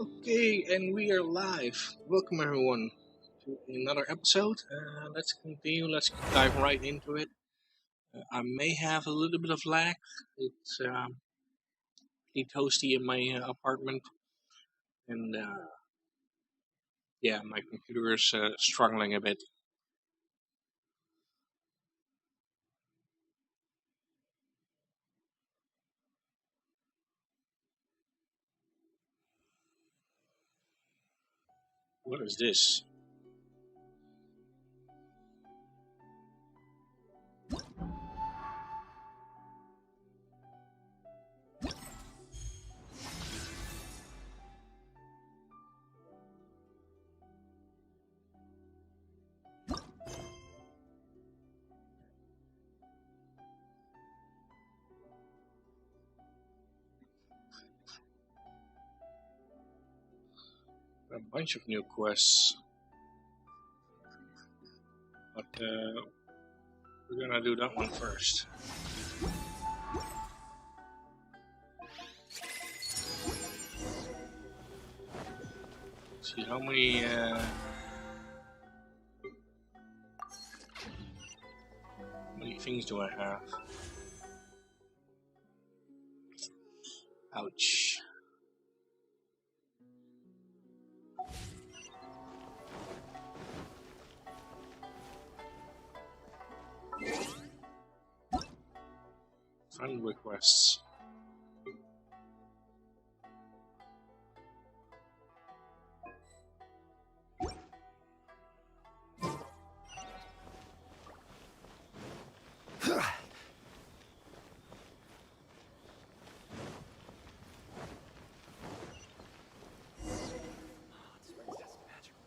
Okay, and we are live. Welcome everyone to another episode. Let's continue. Let's dive right into it. I may have a little bit of lag. It's pretty toasty in my apartment, and yeah, my computer is struggling a bit. What is this? A bunch of new quests, but we're gonna do that one first. See how many things do I have? Ouch. Friend requests.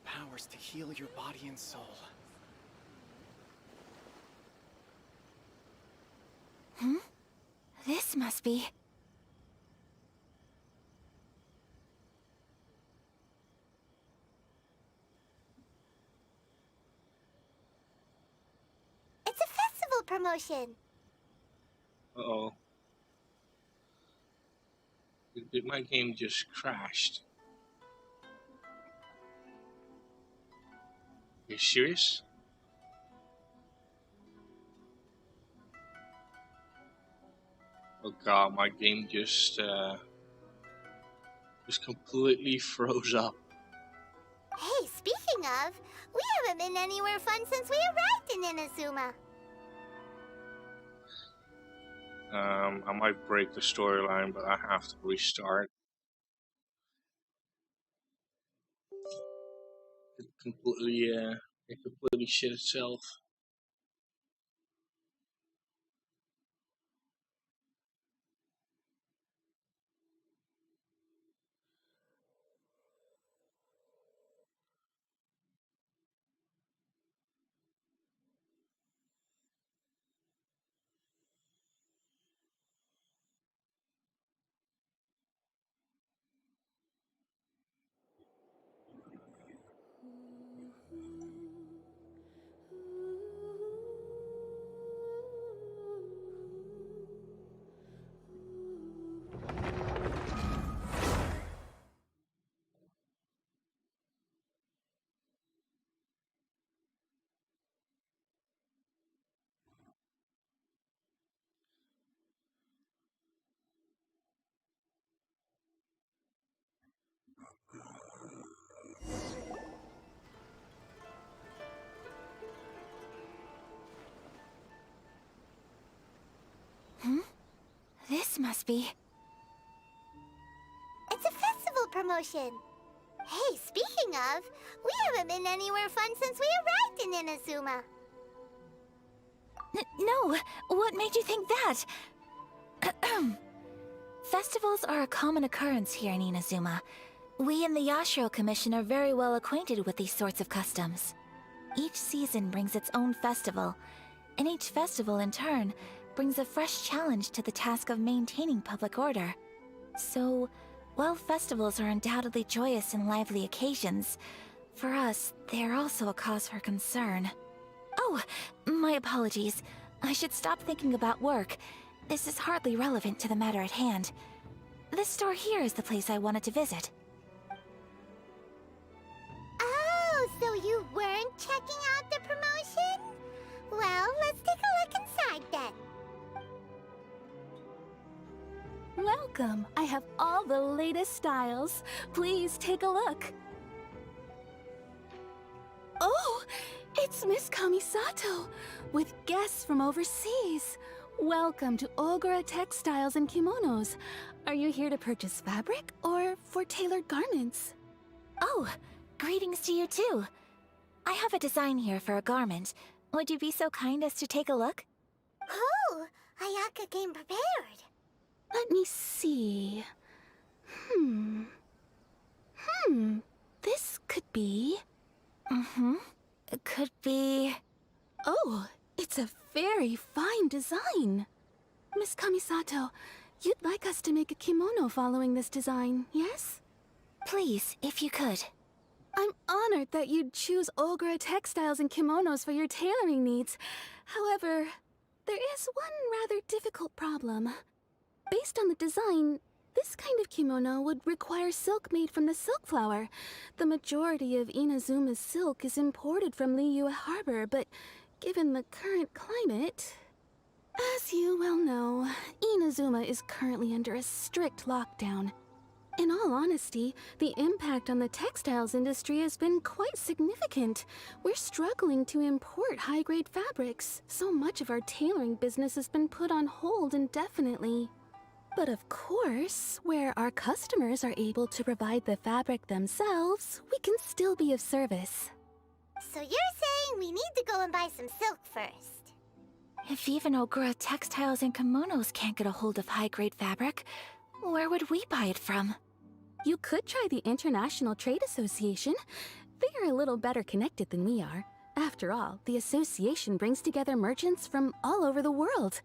Powers to heal your body and soul. This must be... It's a festival promotion. Uh-oh. Did my game just crashed? Are you serious? Oh god, my game just completely froze up. Hey, speaking of, we haven't been anywhere fun since we arrived in Inazuma. I might break the storyline, but I have to restart. It completely shit itself. This must be... It's a festival promotion. Hey, speaking of, we haven't been anywhere fun since we arrived in Inazuma. No! What made you think that? Festivals are a common occurrence here in Inazuma. We in the Yashiro Commission are very well acquainted with these sorts of customs. Each season brings its own festival, and each festival in turn brings a fresh challenge to the task of maintaining public order. So, while festivals are undoubtedly joyous and lively occasions, for us, they are also a cause for concern. Oh, my apologies. I should stop thinking about work. This is hardly relevant to the matter at hand. This store here is the place I wanted to visit. So you weren't checking out the promotion? Well, let's take a look inside then. Welcome. I have all the latest styles. Please take a look. Oh, it's Miss Kamisato with guests from overseas. Welcome to Ogura Textiles and Kimonos. Are you here to purchase fabric or for tailored garments? Oh, greetings to you too. I have a design here for a garment. Would you be so kind as to take a look? Oh, Ayaka came prepared. Let me see. This could be... It could be... Oh, it's a very fine design. Miss Kamisato, you'd like us to make a kimono following this design, yes? Please, if you could. I'm honored that you'd choose Ogura Textiles and Kimonos for your tailoring needs. However, there is one rather difficult problem. Based on the design, this kind of kimono would require silk made from the silk flower. The majority of Inazuma's silk is imported from Liyue Harbor, but given the current climate... As you well know, Inazuma is currently under a strict lockdown. In all honesty, the impact on the textiles industry has been quite significant. We're struggling to import high-grade fabrics. So much of our tailoring business has been put on hold indefinitely. But of course, where our customers are able to provide the fabric themselves, we can still be of service. So you're saying we need to go and buy some silk first? If even Ogura Textiles and Kimonos can't get a hold of high-grade fabric, where would we buy it from? You could try the International Trade Association. They are a little better connected than we are. After all, the association brings together merchants from all over the world.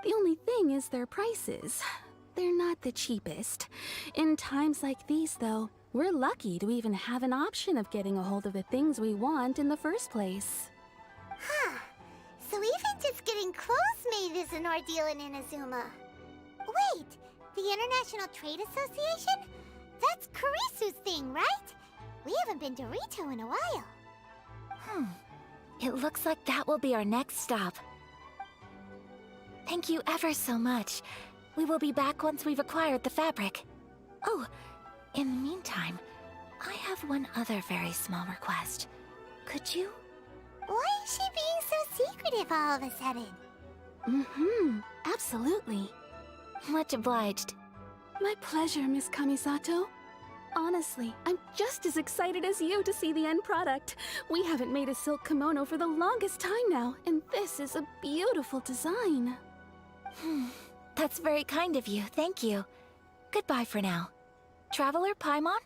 The only thing is their prices. They're not the cheapest. In times like these, though, we're lucky to even have an option of getting a hold of the things we want in the first place. Huh. So even just getting clothes made is an ordeal in Inazuma. Wait, the International Trade Association? That's Kurisu's thing, right? We haven't been to Rito in a while. It looks like that will be our next stop. Thank you ever so much. We will be back once we've acquired the fabric. Oh, in the meantime, I have one other very small request. Could you? Why is she being so secretive all of a sudden? Absolutely. Much obliged. My pleasure, Miss Kamisato. Honestly, I'm just as excited as you to see the end product. We haven't made a silk kimono for the longest time now, and this is a beautiful design. That's very kind of you, thank you. Goodbye for now. Traveler Paimon,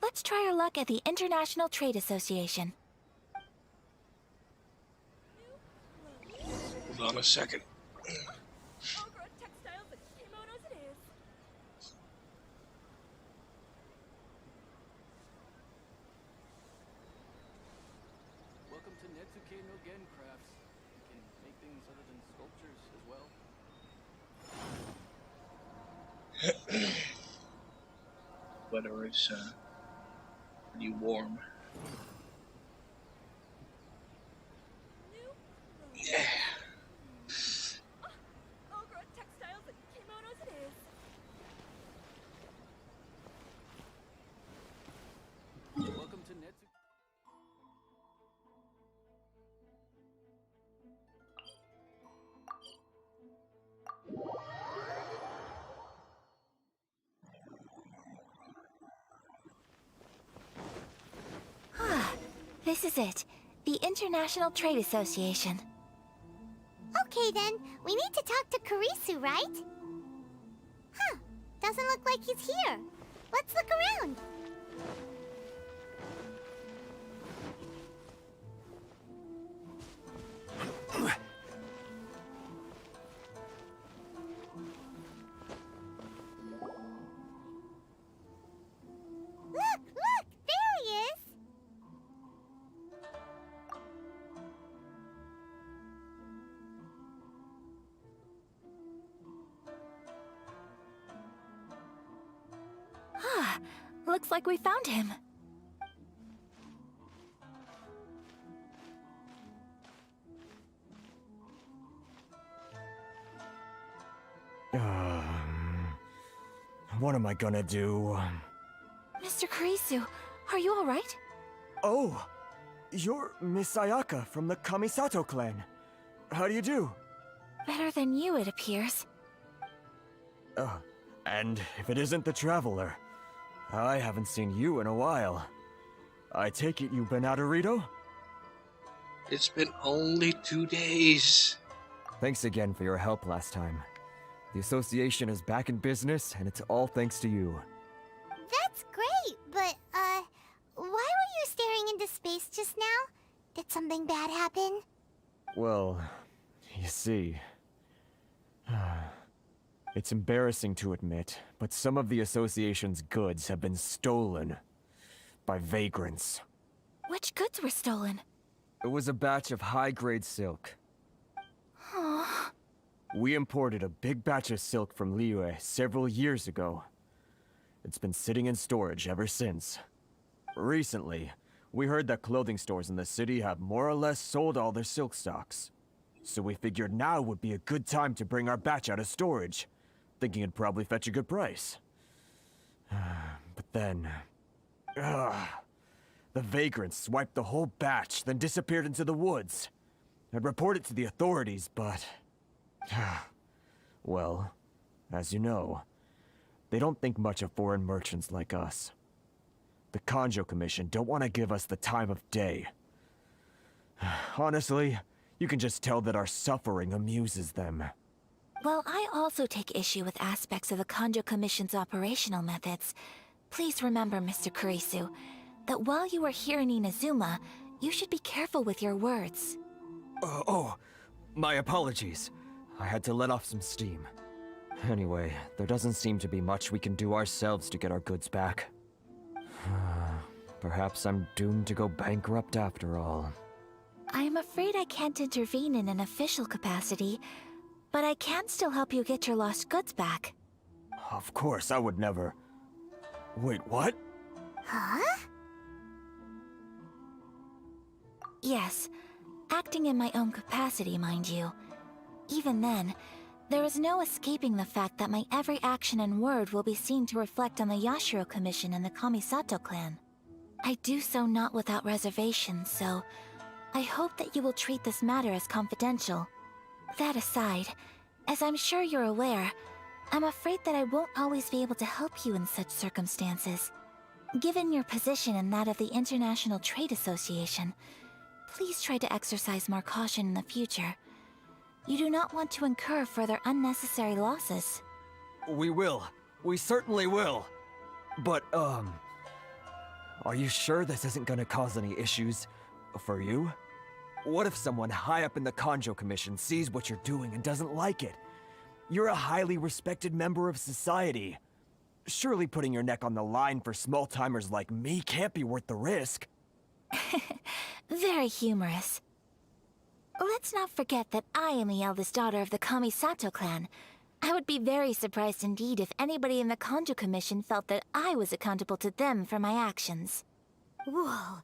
let's try our luck at the International Trade Association. Hold on a second. Ogura Textiles and Kimonos it is. Welcome to Netsuke no Gen Crafts. You can make things other than sculptures as well. Weather is pretty warm. Yeah. Ogura Textiles and Kimonos it is. Welcome to Netsuke. This is it. The International Trade Association. Okay then, we need to talk to Kurisu, right? Huh, doesn't look like he's here. Let's look around. Look, there he is. Looks like we found him. what am I gonna do? Mr. Kurisu, are you alright? Oh, you're Miss Sayaka from the Kamisato clan. How do you do? Better than you, it appears. And if it isn't the Traveler, I haven't seen you in a while. I take it you've been out of Rito? It's been only 2 days. Thanks again for your help last time. The association is back in business, and it's all thanks to you. That's great, but, why were you staring into space just now? Did something bad happen? Well, you see... It's embarrassing to admit, but some of the association's goods have been stolen by vagrants. Which goods were stolen? It was a batch of high-grade silk. Aww. We imported a big batch of silk from Liyue several years ago. It's been sitting in storage ever since. Recently, we heard that clothing stores in the city have more or less sold all their silk stocks. So we figured now would be a good time to bring our batch out of storage, thinking it'd probably fetch a good price. But then... the vagrants swiped the whole batch, then disappeared into the woods. I'd report it to the authorities, but... well, as you know, they don't think much of foreign merchants like us. The Kanjo Commission don't want to give us the time of day. Honestly, you can just tell that our suffering amuses them. While I also take issue with aspects of the Kanjo Commission's operational methods, please remember, Mr. Kurisu, that while you are here in Inazuma, you should be careful with your words. My apologies. I had to let off some steam. Anyway, there doesn't seem to be much we can do ourselves to get our goods back. Perhaps I'm doomed to go bankrupt after all. I am afraid I can't intervene in an official capacity, but I can still help you get your lost goods back. Of course, I would never... Wait, what? Huh? Yes, acting in my own capacity, mind you. Even then, there is no escaping the fact that my every action and word will be seen to reflect on the Yashiro Commission and the Kamisato clan. I do so not without reservation, so I hope that you will treat this matter as confidential. That aside, as I'm sure you're aware, I'm afraid that I won't always be able to help you in such circumstances. Given your position and that of the International Trade Association, please try to exercise more caution in the future. You do not want to incur further unnecessary losses. We will. We certainly will. But, are you sure this isn't gonna cause any issues for you? What if someone high up in the Kanjo Commission sees what you're doing and doesn't like it? You're a highly respected member of society. Surely putting your neck on the line for small-timers like me can't be worth the risk. Very humorous. Let's not forget that I am the eldest daughter of the Kamisato clan. I would be very surprised indeed if anybody in the Kanjo Commission felt that I was accountable to them for my actions. Whoa,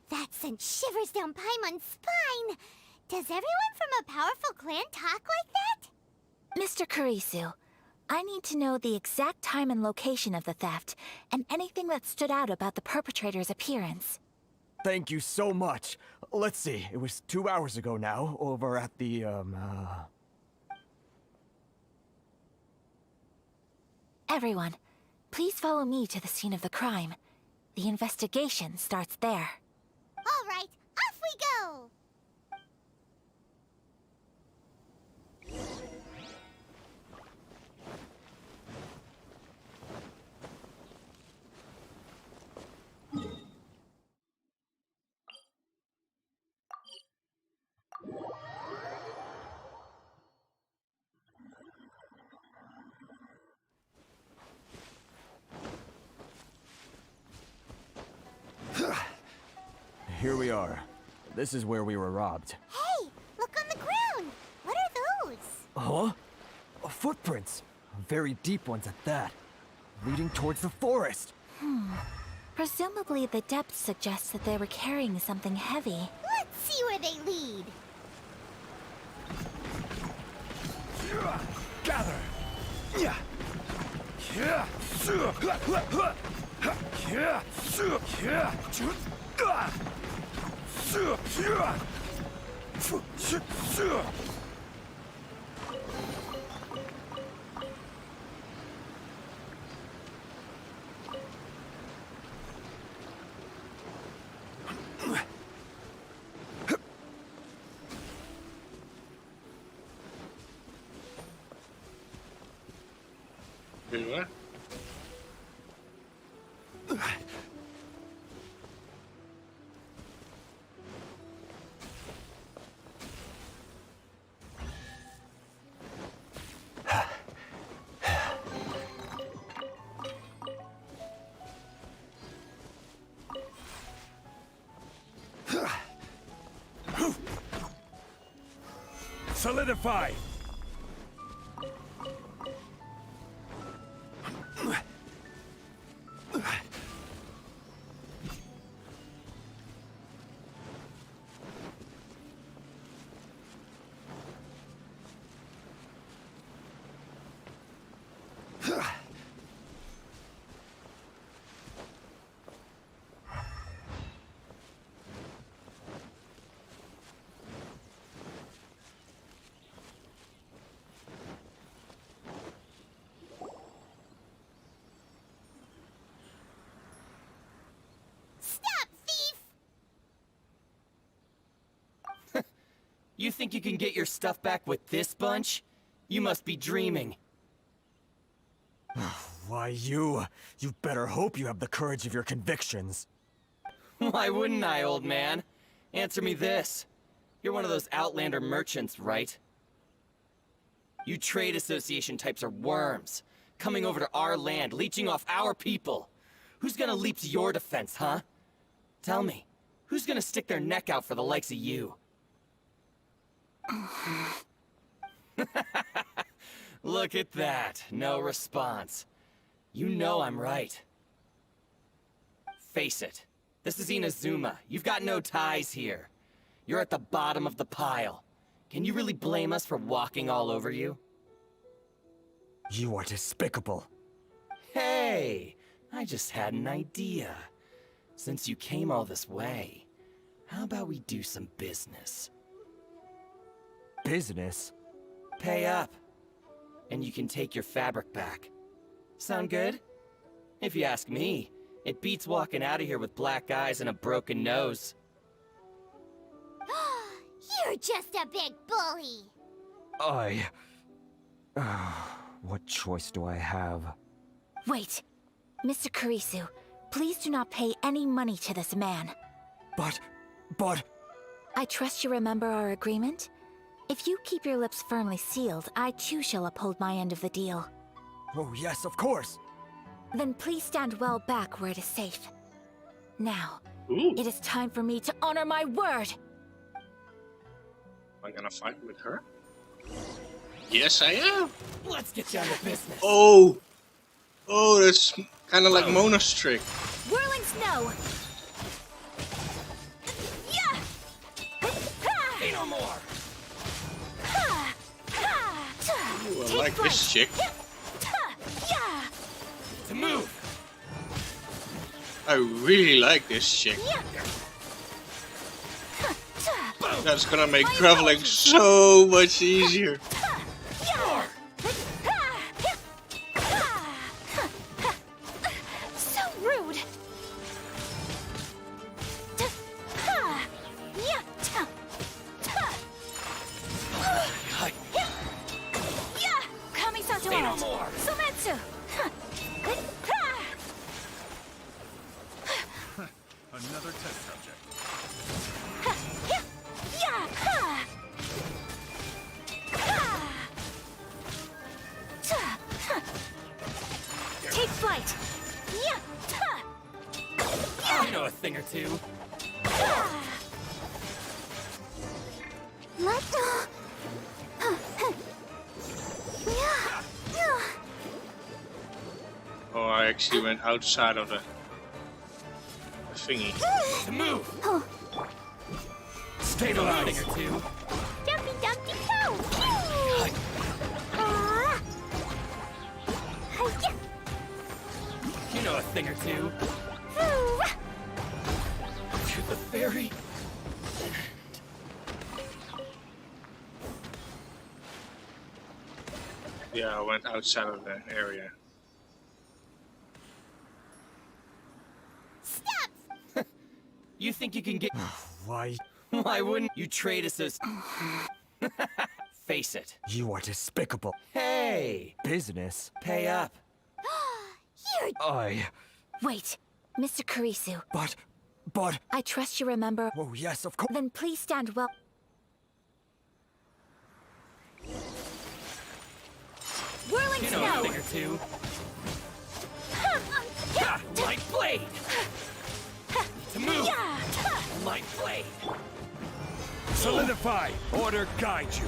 that sent shivers down Paimon's spine! Does everyone from a powerful clan talk like that? Mr. Kurisu, I need to know the exact time and location of the theft, and anything that stood out about the perpetrator's appearance. Thank you so much. Let's see, it was 2 hours ago now, over at the, Everyone, please follow me to the scene of the crime. The investigation starts there. All right, off we go! Here we are. This is where we were robbed. Hey, look on the ground! What are those? Huh? Footprints. Very deep ones at that. Leading towards the forest. Presumably the depth suggests that they were carrying something heavy. Let's see where they lead. Gather! Wait, what? Solidify! Stop, thief! You think you can get your stuff back with this bunch? You must be dreaming. Why, you better hope you have the courage of your convictions. Why wouldn't I, old man? Answer me this. You're one of those Outlander merchants, right? You trade association types are worms, coming over to our land, leeching off our people. Who's gonna leap to your defense, huh? Tell me, who's gonna stick their neck out for the likes of you? Look at that, no response. You know I'm right. Face it, this is Inazuma. You've got no ties here. You're at the bottom of the pile. Can you really blame us for walking all over you? You are despicable. Hey, I just had an idea. Since you came all this way, how about we do some business? Business? Pay up, and you can take your fabric back. Sound good? If you ask me, it beats walking out of here with black eyes and a broken nose. You're just a big bully! What choice do I have? Wait. Mr. Kurisu, please do not pay any money to this man. But... I trust you remember our agreement? If you keep your lips firmly sealed, I too shall uphold my end of the deal. Oh yes, of course! Then please stand well back where it is safe. Now, Ooh, it is time for me to honor my word! am I gonna fight with her? Yes, I am! Let's get down to business. Oh! Oh, that's kind of like Mona's trick. Whirling snow! Yeah! Say no more. Ooh, I like this chick. Yeah! To move. I really like this chick. That's gonna make traveling so much easier. So rude! Say no more. Sometsu! Another test subject. Take flight! I know a thing or two. Let Oh, I actually went outside of the thingy. To move. Stay the line. Thing or two. Dumpy Dumpty Toe! know a thing or two. To the ferry. Yeah, I went outside of the area. Stop! You think you can get... Why? Why wouldn't you trade us? Face it. You are despicable. Hey! Business? Pay up. You're... Wait, Mr. Kurisu. But... I trust you remember. Oh, yes, of course. Then please stand well. Whirling You know a snow! thing or two. Light blade! To move! Light blade! Solidify! Order guide you!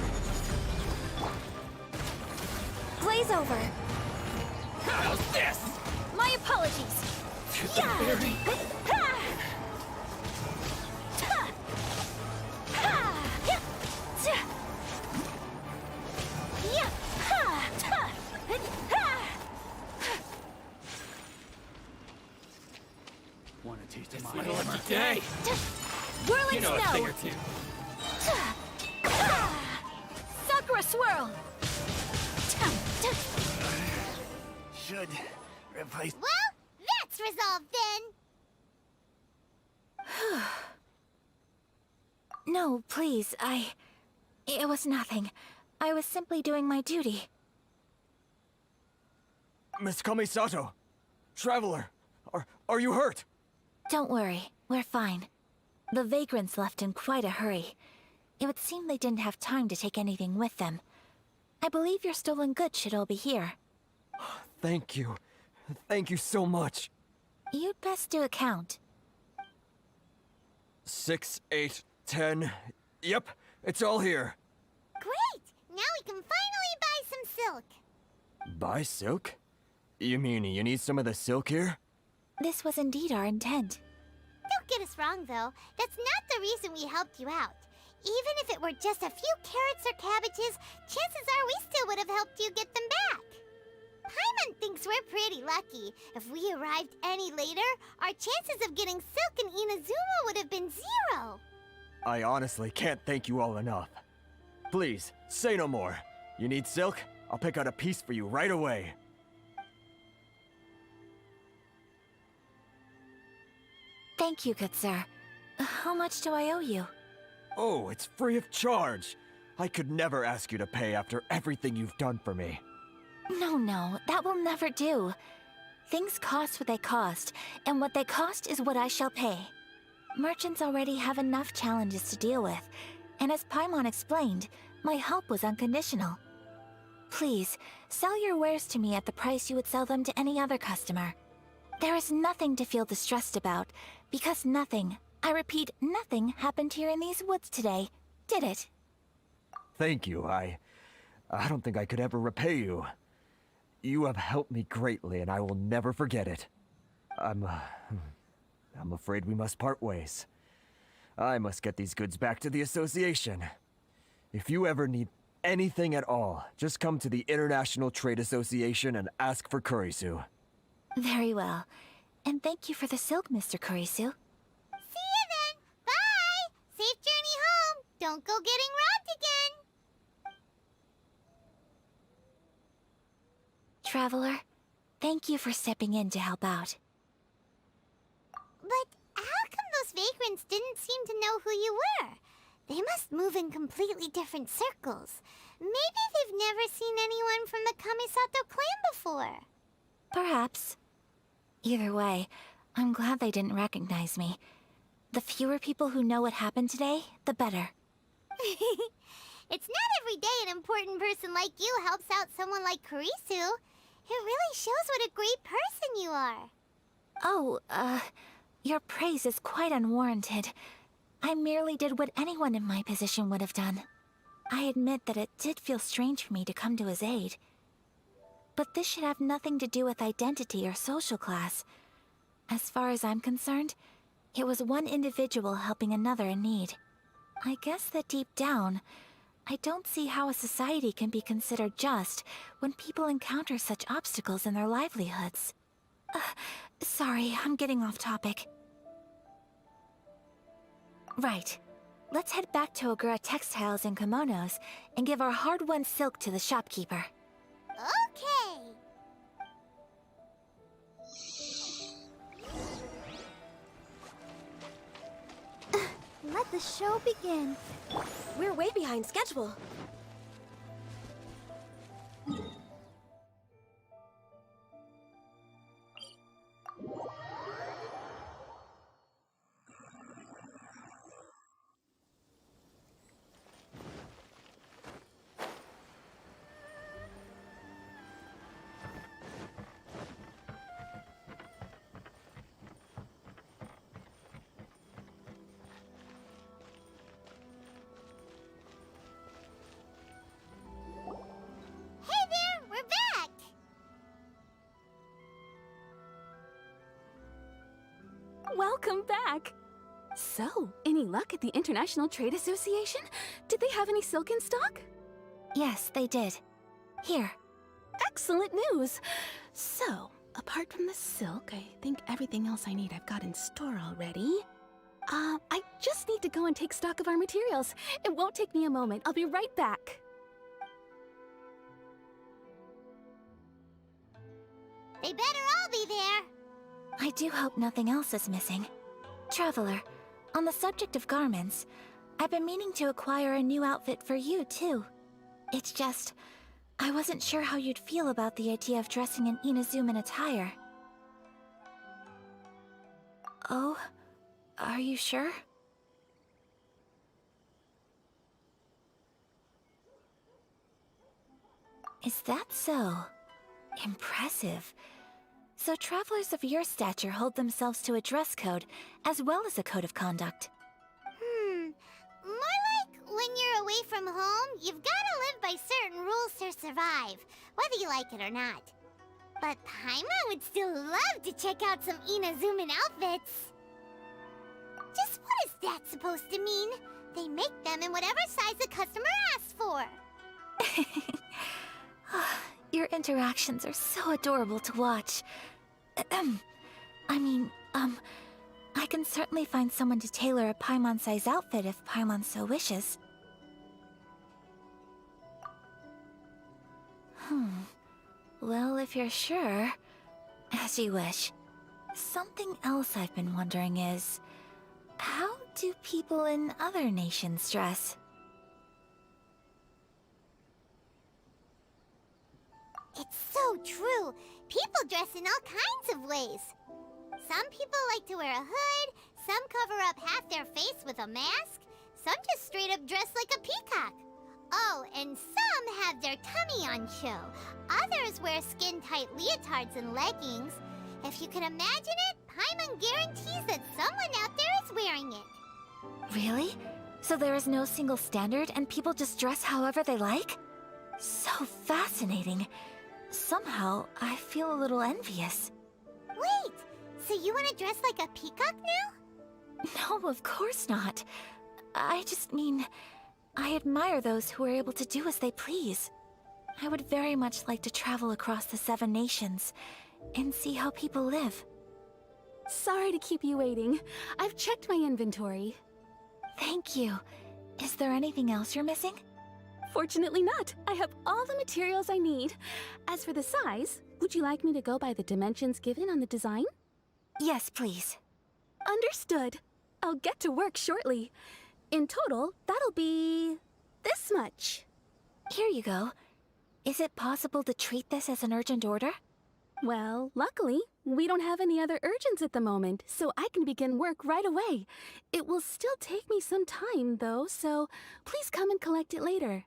Blaze over! How's this? My apologies! To the ferry. Wanna taste It's my my hammer? lucky day. Whirling You know a snow! thing or two. Sakura swirl! Should replace... Well, that's resolved then! No, please, It was nothing. I was simply doing my duty. Miss Kamisato! Traveler! Are you hurt? Don't worry, we're fine. The vagrants left in quite a hurry. It would seem they didn't have time to take anything with them. I believe your stolen goods should all be here. Thank you. Thank you so much. You'd best do a count. 6, 8, 10... Yep, it's all here. Great! Now we can finally buy some silk! Buy silk? You mean you need some of the silk here? This was indeed our intent. Don't get us wrong, though. That's not the reason we helped you out. Even if it were just a few carrots or cabbages, chances are we still would have helped you get them back. Paimon thinks we're pretty lucky. If we arrived any later, our chances of getting silk in Inazuma would have been 0. I honestly can't thank you all enough. Please, say no more. You need silk? I'll pick out a piece for you right away. Thank you, good sir. How much do I owe you? Oh, it's free of charge. I could never ask you to pay after everything you've done for me. No, that will never do. Things cost what they cost, and what they cost is what I shall pay. Merchants already have enough challenges to deal with, and as Paimon explained, my help was unconditional. Please, sell your wares to me at the price you would sell them to any other customer. There is nothing to feel distressed about, because nothing, I repeat, nothing happened here in these woods today, did it? Thank you. I don't think I could ever repay you. You have helped me greatly, and I will never forget it. I'm afraid we must part ways. I must get these goods back to the association. If you ever need anything at all, just come to the International Trade Association and ask for Kurisu. Very well. And thank you for the silk, Mr. Kurisu. See you then! Bye! Safe journey home! Don't go getting robbed again! Traveler, thank you for stepping in to help out. But how come those vagrants didn't seem to know who you were? They must move in completely different circles. Maybe they've never seen anyone from the Kamisato clan before. Perhaps. Either way, I'm glad they didn't recognize me. The fewer people who know what happened today, the better. It's not every day an important person like you helps out someone like Kurisu. It really shows what a great person you are. Oh, your praise is quite unwarranted. I merely did what anyone in my position would have done. I admit that it did feel strange for me to come to his aid. But this should have nothing to do with identity or social class. As far as I'm concerned, it was one individual helping another in need. I guess that deep down, I don't see how a society can be considered just when people encounter such obstacles in their livelihoods. Sorry, I'm getting off topic. Right. Let's head back to Ogura Textiles and Kimonos and give our hard-won silk to the shopkeeper. Okay. Let the show begin. We're way behind schedule. Hey there, we're back! Welcome back! So, any luck at the International Trade Association? Did they have any silk in stock? Yes, they did. Here. Excellent news! So, apart from the silk, I think everything else I need I've got in store already. I just need to go and take stock of our materials. It won't take me a moment. I'll be right back. They better all be there. I do hope nothing else is missing. Traveler, on the subject of garments, I've been meaning to acquire a new outfit for you, too. It's just, I wasn't sure how you'd feel about the idea of dressing in Inazuman attire. Oh, are you sure? Is that so? Impressive. So travelers of your stature hold themselves to a dress code, as well as a code of conduct. More like when you're away from home, you've gotta live by certain rules to survive, whether you like it or not. But Paimon would still love to check out some Inazuman outfits. Just what is that supposed to mean? They make them in whatever size the customer asks for. Your interactions are so adorable to watch. I can certainly find someone to tailor a Paimon-size outfit if Paimon so wishes. Well, if you're sure, as you wish. Something else I've been wondering is, how do people in other nations dress? It's so true. People dress in all kinds of ways. Some people like to wear a hood, some cover up half their face with a mask, some just straight up dress like a peacock. Oh, and some have their tummy on show. Others wear skin-tight leotards and leggings. If you can imagine it, Paimon guarantees that someone out there is wearing it. Really? So there is no single standard and people just dress however they like? So fascinating. Somehow, I feel a little envious. Wait, so you want to dress like a peacock now? No, of course not. I just mean, I admire those who are able to do as they please. I would very much like to travel across the 7 nations and see how people live. Sorry to keep you waiting. I've checked my inventory. Thank you. Is there anything else you're missing? Fortunately not. I have all the materials I need. As for the size, would you like me to go by the dimensions given on the design? Yes, please. Understood. I'll get to work shortly. In total, that'll be this much. Here you go. Is it possible to treat this as an urgent order? Well, luckily, we don't have any other urgents at the moment, so I can begin work right away. It will still take me some time, though, so please come and collect it later.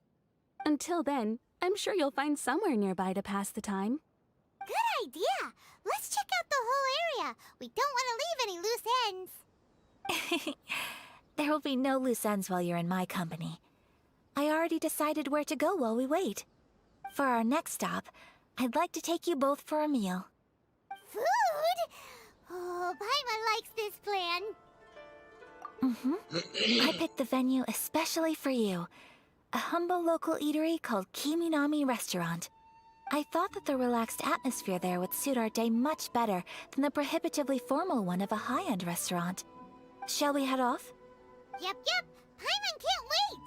Until then, I'm sure you'll find somewhere nearby to pass the time. Good idea. Let's check out the whole area. We don't want to leave any loose ends. There will be no loose ends while you're in my company. I already decided where to go while we wait. For our next stop, I'd like to take you both for a meal. Food? Oh, Paimon likes this plan. I picked the venue especially for you. A humble local eatery called Kiminami Restaurant. I thought that the relaxed atmosphere there would suit our day much better than the prohibitively formal one of a high-end restaurant. Shall we head off? Yep. Paimon can't wait!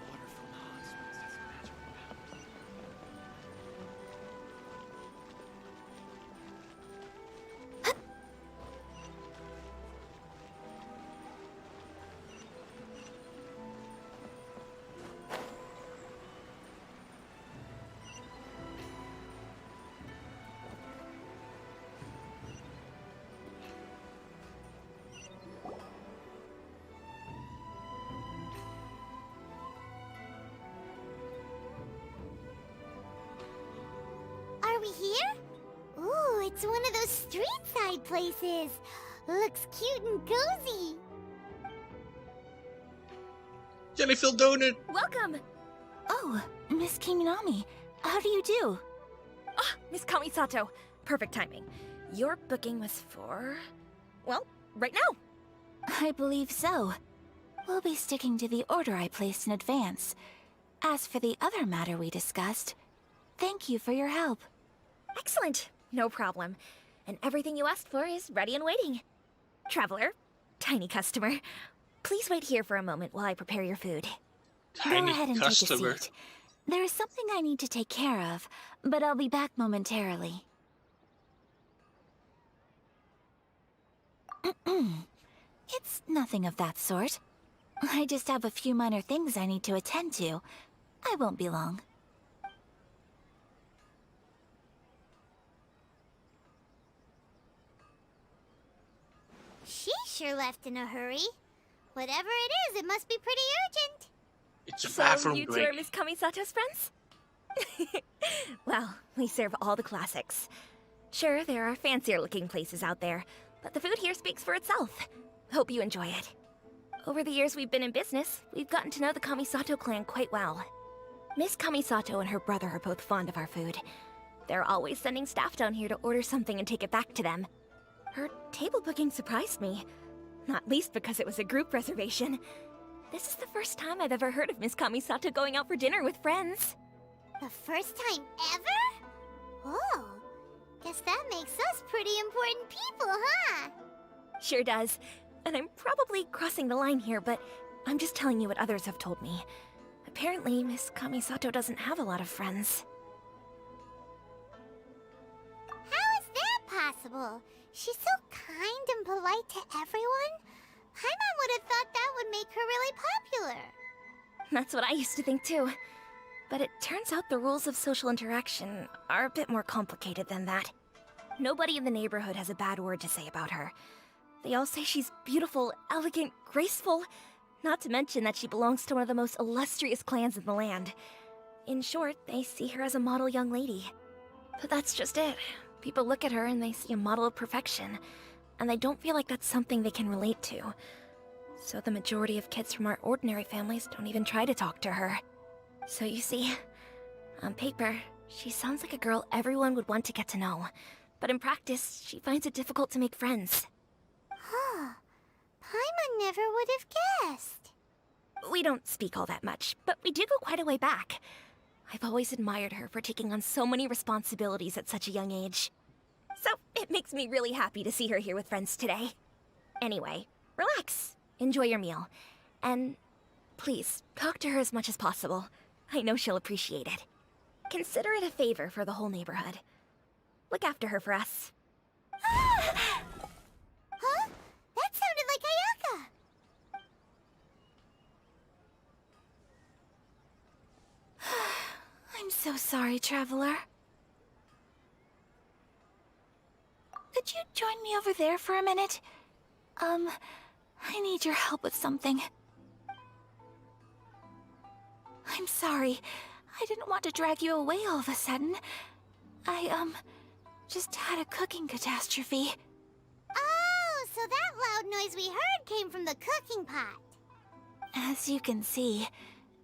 Water from the hot springs has magical powers. Are we here? Ooh, it's one of those street-side places. Looks cute and cozy. Jellyfield donut! Welcome! Oh, Miss Kiminami, how do you do? Ah, Miss Kamisato. Perfect timing. Your booking was for... well, right now. I believe so. We'll be sticking to the order I placed in advance. As for the other matter we discussed, thank you for your help. Excellent. No problem. And everything you asked for is ready and waiting. Traveler, tiny customer, please wait here for a moment while I prepare your food. Go Tiny ahead and customer. take a seat. There is something I need to take care of, but I'll be back momentarily. It's nothing of that sort. I just have a few minor things I need to attend to. I won't be long. She sure left in a hurry. Whatever it is, it must be pretty urgent. It's a So bathroom you two break. are Miss Kamisato's friends? Well, we serve all the classics. Sure, there are fancier-looking places out there, but the food here speaks for itself. Hope you enjoy it. Over the years we've been in business, we've gotten to know the Kamisato clan quite well. Miss Kamisato and her brother are both fond of our food. They're always sending staff down here to order something and take it back to them. Her table booking surprised me, not least because it was a group reservation. This is the first time I've ever heard of Miss Kamisato going out for dinner with friends. The first time ever? Oh, guess that makes us pretty important people, huh? Sure does. And I'm probably crossing the line here, but I'm just telling you what others have told me. Apparently, Miss Kamisato doesn't have a lot of friends. How is that possible? She's so kind and polite to everyone. Paimon would have thought that would make her really popular. That's what I used to think too. But it turns out the rules of social interaction are a bit more complicated than that. Nobody in the neighborhood has a bad word to say about her. They all say she's beautiful, elegant, graceful, not to mention that she belongs to one of the most illustrious clans in the land. In short, they see her as a model young lady. But that's just it. People look at her and they see a model of perfection, and they don't feel like that's something they can relate to. So the majority of kids from our ordinary families don't even try to talk to her. So you see, on paper, she sounds like a girl everyone would want to get to know. But in practice, she finds it difficult to make friends. Huh. Paimon never would have guessed. We don't speak all that much, but we do go quite a way back. I've always admired her for taking on so many responsibilities at such a young age. So it makes me really happy to see her here with friends today. Anyway, relax, enjoy your meal, and please, talk to her as much as possible. I know she'll appreciate it. Consider it a favor for the whole neighborhood. Look after her for us. Huh? That sounded like Ayaka. I'm so sorry, traveler. Could you join me over there for a minute? I need your help with something. I'm sorry. I didn't want to drag you away all of a sudden. I, just had a cooking catastrophe. Oh, so that loud noise we heard came from the cooking pot. As you can see,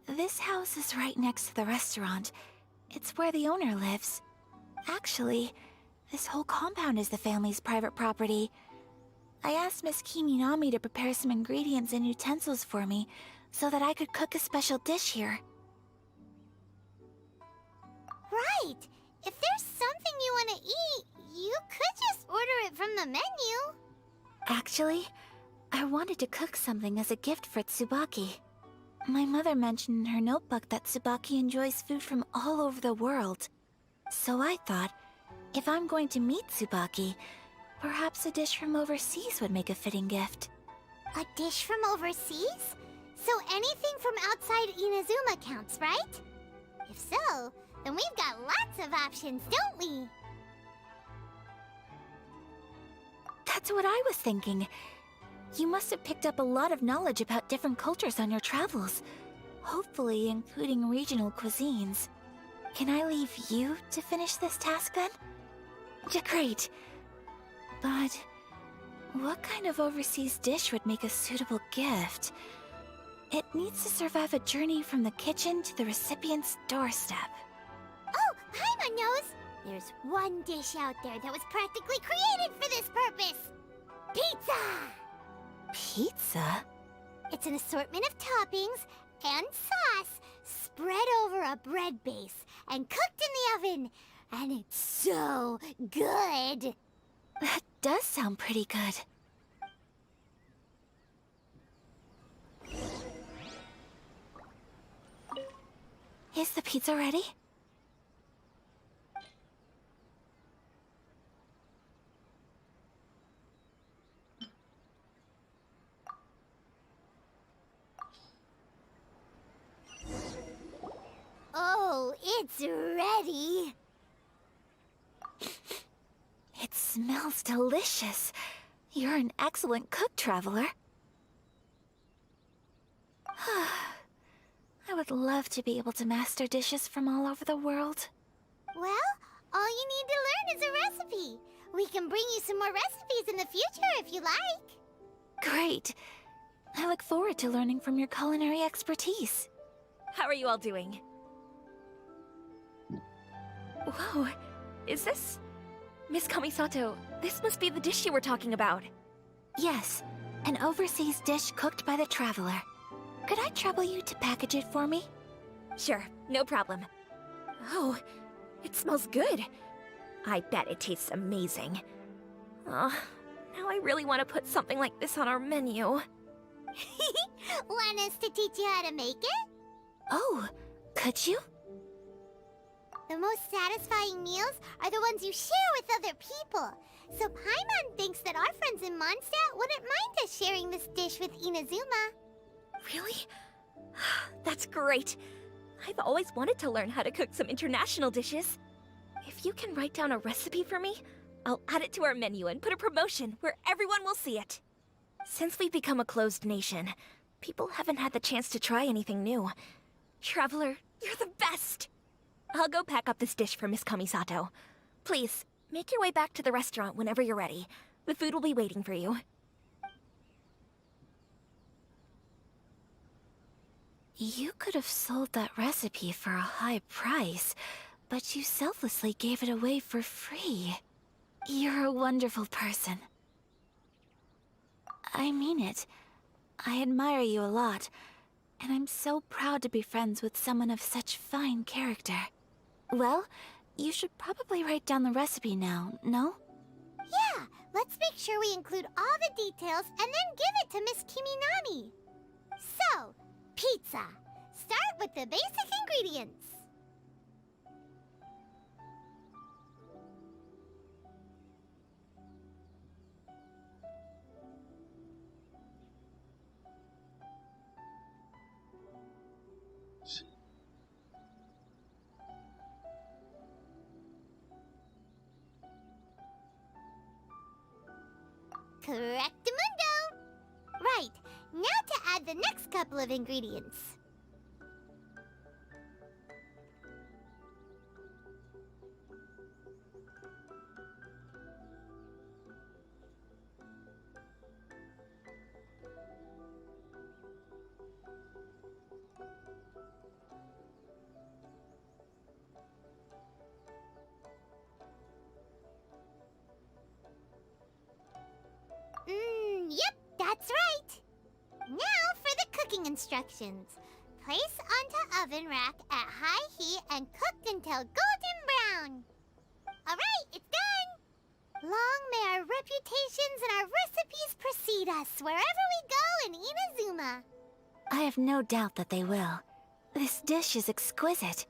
this house is right next to the restaurant. It's where the owner lives. Actually, This whole compound is the family's private property. I asked Miss Kiminami to prepare some ingredients and utensils for me so that I could cook a special dish here. Right! If there's something you want to eat, you could just order it from the menu. Actually, I wanted to cook something as a gift for Tsubaki. My mother mentioned in her notebook that Tsubaki enjoys food from all over the world. So I thought, if I'm going to meet Tsubaki, perhaps a dish from overseas would make a fitting gift. A dish from overseas? So anything from outside Inazuma counts, right? If so, then we've got lots of options, don't we? That's what I was thinking. You must have picked up a lot of knowledge about different cultures on your travels, hopefully including regional cuisines. Can I leave you to finish this task then? Great. But what kind of overseas dish would make a suitable gift? It needs to survive a journey from the kitchen to the recipient's doorstep. Oh, Paimon knows! There's one dish out there that was practically created for this purpose! Pizza! Pizza? It's an assortment of toppings and sauce spread over a bread base and cooked in the oven. And it's so good! That does sound pretty good. Is the pizza ready? Oh, it's ready! It smells delicious. You're an excellent cook, Traveler. I would love to be able to master dishes from all over the world. Well, all you need to learn is a recipe. We can bring you some more recipes in the future if you like. Great. I look forward to learning from your culinary expertise. How are you all doing? Whoa, is this... Miss Kamisato, this must be the dish you were talking about. Yes, an overseas dish cooked by the Traveler. Could I trouble you to package it for me? Sure, no problem. Oh, it smells good. I bet it tastes amazing. Oh, now I really want to put something like this on our menu. Want us to teach you how to make it? Oh, could you? The most satisfying meals are the ones you share with other people. So Paimon thinks that our friends in Mondstadt wouldn't mind us sharing this dish with Inazuma. Really? That's great. I've always wanted to learn how to cook some international dishes. If you can write down a recipe for me, I'll add it to our menu and put a promotion where everyone will see it. Since we've become a closed nation, people haven't had the chance to try anything new. Traveler, you're the best! I'll go pack up this dish for Miss Kamisato. Please, make your way back to the restaurant whenever you're ready. The food will be waiting for you. You could have sold that recipe for a high price, but you selflessly gave it away for free. You're a wonderful person. I mean it. I admire you a lot, and I'm so proud to be friends with someone of such fine character. Well, you should probably write down the recipe now, no? Yeah, let's make sure we include all the details and then give it to Miss Kiminami. So, pizza. Start with the basic ingredients. Correctamundo! Right, now to add the next couple of ingredients. instructions. Place onto oven rack at high heat and cooked until golden brown. Alright, it's done! Long may our reputations and our recipes precede us wherever we go in Inazuma. I have no doubt that they will. This dish is exquisite.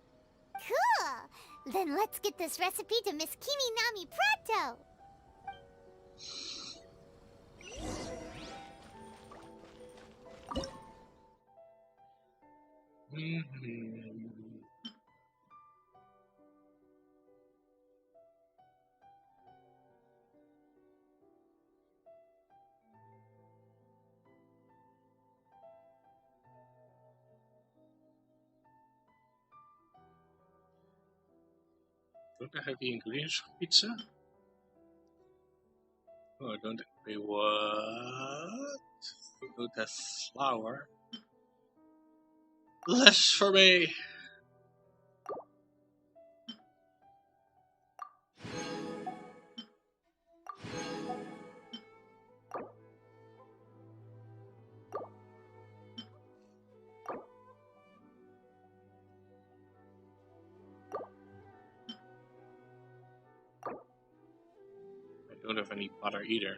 Cool! Then let's get this recipe to Miss Kiminami pronto! Don't I have the ingredients for pizza? Oh, I don't. Wait, what? I don't have flour. Less for me! I don't have any butter either.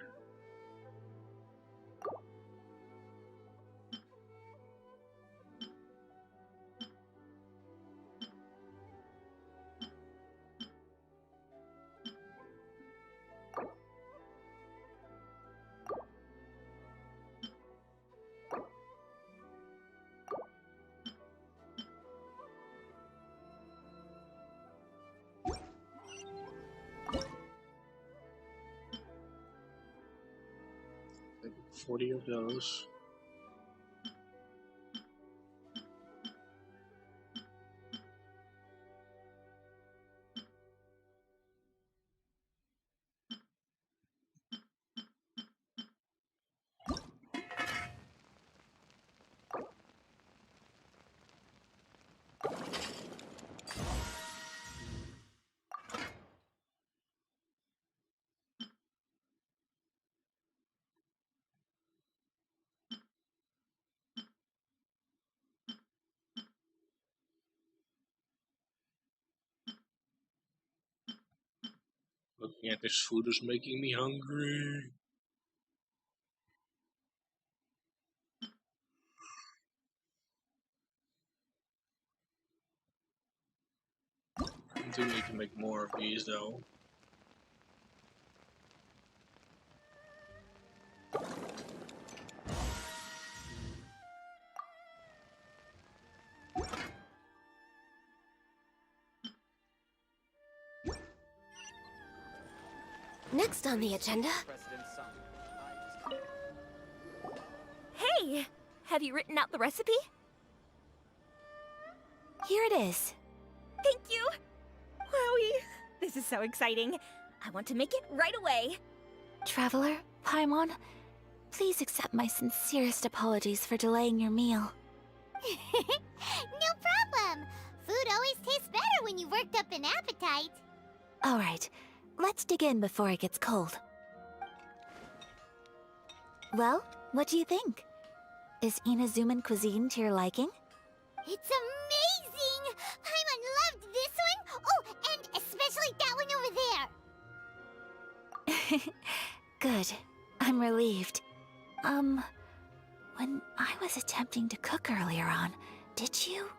Like 40 of those. Looking at this food is making me hungry. I do need to make more of these though. Next on the agenda. President's son. Hey! Have you written out the recipe? Here it is. Thank you! Wowie! This is so exciting. I want to make it right away. Traveler, Paimon, please accept my sincerest apologies for delaying your meal. No problem! Food always tastes better when you worked up an appetite. All right, let's dig in before it gets cold. Well, what do you think? Is Inazuman cuisine to your liking? It's amazing! Paimon loved this one! Oh, and especially that one over there! Good. I'm relieved. When I was attempting to cook earlier on, did you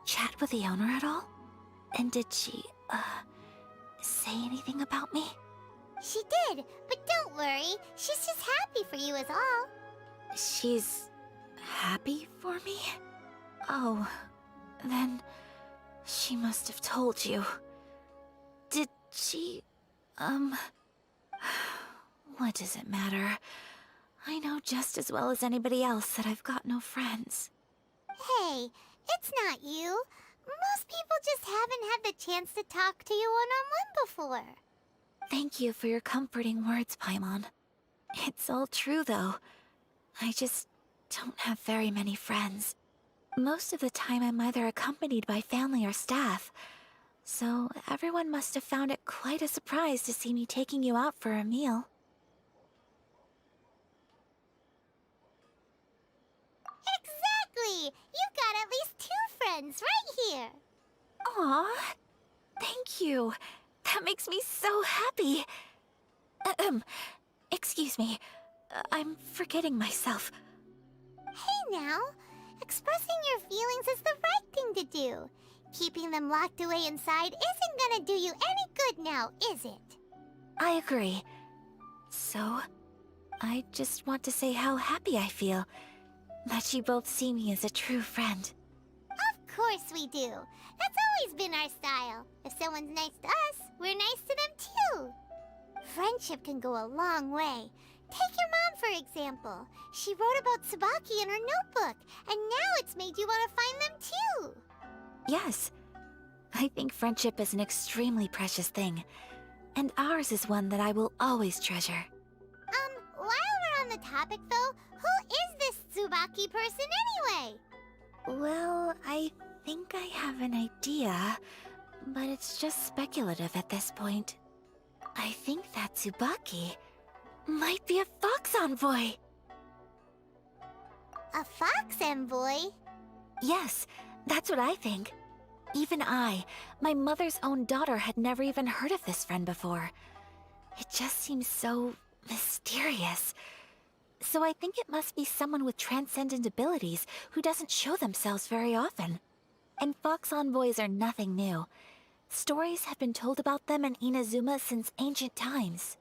chat with the owner at all? And did she, say anything about me? She did, but don't worry. She's just happy for you is all. She's happy for me? Oh, then she must have told you. Did she, what does it matter? I know just as well as anybody else that I've got no friends. Hey, it's not you. Most people just haven't had the chance to talk to you one-on-one before. Thank you for your comforting words, Paimon. It's all true, though. I just don't have very many friends. Most of the time I'm either accompanied by family or staff, so everyone must have found it quite a surprise to see me taking you out for a meal. You've got at least 2 friends right here. Aw, thank you. That makes me so happy. Excuse me. I'm forgetting myself. Hey now, expressing your feelings is the right thing to do. Keeping them locked away inside isn't gonna do you any good now, is it? I agree. So, I just want to say how happy I feel that you both see me as a true friend. Of course we do. That's always been our style. If someone's nice to us, we're nice to them too. Friendship can go a long way. Take your mom, for example. She wrote about Tsubaki in her notebook, and now it's made you want to find them too. Yes, I think friendship is an extremely precious thing, and ours is one that I will always treasure. While we're on the topic though, who is this Tsubaki person anyway? Well, I think I have an idea, but it's just speculative at this point. I think that Tsubaki might be a fox envoy. A fox envoy? Yes, that's what I think. Even I, my mother's own daughter, had never even heard of this friend before. It just seems so mysterious. So I think it must be someone with transcendent abilities who doesn't show themselves very often. And fox envoys are nothing new. Stories have been told about them in Inazuma since ancient times.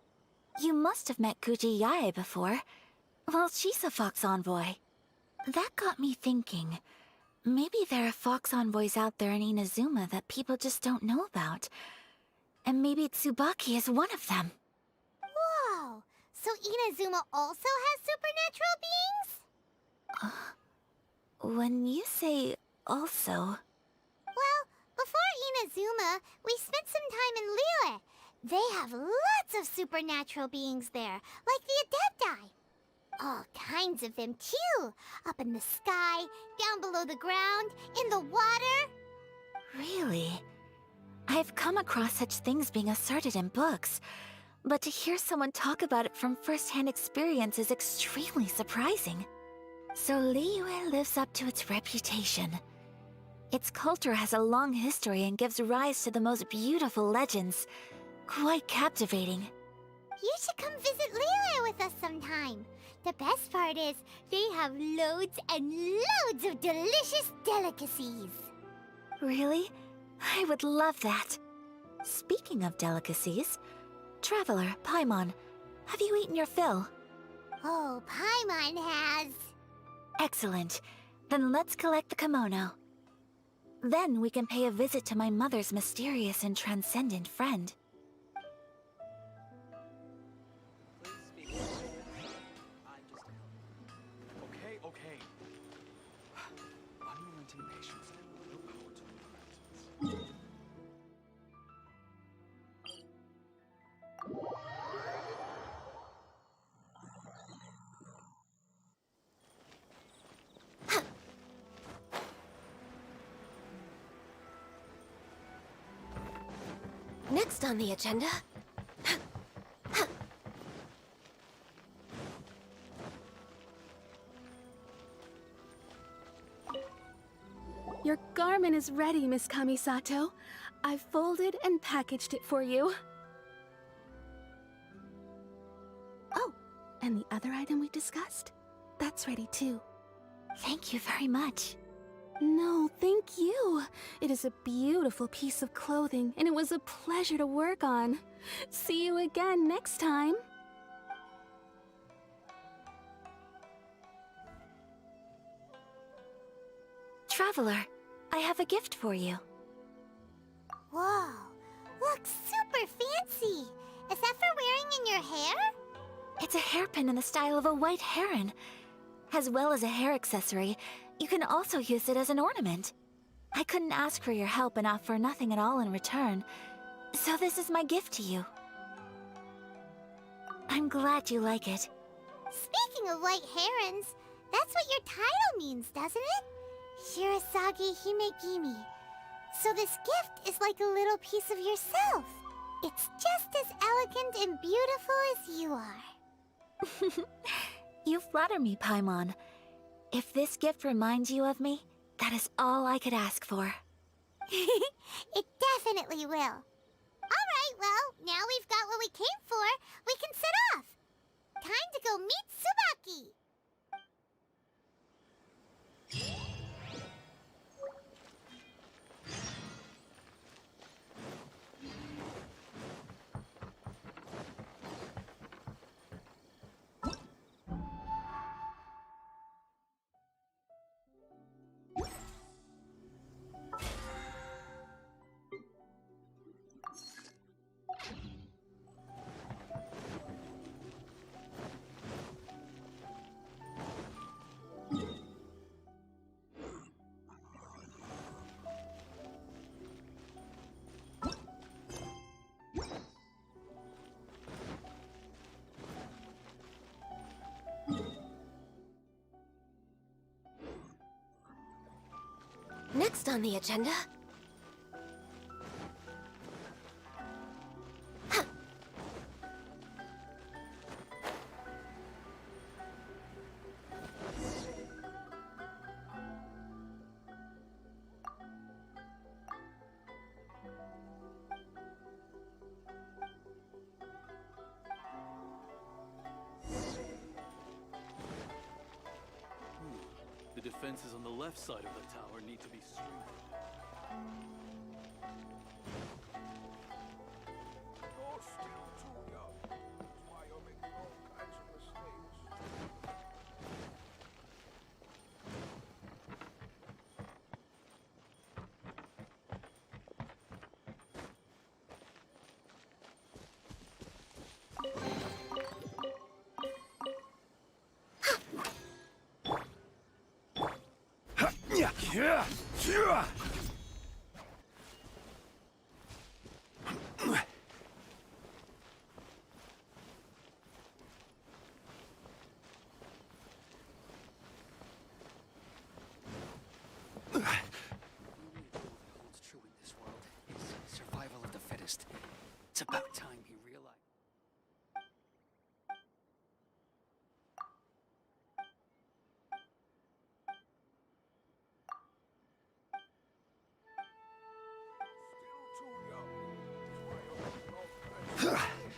You must have met Kuji Yae before. Well, she's a fox envoy. That got me thinking. Maybe there are fox envoys out there in Inazuma that people just don't know about. And maybe Tsubaki is one of them. Whoa! So Inazuma also has supernatural beings? When you say also... Well, before Inazuma, we spent some time in Liyue. They have lots of supernatural beings there, like the Adepti. All kinds of them, too. Up in the sky, down below the ground, in the water. Really? I've come across such things being asserted in books, but to hear someone talk about it from first-hand experience is extremely surprising. So Liyue lives up to its reputation. Its culture has a long history and gives rise to the most beautiful legends. Quite captivating. You should come visit Liyue with us sometime. The best part is, they have loads and loads of delicious delicacies. Really? I would love that. Speaking of delicacies, Traveler, Paimon, have you eaten your fill? Oh, Paimon has. Excellent. Then let's collect the kimono. Then we can pay a visit to my mother's mysterious and transcendent friend. Okay. Unrelenting patience and willpower to practice. Next on the agenda... Your garment is ready, Miss Kamisato. I've folded and packaged it for you. Oh, and the other item we discussed? That's ready too. Thank you very much. No, thank you. It is a beautiful piece of clothing, and it was a pleasure to work on. See you again next time. Traveler, I have a gift for you. Whoa, looks super fancy. Is that for wearing in your hair? It's a hairpin in the style of a white heron. As well as a hair accessory, you can also use it as an ornament. I couldn't ask for your help and offer nothing at all in return, so this is my gift to you. I'm glad you like it. Speaking of white herons, that's what your title means, doesn't it? Shirasagi Himegimi. So this gift is like a little piece of yourself. It's just as elegant and beautiful as you are. You flatter me, Paimon. If this gift reminds you of me, that is all I could ask for. It definitely will. Alright, well, now we've got what we came for. We can set off. Time to go meet Tsubaki. Next on the agenda... The defenses on the left side of the tower need to be strengthened. You're still too young. That's why you're making all kinds of mistakes. The only rule that holds true in this world is survival of the fittest. It's about time he realized. Still too young. That's why you're making all kinds of mistakes.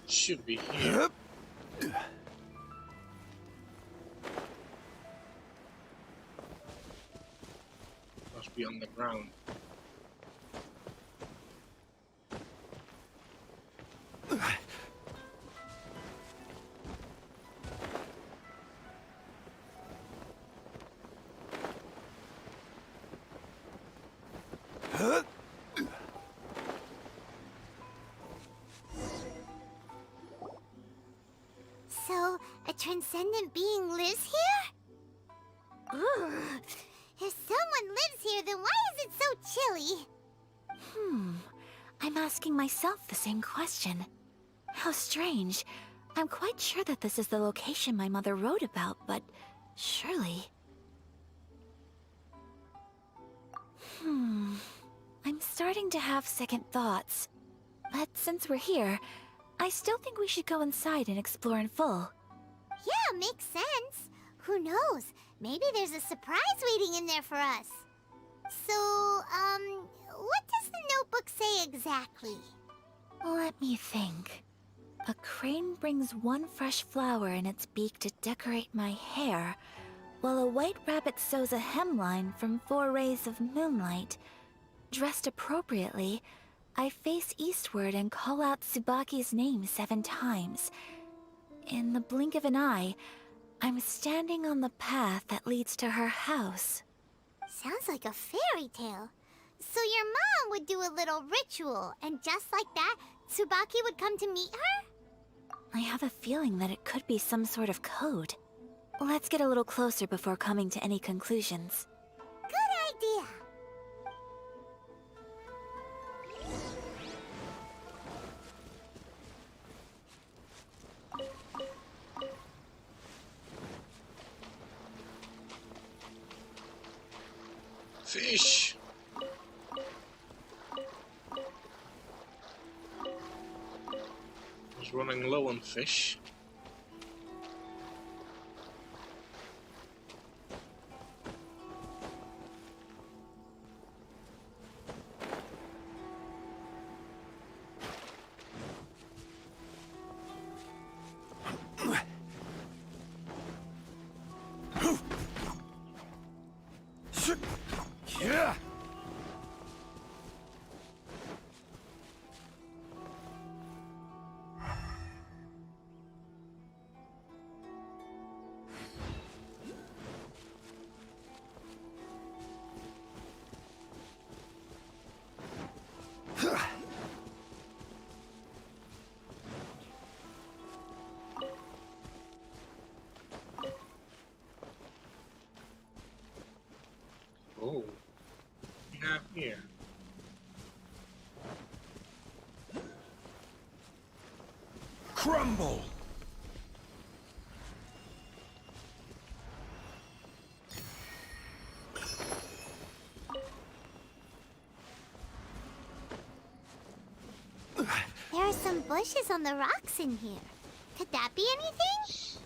Should be here. Must be on the ground. So, a transcendent being lives here? Ugh. If someone lives here, then why is it so chilly? I'm asking myself the same question. How strange. I'm quite sure that this is the location my mother wrote about, but surely... I'm starting to have second thoughts. But since we're here, I still think we should go inside and explore in full. Yeah, makes sense. Who knows? Maybe there's a surprise waiting in there for us. So, what does the notebook say exactly? Let me think. A crane brings one fresh flower in its beak to decorate my hair, while a white rabbit sews a hemline from 4 rays of moonlight. Dressed appropriately, I face eastward and call out Tsubaki's name 7 times. In the blink of an eye, I'm standing on the path that leads to her house. Sounds like a fairy tale. So your mom would do a little ritual, and just like that, Tsubaki would come to meet her? I have a feeling that it could be some sort of code. Let's get a little closer before coming to any conclusions. Good idea. Fish! I was running low on fish. Yeah. Oh, we have here. Crumble! There are some bushes on the rocks in here. Could that be anything?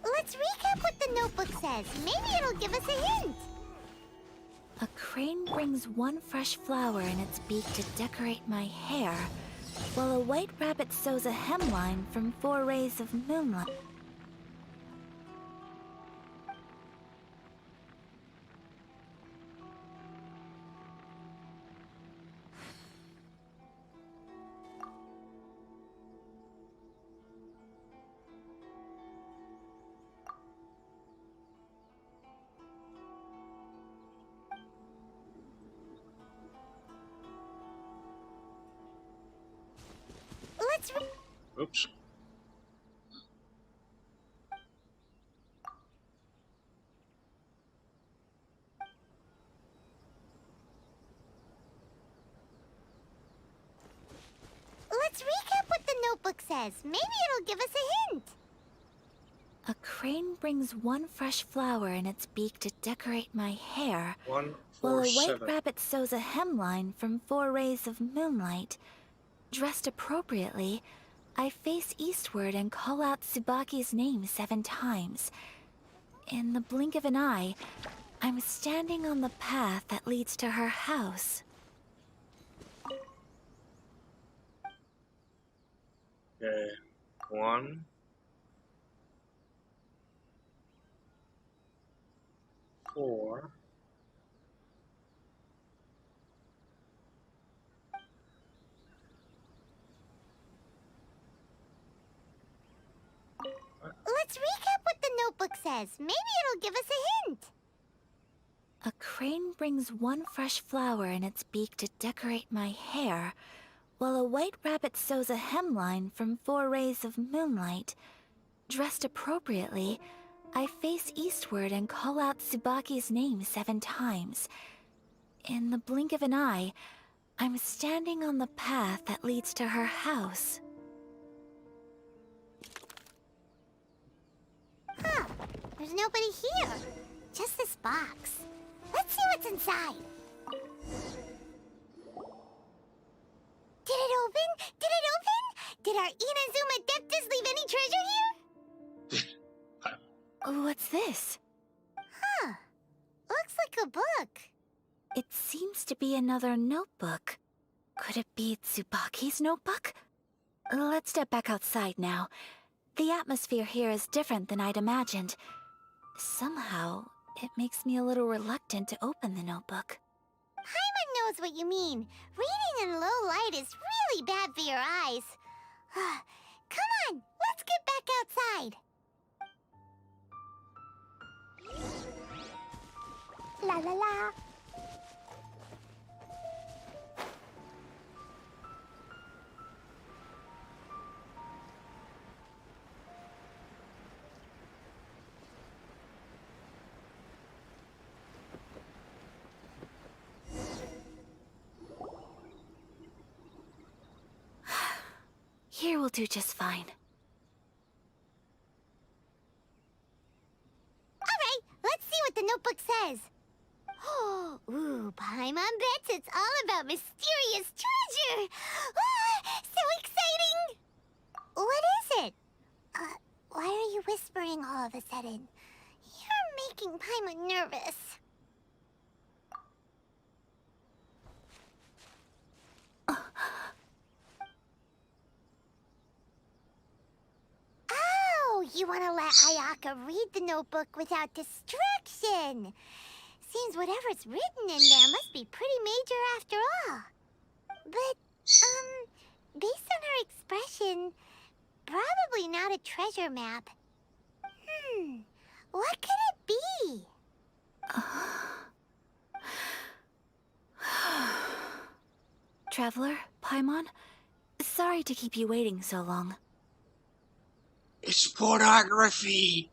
Let's recap what the notebook says. Maybe it'll give us a hint. A crane brings 1 fresh flower in its beak to decorate my hair, while a white rabbit sews a hemline from 4 rays of moonlight. Oops. Let's recap what the notebook says. Maybe it'll give us a hint. A crane brings 1 fresh flower in its beak to decorate my hair, 1 while a white 4-7. rabbit sews a hemline from 4 rays of moonlight. Dressed appropriately, I face eastward and call out Tsubaki's name 7 times. In the blink of an eye, I'm standing on the path that leads to her house. Okay. 1. 4. Let's recap what the notebook says. Maybe it'll give us a hint. A crane brings 1 fresh flower in its beak to decorate my hair, while a white rabbit sews a hemline from 4 rays of moonlight. Dressed appropriately, I face eastward and call out Tsubaki's name 7 times. In the blink of an eye, I'm standing on the path that leads to her house. Huh. There's nobody here. Just this box. Let's see what's inside. Did it open? Did it open? Did our Inazuma Adeptus leave any treasure here? What's this? Huh. Looks like a book. It seems to be another notebook. Could it be Tsubaki's notebook? Let's step back outside now. The atmosphere here is different than I'd imagined. Somehow, it makes me a little reluctant to open the notebook. Paimon knows what you mean. Reading in low light is really bad for your eyes. Come on, let's get back outside. La la la. Here will do just fine. Alright, let's see what the notebook says. Ooh, Paimon bets it's all about mysterious treasure. So exciting! What is it? Why are you whispering all of a sudden? You're making Paimon nervous. Oh, you want to let Ayaka read the notebook without distraction. Seems whatever's written in there must be pretty major after all. But, based on her expression, probably not a treasure map. What could it be? Traveler, Paimon, sorry to keep you waiting so long. It's pornography!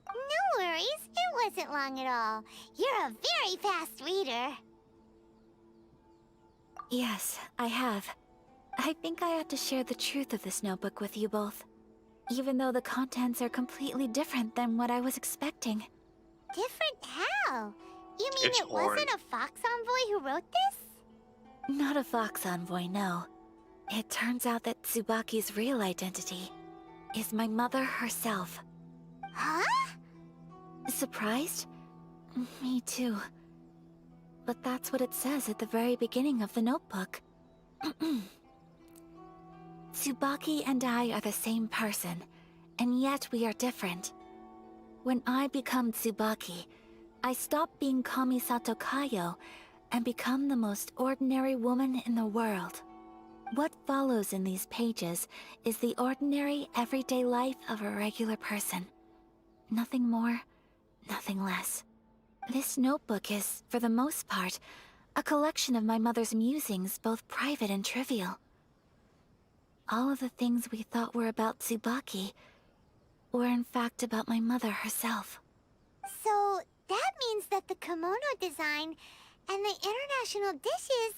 No worries, it wasn't long at all. You're a very fast reader. Yes, I have. I think I ought to share the truth of this notebook with you both, even though the contents are completely different than what I was expecting. Different how? You mean It's it wasn't a Fox Envoy who wrote this? Not a Fox Envoy, no. It turns out that Tsubaki's real identity is my mother herself. Huh? Surprised? Me too. But that's what it says at the very beginning of the notebook. Tsubaki and I are the same person, and yet we are different. When I become Tsubaki, I stop being Kamisato Kayo and become the most ordinary woman in the world. What follows in these pages is the ordinary, everyday life of a regular person. Nothing more, nothing less. This notebook is, for the most part, a collection of my mother's musings, both private and trivial. All of the things we thought were about Tsubaki were in fact about my mother herself. So, that means that the kimono design and the international dishes...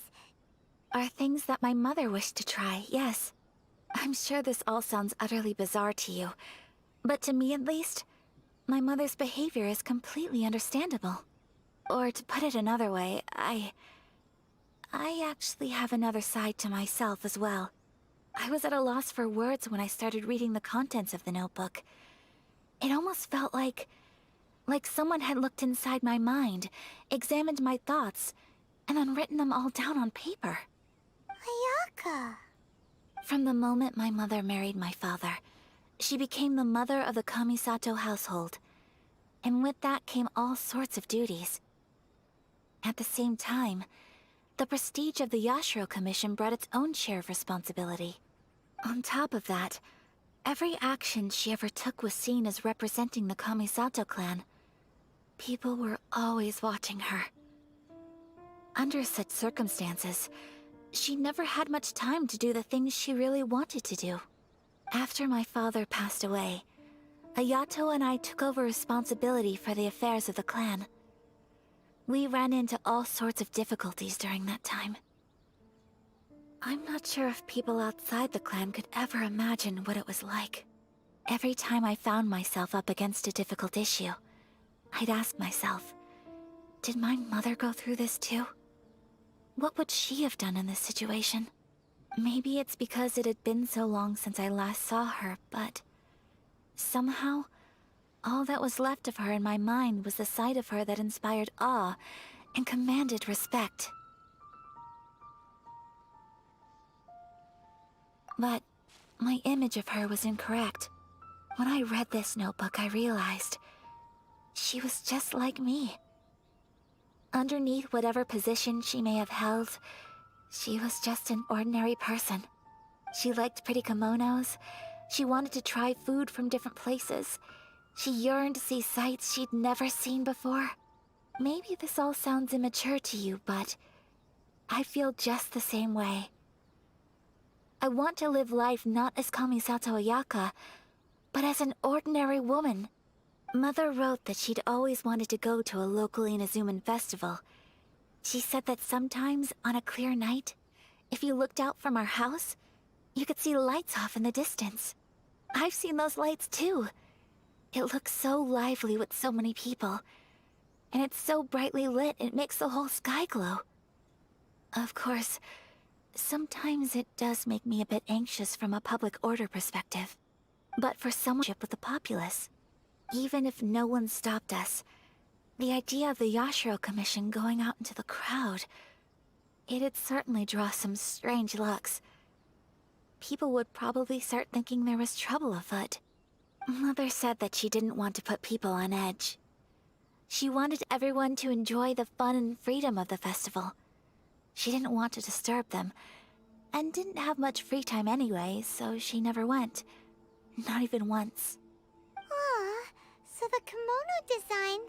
Are things that my mother wished to try, yes. I'm sure this all sounds utterly bizarre to you, but to me at least, my mother's behavior is completely understandable. Or to put it another way, I actually have another side to myself as well. I was at a loss for words when I started reading the contents of the notebook. It almost felt like someone had looked inside my mind, examined my thoughts, and then written them all down on paper. Ayaka. From the moment my mother married my father, she became the mother of the Kamisato household. And with that came all sorts of duties. At the same time, the prestige of the Yashiro Commission brought its own share of responsibility. On top of that, every action she ever took was seen as representing the Kamisato clan. People were always watching her. Under such circumstances, she never had much time to do the things she really wanted to do. After my father passed away, Ayato and I took over responsibility for the affairs of the clan. We ran into all sorts of difficulties during that time. I'm not sure if people outside the clan could ever imagine what it was like. Every time I found myself up against a difficult issue, I'd ask myself, did my mother go through this too? What would she have done in this situation? Maybe it's because it had been so long since I last saw her, but somehow, all that was left of her in my mind was the side of her that inspired awe and commanded respect. But my image of her was incorrect. When I read this notebook, I realized she was just like me. Underneath whatever position she may have held, she was just an ordinary person. She liked pretty kimonos. She wanted to try food from different places. She yearned to see sights she'd never seen before. Maybe this all sounds immature to you, but I feel just the same way. I want to live life not as Kamisato Ayaka, but as an ordinary woman. Mother wrote that she'd always wanted to go to a local Inazuman festival. She said that sometimes, on a clear night, if you looked out from our house, you could see lights off in the distance. I've seen those lights too. It looks so lively with so many people. And it's so brightly lit, it makes the whole sky glow. Of course, sometimes it does make me a bit anxious from a public order perspective. But for someone with the populace, even if no one stopped us, the idea of the Yashiro Commission going out into the crowd, it'd certainly draw some strange looks. People would probably start thinking there was trouble afoot. Mother said that she didn't want to put people on edge. She wanted everyone to enjoy the fun and freedom of the festival. She didn't want to disturb them, and didn't have much free time anyway, so she never went. Not even once. Aw, so the kimono design,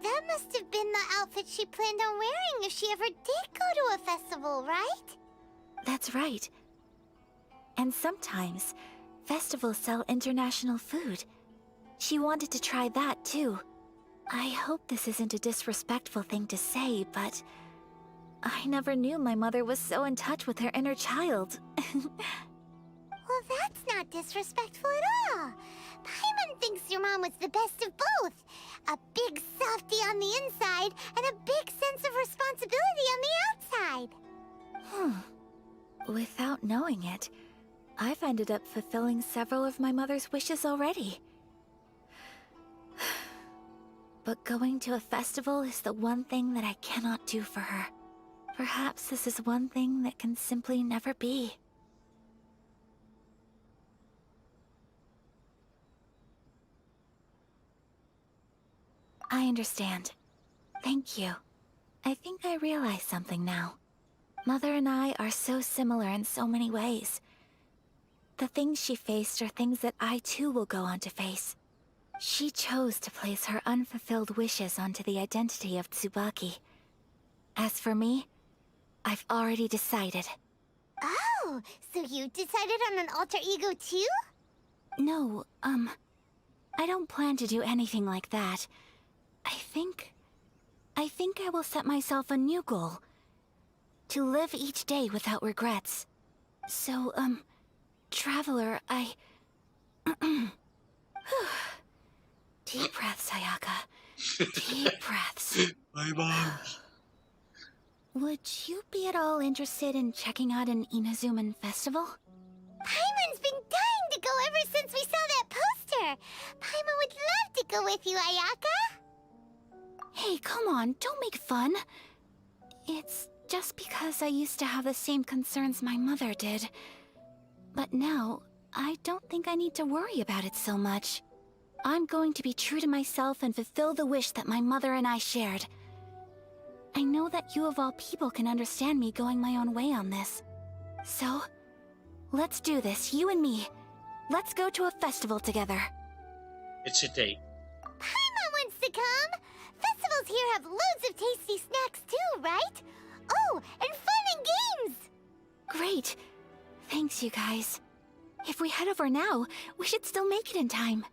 that must have been the outfit she planned on wearing if she ever did go to a festival, right? That's right. And sometimes, festivals sell international food. She wanted to try that too. I hope this isn't a disrespectful thing to say, but I never knew my mother was so in touch with her inner child. Well, that's not disrespectful at all. Paimon thinks your mom was the best of both. A big softie on the inside, and a big sense of responsibility on the outside. Without knowing it, I've ended up fulfilling several of my mother's wishes already. But going to a festival is the one thing that I cannot do for her. Perhaps this is one thing that can simply never be. I understand. Thank you. I think I realize something now. Mother and I are so similar in so many ways. The things she faced are things that I too will go on to face. She chose to place her unfulfilled wishes onto the identity of Tsubaki. As for me, I've already decided. Oh, so you decided on an alter ego too? No, I don't plan to do anything like that. I think I will set myself a new goal. To live each day without regrets. So, Traveler, Deep breaths, Ayaka. Deep breaths. Bye, Mom. Would you be at all interested in checking out an Inazuman festival? Paimon's been dying to go ever since we saw that poster. Paimon would love to go with you, Ayaka. Hey, come on, don't make fun. It's just because I used to have the same concerns my mother did. But now, I don't think I need to worry about it so much. I'm going to be true to myself and fulfill the wish that my mother and I shared. I know that you of all people can understand me going my own way on this. So, let's do this, you and me. Let's go to a festival together. It's a date. Paimon wants to come. Festivals here have loads of tasty snacks too, right? Oh, and fun and games. Great. Thanks, you guys. If we head over now, we should still make it in time.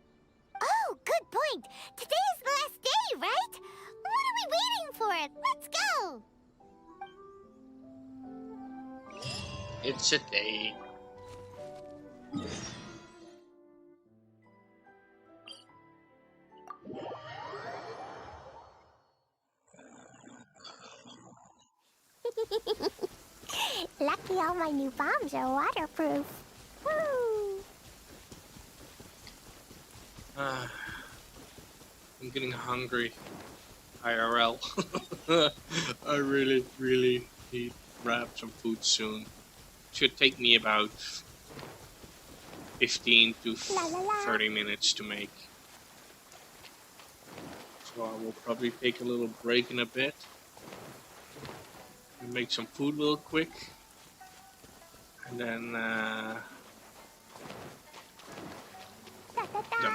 Oh, good point. Today is the last day, right? What are we waiting for? Let's go. It's a date. Lucky all my new bombs are waterproof. Woo! I'm getting hungry. IRL. I really need to grab some food soon. Should take me about 15 to 30 minutes to make. So I will probably take a little break in a bit. And make some food real quick. And then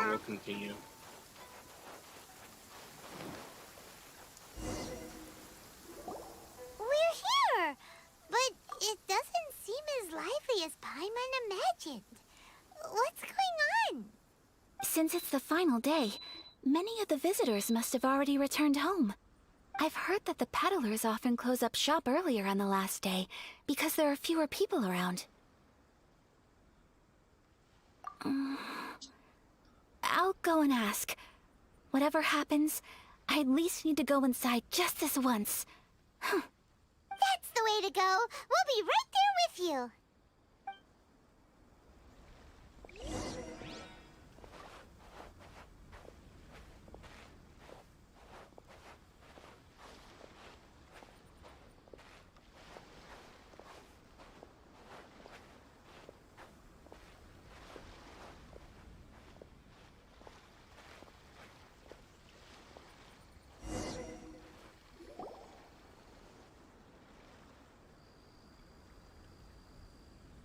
we'll continue. We're here, but it doesn't seem as lively as Paimon imagined. What's going on? Since it's the final day, many of the visitors must have already returned home. I've heard that the peddlers often close up shop earlier on the last day because there are fewer people around. I'll go and ask. Whatever happens, I at least need to go inside just this once. That's the way to go. We'll be right there with you.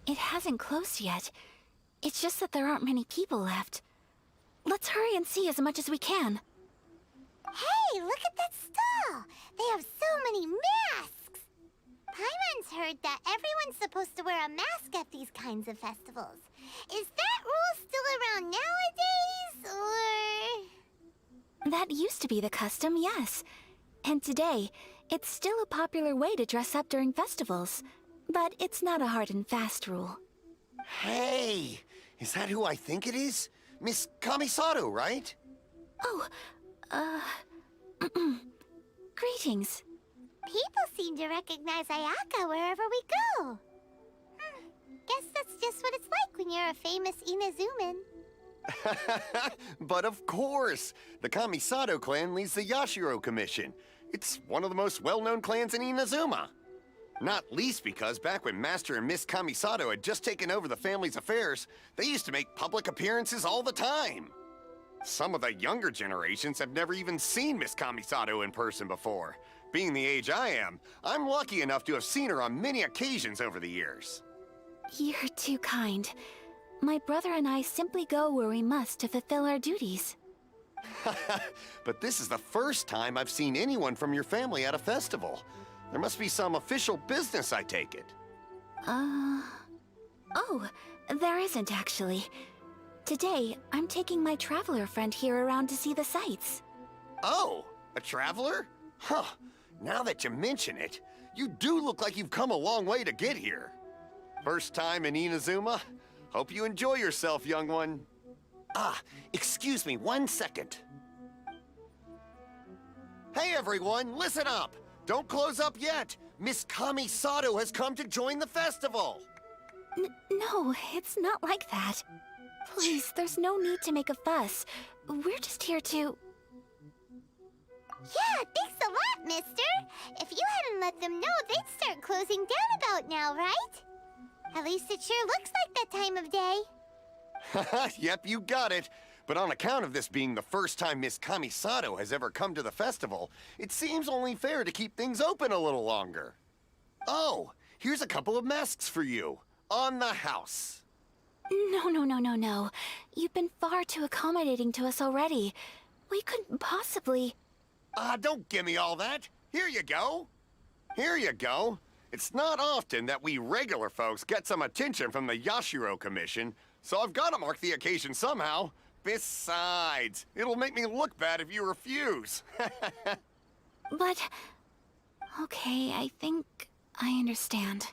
It hasn't closed yet. It's just that there aren't many people left. Let's hurry and see as much as we can. Hey, look at that stall. They have so many masks. Paimon's heard that everyone's supposed to wear a mask at these kinds of festivals. Is that rule still around nowadays, or...? That used to be the custom, yes. And today, it's still a popular way to dress up during festivals. But it's not a hard and fast rule. Hey! Is that who I think it is? Miss Kamisato, right? Oh, greetings. People seem to recognize Ayaka wherever we go. Guess that's just what it's like when you're a famous Inazuman. But of course! The Kamisato clan leads the Yashiro Commission. It's one of the most well-known clans in Inazuma. Not least because back when Master and Miss Kamisato had just taken over the family's affairs, they used to make public appearances all the time. Some of the younger generations have never even seen Miss Kamisato in person before. Being the age I am, I'm lucky enough to have seen her on many occasions over the years. You're too kind. My brother and I simply go where we must to fulfill our duties. But this is the first time I've seen anyone from your family at a festival. There must be some official business, I take it. Oh, there isn't actually. Today, I'm taking my traveler friend here around to see the sights. Oh, a traveler? Huh. Now that you mention it, you do look like you've come a long way to get here. First time in Inazuma? Hope you enjoy yourself, young one. Ah, excuse me 1 second. Hey everyone, listen up! Don't close up yet! Miss Kamisato has come to join the festival! No, it's not like that. Please, there's no need to make a fuss. We're just here to... Yeah, thanks a lot, mister. If you hadn't let them know, they'd start closing down about now, right? At least it sure looks like that time of day. Yep, you got it. But on account of this being the first time Miss Kamisato has ever come to the festival, it seems only fair to keep things open a little longer. Oh, here's a couple of masks for you. On the house. No. You've been far too accommodating to us already. We couldn't possibly... Don't give me all that. Here you go. Here you go. It's not often that we regular folks get some attention from the Yashiro Commission, so I've got to mark the occasion somehow. Besides, it'll make me look bad if you refuse. But... Okay, I think I understand.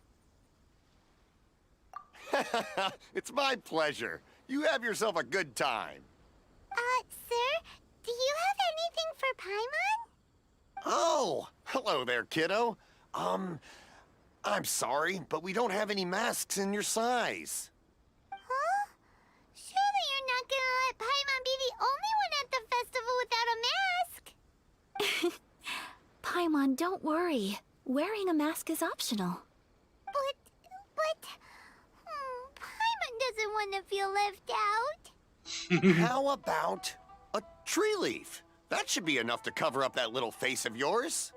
It's my pleasure. You have yourself a good time. Sir, do you have anything for Paimon? Oh, hello there, kiddo. I'm sorry, but we don't have any masks in your size. Huh? Surely you're not gonna let Paimon be the only one at the festival without a mask? Paimon, don't worry. Wearing a mask is optional. But... Paimon doesn't want to feel left out. How about a tree leaf? That should be enough to cover up that little face of yours.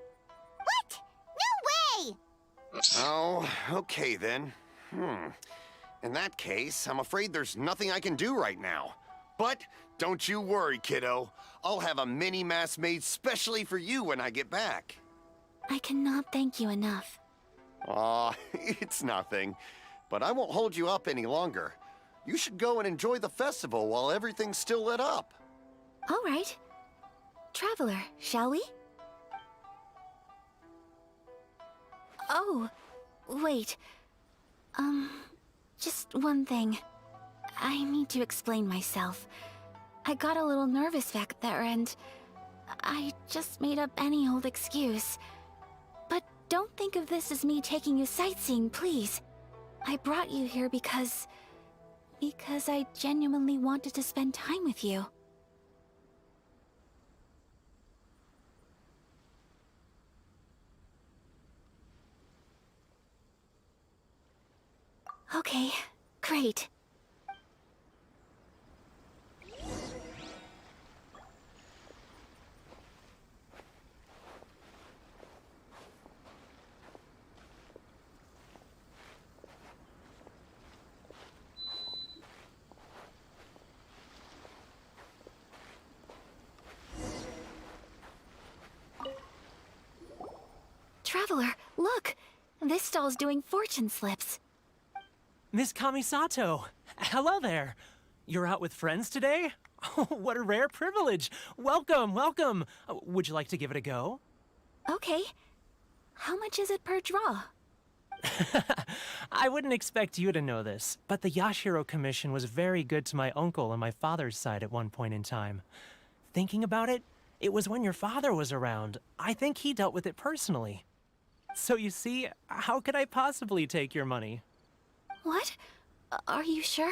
What? No way! Oh, okay then. In that case, I'm afraid there's nothing I can do right now. But don't you worry, kiddo. I'll have a mini mask made specially for you when I get back. I cannot thank you enough. Aw, it's nothing. But I won't hold you up any longer. You should go and enjoy the festival while everything's still lit up. All right. Traveler, shall we? Oh, wait. Just one thing. I need to explain myself. I got a little nervous back there and I just made up any old excuse. But don't think of this as me taking you sightseeing, please. I brought you here because I genuinely wanted to spend time with you. Okay, great. Traveler, look! This stall's doing fortune slips. Miss Kamisato! Hello there! You're out with friends today? Oh, what a rare privilege! Welcome, welcome! Would you like to give it a go? Okay. How much is it per draw? I wouldn't expect you to know this, but the Yashiro Commission was very good to my uncle on my father's side at one point in time. Thinking about it, it was when your father was around. I think he dealt with it personally. So you see, how could I possibly take your money? What? Are you sure?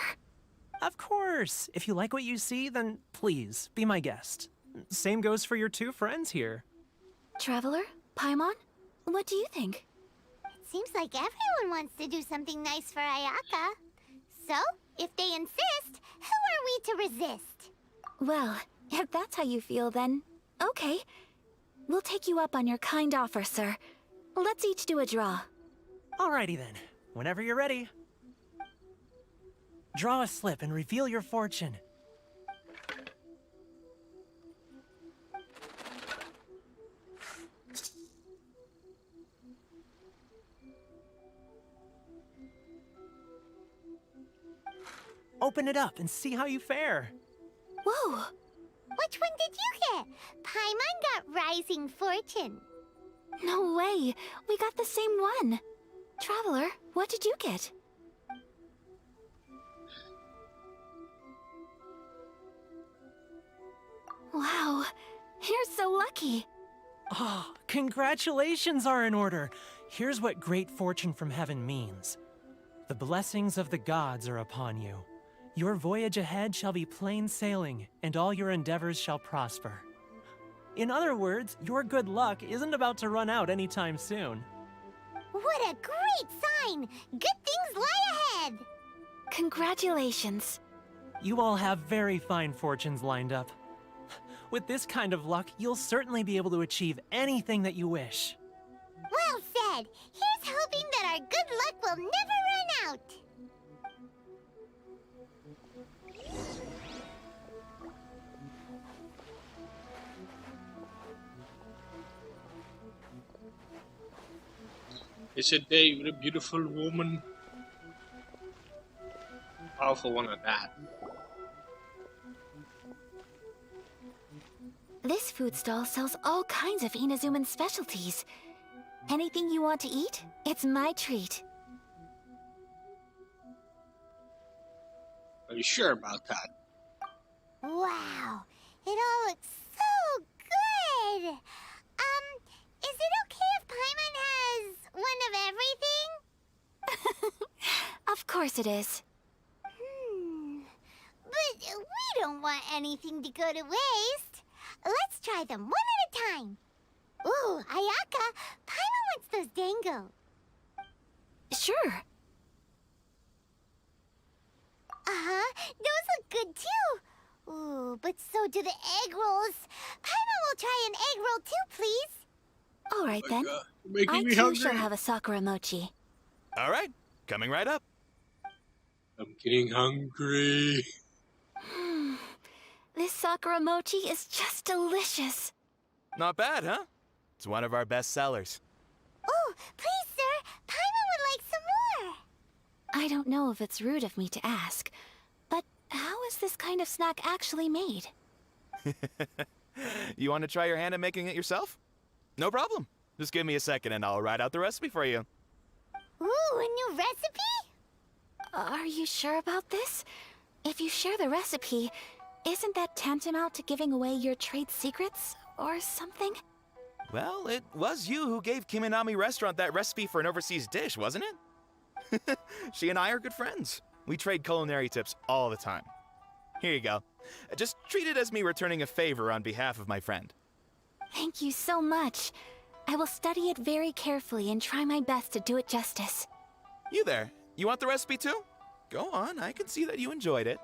Of course! If you like what you see, then please, be my guest. Same goes for your two friends here. Traveler? Paimon? What do you think? It seems like everyone wants to do something nice for Ayaka. So, if they insist, who are we to resist? Well, if that's how you feel, then okay. We'll take you up on your kind offer, sir. Let's each do a draw. Alrighty then. Whenever you're ready. Draw a slip and reveal your fortune. Open it up and see how you fare. Whoa! Which one did you get? Paimon got Rising Fortune. No way! We got the same one! Traveler, what did you get? Wow, you're so lucky! Ah, congratulations are in order. Here's what great fortune from heaven means. The blessings of the gods are upon you. Your voyage ahead shall be plain sailing, and all your endeavors shall prosper. In other words, your good luck isn't about to run out anytime soon. What a great sign! Good things lie ahead! Congratulations. You all have very fine fortunes lined up. With this kind of luck, you'll certainly be able to achieve anything that you wish. Well said! Here's hoping that our good luck will never run out! It's a day with a beautiful woman. Powerful one at that. This food stall sells all kinds of Inazuman specialties. Anything you want to eat, it's my treat. Are you sure about that? Wow! It all looks so good! Is it okay if Paimon has one of everything? Of course it is. But we don't want anything to go to waste. Let's try them one at a time. Ooh, Ayaka, Paimon wants those dango. Sure. Uh-huh, those look good too. Ooh, but so do the egg rolls. Paimon will try an egg roll too, please. All right then. Making I me too hungry. shall have a Sakura mochi. All right, coming right up. I'm getting hungry. This Sakura mochi is just delicious. Not bad, huh? It's one of our best sellers. Oh, please, sir. Paimon would like some more. I don't know if it's rude of me to ask, but how is this kind of snack actually made? You want to try your hand at making it yourself? No problem. Just give me a second and I'll write out the recipe for you. Ooh, a new recipe? Are you sure about this? If you share the recipe, isn't that tantamount to giving away your trade secrets or something? Well, it was you who gave Kiminami Restaurant that recipe for an overseas dish, wasn't it? She and I are good friends. We trade culinary tips all the time. Here you go. Just treat it as me returning a favor on behalf of my friend. Thank you so much. I will study it very carefully and try my best to do it justice. You there, you want the recipe too? Go on, I can see that you enjoyed it.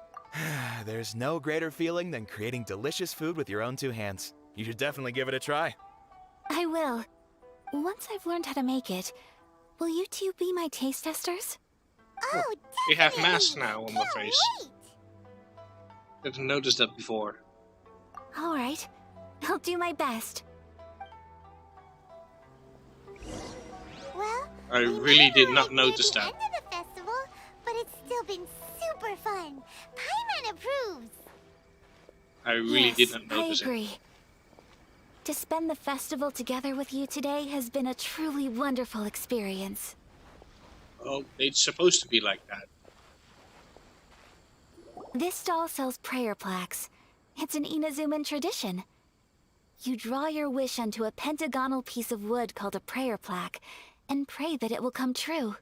There's no greater feeling than creating delicious food with your own two hands. You should definitely give it a try. I will. Once I've learned how to make it, will you two be my taste testers? Oh, We have definitely. masks now on my Can't face. wait. Didn't notice that before. All right. I'll do my best. Well, I we really might did not arrive near notice the that. end of the festival, but it's still been super fun. Paimon approves. I really did Yes, not notice I it. agree. To spend the festival together with you today has been a truly wonderful experience. Oh, it's supposed to be like that. This stall sells prayer plaques. It's an Inazuman tradition. You draw your wish onto a pentagonal piece of wood called a prayer plaque, and pray that it will come true.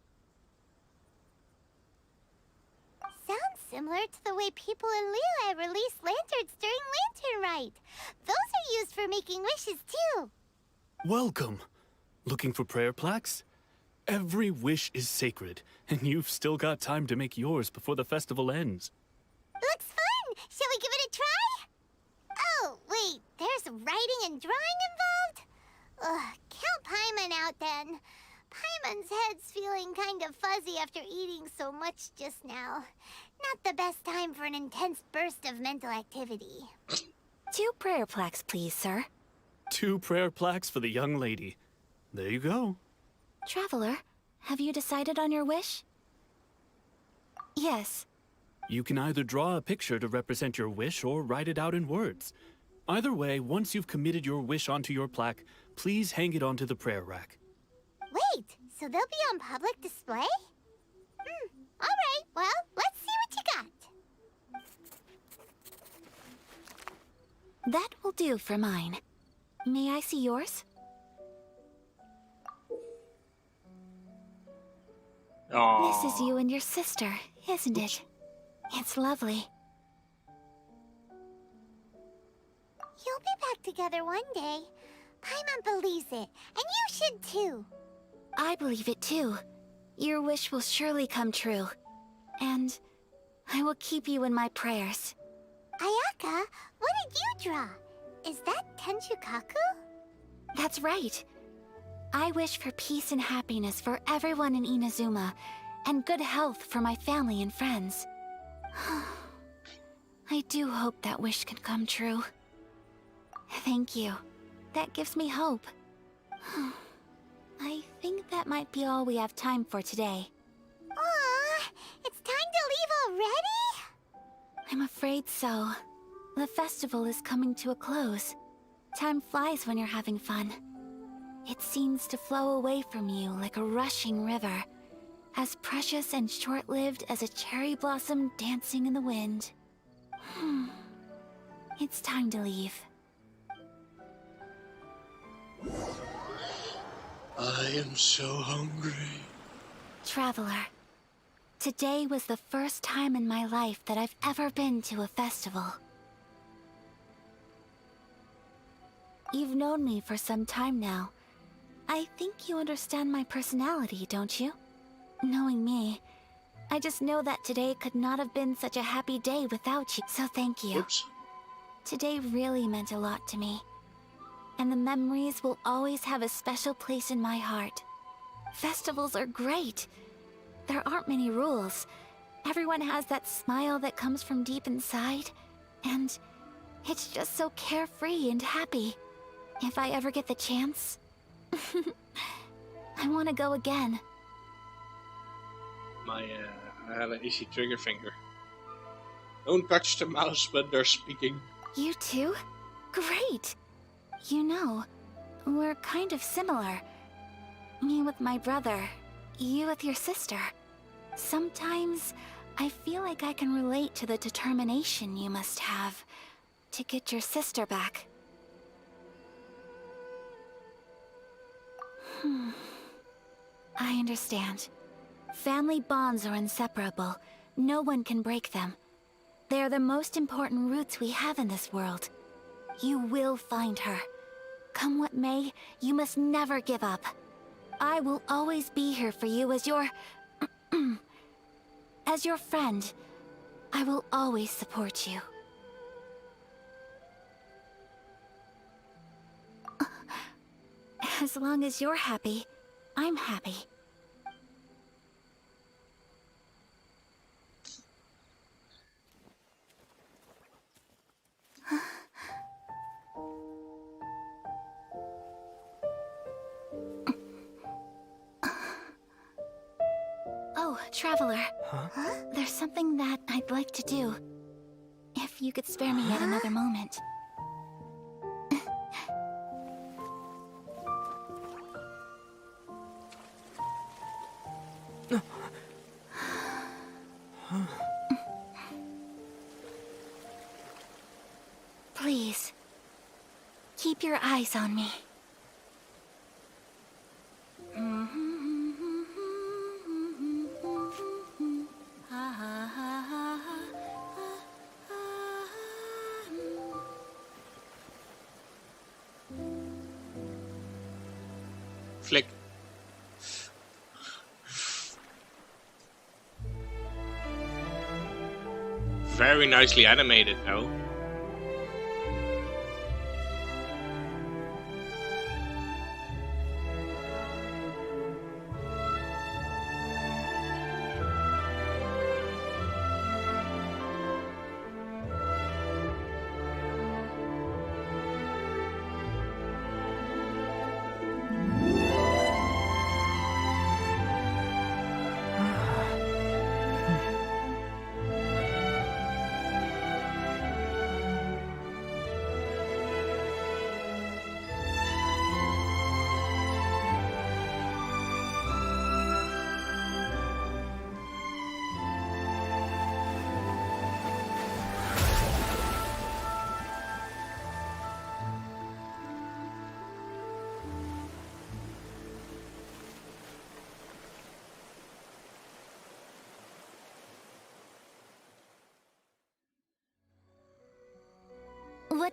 Sounds similar to the way people in Liyue release lanterns during Lantern Rite. Those are used for making wishes too. Welcome. Looking for prayer plaques? Every wish is sacred, and you've still got time to make yours before the festival ends. Looks fun! Shall we give it a try? Oh, wait, there's writing and drawing involved? Ugh, count Paimon out then. Paimon's head's feeling kind of fuzzy after eating so much just now. Not the best time for an intense burst of mental activity. 2 prayer plaques, please, sir. 2 prayer plaques for the young lady. There you go. Traveler, have you decided on your wish? Yes. You can either draw a picture to represent your wish or write it out in words. Either way, once you've committed your wish onto your plaque, please hang it onto the prayer rack. Wait, so they'll be on public display? Alright, well, let's see what you got. That will do for mine. May I see yours? This is Oh, you and your sister, isn't oops. it? It's lovely. You'll be back together one day. Paimon believes it, and you should too. I believe it too. Your wish will surely come true. And I will keep you in my prayers. Ayaka, what did you draw? Is that Tenchukaku? That's right. I wish for peace and happiness for everyone in Inazuma, and good health for my family and friends. I do hope that wish can come true. Thank you. That gives me hope. I think that might be all we have time for today. Aw, it's time to leave already? I'm afraid so. The festival is coming to a close. Time flies when you're having fun. It seems to flow away from you like a rushing river, as precious and short-lived as a cherry blossom dancing in the wind. It's time to leave. I am so hungry. Traveler, today was the first time in my life that I've ever been to a festival. You've known me for some time now. I think you understand my personality, don't you? Knowing me, I just know that today could not have been such a happy day without you, so thank you. Oops. Today really meant a lot to me, and the memories will always have a special place in my heart. Festivals are great. There aren't many rules. Everyone has that smile that comes from deep inside, and it's just so carefree and happy. If I ever get the chance, I want to go again. I had an itchy trigger finger. Don't touch the mouse when they're speaking. You too? Great! You know, we're kind of similar. Me with my brother, you with your sister. Sometimes I feel like I can relate to the determination you must have to get your sister back. I understand. Family bonds are inseparable. No one can break them. They are the most important roots we have in this world. You will find her. Come what may, you must never give up. I will always be here for you as your... as your friend. I will always support you. As long as you're happy, I'm happy. Oh, Traveler. Huh? There's something that I'd like to do. If you could spare me yet another moment. Please, keep your eyes on me. Flick. Very nicely animated, though.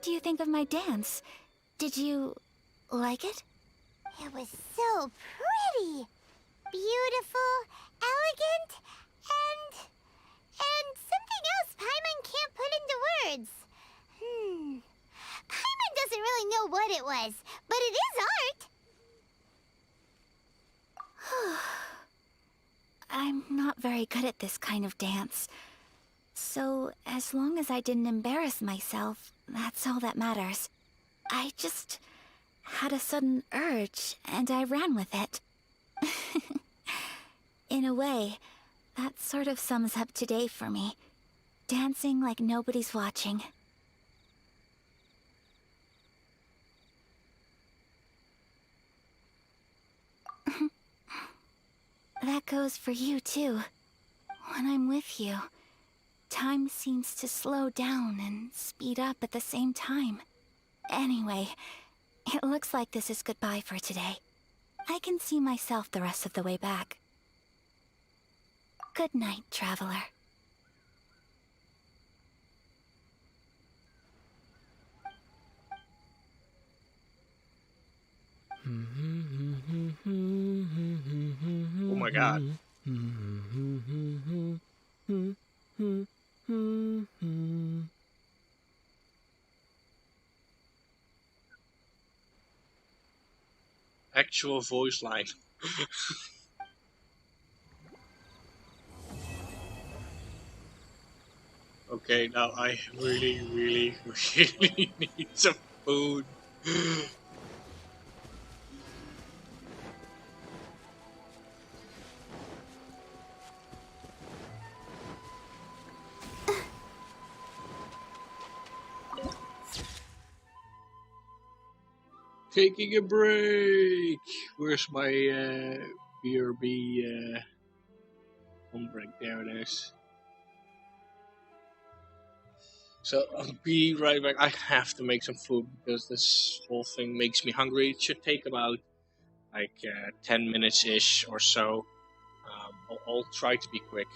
what do you think of my dance? Did you like it? It was so pretty. Beautiful, elegant, and something else Paimon can't put into words. Paimon doesn't really know what it was, but it is art. I'm not very good at this kind of dance. So, as long as I didn't embarrass myself, that's all that matters. I just had a sudden urge, and I ran with it. In a way, that sort of sums up today for me. Dancing like nobody's watching. That goes for you, too. When I'm with you, time seems to slow down and speed up at the same time. Anyway, it looks like this is goodbye for today. I can see myself the rest of the way back. Good night, traveler. Oh my god. Actual voice line. Okay, now I really, really, really need some food. Taking a break. Where's my BRB home break? There it is. So I'll be right back. I have to make some food because this whole thing makes me hungry. It should take about like 10 minutes ish or so. I'll try to be quick.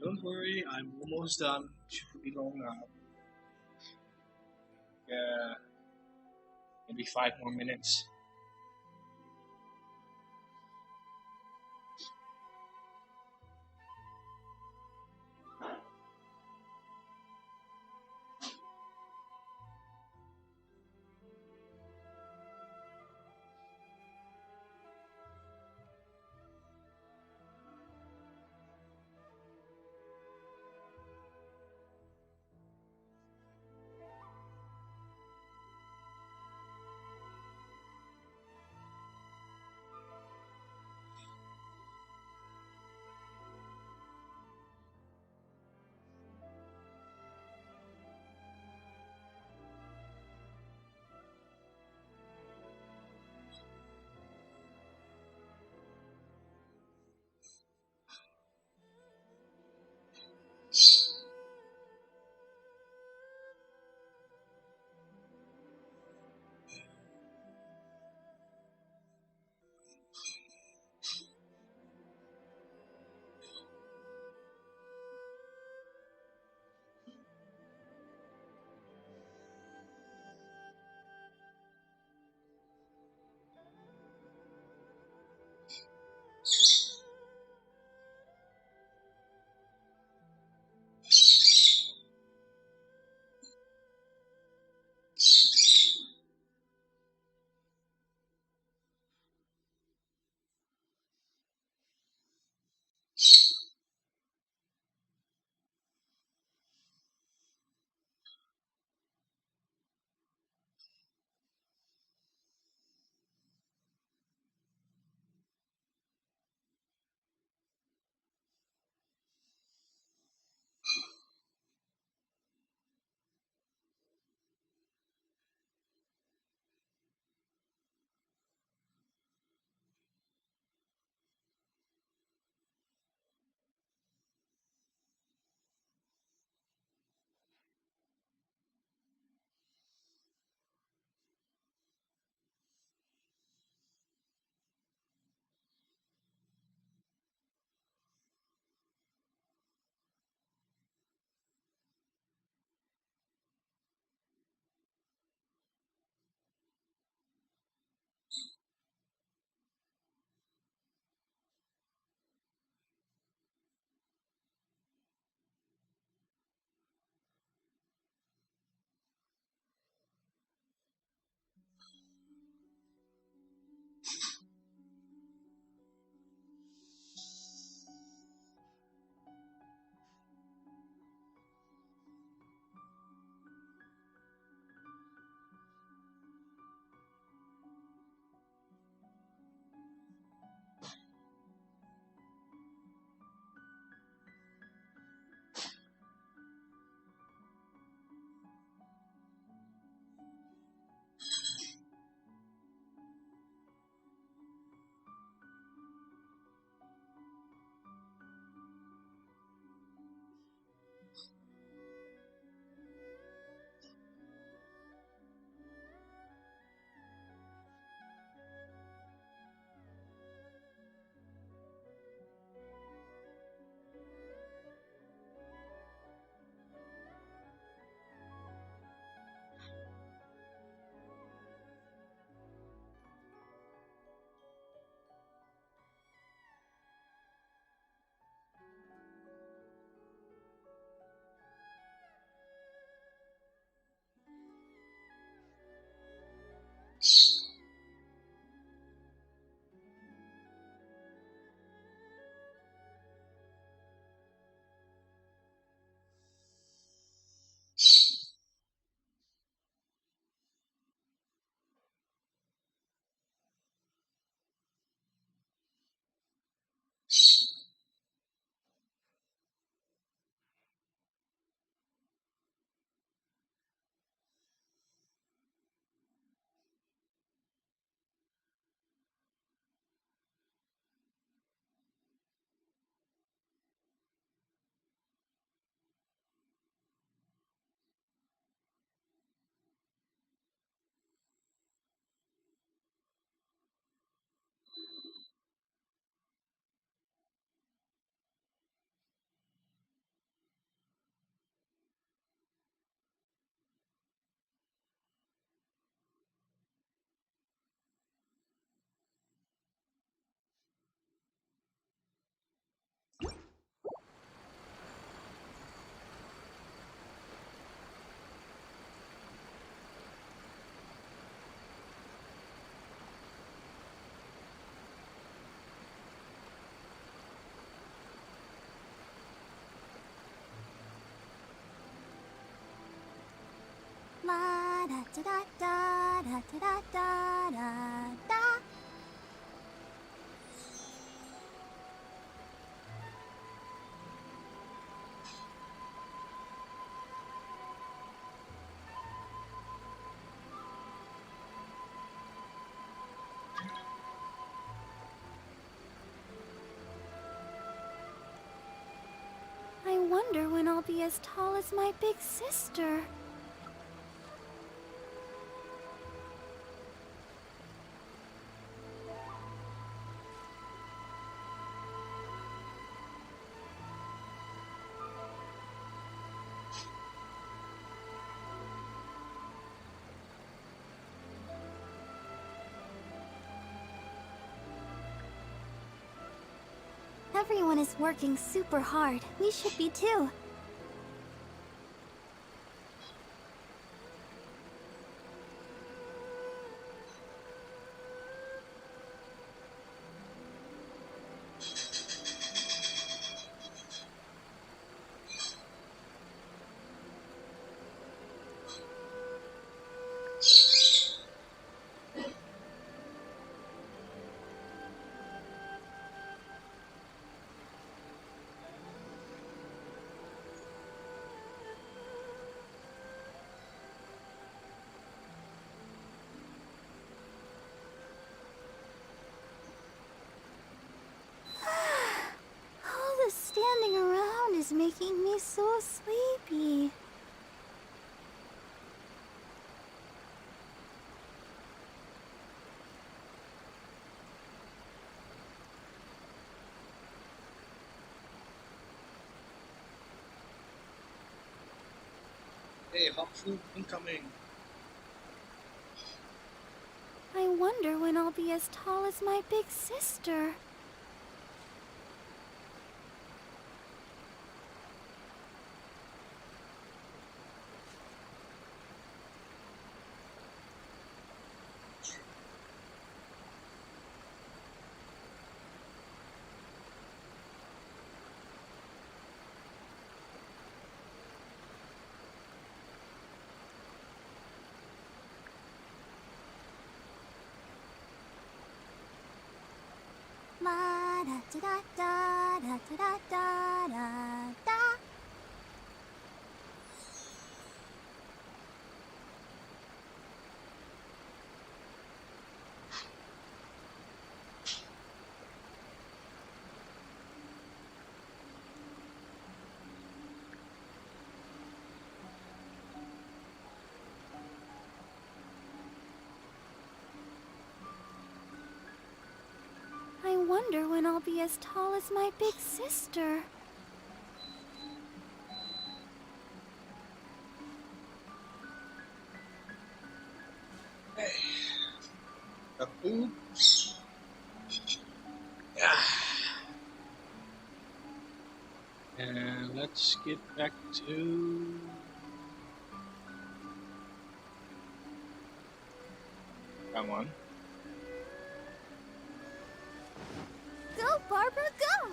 Don't worry, I'm almost done. Shouldn't be long now. Yeah, maybe 5 more minutes. da da da da da da da da. I wonder when I'll be as tall as my big sister. Everyone is working super hard. We should be too. All the standing around is making me so sleepy. Hey, hot food incoming. I wonder when I'll be as tall as my big sister. La da da da da da da da da. I wonder when I'll be as tall as my big sister. Hey, got food. Yeah. And let's get back to. Come on. Go, Barbara, go!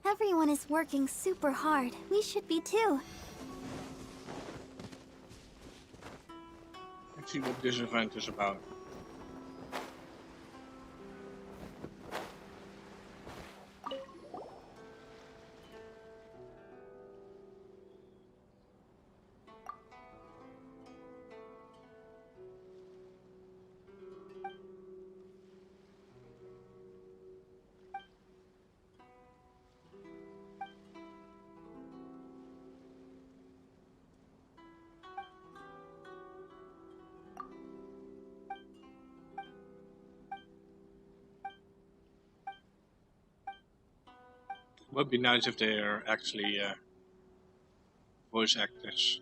Everyone is working super hard. We should be too. Let's see what this event is about. Would be nice if they are actually voice actors.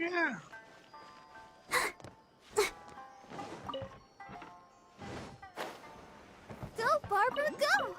Yeah. Go, Barbara, go!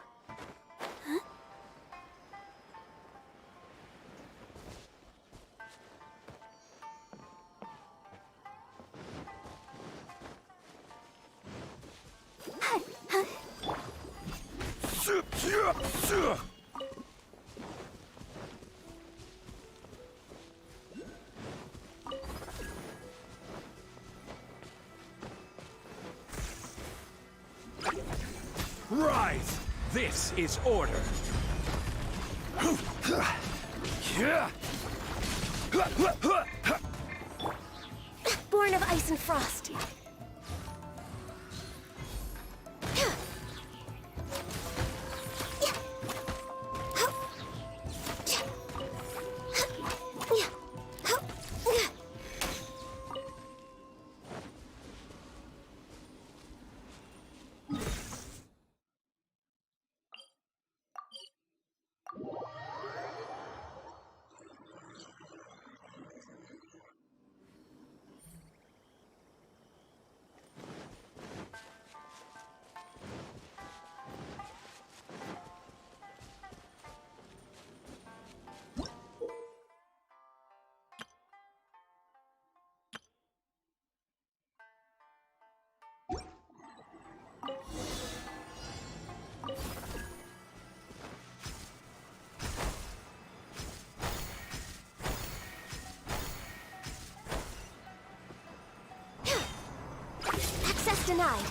Rise! This is order. Born of ice and frost. Access denied.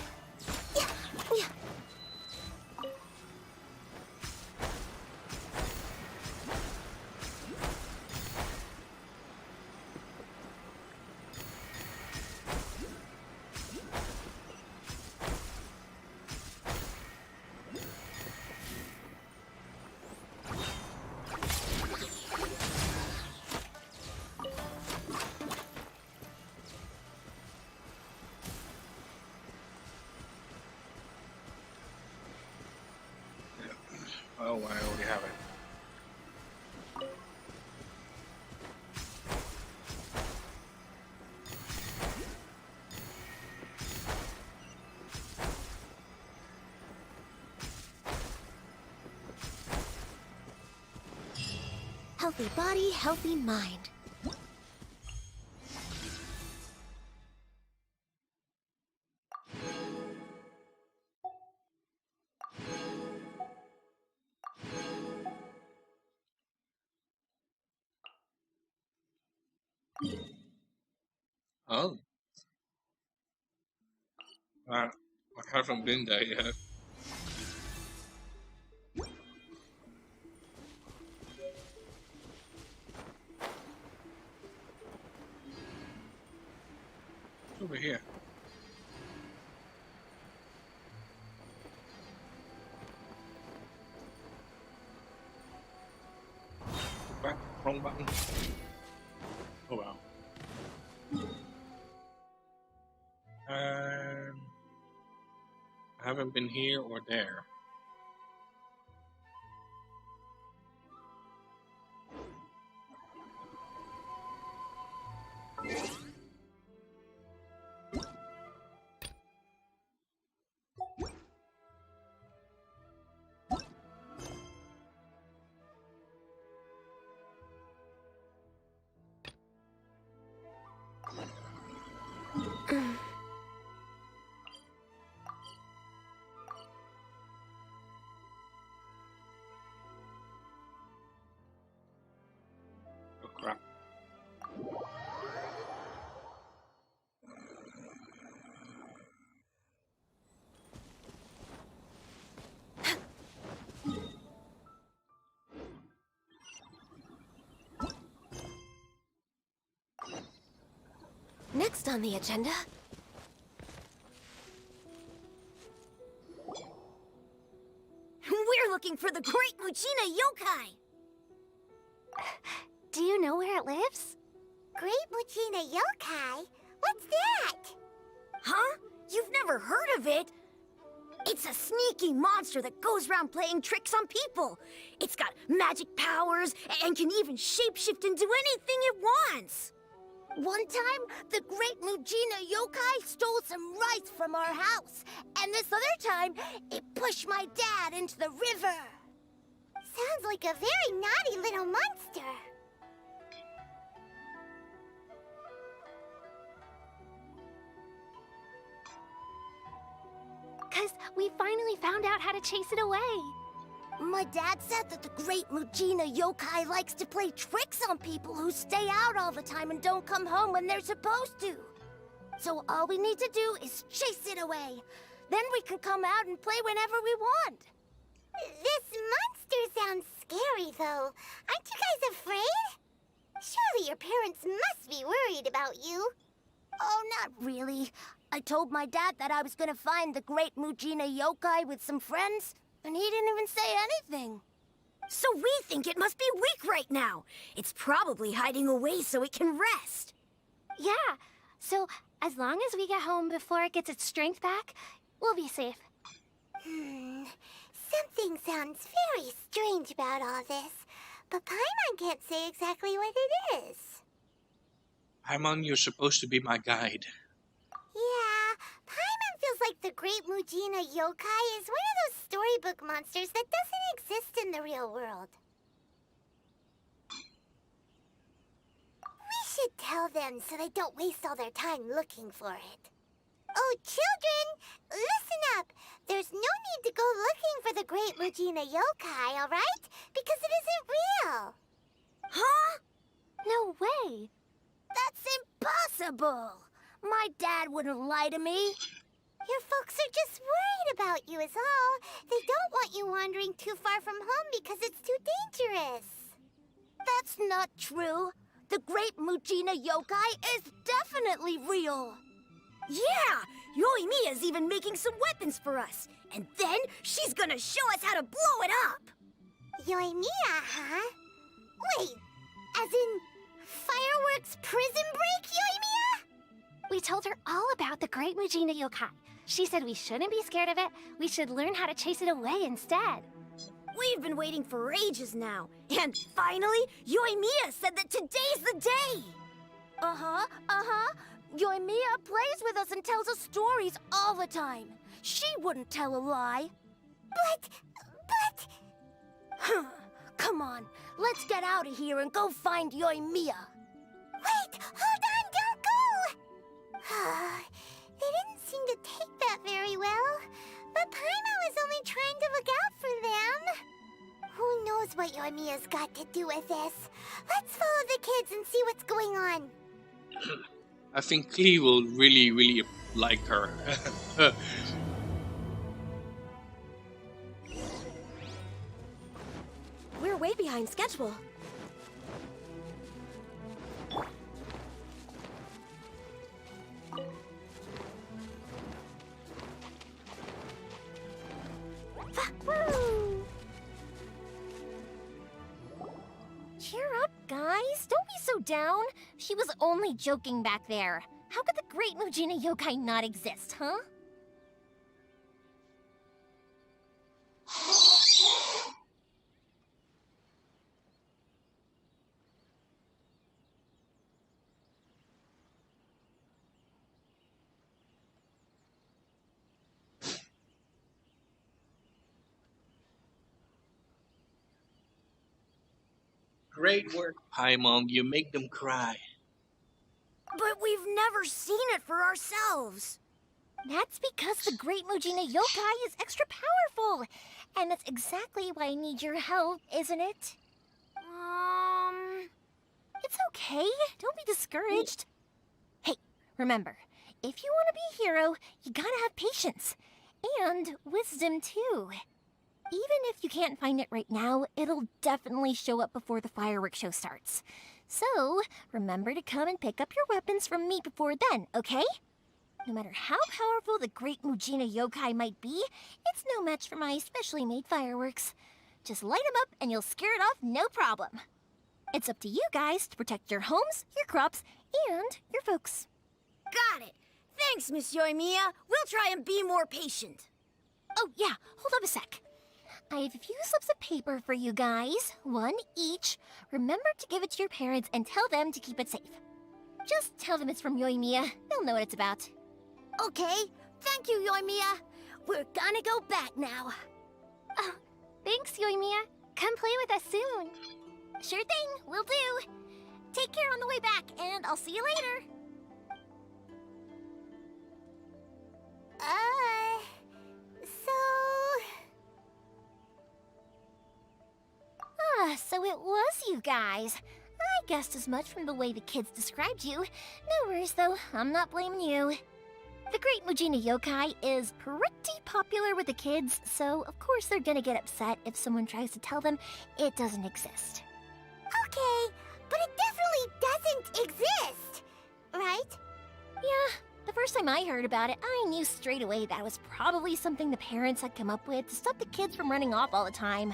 Oh, I already have it. Healthy body, healthy mind. Oh. I haven't been there yet. Over here. Back, wrong button. Oh well. I haven't been here or there. Oh crap. Next on the agenda... We're looking for the Great Muchina Yokai! Do you know where it lives? Great Muchina Yokai? What's that? Huh? You've never heard of it? It's a sneaky monster that goes around playing tricks on people. It's got magic powers and can even shapeshift into anything it wants. One time, the Great Mujina Yokai stole some rice from our house. And this other time, it pushed my dad into the river. Sounds like a very naughty little monster. Because we finally found out how to chase it away. My dad said that the Great Mujina Yokai likes to play tricks on people who stay out all the time and don't come home when they're supposed to. So all we need to do is chase it away. Then we can come out and play whenever we want. This monster sounds scary, though. Aren't you guys afraid? Surely your parents must be worried about you. Oh, not really. I told my dad that I was gonna find the Great Mujina Yokai with some friends, and he didn't even say anything. So we think it must be weak right now. It's probably hiding away so it can rest. Yeah, so as long as we get home before it gets its strength back, we'll be safe. Something sounds very strange about all this, but Paimon can't say exactly what it is. Paimon, you're supposed to be my guide. Yeah, Paimon feels like the Great Mujina Yokai is one of those storybook monsters that doesn't exist in the real world. We should tell them so they don't waste all their time looking for it. Oh, children, listen up. There's no need to go looking for the Great Mujina Yokai, all right? Because it isn't real. Huh? No way. That's impossible. My dad wouldn't lie to me. Your folks are just worried about you is all. They don't want you wandering too far from home because it's too dangerous. That's not true. The Great Mujina Yokai is definitely real. Yeah! Yoimiya's even making some weapons for us. And then she's gonna show us how to blow it up! Yoimiya, huh? Wait, as in fireworks prison break, Yoimiya? We told her all about the Great Mujina Yokai. She said we shouldn't be scared of it. We should learn how to chase it away instead. We've been waiting for ages now. And finally, Yoimiya said that today's the day! Uh-huh. Yoimiya plays with us and tells us stories all the time. She wouldn't tell a lie. But... Come on, let's get out of here and go find Yoimiya. Wait, hold on, don't go! They didn't seem to take that very well. But Paimon was only trying to look out for them. Who knows what Yoimiya's got to do with this? Let's follow the kids and see what's going on. I think Klee will really like her. We're way behind schedule. Cheer up, guys. Don't be so down. She was only joking back there. How could the Great Mujina Yokai not exist, huh? Great work, Paimon. You make them cry. But we've never seen it for ourselves. That's because the Great Mujina Yokai is extra powerful. And that's exactly why I need your help, isn't it? It's okay. Don't be discouraged. Hey, remember, if you want to be a hero, you gotta have patience. And wisdom, too. Even if you can't find it right now, it'll definitely show up before the fireworks show starts. So, remember to come and pick up your weapons from me before then, okay? No matter how powerful the Great Mujina Yokai might be, it's no match for my specially made fireworks. Just light them up and you'll scare it off no problem. It's up to you guys to protect your homes, your crops, and your folks. Got it. Thanks, Miss Yoimiya. We'll try and be more patient. Oh, yeah, hold up a sec. I have a few slips of paper for you guys, one each. Remember to give it to your parents and tell them to keep it safe. Just tell them it's from Yoimiya. They'll know what it's about. Okay, thank you, Yoimiya. We're gonna go back now. Oh, thanks, Yoimiya. Come play with us soon. Sure thing, will do. Take care on the way back, and I'll see you later. So it was you guys. I guessed as much from the way the kids described you. No worries, though. I'm not blaming you. The Great Mujina Yokai is pretty popular with the kids, so of course they're gonna get upset if someone tries to tell them it doesn't exist. Okay, but it definitely doesn't exist, right? Yeah, the first time I heard about it, I knew straight away that was probably something the parents had come up with to stop the kids from running off all the time.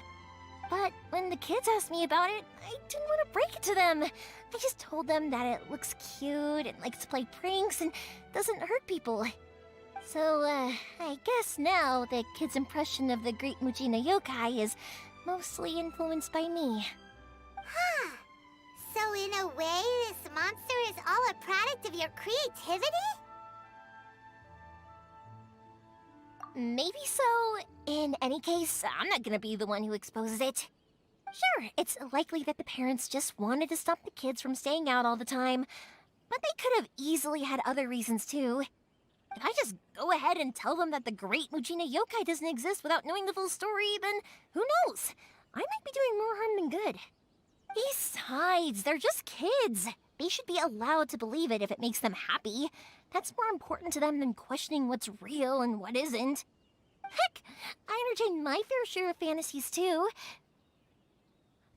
But when the kids asked me about it, I didn't want to break it to them. I just told them that it looks cute and likes to play pranks and doesn't hurt people. So, I guess now the kids' impression of the Great Mujina Yokai is mostly influenced by me. Huh. So in a way, this monster is all a product of your creativity? Maybe so. In any case, I'm not gonna be the one who exposes it. Sure, it's likely that the parents just wanted to stop the kids from staying out all the time, but they could have easily had other reasons too. If I just go ahead and tell them that the Great Mujina Yokai doesn't exist without knowing the full story, then who knows? I might be doing more harm than good. Besides, they're just kids. They should be allowed to believe it if it makes them happy. That's more important to them than questioning what's real and what isn't. Heck, I entertain my fair share of fantasies too.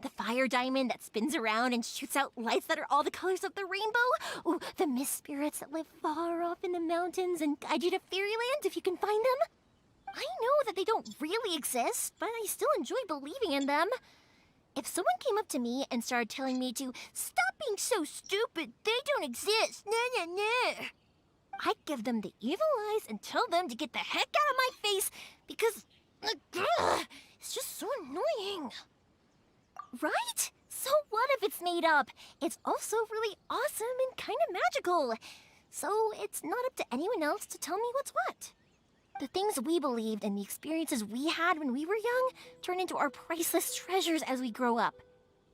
The fire diamond that spins around and shoots out lights that are all the colors of the rainbow. Ooh, the mist spirits that live far off in the mountains and guide you to fairyland if you can find them. I know that they don't really exist, but I still enjoy believing in them. If someone came up to me and started telling me to stop being so stupid, they don't exist, nah. I'd give them the evil eyes and tell them to get the heck out of my face because it's just so annoying. Right? So what if it's made up? It's also really awesome and kind of magical. So it's not up to anyone else to tell me what's what. The things we believed and the experiences we had when we were young turn into our priceless treasures as we grow up.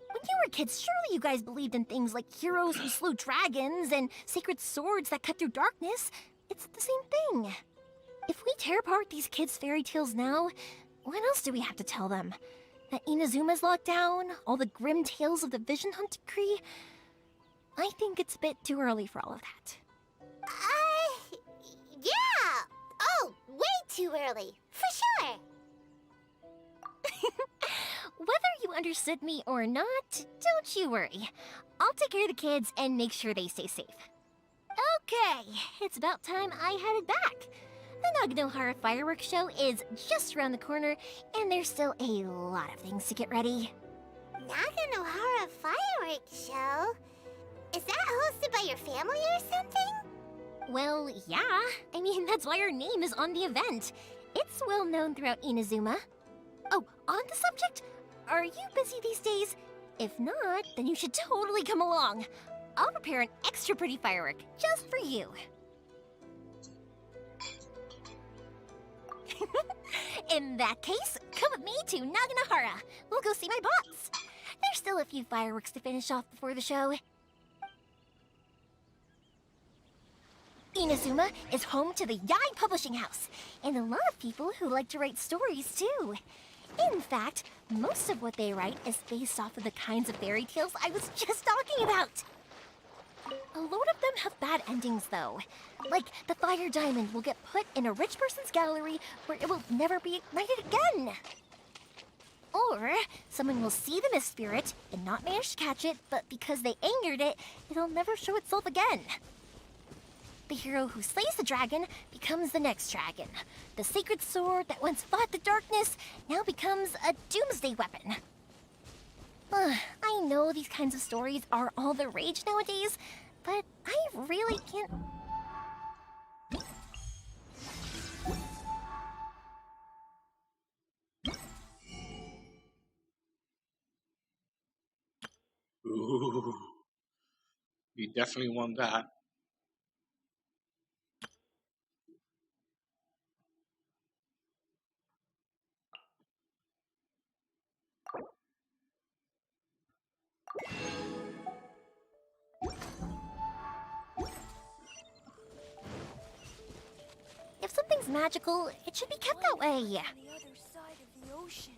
When you were kids, surely you guys believed in things like heroes who slew dragons and sacred swords that cut through darkness. It's the same thing. If we tear apart these kids' fairy tales now, what else do we have to tell them? That Inazuma's locked down? All the grim tales of the Vision Hunt decree? I think it's a bit too early for all of that. Yeah! Oh, way too early, for sure! Whether you understood me or not, don't you worry. I'll take care of the kids and make sure they stay safe. Okay, it's about time I headed back. The Naganohara fireworks show is just around the corner, and there's still a lot of things to get ready. Naganohara fireworks show? Is that hosted by your family or something? Well, yeah. I mean, that's why our name is on the event. It's well known throughout Inazuma. Oh, on the subject, are you busy these days? If not, then you should totally come along. I'll prepare an extra pretty firework just for you. In that case, come with me to Naganohara. We'll go see my boss. There's still a few fireworks to finish off before the show. Inazuma is home to the Yai Publishing House, and a lot of people who like to write stories too. In fact, most of what they write is based off of the kinds of fairy tales I was just talking about. A lot of them have bad endings, though. Like, the fire diamond will get put in a rich person's gallery where it will never be ignited again. Or, someone will see the mist spirit and not manage to catch it, but because they angered it, it'll never show itself again. The hero who slays the dragon becomes the next dragon. The sacred sword that once fought the darkness now becomes a doomsday weapon. I know these kinds of stories are all the rage nowadays, but I really can't... Ooh. We definitely want that. If something's magical, it should be kept that way. On the other side of the ocean.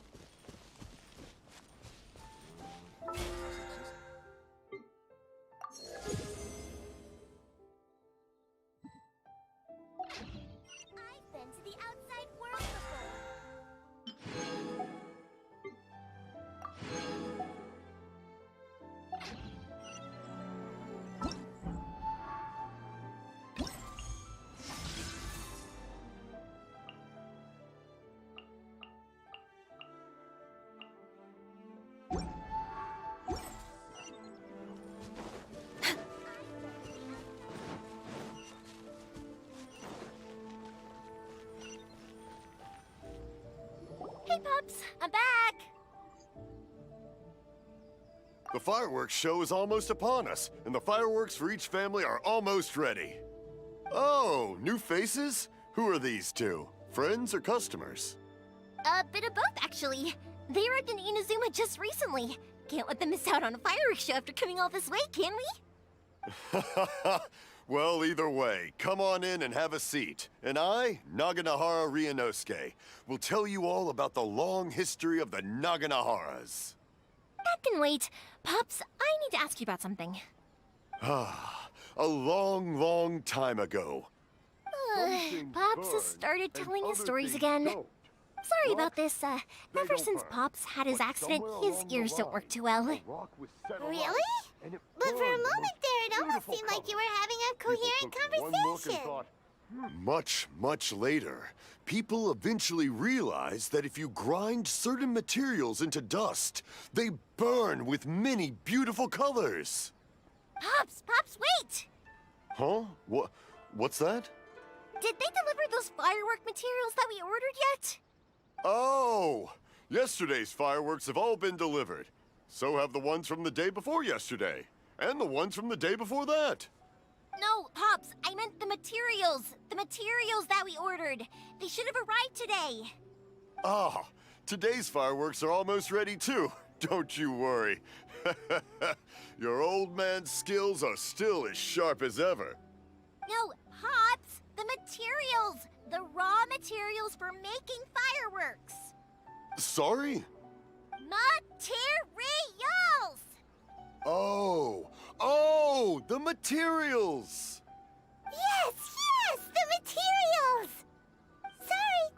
I've been to the outside world before. Hey, Pops, I'm back! The fireworks show is almost upon us, and the fireworks for each family are almost ready. Oh, new faces? Who are these two? Friends or customers? A bit of both, actually. They arrived in Inazuma just recently. Can't let them miss out on a fireworks show after coming all this way, can we? Well, either way, come on in and have a seat. And I, Naganahara Ryunosuke, will tell you all about the long history of the Naganaharas. That can wait. Pops, I need to ask you about something. Ah, a long, long time ago. Pops has started telling his stories again. Sorry about this. Ever since Pops had his accident, his ears don't work too well. Really? But for a moment there, it almost seemed like you were having a coherent conversation. Much, much later, people eventually realized that if you grind certain materials into dust, they burn with many beautiful colors. Pops, wait! Huh? What's that? Did they deliver those firework materials that we ordered yet? Oh! Yesterday's fireworks have all been delivered. So have the ones from the day before yesterday. And the ones from the day before that. No, Pops, I meant the materials. The materials that we ordered. They should have arrived today. Ah, today's fireworks are almost ready too. Don't you worry. Your old man's skills are still as sharp as ever. No, Pops, the materials. The raw materials for making fireworks. Sorry? Materials! Oh, the materials! Yes, the materials!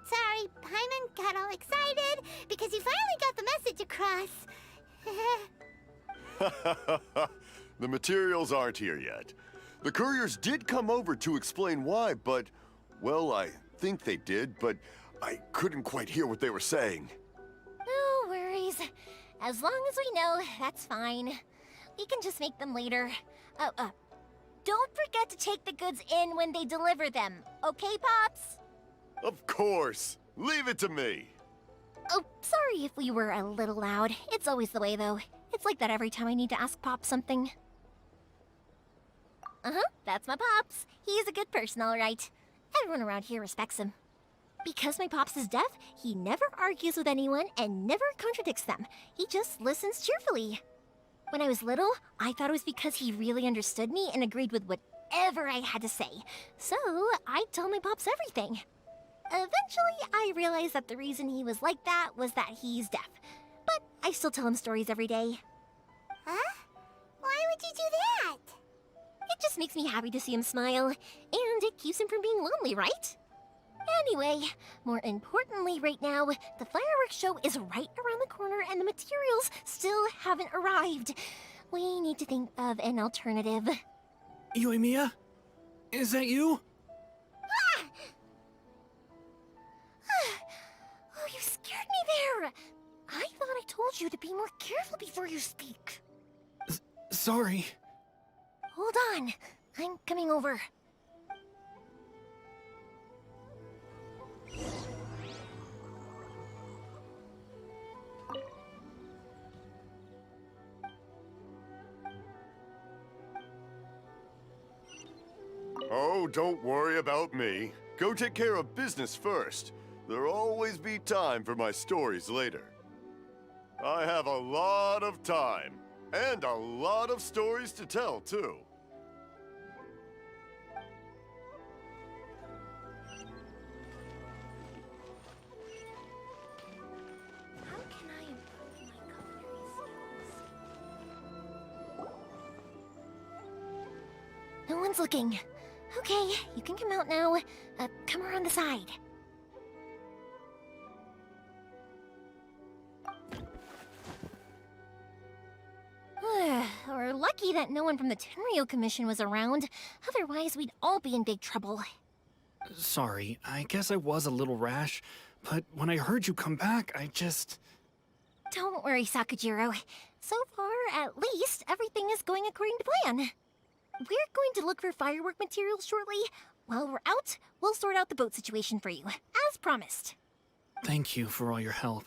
Sorry, Paimon got all excited because you finally got the message across. The materials aren't here yet. The couriers did come over to explain why, but, well, I think they did, but I couldn't quite hear what they were saying. No worries. As long as we know, that's fine. We can just make them later. Don't forget to take the goods in when they deliver them, okay, Pops? Of course. Leave it to me. Oh, sorry if we were a little loud. It's always the way, though. It's like that every time I need to ask Pops something. That's my Pops. He's a good person, all right. Everyone around here respects him. Because my Pops is deaf, he never argues with anyone and never contradicts them. He just listens cheerfully. When I was little, I thought it was because he really understood me and agreed with whatever I had to say. So, I'd tell my Pops everything. Eventually, I realized that the reason he was like that was that he's deaf. But I still tell him stories every day. Huh? Why would you do that? It just makes me happy to see him smile, and it keeps him from being lonely, right? Anyway, more importantly right now, the fireworks show is right around the corner and the materials still haven't arrived. We need to think of an alternative. Yoimiya? Is that you? Ah! Oh, you scared me there! I thought I told you to be more careful before you speak. Sorry. Hold on, I'm coming over. Oh, don't worry about me. Go take care of business first. There'll always be time for my stories later. I have a lot of time, and a lot of stories to tell, too. How can I improve my culinary skills? No one's looking. Okay, you can come out now. Come around the side. We're lucky that no one from the Tenryo Commission was around. Otherwise, we'd all be in big trouble. Sorry, I guess I was a little rash, but when I heard you come back, I just... Don't worry, Sakujiro. So far, at least, everything is going according to plan. We're going to look for firework materials shortly. While we're out, we'll sort out the boat situation for you, as promised. Thank you for all your help.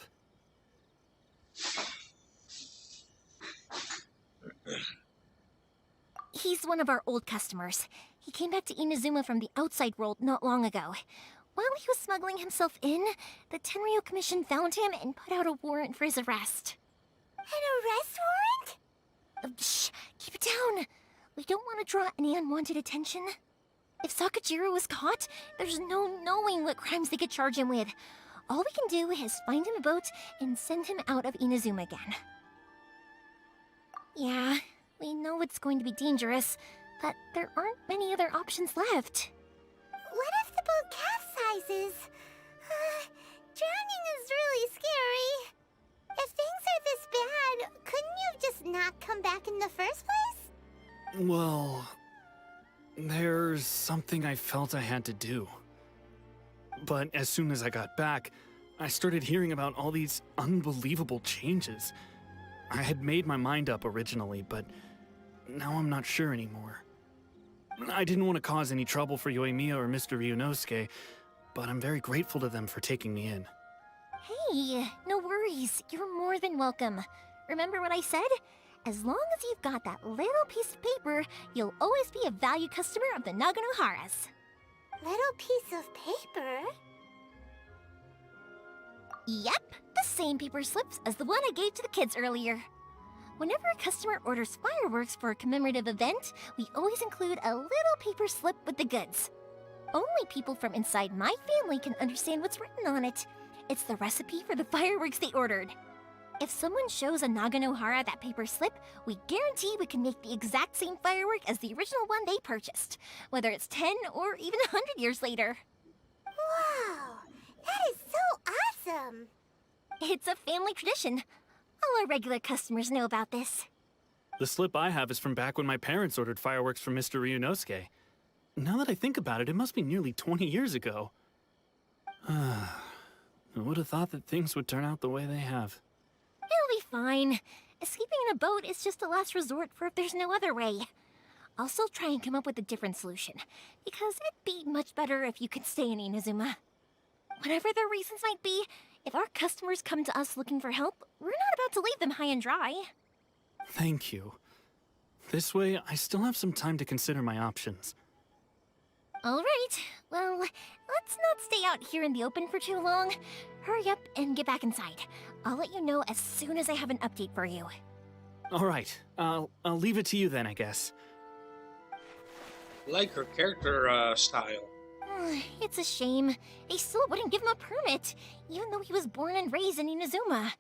He's one of our old customers. He came back to Inazuma from the outside world not long ago. While he was smuggling himself in, the Tenryo Commission found him and put out a warrant for his arrest. An arrest warrant? Shh! Keep it down! We don't want to draw any unwanted attention. If Sakujiro was caught, there's no knowing what crimes they could charge him with. All we can do is find him a boat and send him out of Inazuma again. Yeah, we know it's going to be dangerous, but there aren't many other options left. What if the boat capsizes? Drowning is really scary. If things are this bad, couldn't you have just not come back in the first place? Well, there's something I felt I had to do. But as soon as I got back, I started hearing about all these unbelievable changes. I had made my mind up originally, but now I'm not sure anymore. I didn't want to cause any trouble for Yoimiya or Mr. Ryunosuke, but I'm very grateful to them for taking me in. Hey, no worries. You're more than welcome. Remember what I said? As long as you've got that little piece of paper, you'll always be a valued customer of the Naganoharas. Little piece of paper? Yep, the same paper slips as the one I gave to the kids earlier. Whenever a customer orders fireworks for a commemorative event, we always include a little paper slip with the goods. Only people from inside my family can understand what's written on it. It's the recipe for the fireworks they ordered. If someone shows a Naganohara that paper slip, we guarantee we can make the exact same firework as the original one they purchased, whether it's 10 or even 100 years later. Wow, that is so awesome! It's a family tradition. All our regular customers know about this. The slip I have is from back when my parents ordered fireworks from Mr. Ryunosuke. Now that I think about it, it must be nearly 20 years ago. I would have thought that things would turn out the way they have. It'll be fine. Escaping in a boat is just a last resort for if there's no other way. I'll still try and come up with a different solution, because it'd be much better if you could stay in Inazuma. Whatever their reasons might be, if our customers come to us looking for help, we're not about to leave them high and dry. Thank you. This way, I still have some time to consider my options. All right. Well, let's not stay out here in the open for too long. Hurry up and get back inside. I'll let you know as soon as I have an update for you. All right. I'll leave it to you then, I guess. Like her character style. It's a shame. They still wouldn't give him a permit, even though he was born and raised in Inazuma.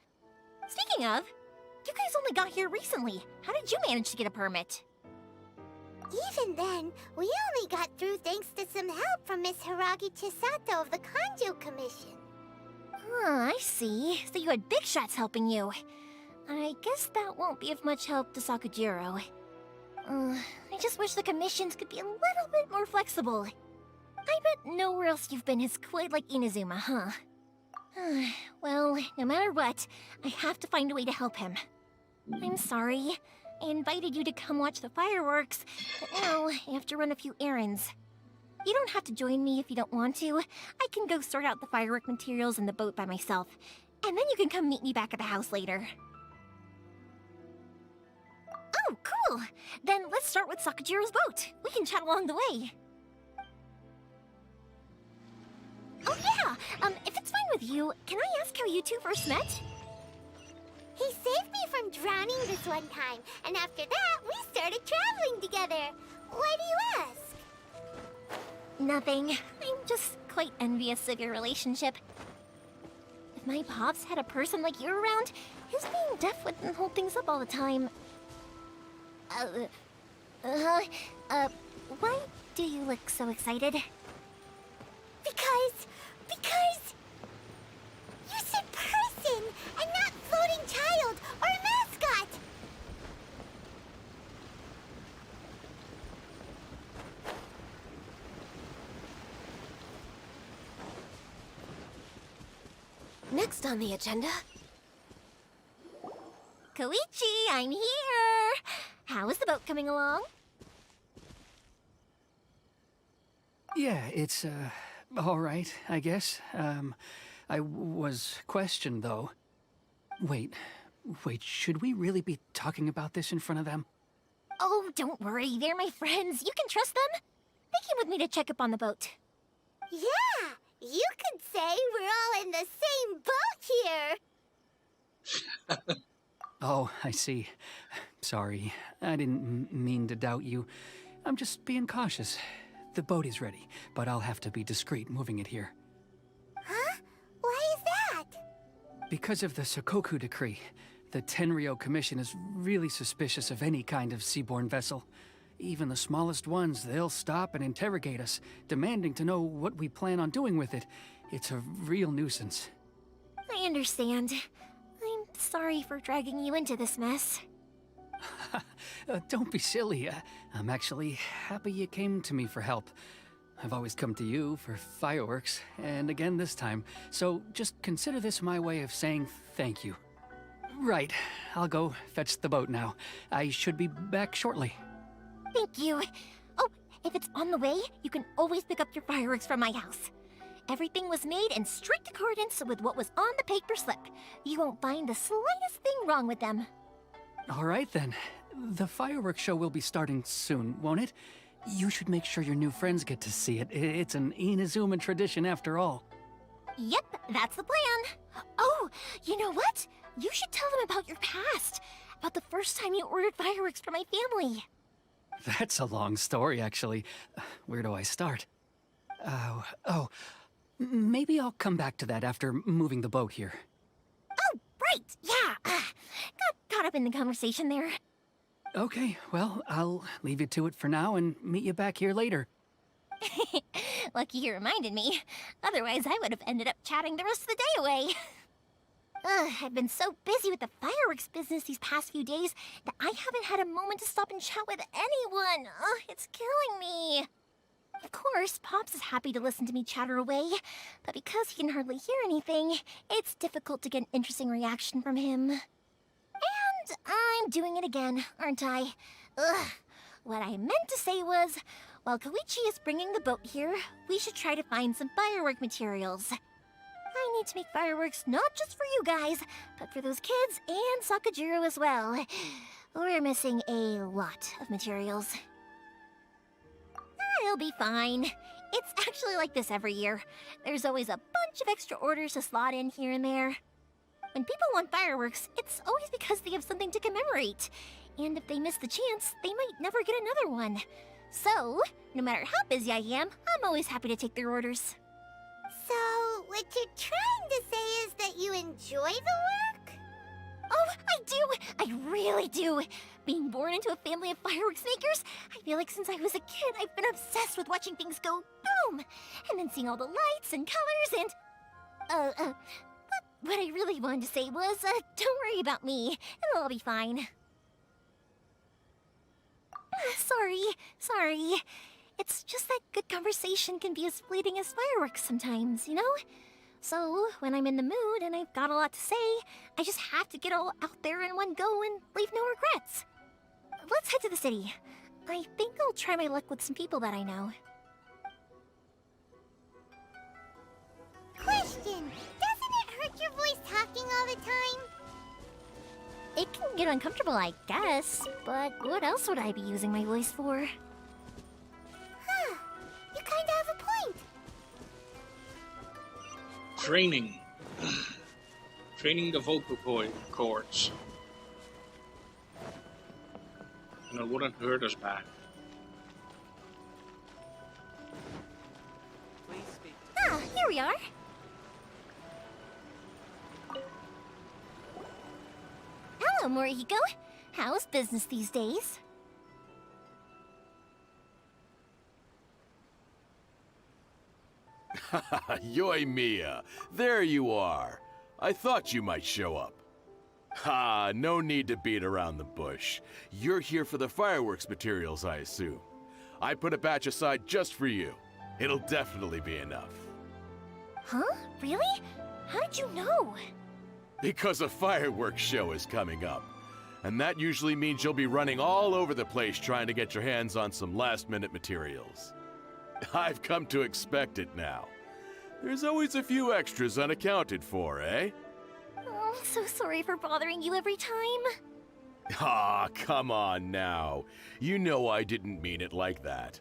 Speaking of, you guys only got here recently. How did you manage to get a permit? Even then, we only got through thanks to some help from Miss Hiragi Chisato of the Kanjo Commission. I see. So you had big shots helping you. I guess that won't be of much help to Sakujiro. I just wish the commissions could be a little bit more flexible. I bet nowhere else you've been is quite like Inazuma, huh? Well, no matter what, I have to find a way to help him. I'm sorry. I invited you to come watch the fireworks, but now I have to run a few errands. You don't have to join me if you don't want to. I can go sort out the firework materials in the boat by myself, and then you can come meet me back at the house later. Oh, cool! Then let's start with Sakujiro's boat. We can chat along the way. If it's fine with you, can I ask how you two first met? He saved me from drowning this one time, and after that, we started traveling together. Why do you ask? Nothing. I'm just quite envious of your relationship. If my pops had a person like you around, his being deaf wouldn't hold things up all the time. Why do you look so excited? Because... You said person, and not floating child, or mascot! Next on the agenda... Koichi, I'm here! How is the boat coming along? Yeah, it's, all right, I guess. I was questioned, though. Wait, should we really be talking about this in front of them? Oh, don't worry, they're my friends. You can trust them. They came with me to check up on the boat. Yeah, you could say we're all in the same boat here. Oh, I see. Sorry, I didn't mean to doubt you. I'm just being cautious. The boat is ready, but I'll have to be discreet moving it here. Huh? Why is that? Because of the Sokoku Decree, the Tenryo Commission is really suspicious of any kind of seaborne vessel. Even the smallest ones, they'll stop and interrogate us, demanding to know what we plan on doing with it. It's a real nuisance. I understand. I'm sorry for dragging you into this mess. Don't be silly. I'm actually happy you came to me for help. I've always come to you for fireworks, and again this time, so just consider this my way of saying thank you. Right, I'll go fetch the boat now. I should be back shortly. Thank you. Oh, if it's on the way, you can always pick up your fireworks from my house. Everything was made in strict accordance with what was on the paper slip. You won't find the slightest thing wrong with them. All right then. The fireworks show will be starting soon, won't it? You should make sure your new friends get to see it. It's an Inazuma tradition after all. Yep, that's the plan. Oh, you know what? You should tell them about your past. About the first time you ordered fireworks for my family. That's a long story, actually. Where do I start? Maybe I'll come back to that after moving the boat here. Oh, right, yeah. Got caught up in the conversation there. Okay, well, I'll leave you to it for now and meet you back here later. Lucky you reminded me. Otherwise, I would have ended up chatting the rest of the day away. I've been so busy with the fireworks business these past few days that I haven't had a moment to stop and chat with anyone. It's killing me. Of course, Pops is happy to listen to me chatter away, but because he can hardly hear anything, it's difficult to get an interesting reaction from him. And I'm doing it again, aren't I? What I meant to say was, while Koichi is bringing the boat here, we should try to find some firework materials. I need to make fireworks not just for you guys, but for those kids and Sakajiro as well. We're missing a lot of materials. It'll be fine. It's actually like this every year. There's always a bunch of extra orders to slot in here and there. When people want fireworks, it's always because they have something to commemorate. And if they miss the chance, they might never get another one. So, no matter how busy I am, I'm always happy to take their orders. So, what you're trying to say is that you enjoy the work? Oh, I do! I really do! Being born into a family of fireworks makers, I feel like since I was a kid, I've been obsessed with watching things go boom! And then seeing all the lights and colors and... But what I really wanted to say was, don't worry about me. It'll all be fine. Sorry. It's just that good conversation can be as fleeting as fireworks sometimes, you know? So, when I'm in the mood and I've got a lot to say, I just have to get all out there in one go and leave no regrets. Let's head to the city. I think I'll try my luck with some people that I know. Question! Doesn't it hurt your voice talking all the time? It can get uncomfortable, I guess, but what else would I be using my voice for? Huh, you kinda have a point. Training. Training the vocal cords. And it wouldn't hurt us back. Ah, here we are. Hello, Morihiko. How's business these days? Yoimiya, there you are. I thought you might show up. Ha, no need to beat around the bush. You're here for the fireworks materials, I assume. I put a batch aside just for you. It'll definitely be enough. Huh? Really? How did you know? Because a fireworks show is coming up. And that usually means you'll be running all over the place trying to get your hands on some last-minute materials. I've come to expect it now. There's always a few extras unaccounted for, eh? Oh, I'm so sorry for bothering you every time. Ah, come on now. You know I didn't mean it like that.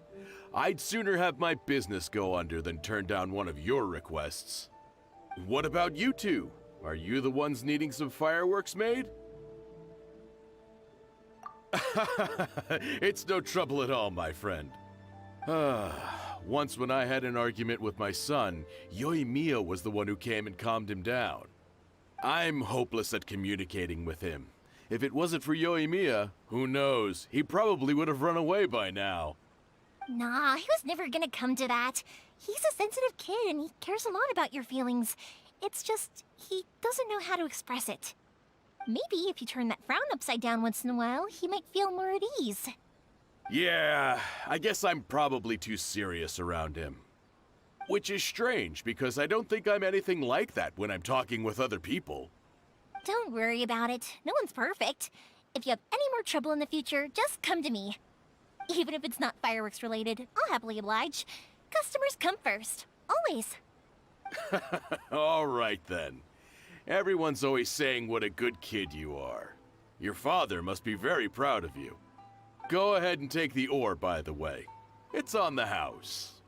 I'd sooner have my business go under than turn down one of your requests. What about you two? Are you the ones needing some fireworks made? It's no trouble at all, my friend. Once when I had an argument with my son, Yoimiya was the one who came and calmed him down. I'm hopeless at communicating with him. If it wasn't for Yoimiya, who knows, he probably would have run away by now. Nah, he was never gonna come to that. He's a sensitive kid and he cares a lot about your feelings. It's just, he doesn't know how to express it. Maybe if you turn that frown upside down once in a while, he might feel more at ease. Yeah, I guess I'm probably too serious around him. Which is strange, because I don't think I'm anything like that when I'm talking with other people. Don't worry about it. No one's perfect. If you have any more trouble in the future, just come to me. Even if it's not fireworks related, I'll happily oblige. Customers come first. Always. All right then. Everyone's always saying what a good kid you are. Your father must be very proud of you. Go ahead and take the ore, by the way. It's on the house.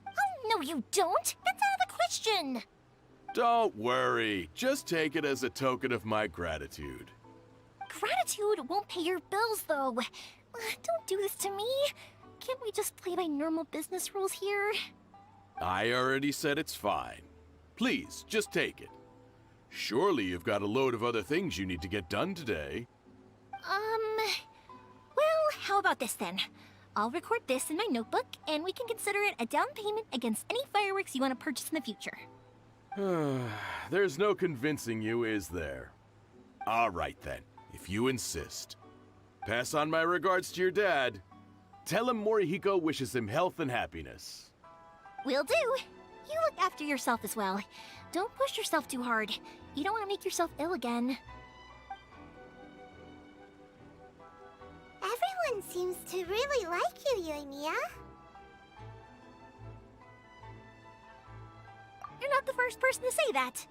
Oh, no you don't! That's out of the question! Don't worry. Just take it as a token of my gratitude. Gratitude won't pay your bills, though. Don't do this to me. Can't we just play by normal business rules here? I already said it's fine. Please, just take it. Surely you've got a load of other things you need to get done today. Well, how about this then? I'll record this in my notebook, and we can consider it a down payment against any fireworks you want to purchase in the future. There's no convincing you, is there? All right then, if you insist. Pass on my regards to your dad. Tell him Morihiko wishes him health and happiness. Will do. You look after yourself as well. Don't push yourself too hard. You don't want to make yourself ill again. Everyone seems to really like you, Yoimiya. You're not the first person to say that.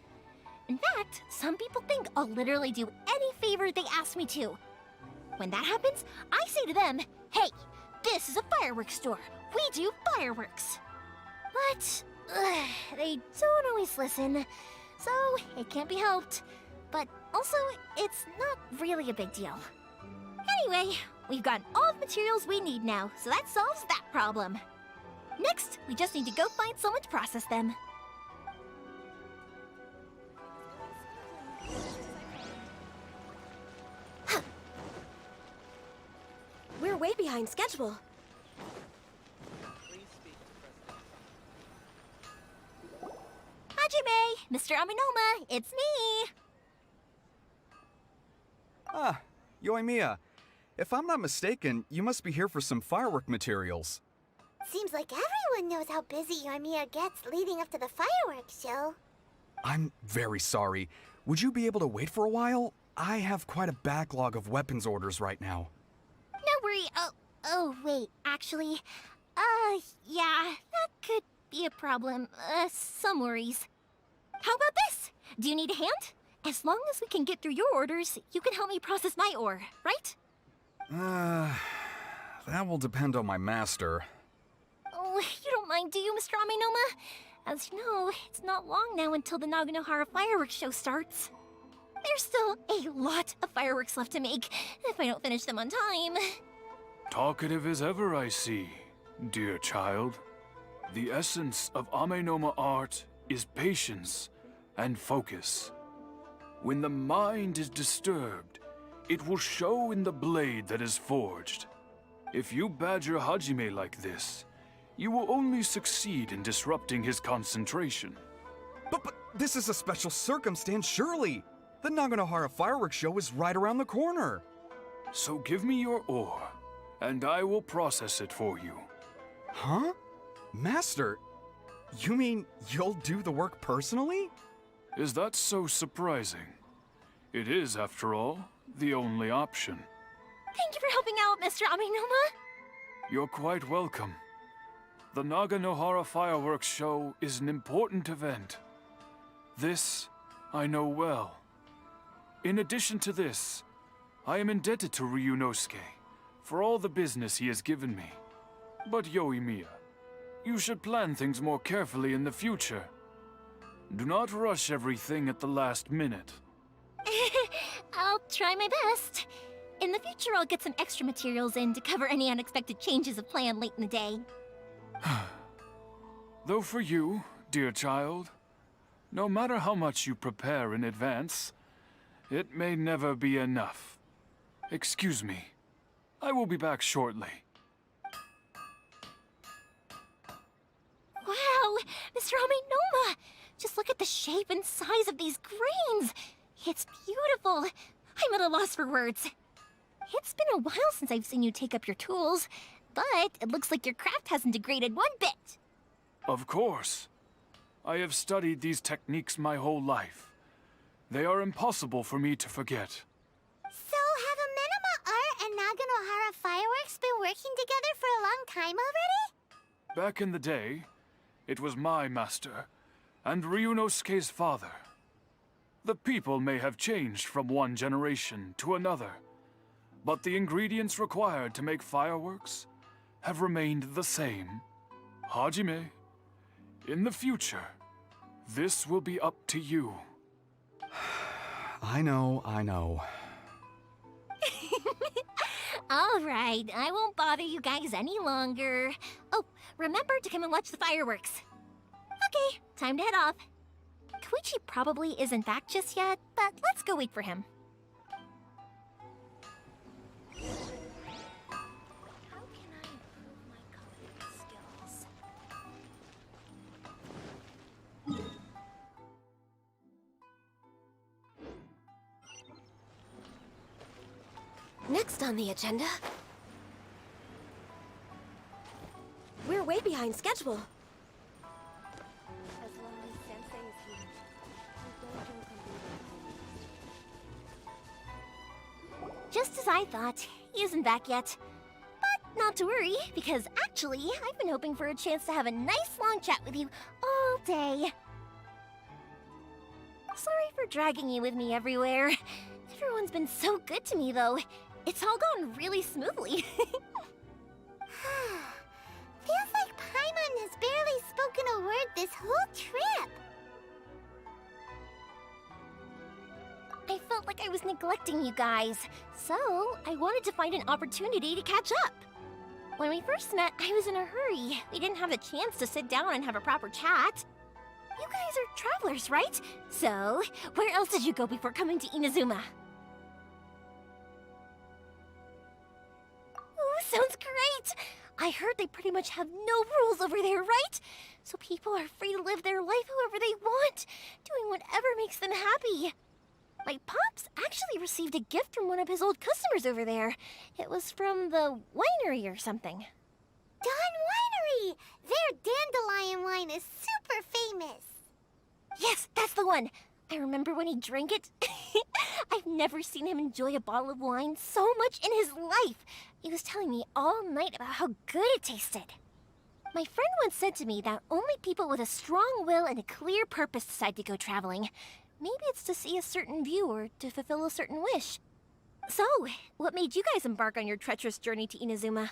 In fact, some people think I'll literally do any favor they ask me to. When that happens, I say to them, hey, this is a fireworks store. We do fireworks. But they don't always listen, so it can't be helped. But also, it's not really a big deal. Anyway, we've got all the materials we need now, so that solves that problem. Next, we just need to go find someone to process them. We're way behind schedule. Hajime! Mr. Aminoma, it's me! Ah, Yoimiya. If I'm not mistaken, you must be here for some firework materials. Seems like everyone knows how busy Yoimiya gets leading up to the fireworks show. I'm very sorry. Would you be able to wait for a while? I have quite a backlog of weapons orders right now. No worry. Oh, wait, actually, yeah, that could be a problem. Some worries. How about this? Do you need a hand? As long as we can get through your orders, you can help me process my ore, right? That will depend on my master. Oh, you don't mind, do you, Mr. Aminoma? As you know, it's not long now until the Naganohara fireworks show starts. There's still a lot of fireworks left to make, if I don't finish them on time. Talkative as ever, I see, dear child. The essence of Amenoma art is patience and focus. When the mind is disturbed, it will show in the blade that is forged. If you badger Hajime like this, you will only succeed in disrupting his concentration. But this is a special circumstance, surely. The Naganohara fireworks show is right around the corner. So give me your ore, and I will process it for you. Huh? Master, you mean you'll do the work personally? Is that so surprising? It is, after all, the only option. Thank you for helping out, Mr. Amenoma. You're quite welcome. The Naganohara fireworks show is an important event. This I know well. In addition to this, I am indebted to Ryunosuke for all the business he has given me. But Yoimiya, you should plan things more carefully in the future. Do not rush everything at the last minute. I'll try my best. In the future, I'll get some extra materials in to cover any unexpected changes of plan late in the day. Though for you, dear child, no matter how much you prepare in advance, it may never be enough. Excuse me. I will be back shortly. Wow, Mr. Amenoma! Just look at the shape and size of these grains! It's beautiful! I'm at a loss for words. It's been a while since I've seen you take up your tools, but it looks like your craft hasn't degraded one bit. Of course. I have studied these techniques my whole life. They are impossible for me to forget. So, have Amenoma Art and Naganohara Fireworks been working together for a long time already? Back in the day, it was my master, and Ryunosuke's father. The people may have changed from one generation to another, but the ingredients required to make fireworks have remained the same. Hajime, in the future, this will be up to you. I know. All right, I won't bother you guys any longer. Oh, remember to come and watch the fireworks. Okay, time to head off. Koichi probably isn't back just yet, but let's go wait for him. How can I improve my coloring skills? Next on the agenda... We're way behind schedule. As long as Sensei is here, the dojo can be Just as I thought, he isn't back yet. But not to worry, because actually, I've been hoping for a chance to have a nice long chat with you all day. Sorry for dragging you with me everywhere. Everyone's been so good to me, though. It's all gone really smoothly. Feels like Paimon has barely spoken a word this whole trip. I felt like I was neglecting you guys, so I wanted to find an opportunity to catch up. When we first met, I was in a hurry. We didn't have a chance to sit down and have a proper chat. You guys are travelers, right? So, where else did you go before coming to Inazuma? Ooh, sounds great! I heard they pretty much have no rules over there, right? So people are free to live their life however they want, doing whatever makes them happy. My pops actually received a gift from one of his old customers over there. It was from the winery or something. Dawn Winery! Their dandelion wine is super famous. Yes, that's the one. I remember when he drank it. I've never seen him enjoy a bottle of wine so much in his life. He was telling me all night about how good it tasted. My friend once said to me that only people with a strong will and a clear purpose decide to go traveling. Maybe it's to see a certain view or to fulfill a certain wish. So, what made you guys embark on your treacherous journey to Inazuma?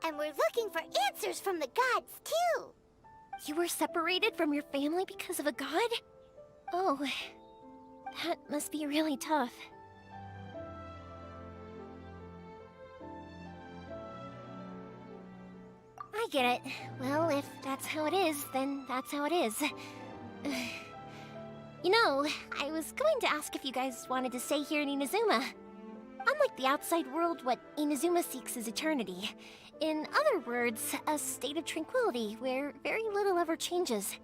And we're looking for answers from the gods, too. You were separated from your family because of a god? Oh, that must be really tough. I get it. Well, if that's how it is, then that's how it is. You know, I was going to ask if you guys wanted to stay here in Inazuma. Unlike the outside world, what Inazuma seeks is eternity. In other words, a state of tranquility where very little ever changes.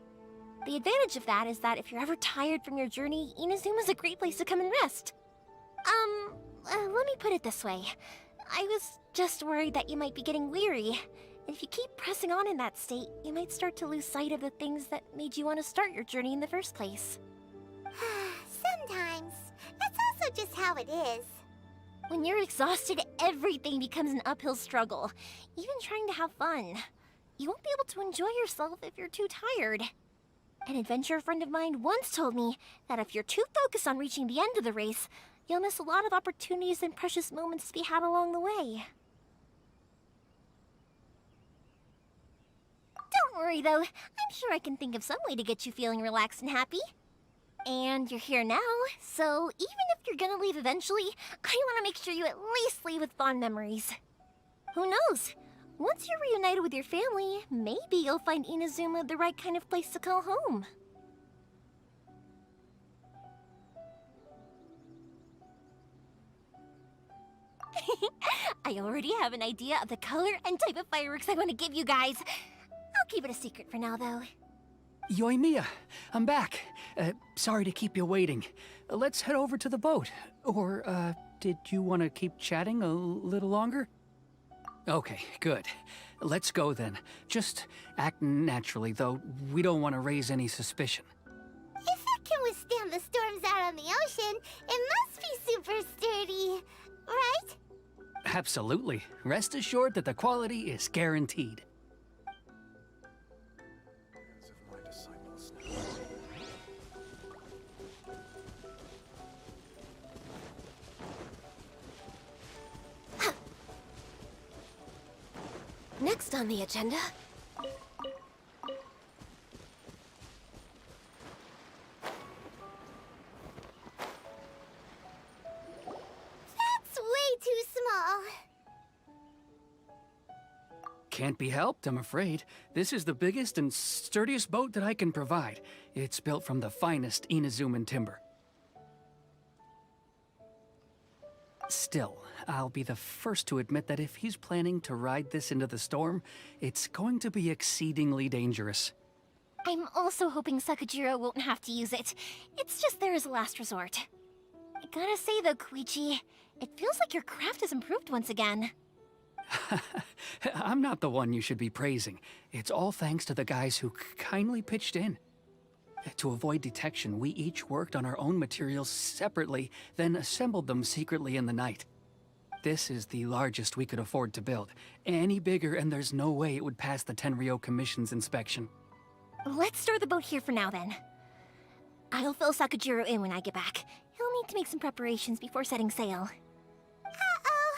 The advantage of that is that if you're ever tired from your journey, Inazuma's a great place to come and rest. Let me put it this way. I was just worried that you might be getting weary. And if you keep pressing on in that state, you might start to lose sight of the things that made you want to start your journey in the first place. Sometimes. That's also just how it is. When you're exhausted, everything becomes an uphill struggle, even trying to have fun. You won't be able to enjoy yourself if you're too tired. An adventurer friend of mine once told me that if you're too focused on reaching the end of the race, you'll miss a lot of opportunities and precious moments to be had along the way. Don't worry though, I'm sure I can think of some way to get you feeling relaxed and happy. And you're here now, so even if you're gonna leave eventually, I want to make sure you at least leave with fond memories. Who knows? Once you're reunited with your family, maybe you'll find Inazuma the right kind of place to call home. I already have an idea of the color and type of fireworks I want to give you guys. I'll keep it a secret for now, though. Yoimiya, I'm back. Sorry to keep you waiting. Let's head over to the boat. Or, did you want to keep chatting a little longer? Okay, good. Let's go then. Just act naturally, though we don't want to raise any suspicion. If it can withstand the storms out on the ocean, it must be super sturdy, right? Absolutely. Rest assured that the quality is guaranteed. Next on the agenda... That's way too small. Can't be helped, I'm afraid. This is the biggest and sturdiest boat that I can provide. It's built from the finest Inazuman timber. Still, I'll be the first to admit that if he's planning to ride this into the storm, it's going to be exceedingly dangerous. I'm also hoping Sakajiro won't have to use it. It's just there as a last resort. I gotta say though, Koichi, it feels like your craft has improved once again. I'm not the one you should be praising. It's all thanks to the guys who kindly pitched in. To avoid detection, we each worked on our own materials separately, then assembled them secretly in the night. This is the largest we could afford to build. Any bigger and there's no way it would pass the Tenryou Commission's inspection. Let's store the boat here for now then. I'll fill Sakajiro in when I get back. He'll need to make some preparations before setting sail. Uh-oh.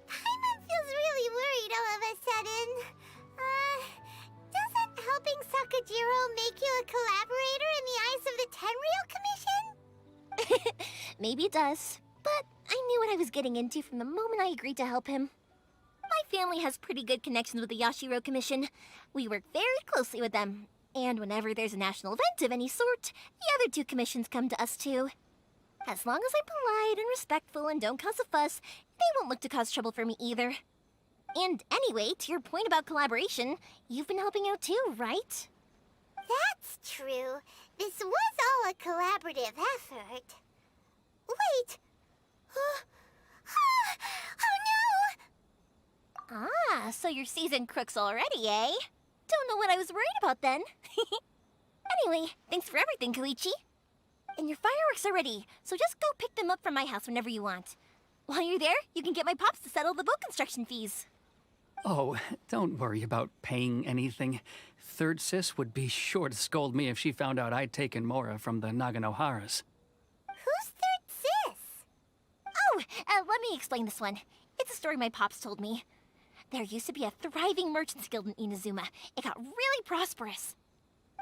Paimon feels really worried all of a sudden. Doesn't helping Sakajiro make you a collaborator in the eyes of the Tenryou Commission? Maybe it does, but I knew what I was getting into from the moment I agreed to help him. My family has pretty good connections with the Yashiro Commission. We work very closely with them, and whenever there's a national event of any sort, the other two commissions come to us too. As long as I'm polite and respectful and don't cause a fuss, they won't look to cause trouble for me either. And anyway, to your point about collaboration, you've been helping out too, right? That's true. This was all a collaborative effort. Wait! Oh no! Ah, so you're seasoned crooks already, eh? Don't know what I was worried about then. Anyway, thanks for everything, Koichi. And your fireworks are ready, so just go pick them up from my house whenever you want. While you're there, you can get my pops to settle the boat construction fees. Oh, don't worry about paying anything. Third Sis would be sure to scold me if she found out I'd taken Mora from the Naganoharas. Who's Third Sis? Oh, let me explain this one. It's a story my pops told me. There used to be a thriving merchants guild in Inazuma. It got really prosperous.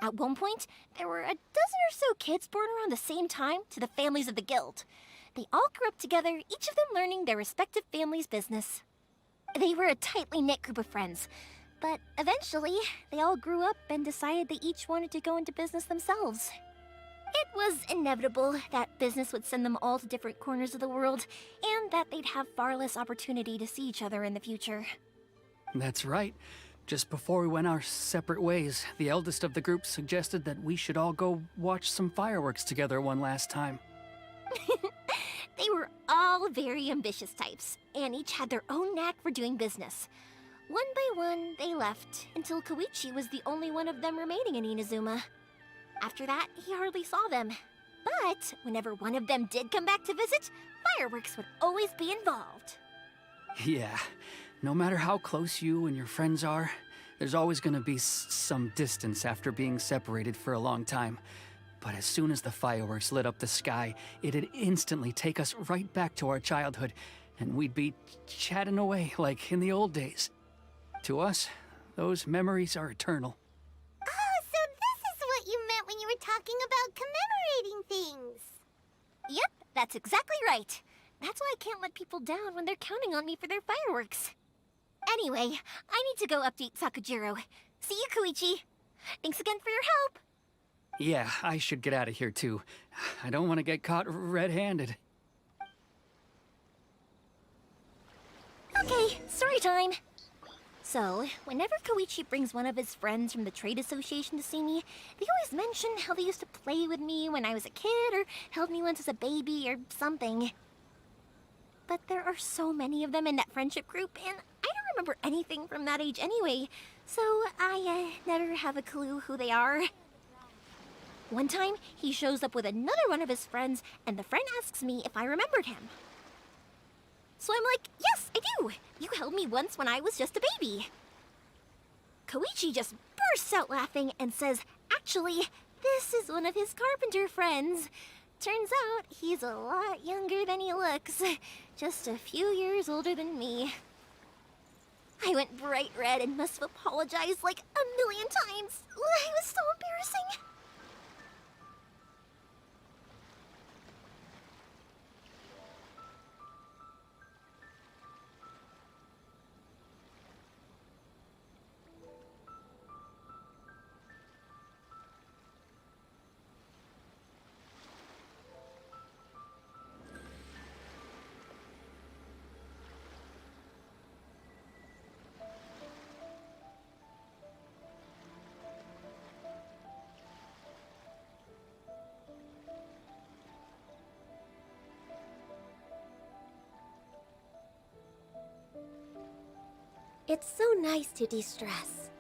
At one point, there were a dozen or so kids born around the same time to the families of the guild. They all grew up together, each of them learning their respective family's business. They were a tightly knit group of friends, but eventually, they all grew up and decided they each wanted to go into business themselves. It was inevitable that business would send them all to different corners of the world, and that they'd have far less opportunity to see each other in the future. That's right. Just before we went our separate ways, the eldest of the group suggested that we should all go watch some fireworks together one last time. They were all very ambitious types, and each had their own knack for doing business. One by one, they left, until Koichi was the only one of them remaining in Inazuma. After that, he hardly saw them. But whenever one of them did come back to visit, fireworks would always be involved. Yeah, no matter how close you and your friends are, there's always gonna be some distance after being separated for a long time. But as soon as the fireworks lit up the sky, it'd instantly take us right back to our childhood, and we'd be chatting away like in the old days. To us, those memories are eternal. Oh, so this is what you meant when you were talking about commemorating things. Yep, that's exactly right. That's why I can't let people down when they're counting on me for their fireworks. Anyway, I need to go update Sakujiro. See you, Koichi. Thanks again for your help. Yeah, I should get out of here too. I don't want to get caught red-handed. Okay, story time. So, whenever Koichi brings one of his friends from the trade association to see me, they always mention how they used to play with me when I was a kid, or held me once as a baby, or something. But there are so many of them in that friendship group, and I don't remember anything from that age anyway, so I never have a clue who they are. One time, he shows up with another one of his friends, and the friend asks me if I remembered him. So I'm like, yes, I do! You held me once when I was just a baby. Koichi just bursts out laughing and says, actually, this is one of his carpenter friends. Turns out he's a lot younger than he looks. Just a few years older than me. I went bright red and must have apologized like a million times. It was so embarrassing. It's so nice to de-stress.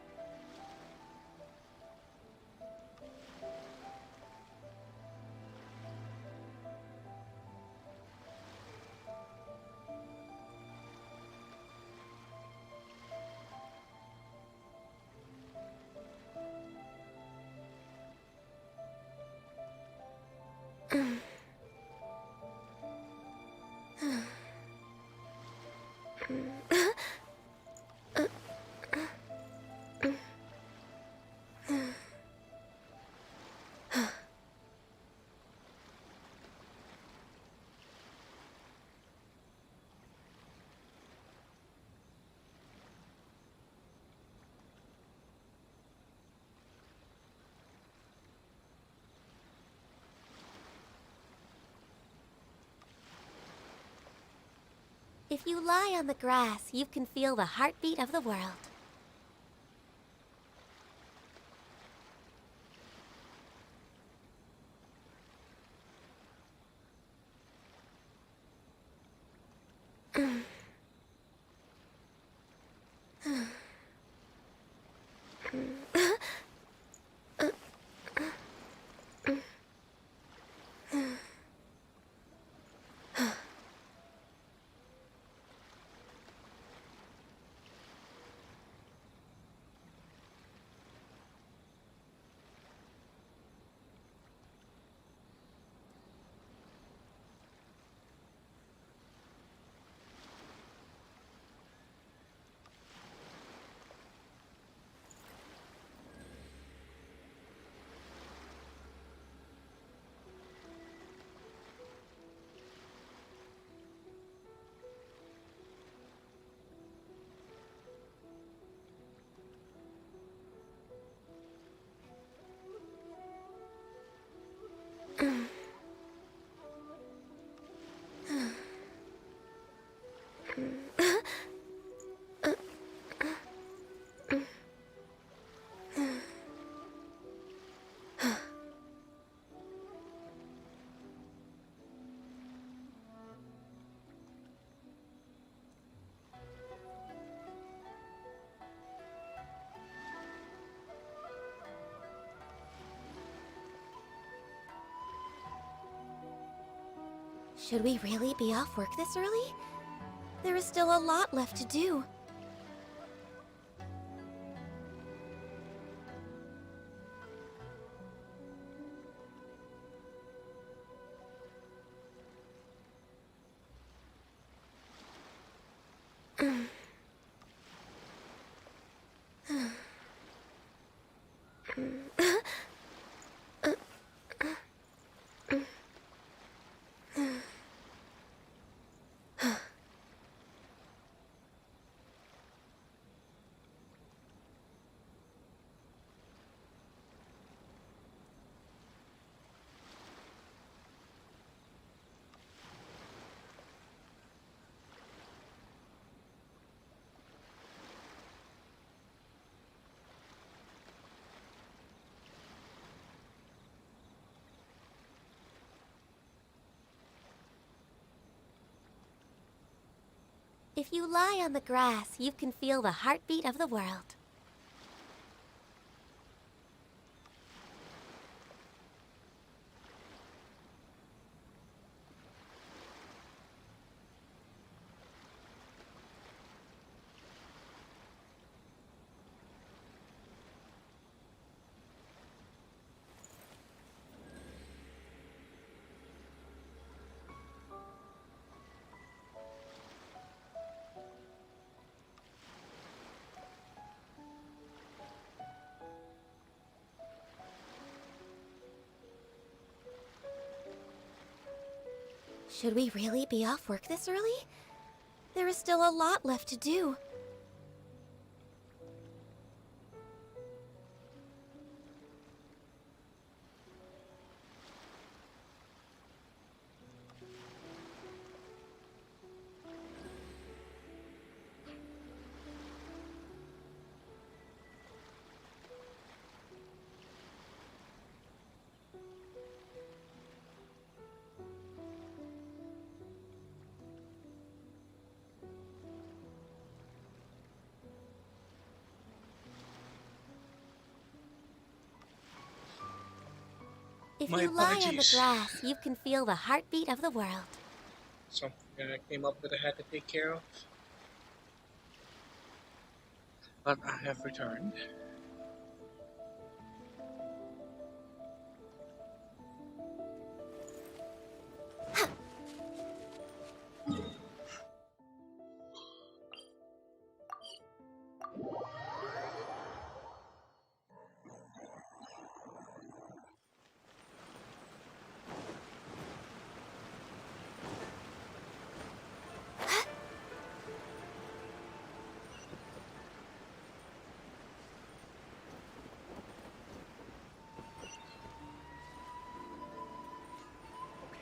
If you lie on the grass, you can feel the heartbeat of the world. Should we really be off work this early? There is still a lot left to do. If you lie on the grass, you can feel the heartbeat of the world. Should we really be off work this early? There is still a lot left to do. If My you lie on the apologies. grass, you can feel the heartbeat of the world. Something came up that I had to take care of. But I have returned.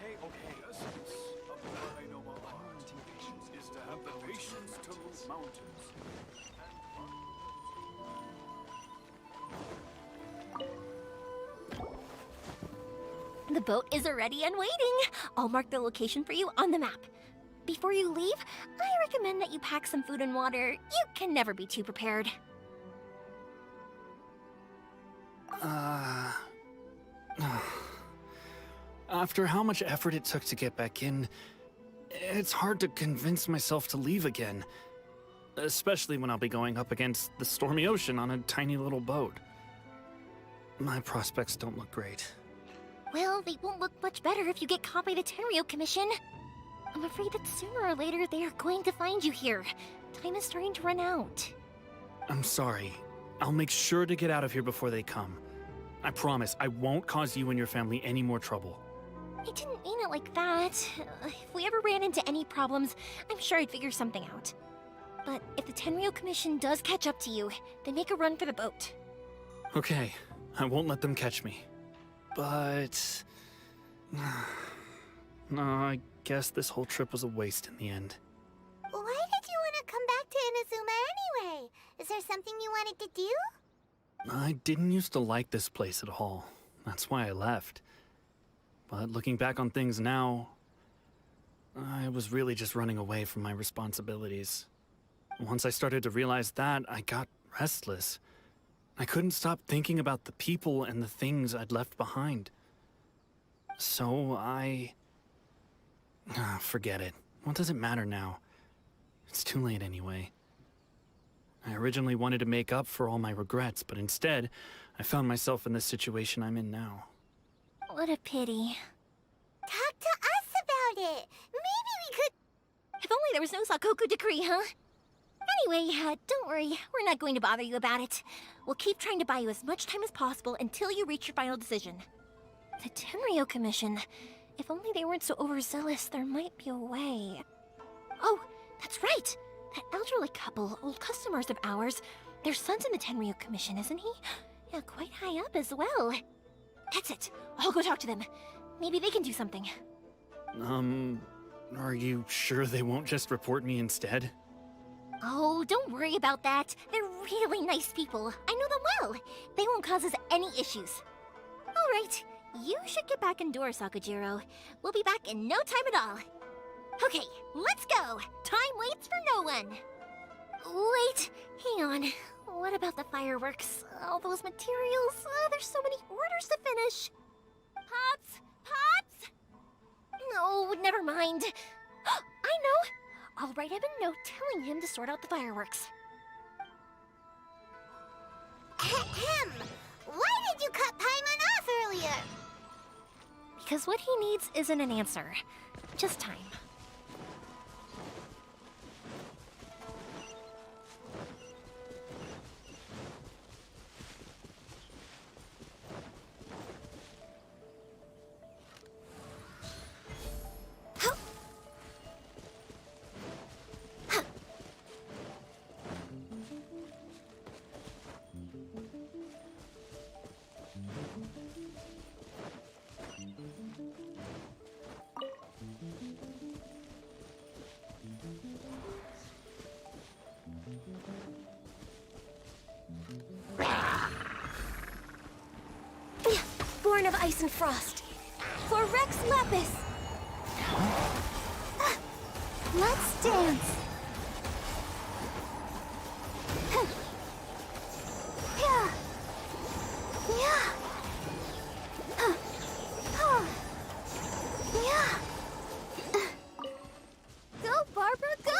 Okay. The essence of what I know of art is to have the patience to move mountains. The boat is ready and waiting. I'll mark the location for you on the map. Before you leave, I recommend that you pack some food and water. You can never be too prepared. After how much effort it took to get back in, it's hard to convince myself to leave again. Especially when I'll be going up against the stormy ocean on a tiny little boat. My prospects don't look great. Well, they won't look much better if you get caught by the Tenryou Commission. I'm afraid that sooner or later they are going to find you here. Time is starting to run out. I'm sorry. I'll make sure to get out of here before they come. I promise I won't cause you and your family any more trouble. I didn't mean it like that. If we ever ran into any problems, I'm sure I'd figure something out. But if the Tenryou Commission does catch up to you, then make a run for the boat. Okay, I won't let them catch me. But... no, I guess this whole trip was a waste in the end. Why did you want to come back to Inazuma anyway? Is there something you wanted to do? I didn't used to like this place at all. That's why I left. But looking back on things now, I was really just running away from my responsibilities. Once I started to realize that, I got restless. I couldn't stop thinking about the people and the things I'd left behind. So Forget it. What does it matter now? It's too late anyway. I originally wanted to make up for all my regrets, but instead, I found myself in the situation I'm in now. What a pity. Talk to us about it. Maybe we could... If only there was no Sakoku decree, huh? Anyway, don't worry. We're not going to bother you about it. We'll keep trying to buy you as much time as possible until you reach your final decision. The Tenryo Commission. If only they weren't so overzealous, there might be a way. Oh, that's right! That elderly couple, old customers of ours, their son's in the Tenryo Commission, isn't he? Yeah, quite high up as well. That's it. I'll go talk to them. Maybe they can do something. Are you sure they won't just report me instead? Oh, don't worry about that. They're really nice people. I know them well. They won't cause us any issues. All right, you should get back indoors, Sakujiro. We'll be back in no time at all. Okay, let's go. Time waits for no one. Wait, hang on. What about the fireworks? All those materials? There's so many orders to finish. Pops! Pops! No, never mind. I know. I'll write him a note telling him to sort out the fireworks. Ahem! Why did you cut Paimon off earlier? Because what he needs isn't an answer, just time. Born of ice and frost. For Rex Lapis. Let's dance. Yeah. Yeah. Yeah. Go, Barbara, go.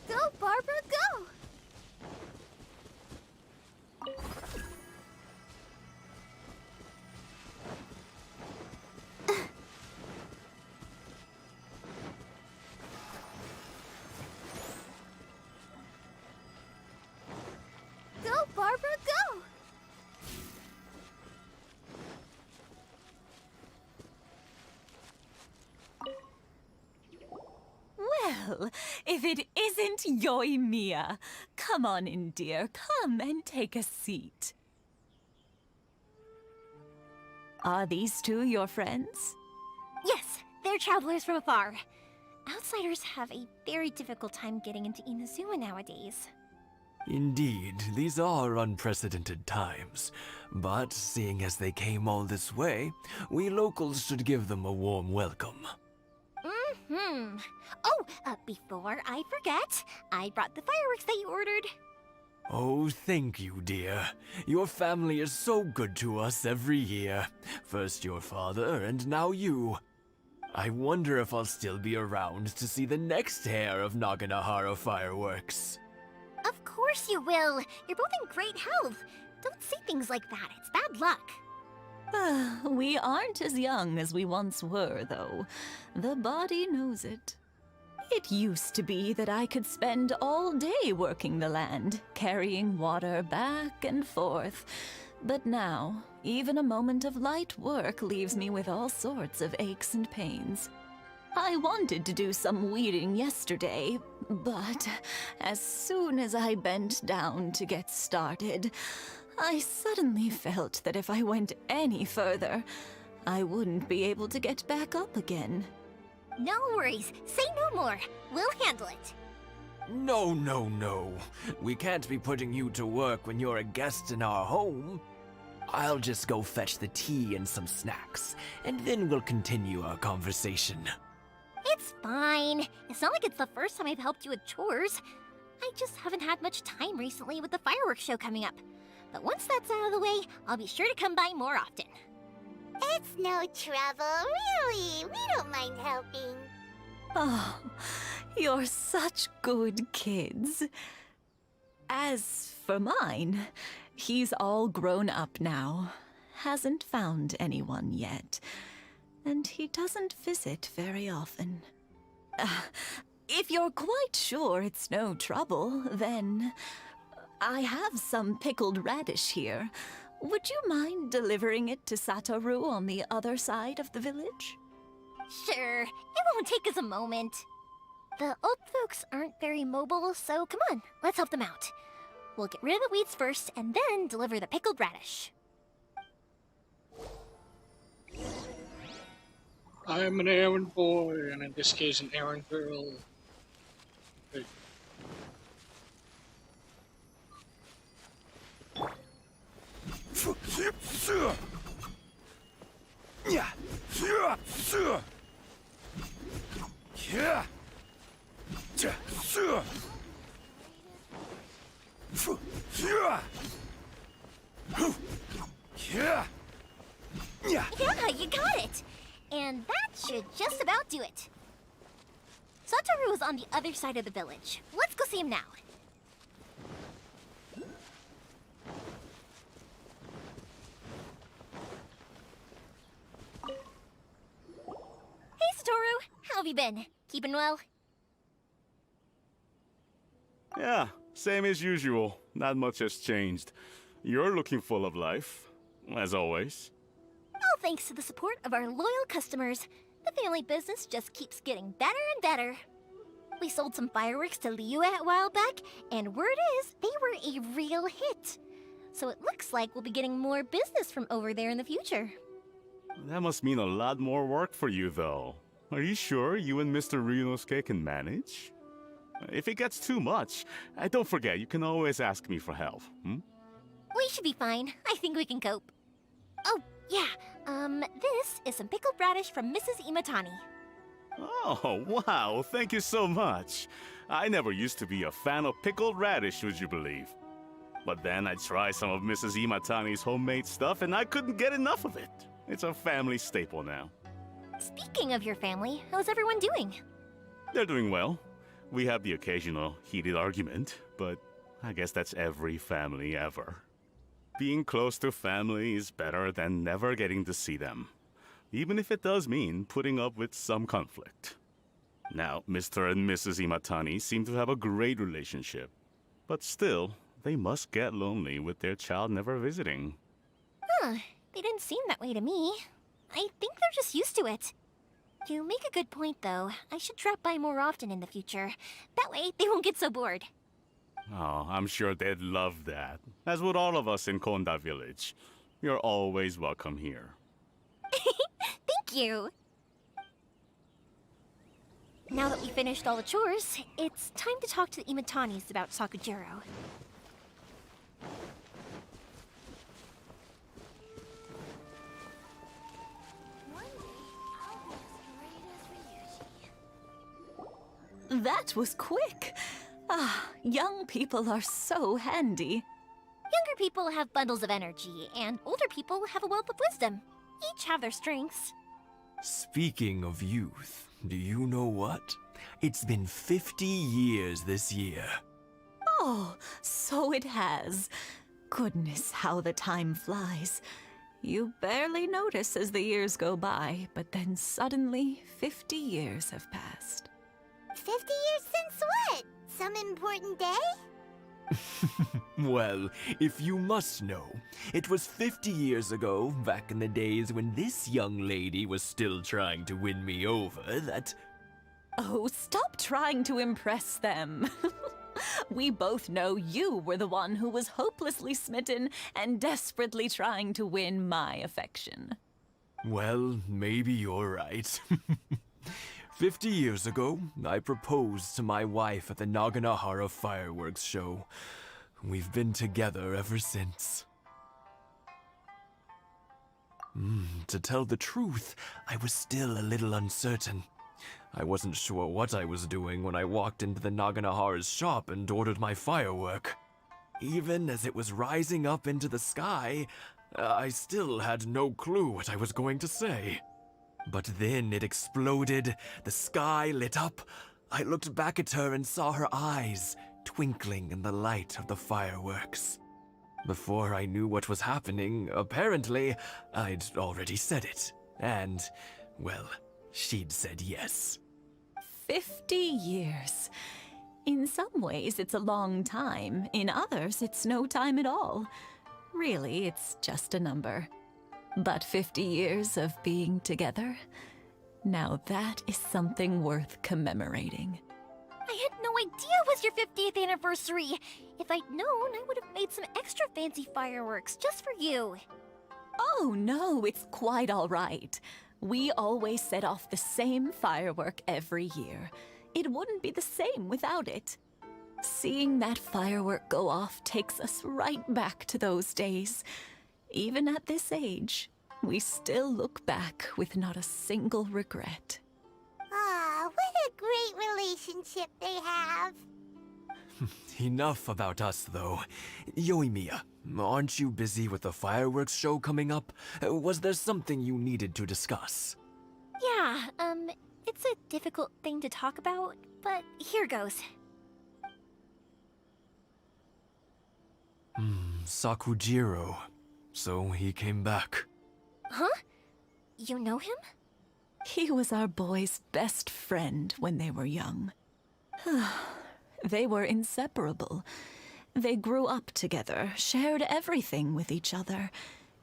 Go, Barbara, go! Go, Barbara, go! Well, if it isn't Yoimiya. Come on in, dear. Come and take a seat. Are these two your friends? Yes, they're travelers from afar. Outsiders have a very difficult time getting into Inazuma nowadays. Indeed, these are unprecedented times. But seeing as they came all this way, we locals should give them a warm welcome. Mm-hmm. Oh, before I forget, I brought the fireworks that you ordered. Oh, thank you, dear. Your family is so good to us every year. First your father, and now you. I wonder if I'll still be around to see the next hair of Naganahara fireworks. Of course you will. You're both in great health. Don't say things like that. It's bad luck. We aren't as young as we once were, though. The body knows it. It used to be that I could spend all day working the land, carrying water back and forth. But now, even a moment of light work leaves me with all sorts of aches and pains. I wanted to do some weeding yesterday, but as soon as I bent down to get started, I suddenly felt that if I went any further, I wouldn't be able to get back up again. No worries. Say no more. We'll handle it. No, no, no. We can't be putting you to work when you're a guest in our home. I'll just go fetch the tea and some snacks, and then we'll continue our conversation. It's fine. It's not like it's the first time I've helped you with chores. I just haven't had much time recently with the fireworks show coming up. But once that's out of the way, I'll be sure to come by more often. It's no trouble, really. We don't mind helping. Oh, you're such good kids. As for mine, he's all grown up now. Hasn't found anyone yet. And he doesn't visit very often. If you're quite sure it's no trouble, then I have some pickled radish here. Would you mind delivering it to Satoru on the other side of the village? Sure, it won't take us a moment. The old folks aren't very mobile, so come on, let's help them out. We'll get rid of the weeds first, and then deliver the pickled radish. I'm an errand boy, and in this case, an errand girl. Hey. Yeah, you got it! And that should just about do it. Satoru is on the other side of the village. Let's go see him now. Hey, Satoru! How have you been? Keeping well? Yeah, same as usual. Not much has changed. You're looking full of life, as always. All thanks to the support of our loyal customers, the family business just keeps getting better and better. We sold some fireworks to Liyue a while back, and word is they were a real hit. So it looks like we'll be getting more business from over there in the future. That must mean a lot more work for you, though. Are you sure you and Mr. Ryunosuke can manage? If it gets too much, don't forget, you can always ask me for help, We should be fine. I think we can cope. Oh, yeah. This is some pickled radish from Mrs. Imatani. Oh, wow, thank you so much. I never used to be a fan of pickled radish, would you believe? But then I tried some of Mrs. Imatani's homemade stuff and I couldn't get enough of it. It's a family staple now. Speaking of your family, how's everyone doing? They're doing well. We have the occasional heated argument, but I guess that's every family ever. Being close to family is better than never getting to see them, even if it does mean putting up with some conflict. Now, Mr. and Mrs. Imatani seem to have a great relationship, but still, they must get lonely with their child never visiting. Huh, they didn't seem that way to me. I think they're just used to it. You make a good point, though. I should drop by more often in the future. That way, they won't get so bored. Oh, I'm sure they'd love that, as would all of us in Konda Village. You're always welcome here. Thank you! Now that we finished all the chores, it's time to talk to the Imatanis about Sakujiro. That was quick. Ah, young people are so handy. Younger people have bundles of energy, and older people have a wealth of wisdom. Each have their strengths. Speaking of youth, do you know what? It's been 50 years this year. Oh, so it has. Goodness, how the time flies. You barely notice as the years go by, but then suddenly 50 years have passed. 50 years since what? Some important day? Well, if you must know, it was 50 years ago, back in the days when this young lady was still trying to win me over, that... Oh, stop trying to impress them. We both know you were the one who was hopelessly smitten and desperately trying to win my affection. Well, maybe you're right. 50 years ago, I proposed to my wife at the Naganohara fireworks show. We've been together ever since. To tell the truth, I was still a little uncertain. I wasn't sure what I was doing when I walked into the Naganahara's shop and ordered my firework. Even as it was rising up into the sky, I still had no clue what I was going to say. But then it exploded, the sky lit up. I looked back at her and saw her eyes twinkling in the light of the fireworks. Before I knew what was happening, apparently, I'd already said it. And, well, she'd said yes. 50 years. In some ways, it's a long time. In others, it's no time at all. Really, it's just a number. But 50 years of being together? Now that is something worth commemorating. I had no idea it was your 50th anniversary. If I'd known, I would have made some extra fancy fireworks just for you. Oh no, it's quite all right. We always set off the same firework every year. It wouldn't be the same without it. Seeing that firework go off takes us right back to those days. Even at this age, we still look back with not a single regret. Ah, what a great relationship they have. Enough about us, though. Yoimiya, aren't you busy with the fireworks show coming up? Was there something you needed to discuss? Yeah, it's a difficult thing to talk about, but here goes. Sakujiro. So he came back. Huh? You know him? He was our boys' best friend when they were young. They were inseparable. They grew up together, shared everything with each other,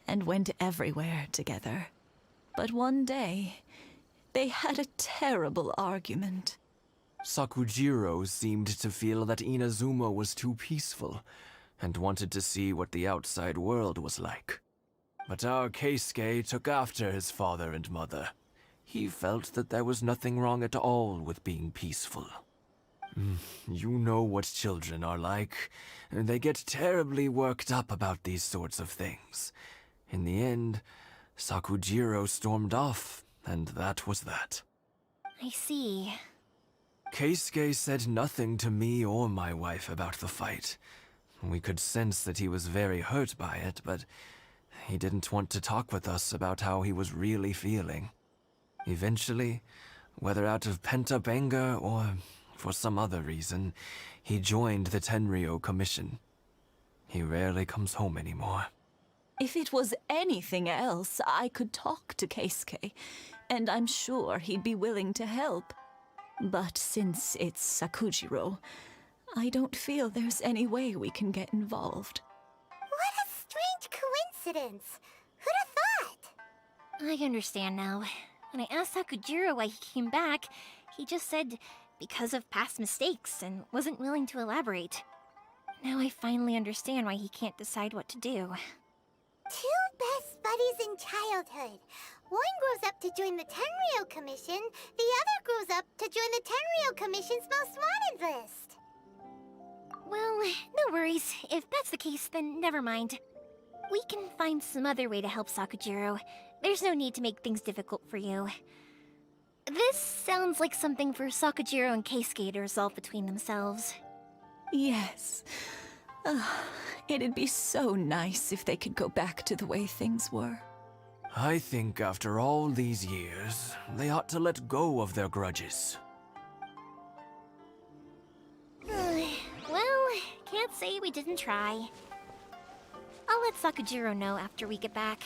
and went everywhere together. But one day, they had a terrible argument. Sakujiro seemed to feel that Inazuma was too peaceful, and wanted to see what the outside world was like. But our Keisuke took after his father and mother. He felt that there was nothing wrong at all with being peaceful. You know what children are like. They get terribly worked up about these sorts of things. In the end, Sakujiro stormed off, and that was that. I see. Keisuke said nothing to me or my wife about the fight. We could sense that he was very hurt by it, but he didn't want to talk with us about how he was really feeling. Eventually, whether out of pent-up anger or for some other reason, he joined the Tenryou Commission. He rarely comes home anymore. If it was anything else, I could talk to Keisuke, and I'm sure he'd be willing to help. But since it's Sakujiro, I don't feel there's any way we can get involved. What a strange coincidence. Who'd have thought? I understand now. When I asked Sakujiro why he came back, he just said because of past mistakes and wasn't willing to elaborate. Now I finally understand why he can't decide what to do. Two best buddies in childhood. One grows up to join the Tenryou Commission, the other grows up to join the Tenryou Commission's most wanted list. Well, no worries. If that's the case, then never mind. We can find some other way to help Sakujiro. There's no need to make things difficult for you. This sounds like something for Sakujiro and Keisuke to resolve between themselves. Yes. It'd be so nice if they could go back to the way things were. I think after all these years, they ought to let go of their grudges. Well, can't say we didn't try. I'll let Sakujiro know after we get back.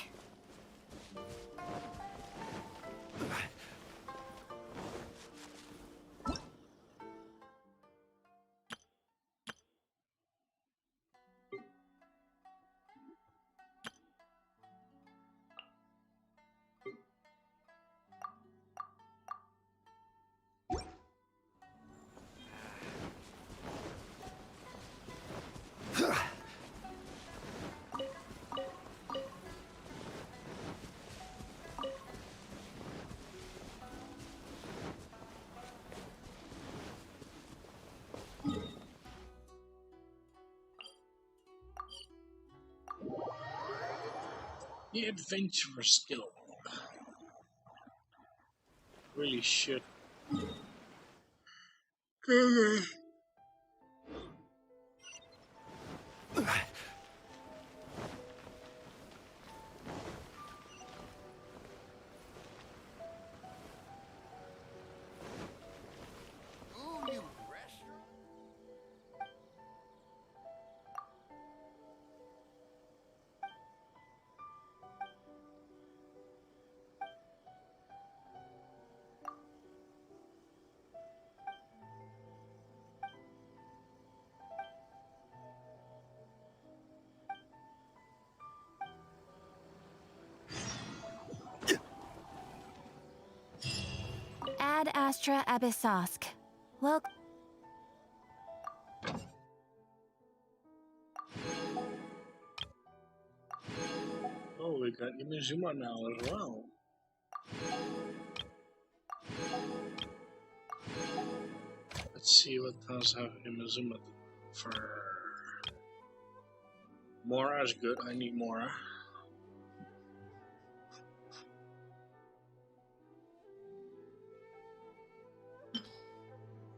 The adventurer skill. Really should Ad Astra Abyssosk. Well, Oh, we got Inazuma now as well. Let's see what does have Inazuma for. Mora is good. I need Mora.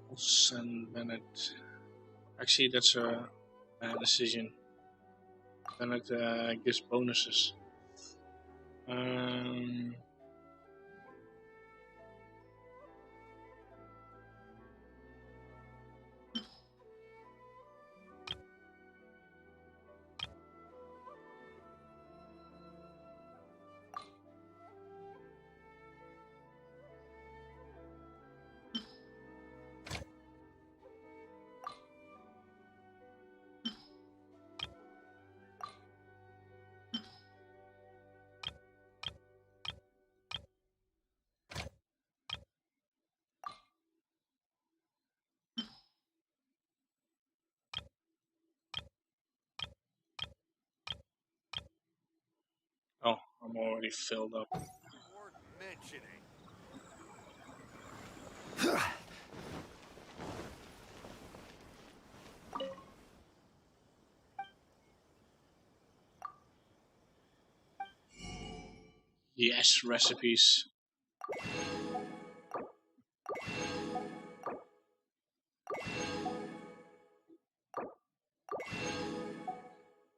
We'll send Bennett. Actually, that's a bad decision. Bennett gives bonuses. Oh, I'm already filled up. Yes, recipes.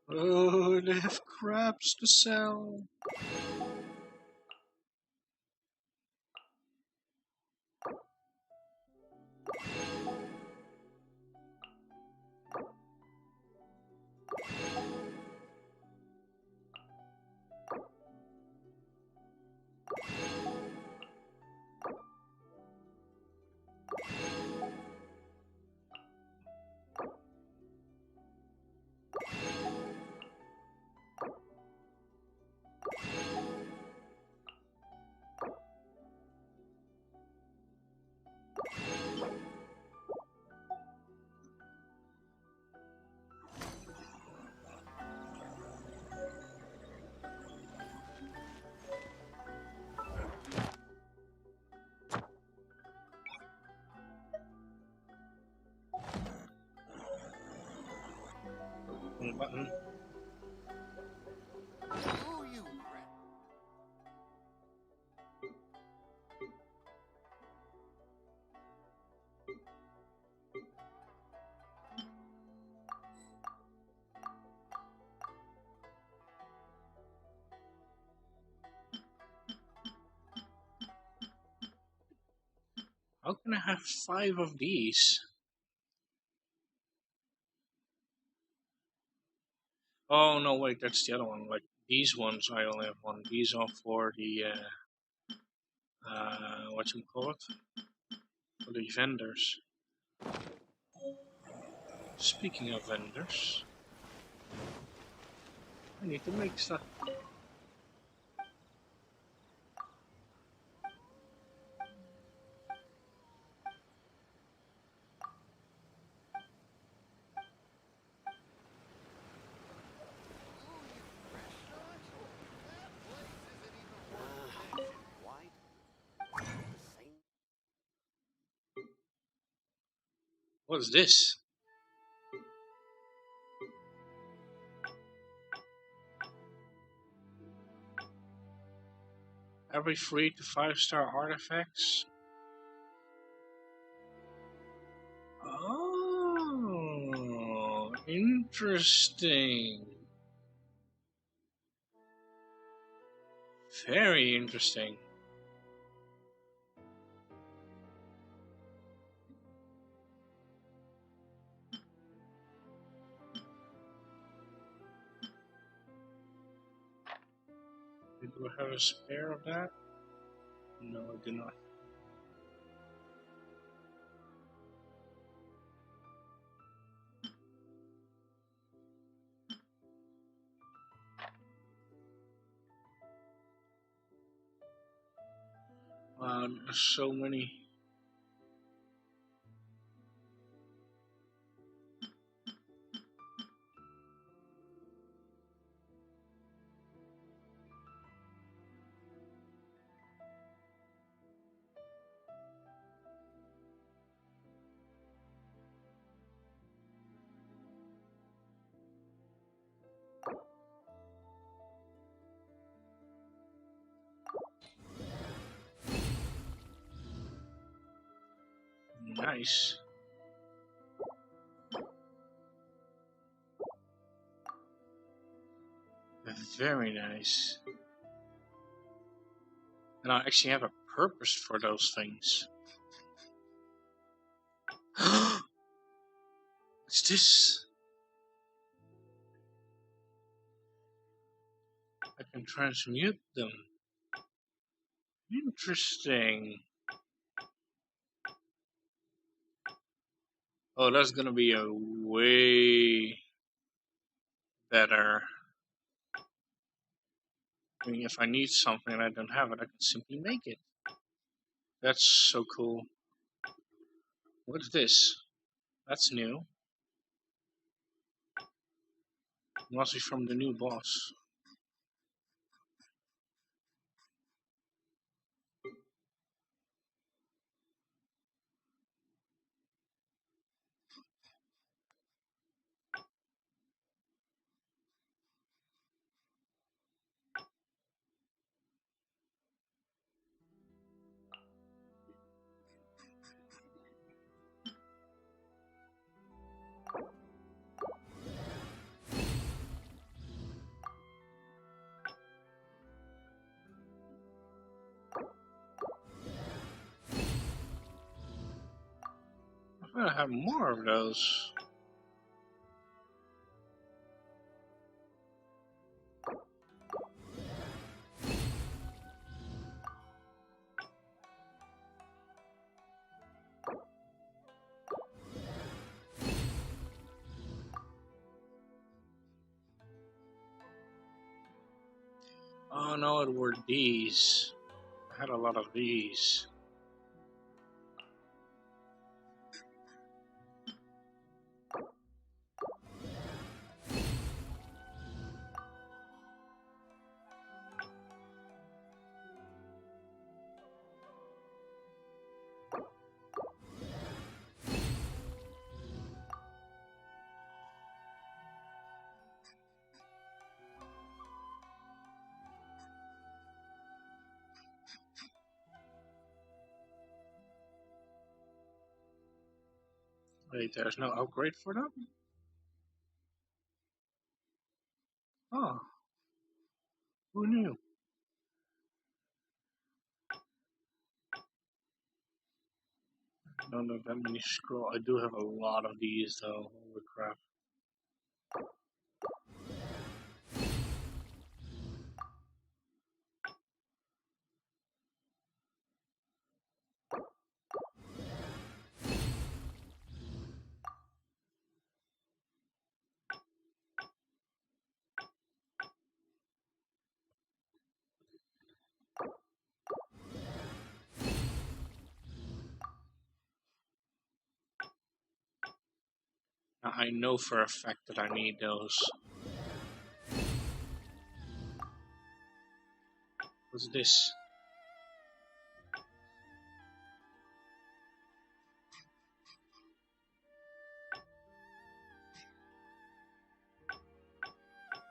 Oh, they have crabs to sell. Button. How can I have 5 of these? Oh no, wait, that's the other one. Like these ones, I only have one. These are for the what you call it? For the vendors. Speaking of vendors, I need to make stuff. What is this? Every 3 to 5 star artifacts. Interesting. Very interesting. Do I have a spare of that? No, I do not. Wow, there's so many. Nice. Very nice. And I actually have a purpose for those things. What's this? I can transmute them. Interesting. Oh, that's gonna be a way better. I mean, if I need something and I don't have it, I can simply make it. That's so cool. What's this? That's new. Must be from the new boss. I'm gonna have more of those. Oh no, it were these. I had a lot of these. Wait, there's no upgrade for them? Oh, who knew? I don't know that many scroll. I do have a lot of these though. Holy crap. Now, I know for a fact that I need those. What's this?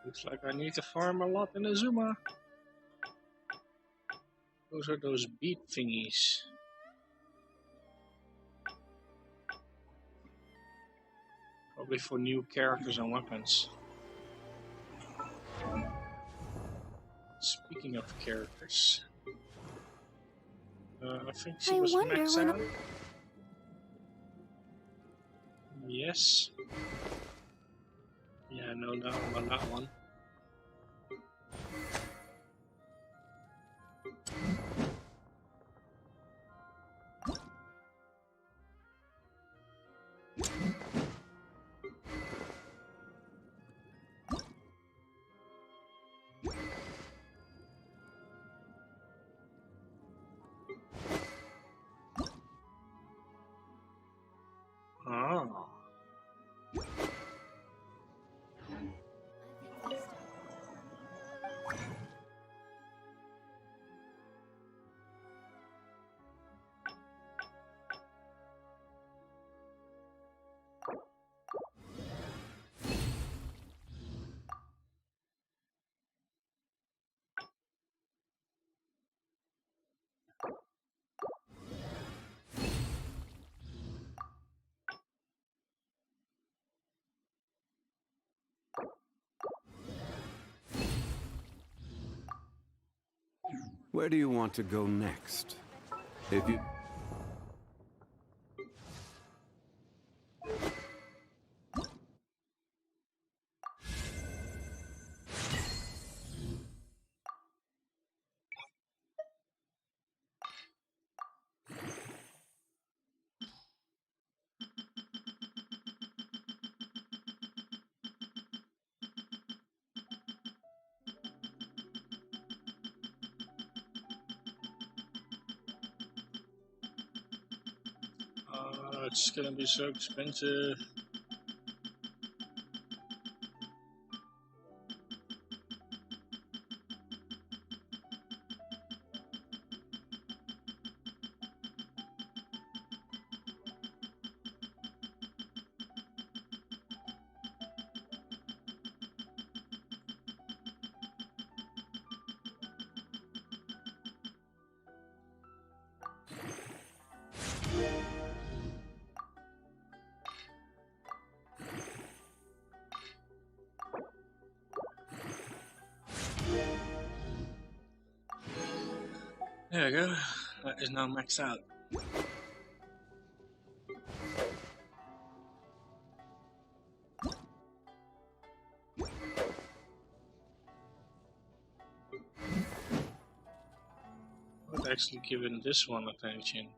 Looks like I need to farm a lot in Azuma. Those are those beat thingies. Probably for new characters and weapons. Speaking of characters, I think she was maxed out. Yes. Yeah, no doubt about that one. Oh. Where do you want to go next? If you... It's gonna be so expensive. There we go. That is now maxed out. I've actually given this one attention.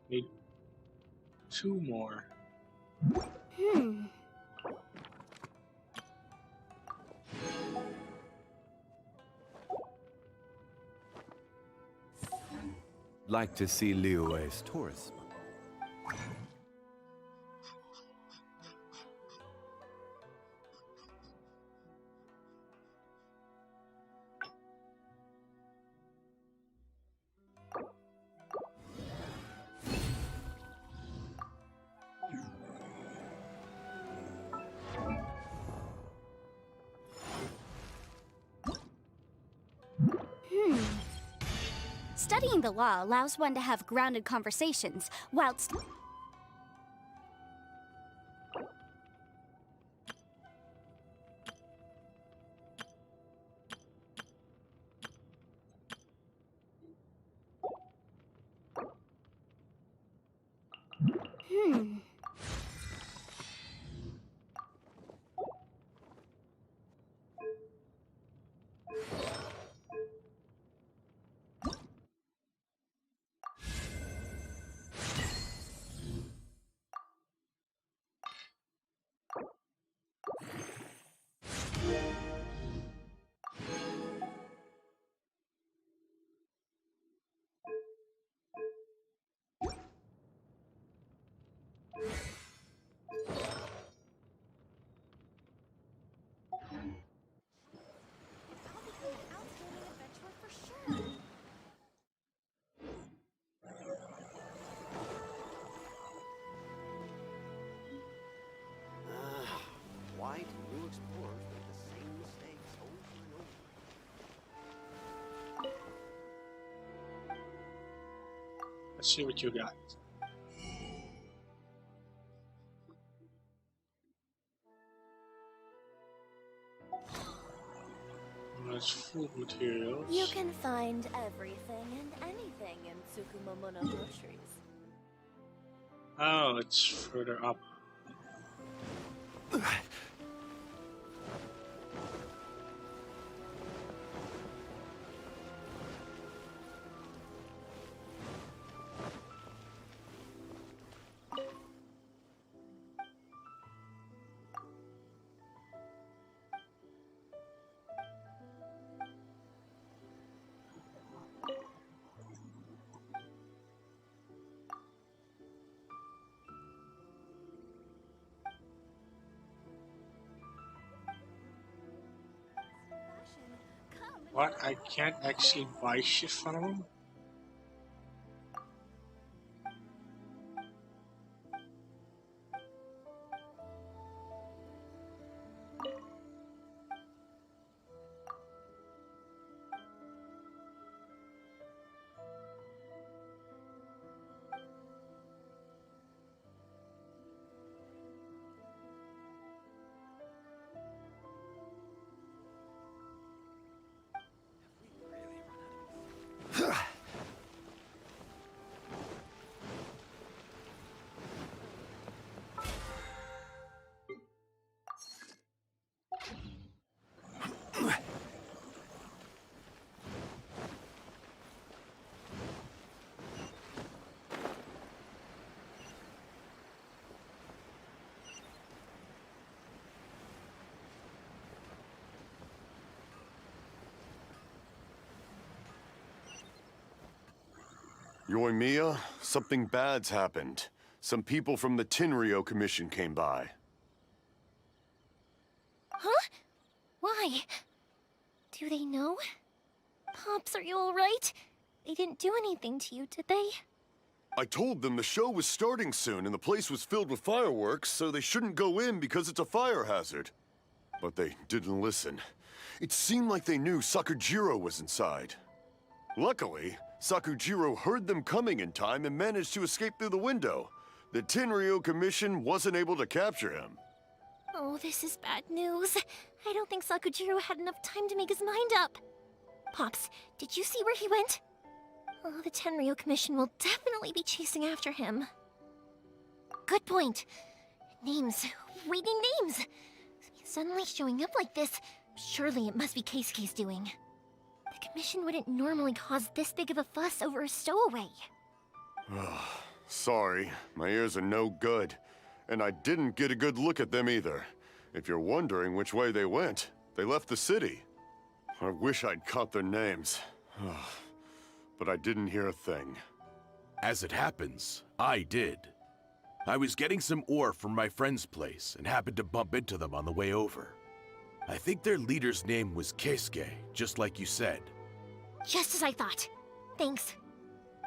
Need 2 more. Like to see Liyue's tourism. Studying the law allows one to have grounded conversations, whilst... Why do new explorers make the same mistakes over and over? Let's see what you got. There's food materials. You can find everything and anything in Tsukumomono groceries. Oh, it's further up. What? I can't actually buy shit from them? Yoimiya, something bad's happened. Some people from the Tenryou Commission came by. Huh? Why? Do they know? Pops, are you alright? They didn't do anything to you, did they? I told them the show was starting soon and the place was filled with fireworks, so they shouldn't go in because it's a fire hazard. But they didn't listen. It seemed like they knew Sakujiro was inside. Luckily, Sakujiro heard them coming in time and managed to escape through the window. The Tenryou Commission wasn't able to capture him. Oh, this is bad news. I don't think Sakujiro had enough time to make his mind up. Pops, did you see where he went? Oh, the Tenryou Commission will definitely be chasing after him. Good point. Names. Reading names. Suddenly showing up like this. Surely it must be Keisuke's doing. The Commission wouldn't normally cause this big of a fuss over a stowaway. Sorry, my ears are no good. And I didn't get a good look at them either. If you're wondering which way they went, they left the city. I wish I'd caught their names. But I didn't hear a thing. As it happens, I did. I was getting some ore from my friend's place and happened to bump into them on the way over. I think their leader's name was Keisuke, just like you said. Just as I thought. Thanks.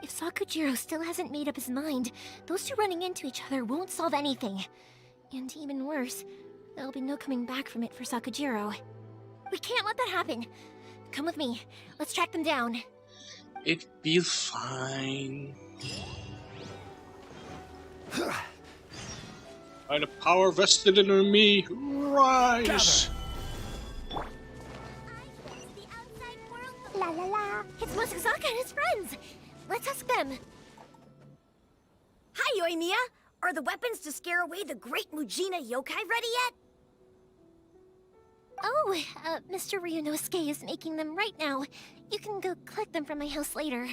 If Sakujiro still hasn't made up his mind, those two running into each other won't solve anything. And even worse, there'll be no coming back from it for Sakujiro. We can't let that happen. Come with me. Let's track them down. It'll be fine. By the power vested in me, rise! La la la. It's Mosazaka and his friends. Let's ask them. Hi, Yoimiya. Are the weapons to scare away the great Mujina yokai ready yet? Oh, Mr. Ryunosuke is making them right now. You can go collect them from my house later.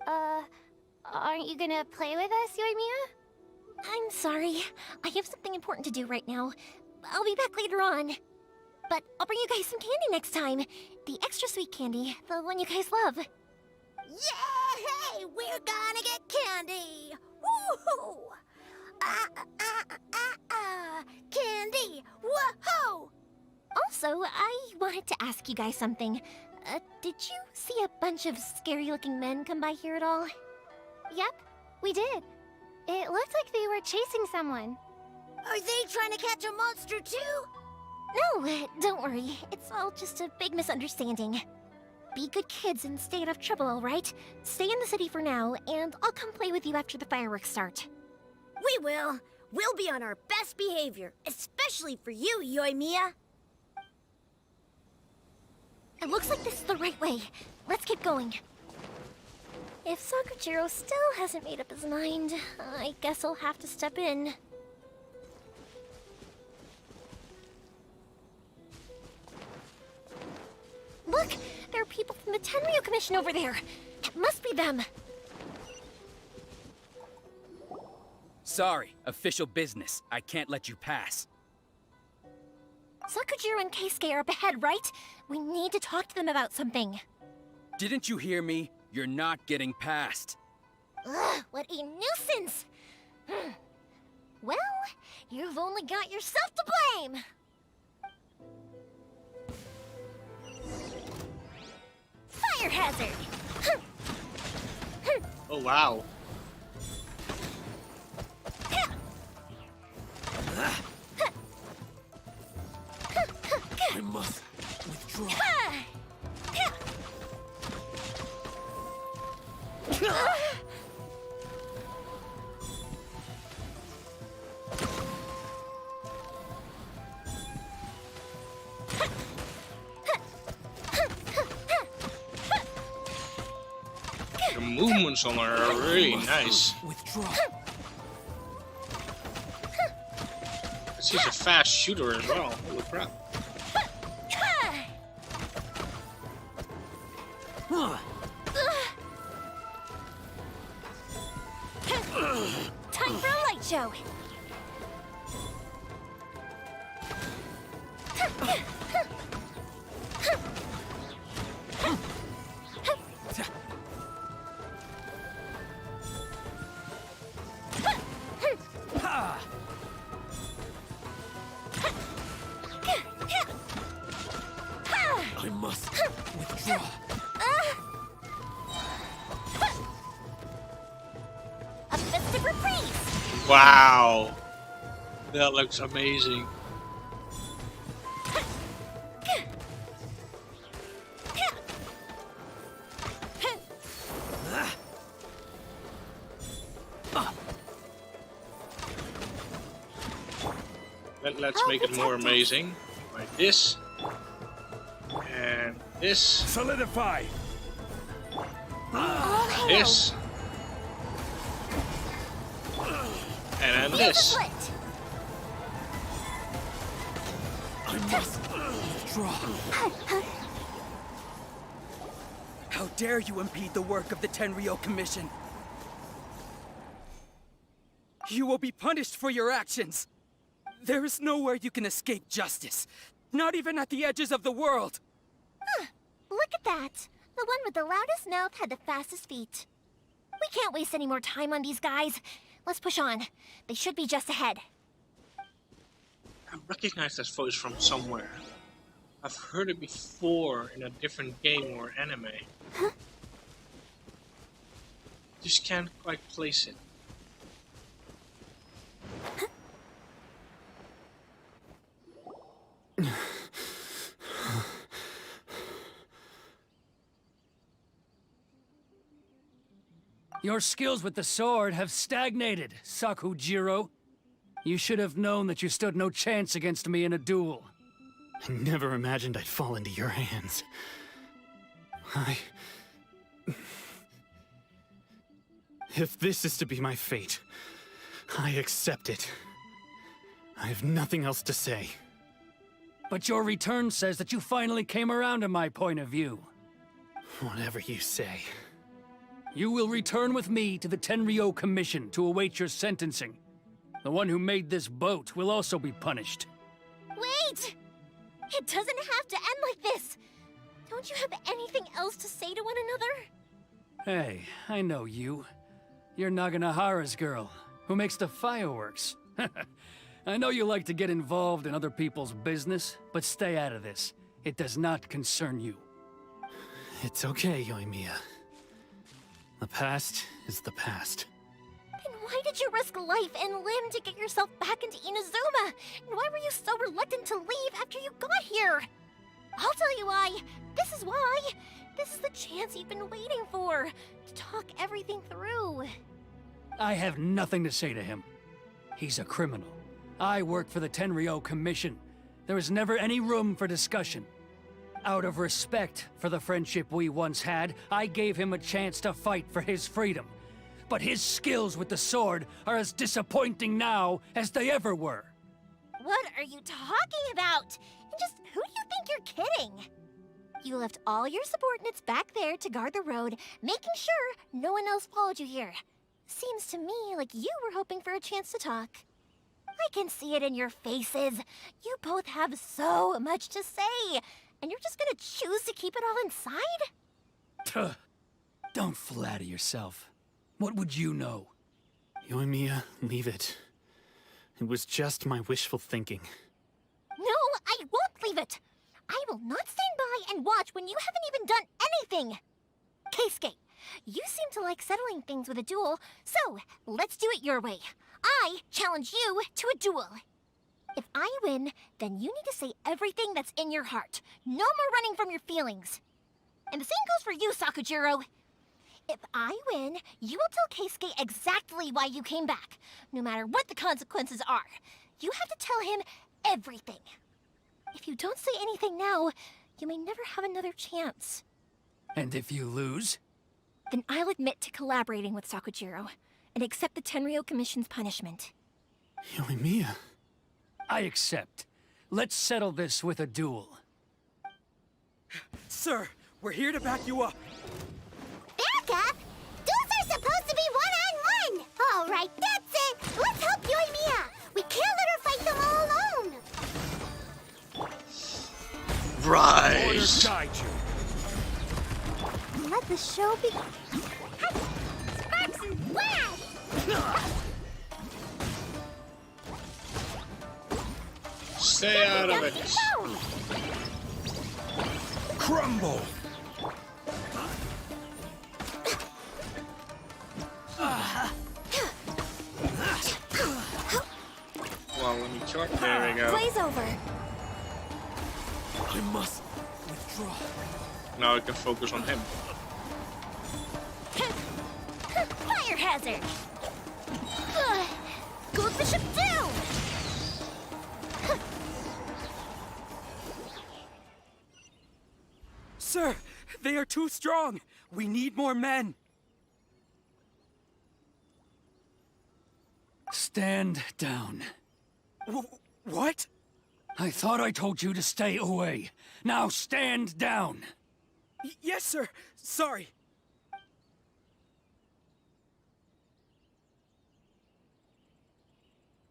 Aren't you gonna play with us, Yoimiya? I'm sorry. I have something important to do right now. I'll be back later on. But I'll bring you guys some candy next time. The extra sweet candy, the one you guys love. Yay! We're gonna get candy! Woohoo! Candy! Woohoo! Also, I wanted to ask you guys something. Did you see a bunch of scary-looking men come by here at all? Yep, we did. It looked like they were chasing someone. Are they trying to catch a monster too? No, don't worry. It's all just a big misunderstanding. Be good kids and stay out of trouble, alright? Stay in the city for now, and I'll come play with you after the fireworks start. We will. We'll be on our best behavior, especially for you, Yoimiya. It looks like this is the right way. Let's keep going. If Sakujiro still hasn't made up his mind, I guess I'll have to step in. Look! There are people from the Tenryu Commission over there! It must be them! Sorry, official business. I can't let you pass. Sakujiro and Keisuke are up ahead, right? We need to talk to them about something. Didn't you hear me? You're not getting past. Ugh, what a nuisance! Well, you've only got yourself to blame! Fire hazard! Oh wow. I must withdraw. The movements on her are really nice. Withdraw. She's a fast shooter as well. Holy crap. Time for a light show! I must withdraw. A festive reprise! Wow. That looks amazing. Let's make it more amazing. Like this. And this. Solidify! This. And then this. I must withdraw. How dare you impede the work of the Tenryu Commission? You will be punished for your actions. There is nowhere you can escape justice. Not even at the edges of the world. Look at that. The one with the loudest mouth had the fastest feet. We can't waste any more time on these guys. Let's push on. They should be just ahead. I recognize that voice from somewhere. I've heard it before in a different game or anime. Huh? Just can't quite place it. Your skills with the sword have stagnated, Sakujiro. You should have known that you stood no chance against me in a duel. I never imagined I'd fall into your hands. If this is to be my fate, I accept it. I have nothing else to say. But your return says that you finally came around to my point of view. Whatever you say. You will return with me to the Tenryo Commission to await your sentencing. The one who made this boat will also be punished. Wait! It doesn't have to end like this! Don't you have anything else to say to one another? Hey, I know you. You're Naganohara's girl, who makes the fireworks. I know you like to get involved in other people's business, but stay out of this. It does not concern you. It's okay, Yoimiya. The past is the past. Then why did you risk life and limb to get yourself back into Inazuma? And why were you so reluctant to leave after you got here? I'll tell you why. This is why. This is the chance you've been waiting for, to talk everything through. I have nothing to say to him. He's a criminal. I work for the Tenryo Commission. There is never any room for discussion. Out of respect for the friendship we once had, I gave him a chance to fight for his freedom. But his skills with the sword are as disappointing now as they ever were. What are you talking about? And just who do you think you're kidding? You left all your subordinates back there to guard the road, making sure no one else followed you here. Seems to me like you were hoping for a chance to talk. I can see it in your faces. You both have so much to say, and you're just gonna choose to keep it all inside? Tuh. Don't flatter yourself. What would you know? Yoimiya, leave it. It was just my wishful thinking. No, I won't leave it! I will not stand by and watch when you haven't even done anything! Keisuke, you seem to like settling things with a duel, so let's do it your way. I challenge you to a duel. If I win, then you need to say everything that's in your heart. No more running from your feelings. And the same goes for you, Sakujiro. If I win, you will tell Keisuke exactly why you came back, no matter what the consequences are. You have to tell him everything. If you don't say anything now, you may never have another chance. And if you lose? Then I'll admit to collaborating with Sakujiro, and accept the Tenryo Commission's punishment. Yoimiya. I accept. Let's settle this with a duel. Sir, we're here to back you up. Back up? Duels are supposed to be one-on-one! All right, that's it! Let's help Yoimiya! We can't let her fight them all alone! Right. Orders guide you. Let the show begin. Sparks and flash! Stay out of it. Crumble. Well, let me check. There we go. Blaze over. I must withdraw. Now I can focus on him. Fire hazard! Go bishop down! Sir, they are too strong. We need more men. Stand down. What? I thought I told you to stay away. Now stand down. Yes, sir. Sorry.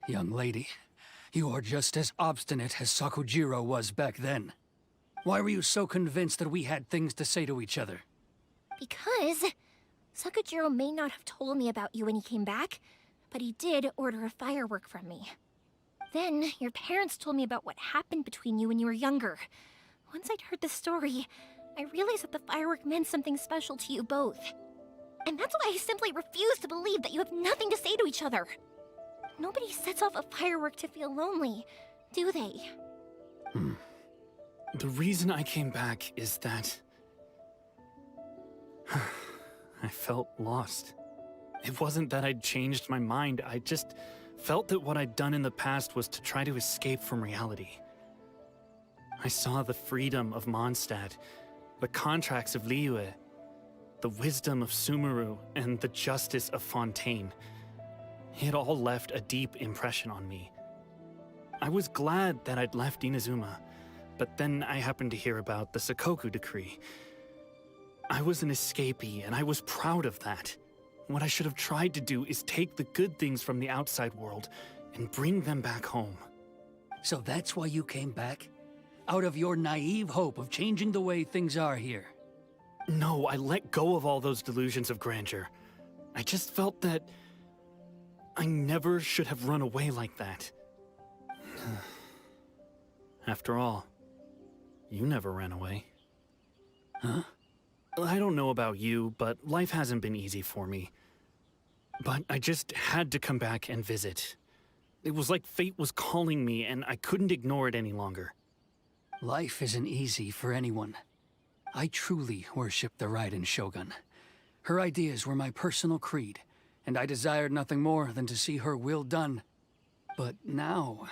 Young lady, you are just as obstinate as Sakujiro was back then. Why were you so convinced that we had things to say to each other? Because Sakujiro may not have told me about you when he came back, but he did order a firework from me. Then, your parents told me about what happened between you when you were younger. Once I'd heard the story, I realized that the firework meant something special to you both. And that's why I simply refuse to believe that you have nothing to say to each other. Nobody sets off a firework to feel lonely, do they? The reason I came back is that... I felt lost. It wasn't that I'd changed my mind, I just felt that what I'd done in the past was to try to escape from reality. I saw the freedom of Mondstadt, the contracts of Liyue, the wisdom of Sumeru, and the justice of Fontaine. It all left a deep impression on me. I was glad that I'd left Inazuma, but then I happened to hear about the Sakoku decree. I was an escapee, and I was proud of that. What I should have tried to do is take the good things from the outside world and bring them back home. So that's why you came back? Out of your naive hope of changing the way things are here? No, I let go of all those delusions of grandeur. I just felt that I never should have run away like that. After all, you never ran away. Huh? I don't know about you, but life hasn't been easy for me. But I just had to come back and visit. It was like fate was calling me, and I couldn't ignore it any longer. Life isn't easy for anyone. I truly worship the Raiden Shogun. Her ideas were my personal creed, and I desired nothing more than to see her will done. But now,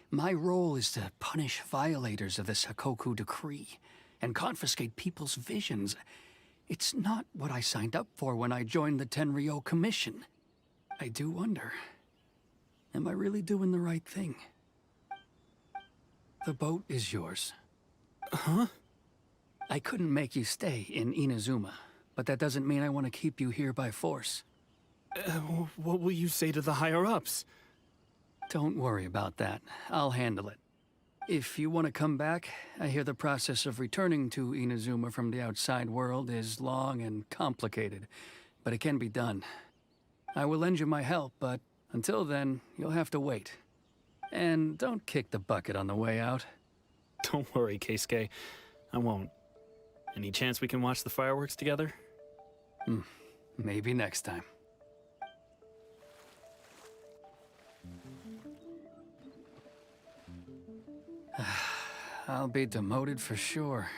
my role is to punish violators of the Sakoku decree and confiscate people's visions. It's not what I signed up for when I joined the Tenryo Commission. I do wonder, am I really doing the right thing? The boat is yours. Huh? I couldn't make you stay in Inazuma, but that doesn't mean I want to keep you here by force. What will you say to the higher-ups? Don't worry about that. I'll handle it. If you want to come back, I hear the process of returning to Inazuma from the outside world is long and complicated, but it can be done. I will lend you my help, but until then, you'll have to wait. And don't kick the bucket on the way out. Don't worry, Keisuke. I won't. Any chance we can watch the fireworks together? Maybe next time. I'll be demoted for sure.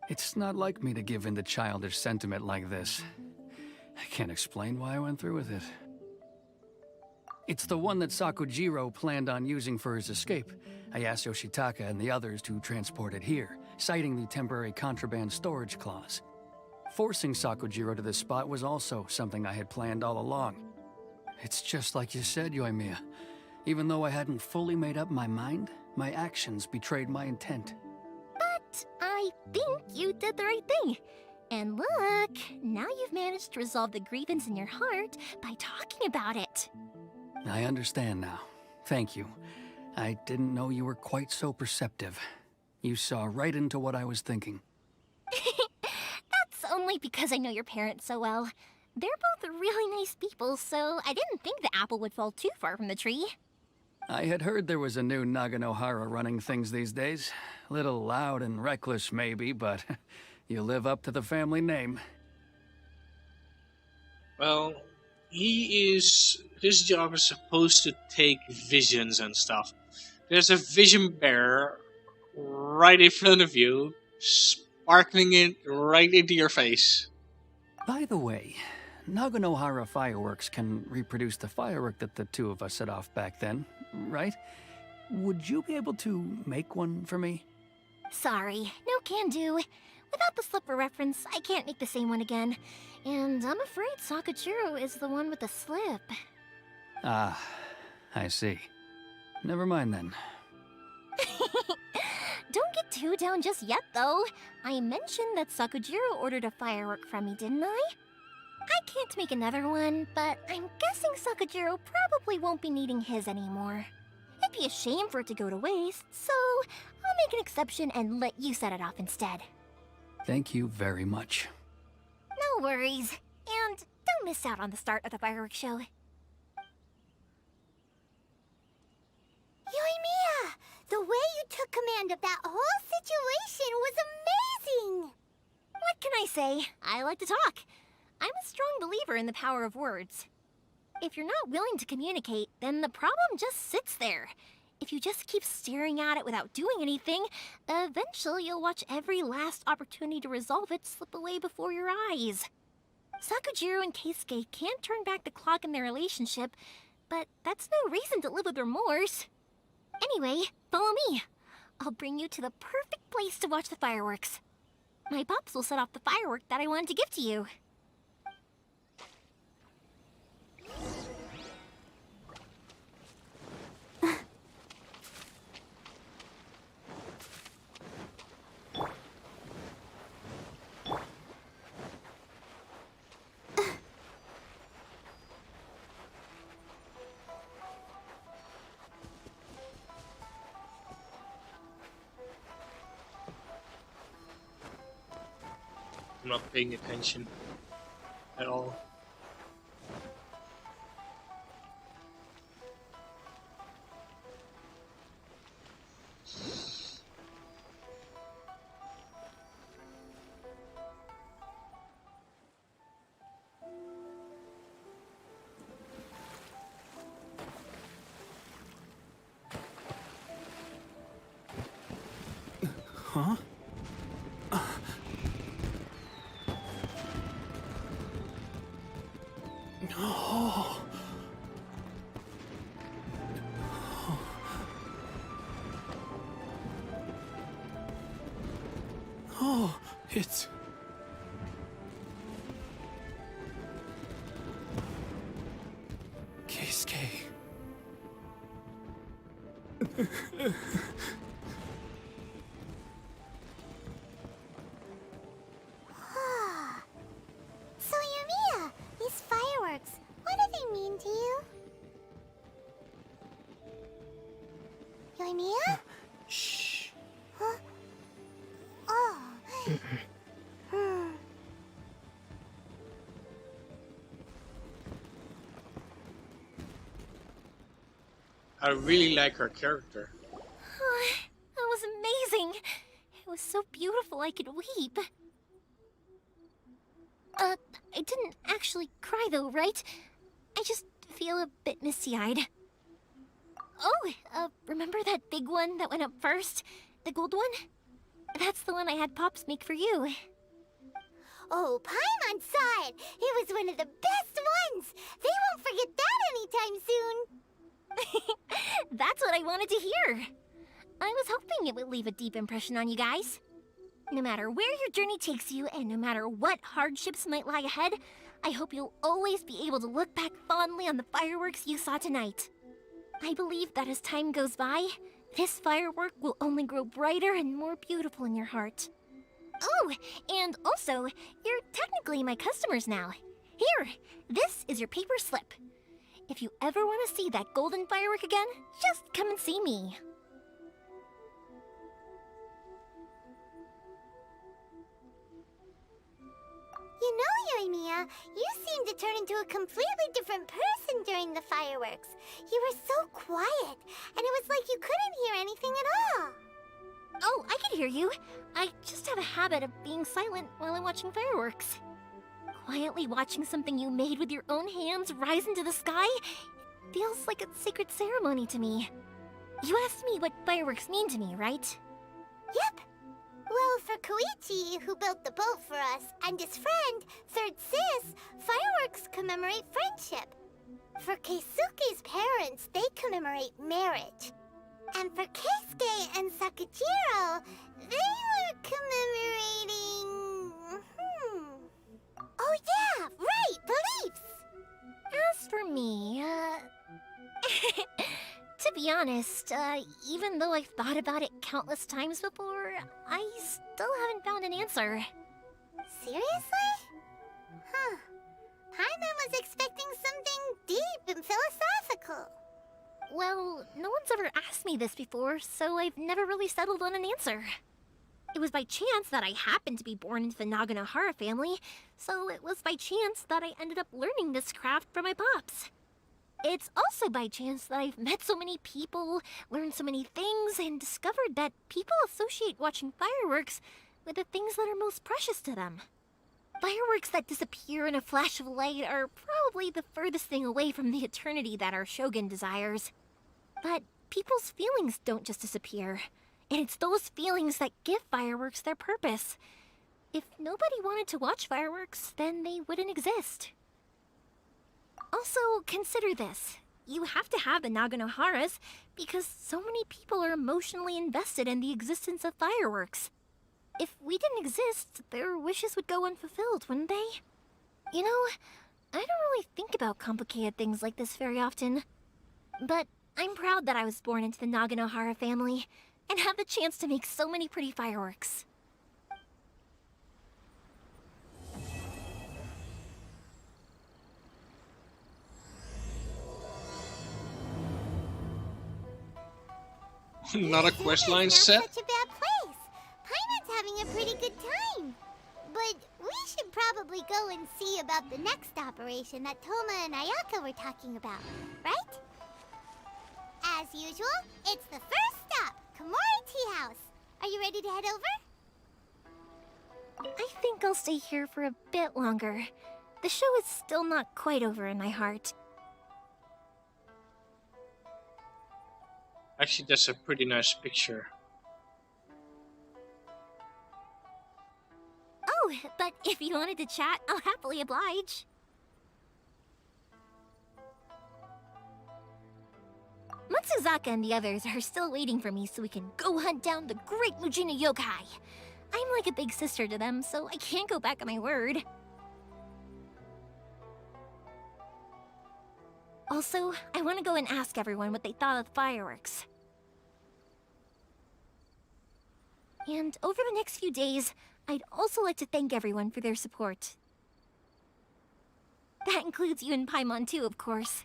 It's not like me to give in to childish sentiment like this. I can't explain why I went through with it. It's the one that Sakujiro planned on using for his escape. I asked Yoshitaka and the others to transport it here, citing the temporary contraband storage clause. Forcing Sakujiro to this spot was also something I had planned all along. It's just like you said, Yoimiya. Even though I hadn't fully made up my mind, my actions betrayed my intent. But I think you did the right thing. And look, now you've managed to resolve the grievance in your heart by talking about it. I understand now. Thank you. I didn't know you were quite so perceptive. You saw right into what I was thinking. That's only because I know your parents so well. They're both really nice people, so I didn't think the apple would fall too far from the tree. I had heard there was a new Naganohara running things these days. Little loud and reckless, maybe, but you live up to the family name. Well, his job is supposed to take visions and stuff. There's a vision bearer right in front of you, sparkling it right into your face. By the way, Naganohara fireworks can reproduce the firework that the two of us set off back then, right? Would you be able to make one for me? Sorry, no can do. Without the slipper reference, I can't make the same one again. And I'm afraid Sakujiro is the one with the slip. Ah, I see. Never mind then. Don't get too down just yet, though. I mentioned that Sakujiro ordered a firework from me, didn't I? I can't make another one, but I'm guessing Sakujiro probably won't be needing his anymore. It'd be a shame for it to go to waste, so I'll make an exception and let you set it off instead. Thank you very much. No worries. And don't miss out on the start of the fireworks show. Yoimiya! The way you took command of that whole situation was amazing! What can I say? I like to talk. I'm a strong believer in the power of words. If you're not willing to communicate, then the problem just sits there. If you just keep staring at it without doing anything, eventually you'll watch every last opportunity to resolve it slip away before your eyes. Sakujiro and Keisuke can't turn back the clock in their relationship, but that's no reason to live with remorse. Anyway, follow me. I'll bring you to the perfect place to watch the fireworks. My pops will set off the firework that I wanted to give to you. I'm not paying attention at all. Huh? Oh. Oh, it's... Keisuke. So Yumiya, these fireworks, what do they mean to you? Yumiya? Shh. Huh? Oh. I really like her character. Oh, that was amazing. It was so beautiful I could weep. I didn't actually cry though, right? I just feel a bit misty-eyed. Oh, remember that big one that went up first? The gold one? That's the one I had Pops make for you. Oh, Paimon saw it! It was one of the best ones! They won't forget that anytime soon! That's what I wanted to hear. I was hoping it would leave a deep impression on you guys. No matter where your journey takes you, and no matter what hardships might lie ahead, I hope you'll always be able to look back fondly on the fireworks you saw tonight. I believe that as time goes by, this firework will only grow brighter and more beautiful in your heart. Oh, and also, you're technically my customers now. Here, this is your paper slip. If you ever want to see that golden firework again, just come and see me. You know, Yoimiya, you seemed to turn into a completely different person during the fireworks. You were so quiet, and it was like you couldn't hear anything at all. Oh, I can hear you. I just have a habit of being silent while I'm watching fireworks. Quietly watching something you made with your own hands rise into the sky feels like a sacred ceremony to me. You asked me what fireworks mean to me, right? Yep. Well, for Koichi, who built the boat for us, and his friend, Third Sis, fireworks commemorate friendship. For Keisuke's parents, they commemorate marriage. And for Keisuke and Sakujiro, they were commemorating... Oh yeah, right, beliefs! As for me, to be honest, even though I've thought about it countless times before, I still haven't found an answer. Seriously? Huh. Paimon was expecting something deep and philosophical. Well, no one's ever asked me this before, so I've never really settled on an answer. It was by chance that I happened to be born into the Naganohara family, so it was by chance that I ended up learning this craft from my pops. It's also by chance that I've met so many people, learned so many things, and discovered that people associate watching fireworks with the things that are most precious to them. Fireworks that disappear in a flash of light are probably the furthest thing away from the eternity that our shogun desires. But people's feelings don't just disappear, and it's those feelings that give fireworks their purpose. If nobody wanted to watch fireworks, then they wouldn't exist. Also, consider this. You have to have the Naganoharas because so many people are emotionally invested in the existence of fireworks. If we didn't exist, their wishes would go unfulfilled, wouldn't they? You know, I don't really think about complicated things like this very often. But I'm proud that I was born into the Naganohara family and have the chance to make so many pretty fireworks. Not a questline set? Such a bad place. Paimon's having a pretty good time. But we should probably go and see about the next operation that Toma and Ayaka were talking about, right? As usual, it's the first stop, Komori Tea House. Are you ready to head over? I think I'll stay here for a bit longer. The show is still not quite over in my heart. Actually, that's a pretty nice picture. Oh, but if you wanted to chat, I'll happily oblige. Matsuzaka and the others are still waiting for me so we can go hunt down the great Mujina yokai. I'm like a big sister to them, so I can't go back on my word. Also, I want to go and ask everyone what they thought of the fireworks. And over the next few days, I'd also like to thank everyone for their support. That includes you and Paimon too, of course.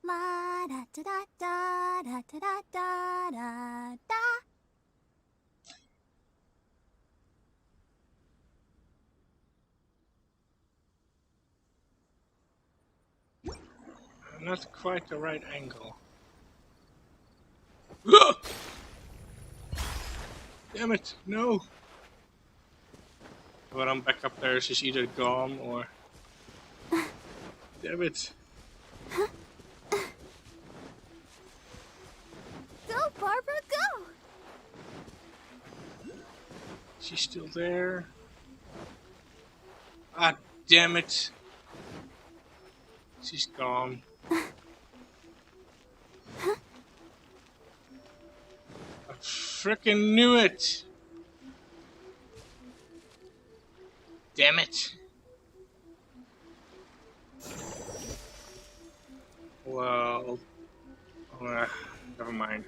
La da da da da da da da da da. Not quite the right angle. Damn it, no! When I'm back up there, she's either gone or... Damn it. Go, Barbara, go! She's still there. Ah, damn it. She's gone. I frickin' knew it! Damn it. Well... never mind.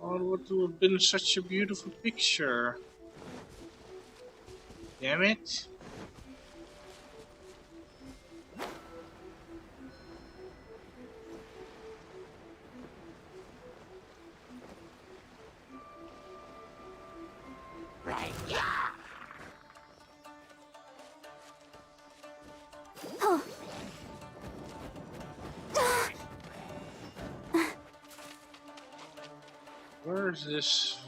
Oh, it would have been such a beautiful picture. Damn it. Right, yeah! Oh. Where is this?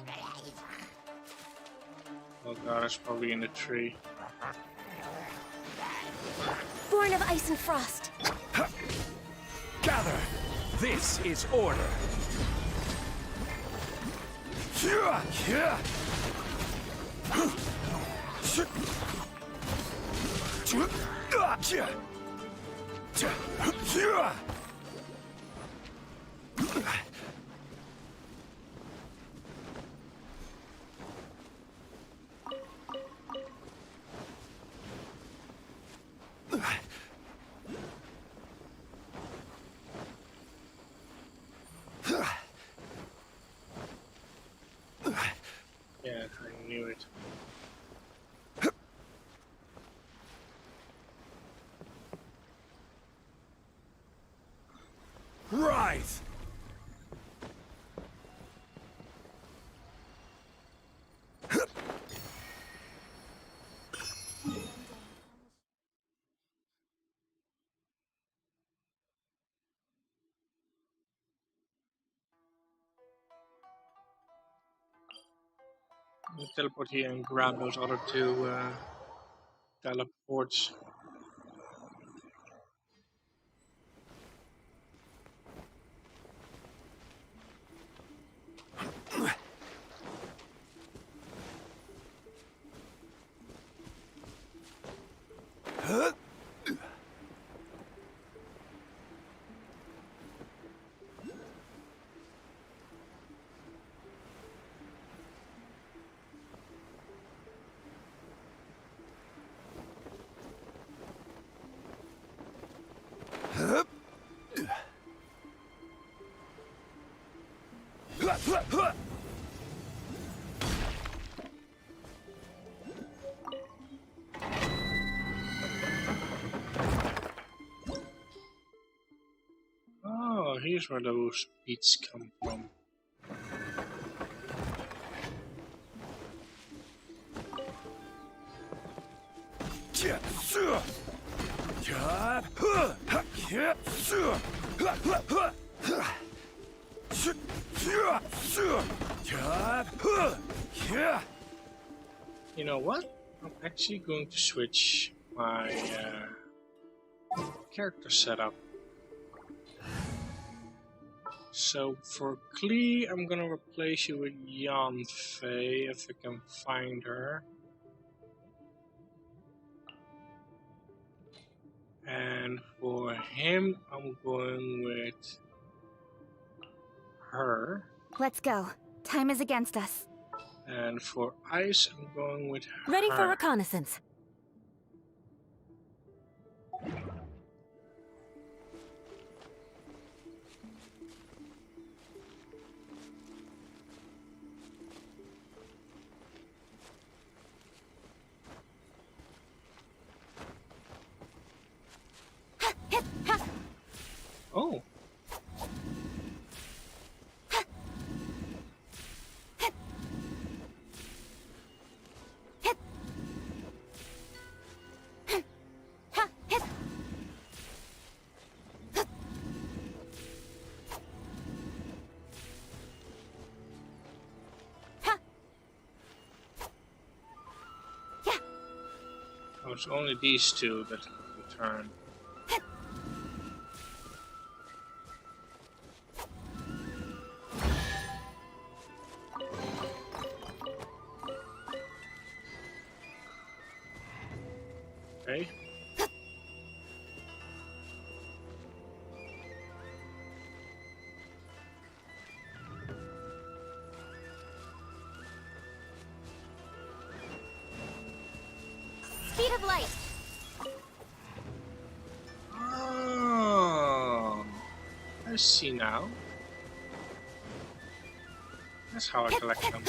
Oh god, it's probably in the tree. Born of ice and frost. Gather! This is order! Yeah, I knew it. Rise! We'll teleport here and grab those other two teleports. Oh, here's where those beats come from. You know what? I'm actually going to switch my character setup. So for Klee, I'm gonna replace you with Yanfei if I can find her. And for him, I'm going with her. Let's go. Time is against us. And for Ice, I'm going with her. Ready for reconnaissance. Oh. Oh, it's only these two that return. Okay. Speed of light. Oh, I see now. That's how I collect them.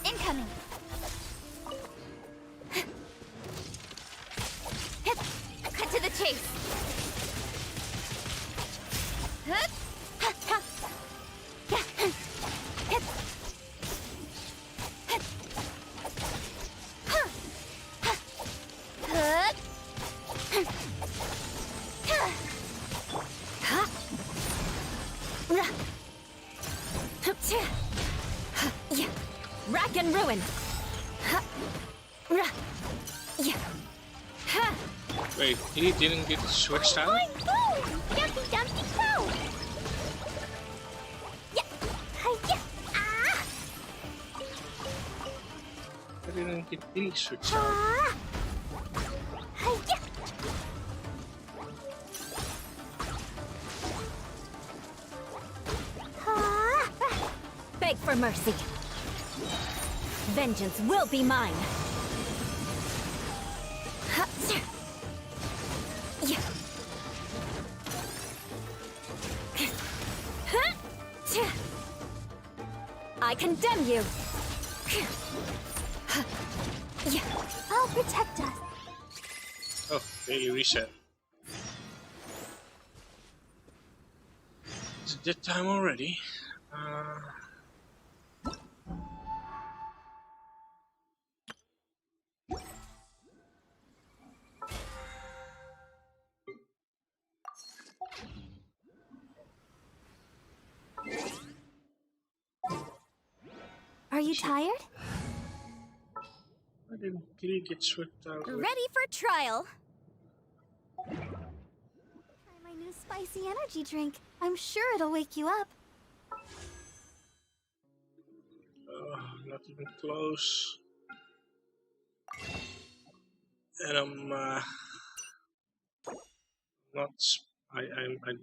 Incoming. Cut to the chase. Rack and ruin. Wait, he didn't get switched out? Dumpty Dumpty Go! I didn't get any switched out. mercy. Vengeance will be mine. I condemn you. I'll protect us. Oh, daily reset. Is it that time already? Are you tired? Why didn't Kitty get swept out? Ready for trial. Try my new spicy energy drink. I'm sure it'll wake you up. Not even close. And I'm not. I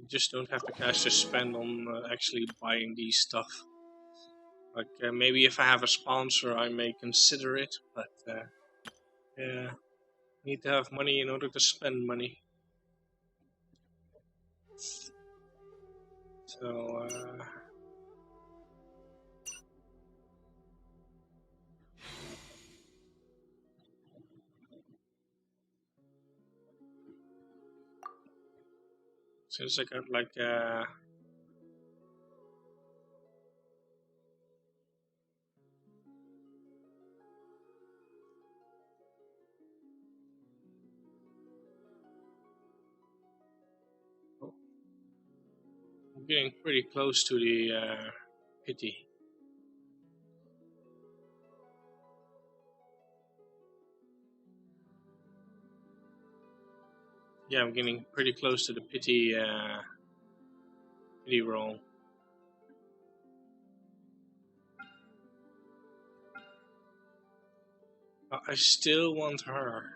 just don't have the cash to spend on actually buying these stuff. Like maybe if I have a sponsor, I may consider it, but yeah, need to have money in order to spend money. So since I got like I'm getting pretty close to the pity. Yeah, I'm getting pretty close to the pity roll. But I still want her.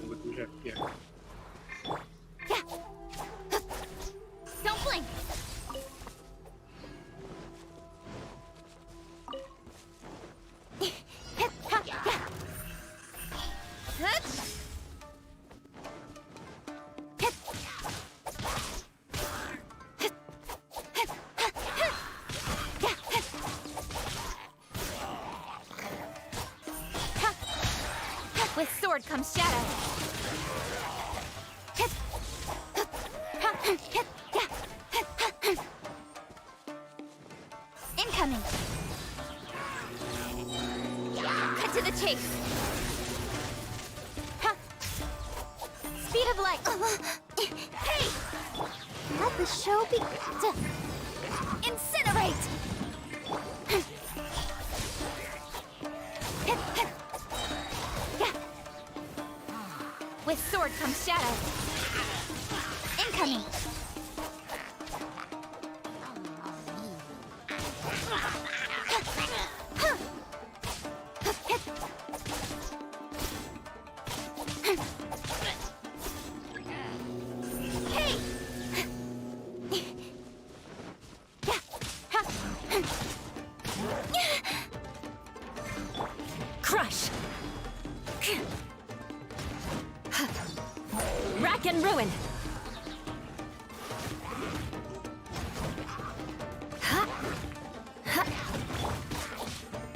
What do we have here? Don't blink. With sword comes shadow. Incoming. Cut to the chase. Speed of light. Hey! Let the show be. Incinerate! With sword comes shadow. Incoming. Hey! Crush. Rack and ruin.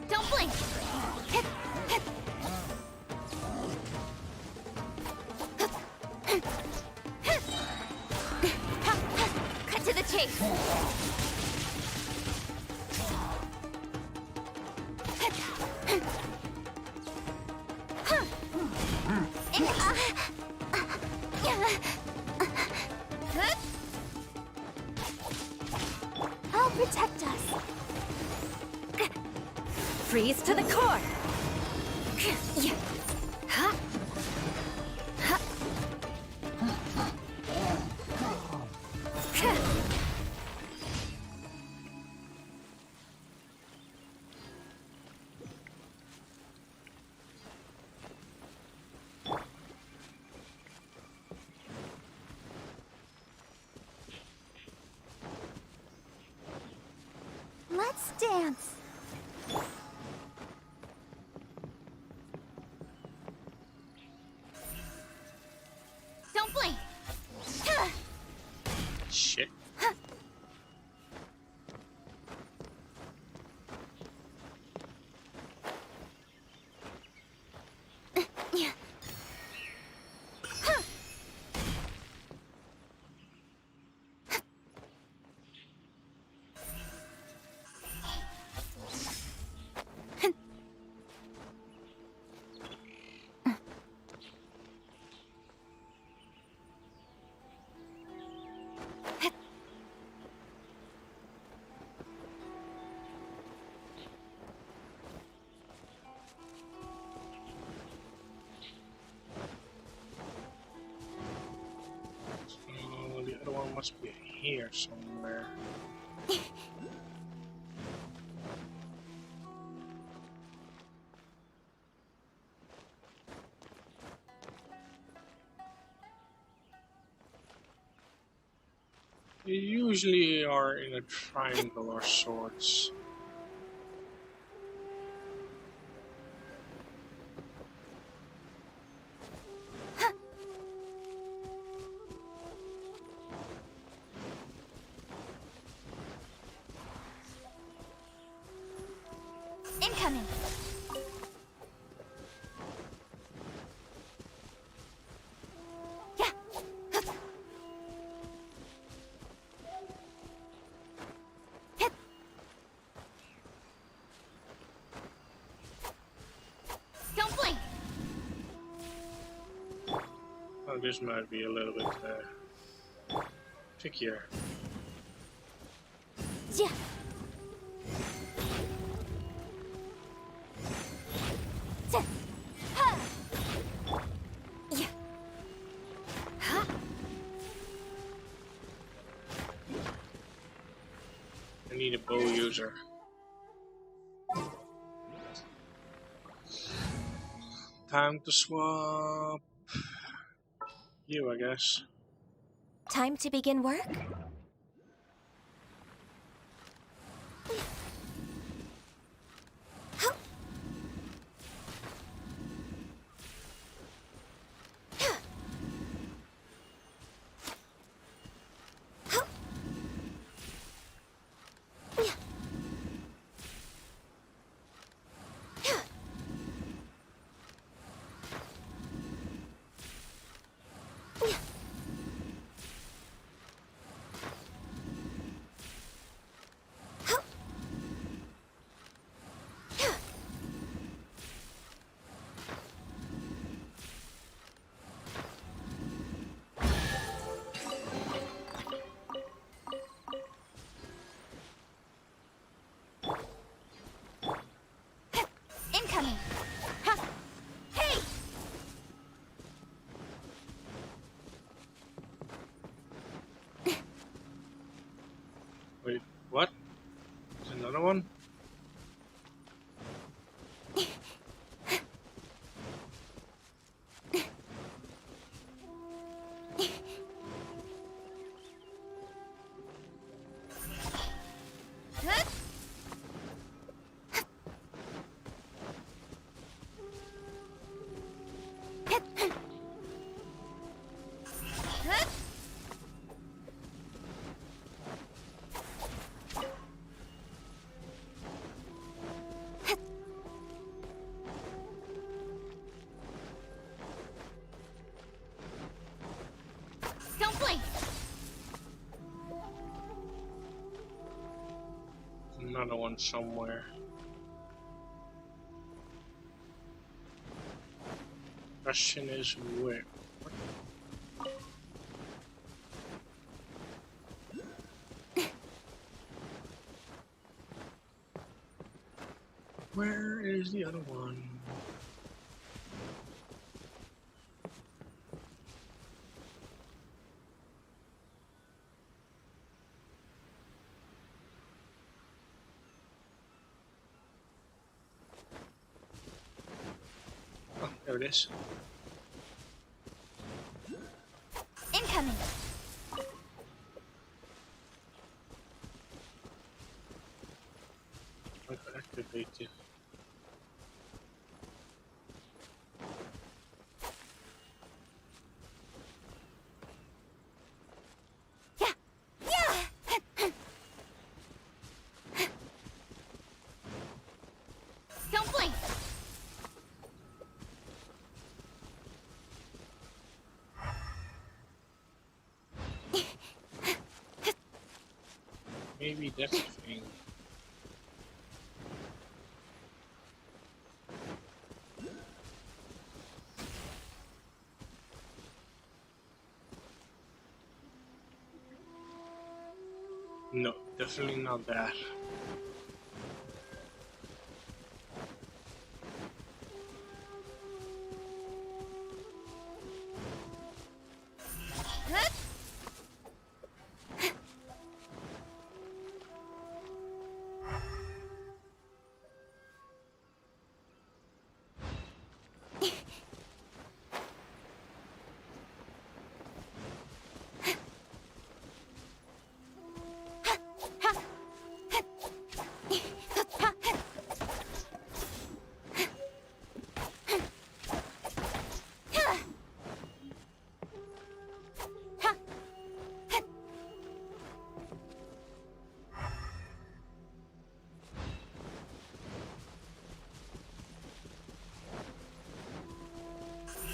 Don't blink. Cut to the chase. I'll protect us. Freeze to the core. Let's dance. Don't blink! Shit. Oh, the other one must be here somewhere. You usually are in a triangle or sorts. Incoming. Don't blink! Oh, this might be a little bit trickier. Yeah. I need a bow user. Time to swap you, I guess. Time to begin work? Incoming. Ha. Hey! Wait, what? There's another one? Don't blink! Another one somewhere. Question is where? Where is the other one? Oh, there it is. Incoming. Good way to. Don't blink! Maybe that's the thing. No, definitely not that.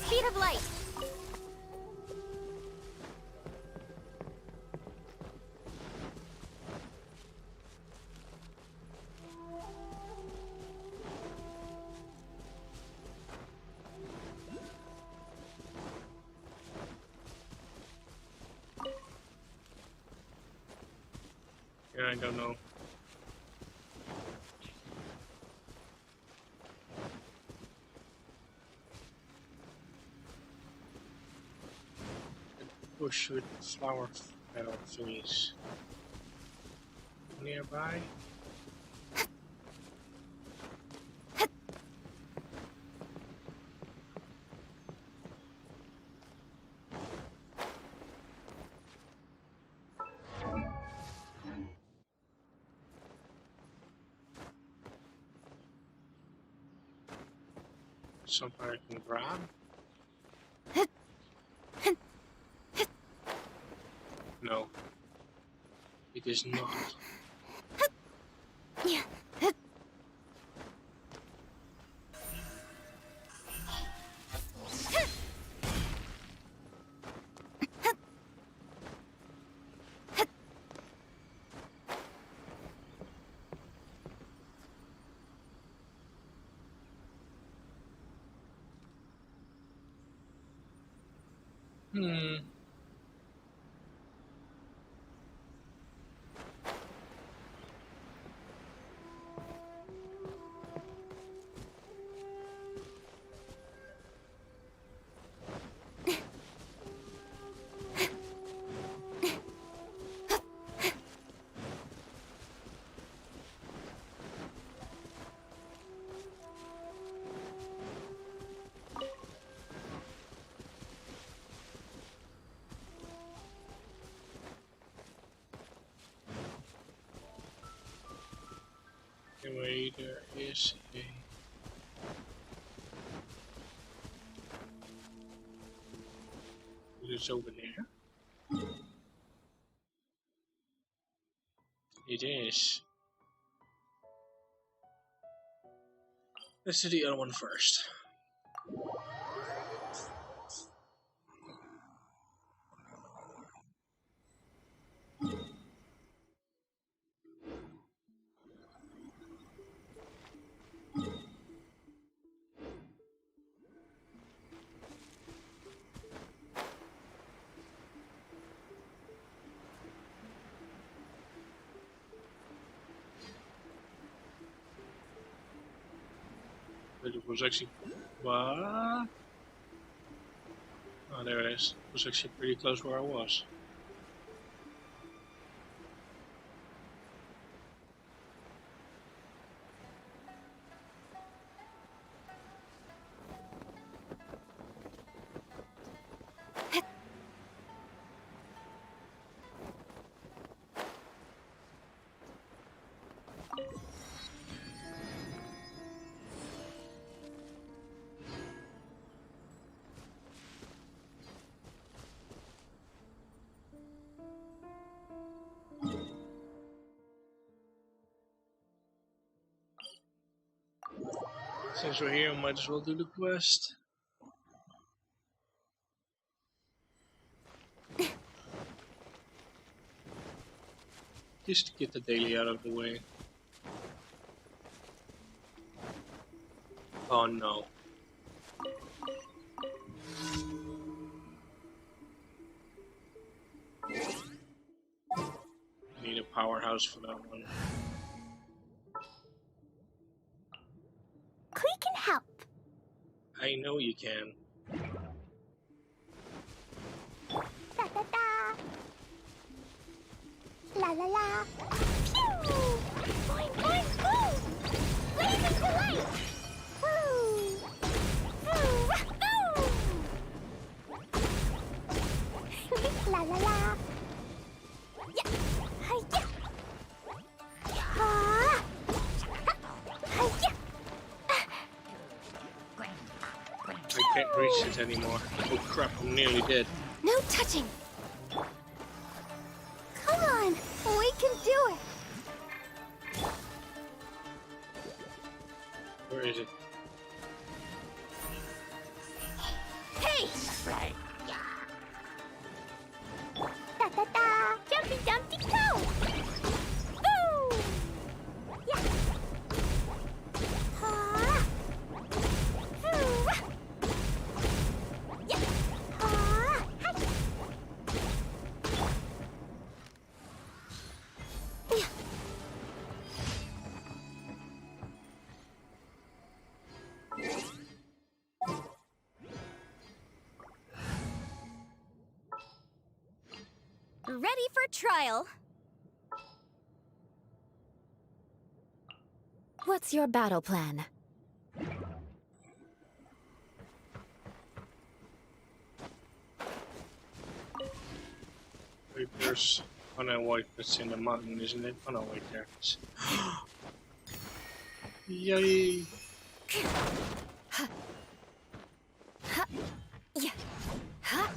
Speed of light! Yeah, I don't know. Bush with flower petal thingies nearby. Something I can grab. No, it is not. Anyway, there is a... It's over there. It is. Let's do the other one first. But it was actually... What? Oh, there it is. It was actually pretty close where I was. Since we're here, might as well do the quest. Just to get the daily out of the way. Oh no. Need a powerhouse for that one. We can help. I know you can. Da da da. La la la. Pew! Boing boing boom! Blazing delight! Woo! Woo! Woo! La la la. Yeah. Hi-ya. Ah. Hi-ya. I can't reach it anymore. Oh crap, I'm nearly dead. No touching. Come on, we can do it. Where is it? Hey! Da da da! Jumpy Dumpty go! Woo! Yeah! Ha! Woo! Yeah! Ha! Hi! Yeah! Ready for trial. What's your battle plan? Wait, there's... Oh no, wait, that's in the mountain, isn't it? Oh no, wait, there it is. Yay! Yeah. Ha.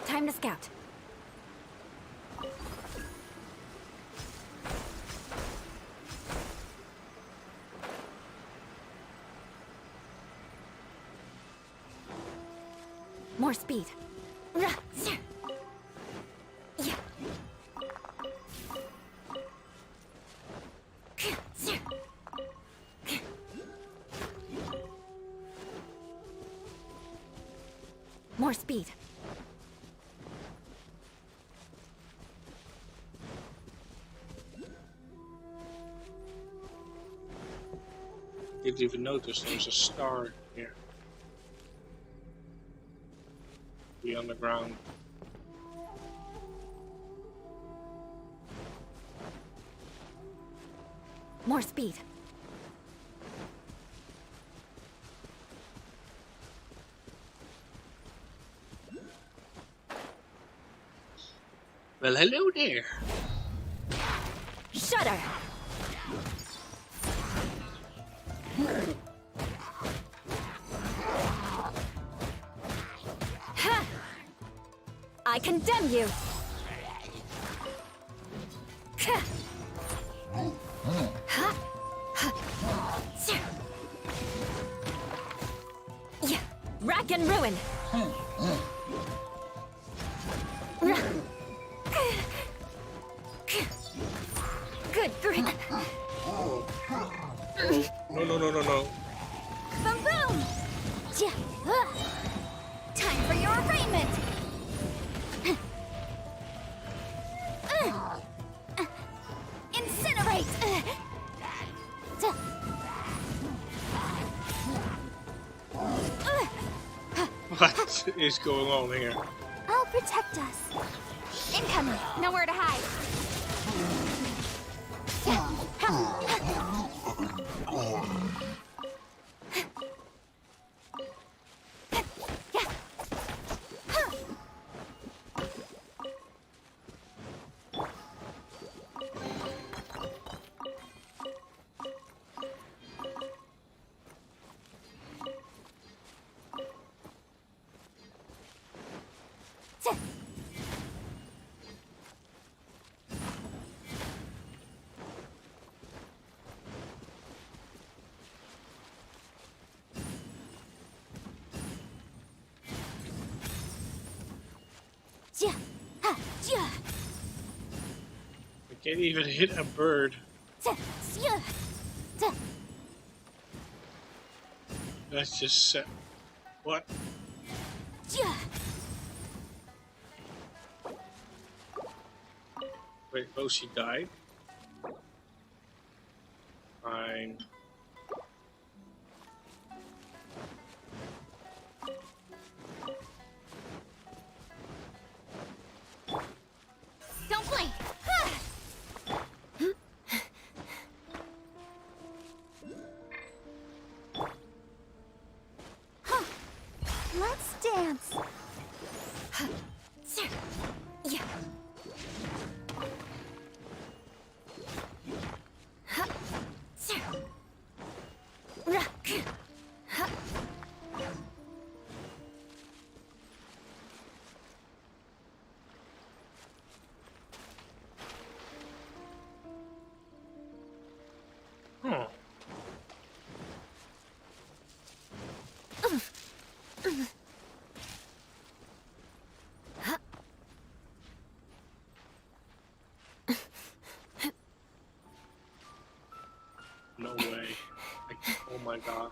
Time to scout. More speed. Yeah. More speed. Didn't even notice there's a star here. Be on the ground. More speed. Well, hello there. Shudder. Ha! I condemn you. Ha! Ha! Ha! Yeah. Rack and ruin. Good grief. No. Boom boom! Yeah. Time for your arraignment! Incinerate! What is going on here? I'll protect us. Incoming! Nowhere to hide. Can't even hit a bird. That's just set. What? Wait, oh, she died? Fine. Don't blink! Let's dance. Yeah. Oh. No way. Oh my god.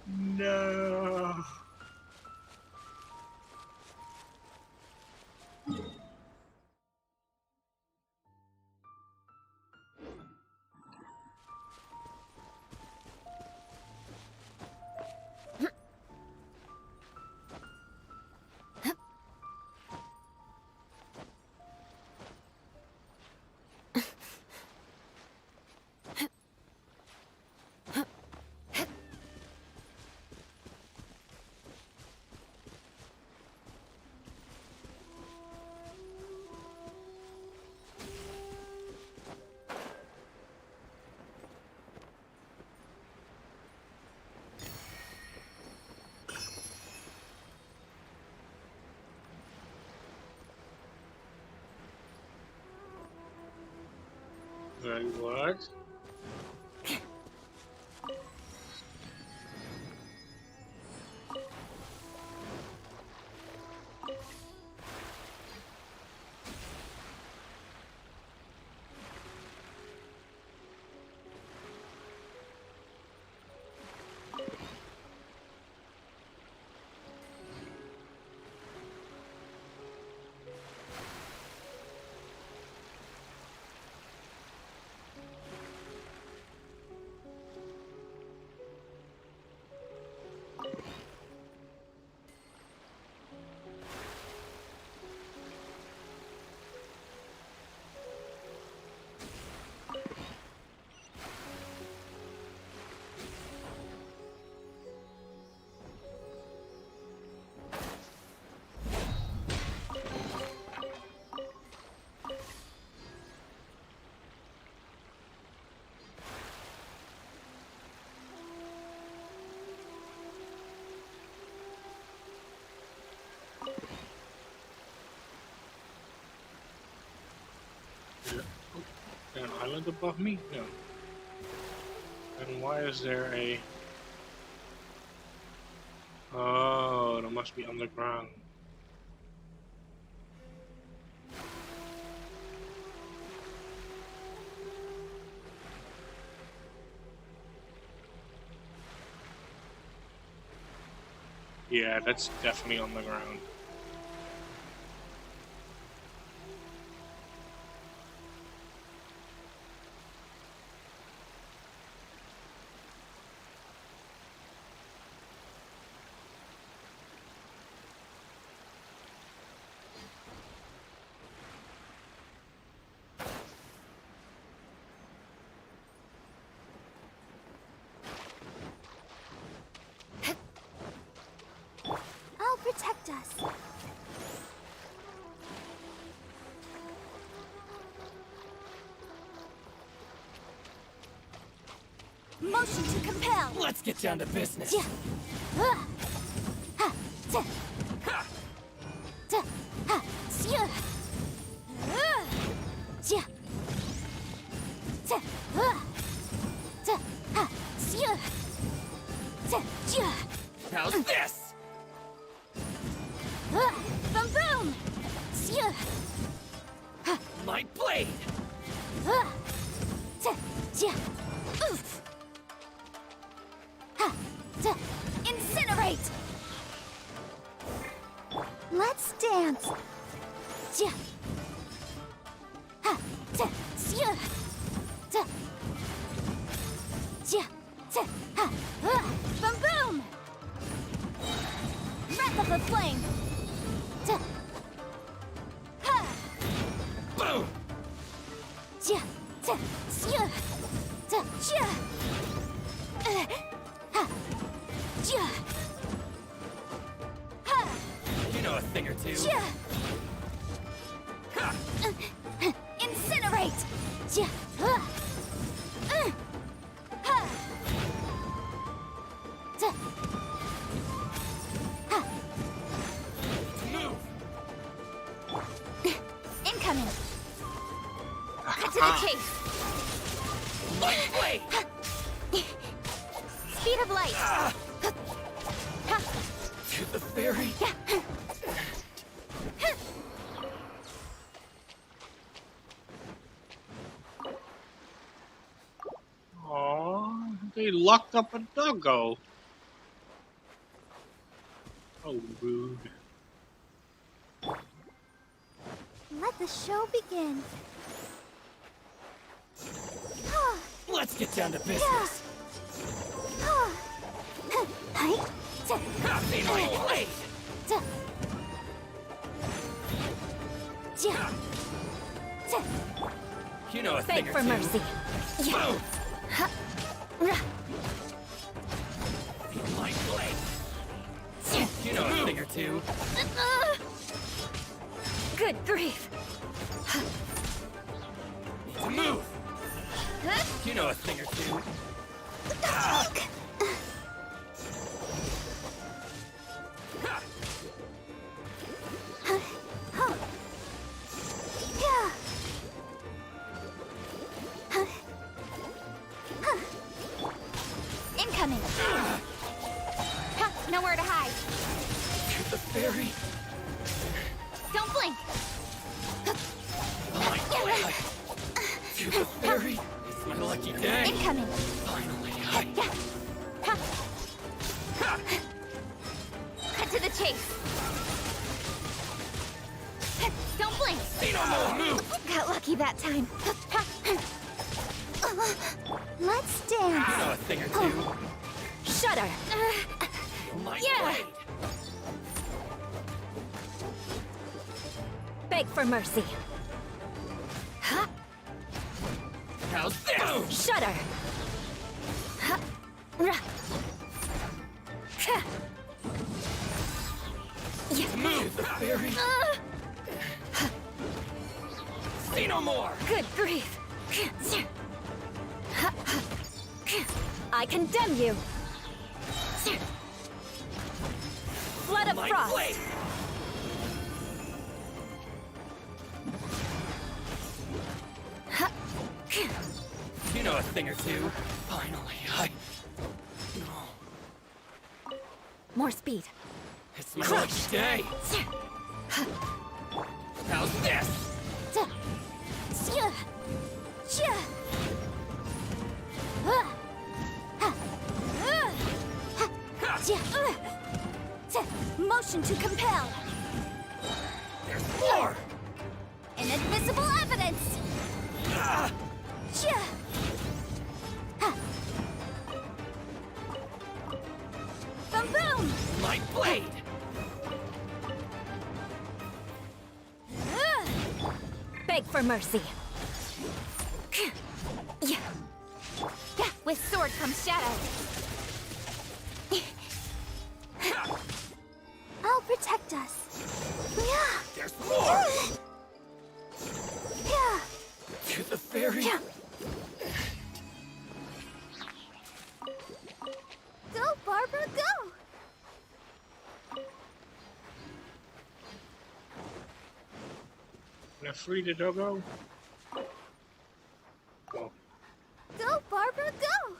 No. Wait, what? An island above me? No. And why is there a... Oh, that must be underground. Yeah, that's definitely underground. I'll protect us. Motion to compel. Let's get down to business. Yeah. How's this? Boom boom! Oof! Ha! Incinerate! Let's dance! Ha! Boom boom! Breath of the flame! Ha! Boom! You know a thing or two. Incinerate! Move! Incoming! Cut to the chase! Wait! Speed of light! To the ferry? Aww, they locked up a doggo. Oh, rude. Let the show begin. Let's get down to business. Copy my blade! You know a thing Beg or for two. mercy. Boom! My blade! You know a thing or two. Good grief. Need to move! You know a thing or two. Incoming. Nowhere to hide. To the ferry. Don't blink. My blade! To the ferry. It's my lucky day. Incoming. Finally, Cut to the chase. Don't blink. Say no more. Move! Got lucky that time. Let's dance. You know a thing or two. Shudder. My Yeah. blade! Beg for mercy. How's this? Shudder. Move the ferry. Say no more. Good grief. I condemn you. Flood of My frost. blade. You know a thing or two. Finally, More speed. It's my lucky day. How's this? Motion to compel. There's more. Inadmissible evidence. Boom boom. My blade. Beg for mercy. With sword comes shadow. I'll protect us. There's more. To the ferry. Go, Barbara, go! Can I free the doggo? Go. Go, Barbara, go!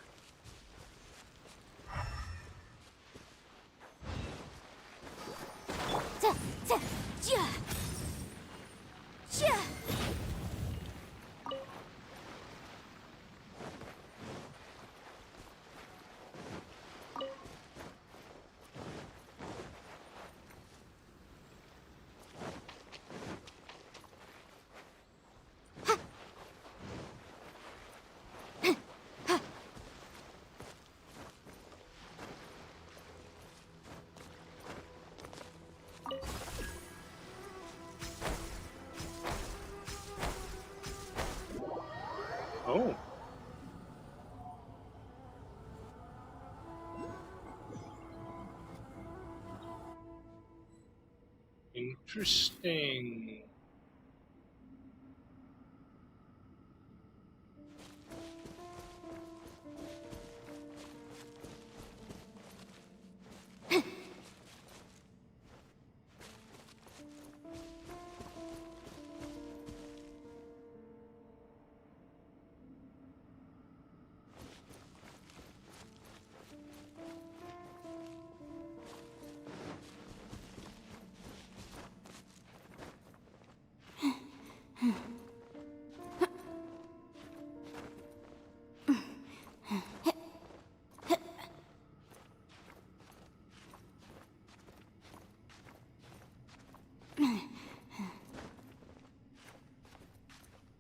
Interesting.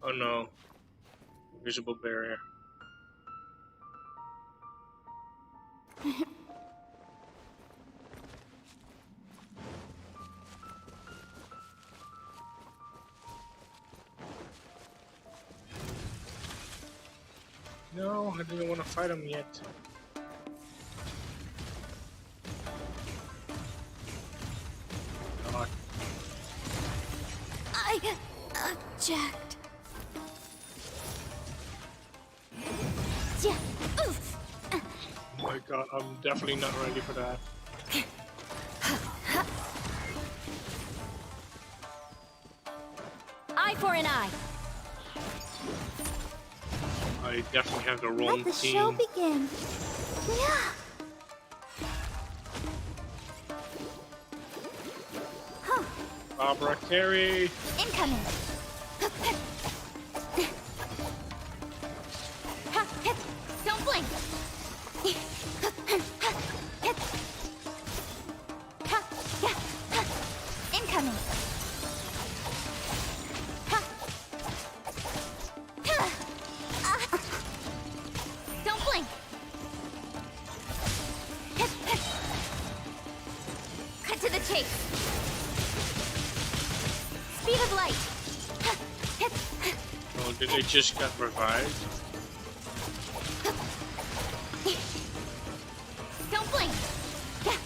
Oh no. Invisible barrier. No, I didn't want to fight him yet. God. I object. Yeah. Oof. Oh my god, I'm definitely not ready for that. Eye for an eye. I definitely have the wrong Let the team. show begin. Yeah. Huh. Barbara Carey. Incoming. Don't blink. Incoming. Don't blink. Cut to the chase. Speed of light. Oh, did they just get revived? Don't blink. That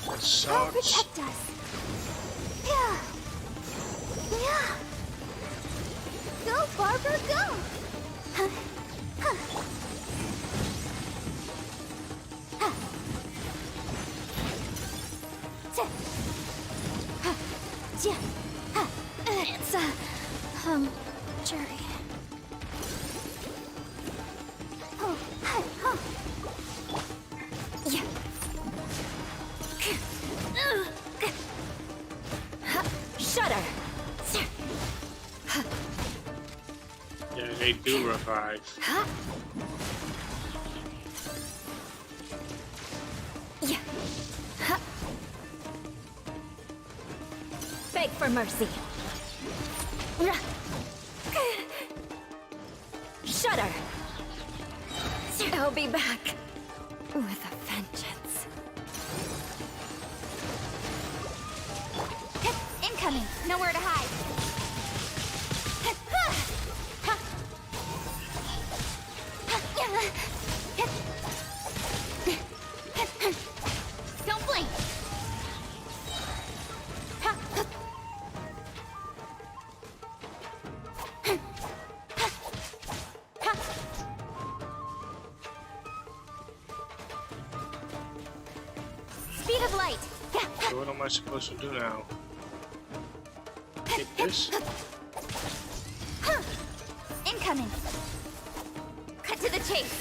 Help sucks. protect us. Yeah. Yeah. Go, Barbara, go. It's a jury. Yeah. Shudder. Yeah, they do revive. Yeah. Beg for mercy. Shudder. I'll be back with a vengeance. Incoming. Nowhere to hide. Don't blink. Speed of light. So what am I supposed to do now? Hit this? Incoming. Cut to the chase.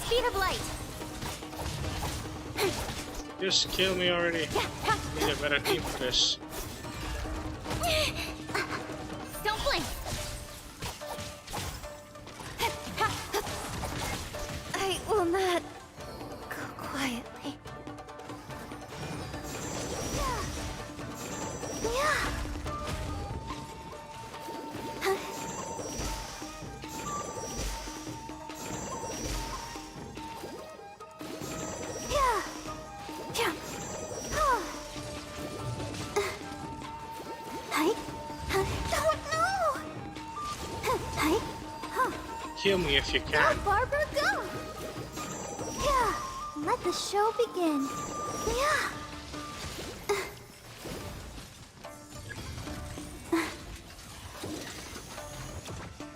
Speed of light. Just kill me already. I need a better team for this. Don't blink. I will not go quietly. Yeah. Yeah. Yeah. Oh. Don't know. Kill me if you Go, can. Barbara, go! Yeah, let the show begin. Yeah.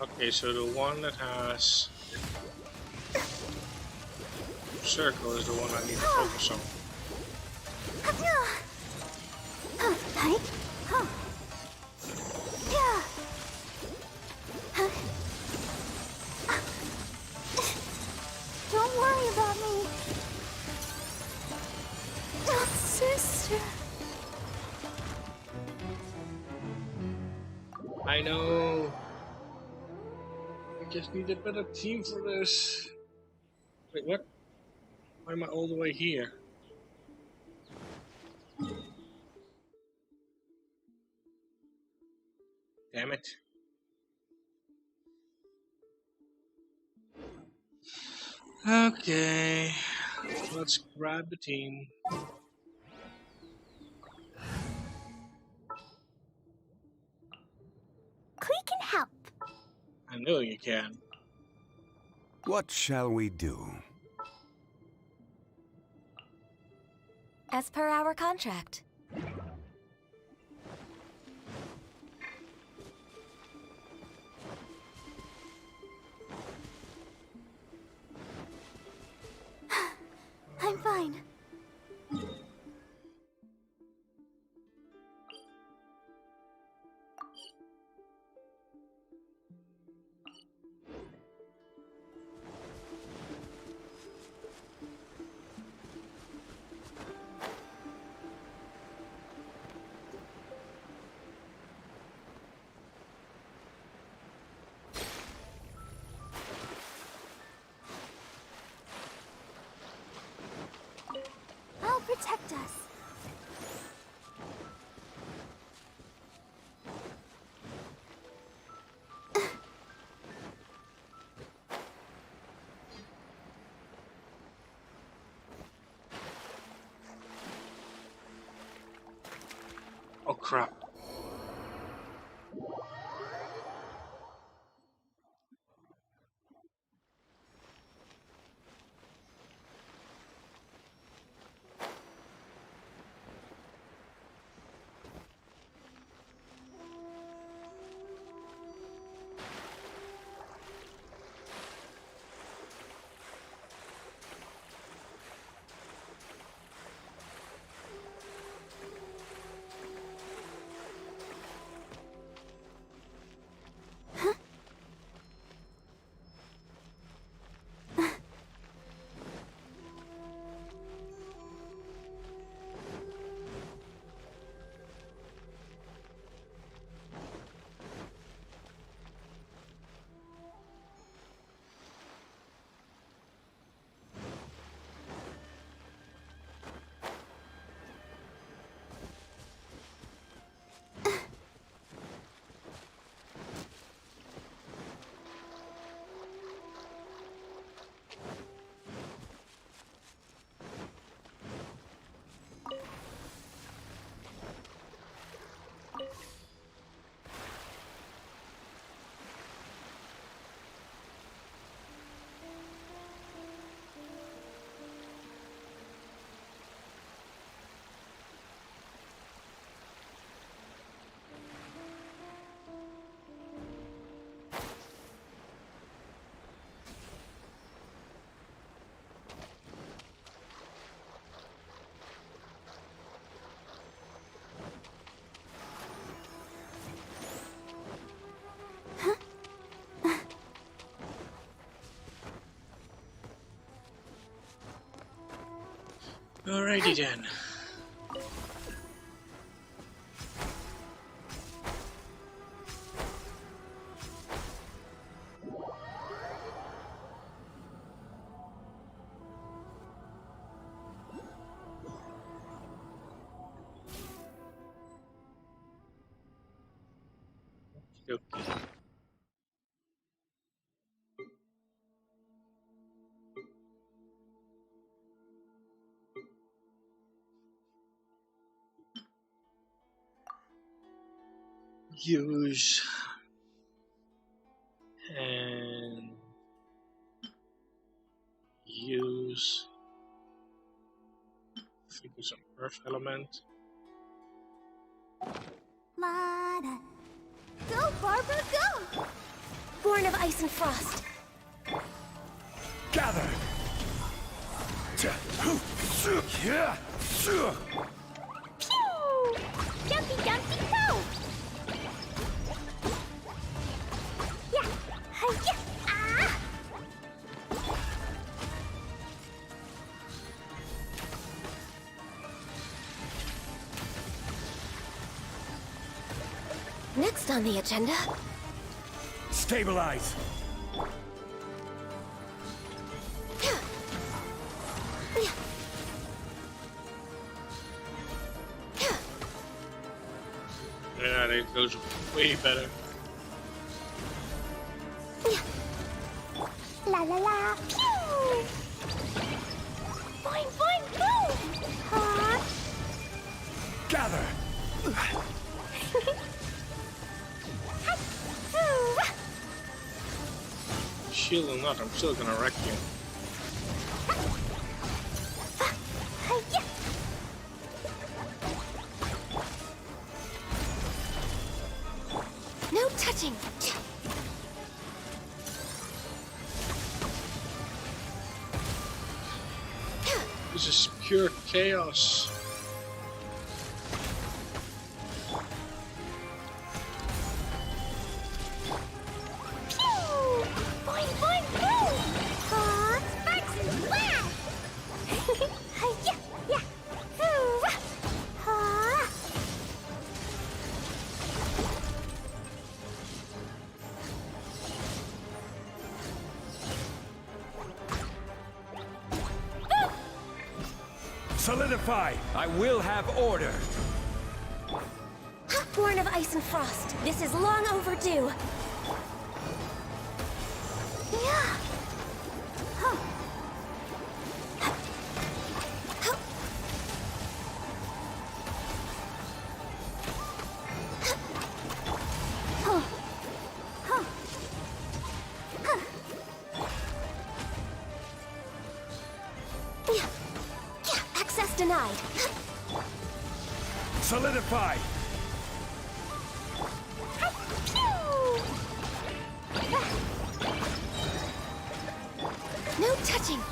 Okay, so the one that has circle is the one I need to focus on. Don't worry about me. Oh, sister. I know. I just need a better team for this. Wait, what? Why am I all the way here? Damn it. Okay, let's grab the team. We can help. I know you can. What shall we do? As per our contract. I'm fine. I'll protect us. Oh crap. Alrighty then. Okay. Use and earth element. Lada. Go, Barbara, go! Born of ice and frost. Gather! Pew! Dumpty dumpty go! Yeah! Hi-ya! Ah! Next on the agenda. Stabilize! Yeah, that goes way better. La la la. Pew! Boing, boing, boom! Huh? Gather! Shield or not, I'm still gonna wreck you. No touching. This is pure chaos. Pew! Boing, boing, boom! Huh? Sparks and flash! Hi-ya! Yeah! Hoo! Huh? Solidify! I will have order! Born of ice and frost. This is long overdue. Yeah! Huh. Huh. Huh. Huh. Yeah. Yeah. Access denied. Solidify! No touching.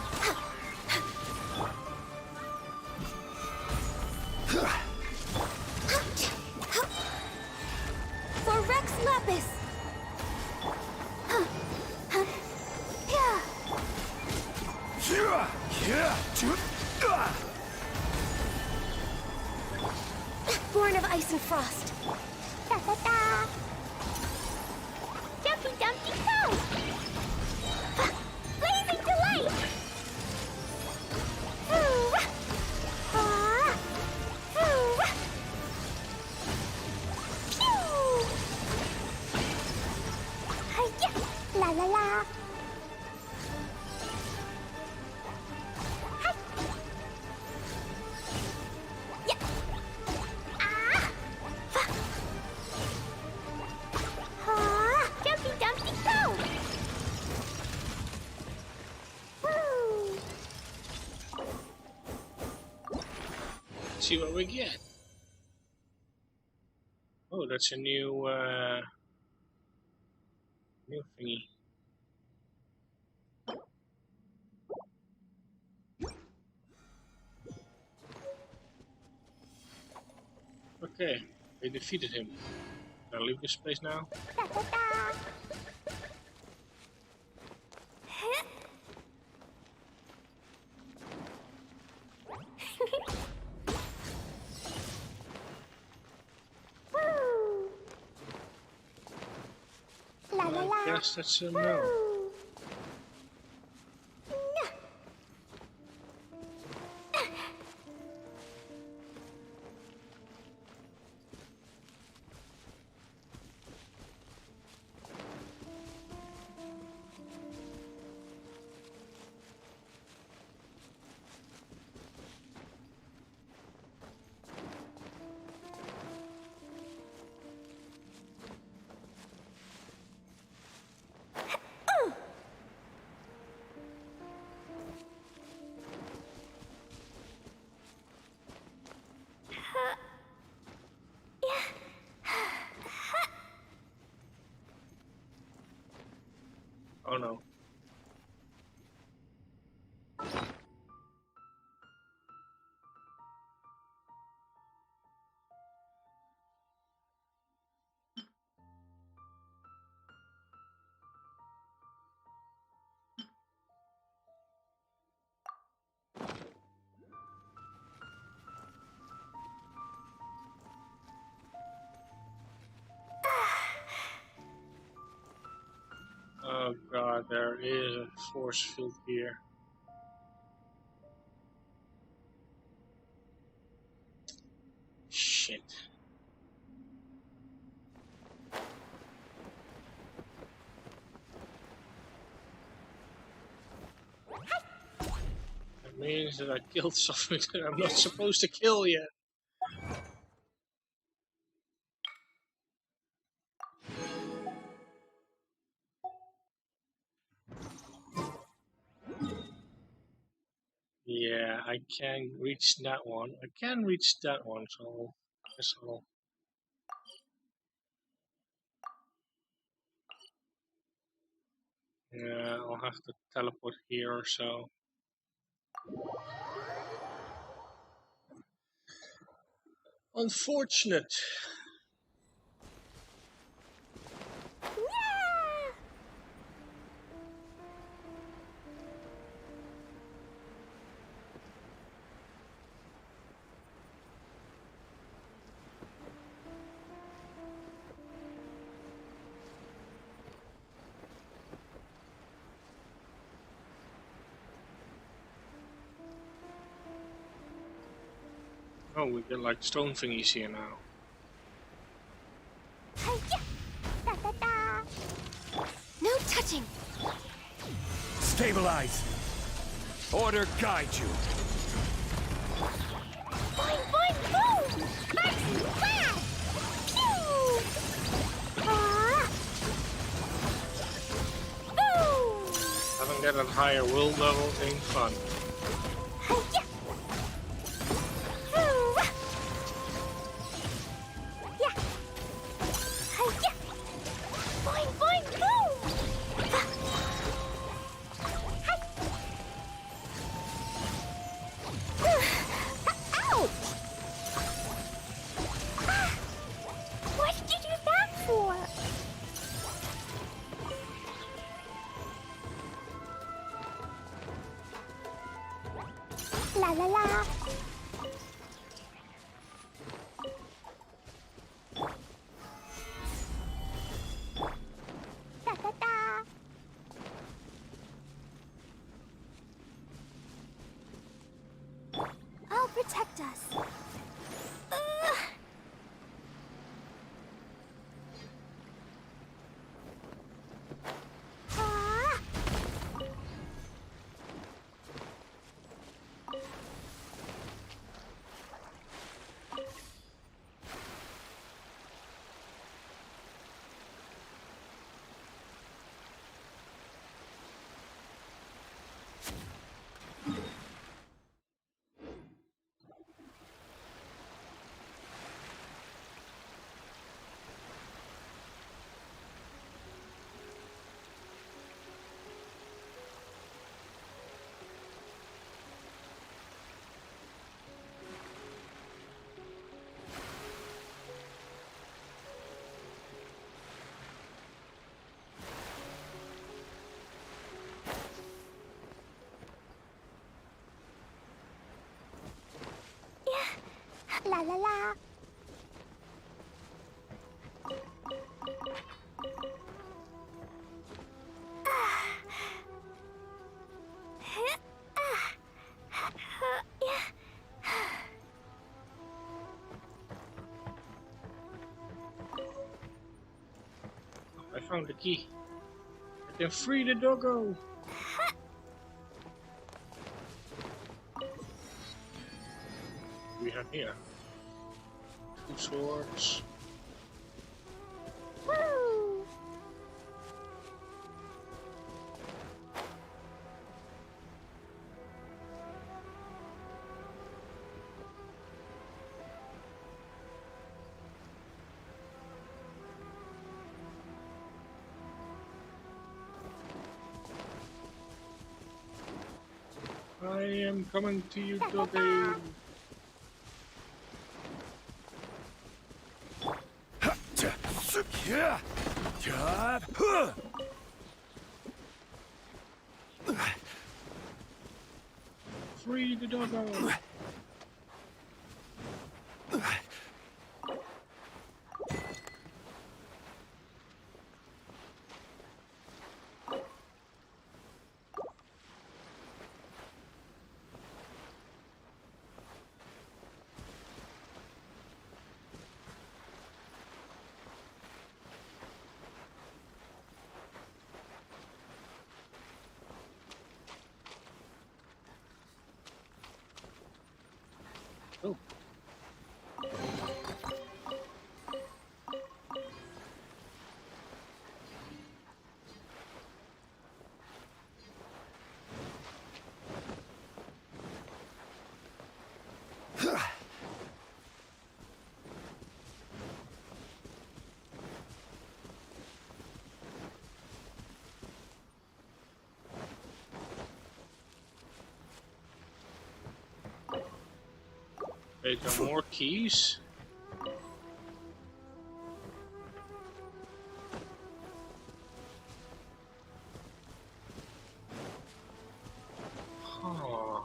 For Rex Lapis. Born of ice and frost. Da da da! Dumpty dumpty go! Blazing delight! Hoo! Ah! Hoo! Pew! Hi-ya! La la la! Hi! Yeah! Ah! Ah! Dumpty dumpty go! Woo! See what we get. Oh, that's a new new thingy. Okay, they defeated him. Can I leave this place now? Da da da! Woo! La la la! I guess that's a no. Woo! Oh no. Oh god, there is a force field here. Shit. That means that I killed something that I'm not supposed to kill yet. Yeah, I can reach that one. I can reach that one, so I guess I'll... Yeah, I'll have to teleport here or so. Unfortunate. Oh, we get like stone thingies here now. No touching! Stabilize! Order guide you! Boing, boing, boom! Sparks and flash! Pew! Boom! Having that at higher world level ain't fun. La la la. Da da da. I'll protect us. La la la. I found the key. I can free the doggo. We have here 2 swords. Woo! I am coming to you, doggy. Free the doggo. Oh. Wait, there are more keys? Huh.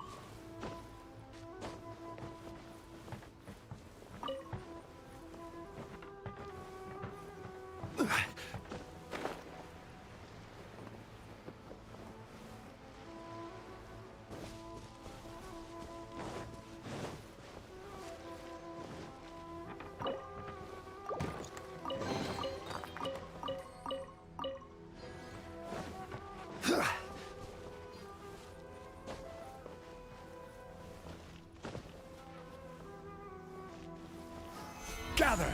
Gather!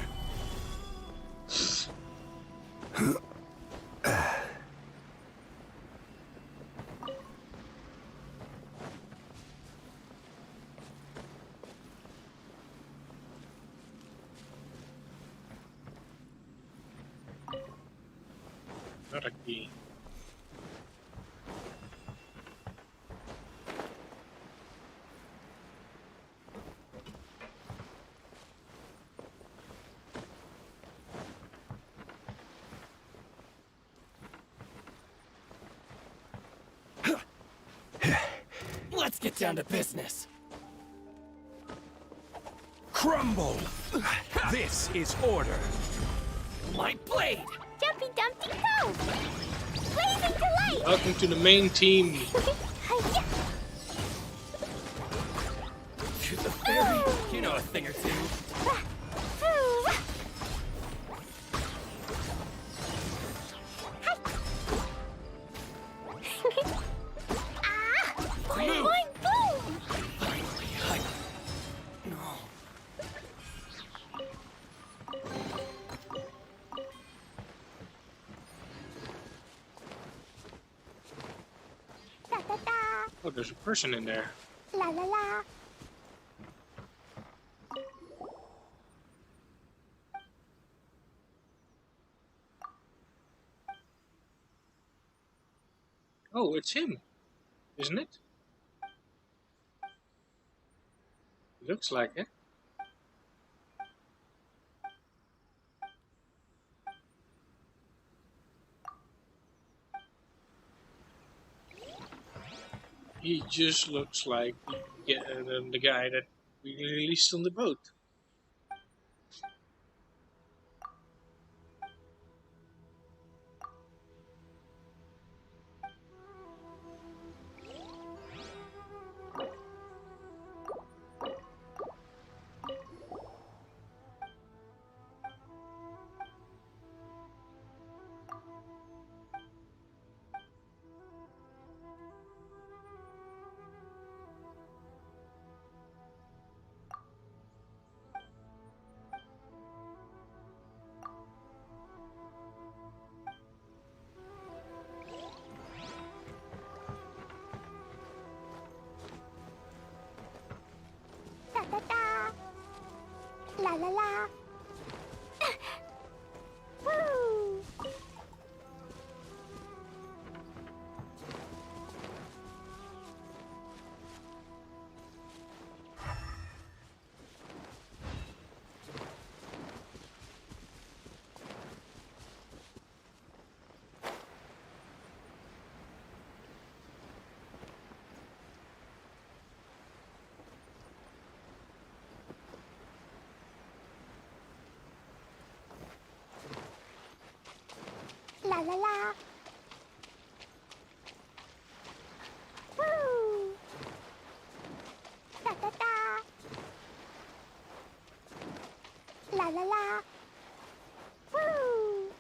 Not a key. Let's get down to business. Crumble! This is order. My blade! Jumpy Dumpty Go! Blazing Delight! Welcome to the main team. To the fairy, you know a thing or two. Boing, boing, boom! Da da da! Oh, there's a person in there. La la la! Oh, it's him, isn't it? Looks like it. He just looks like the guy that we released on the boat. Da da da! La la la! Woo! la la. Woo! Da da da. La la la. Woo!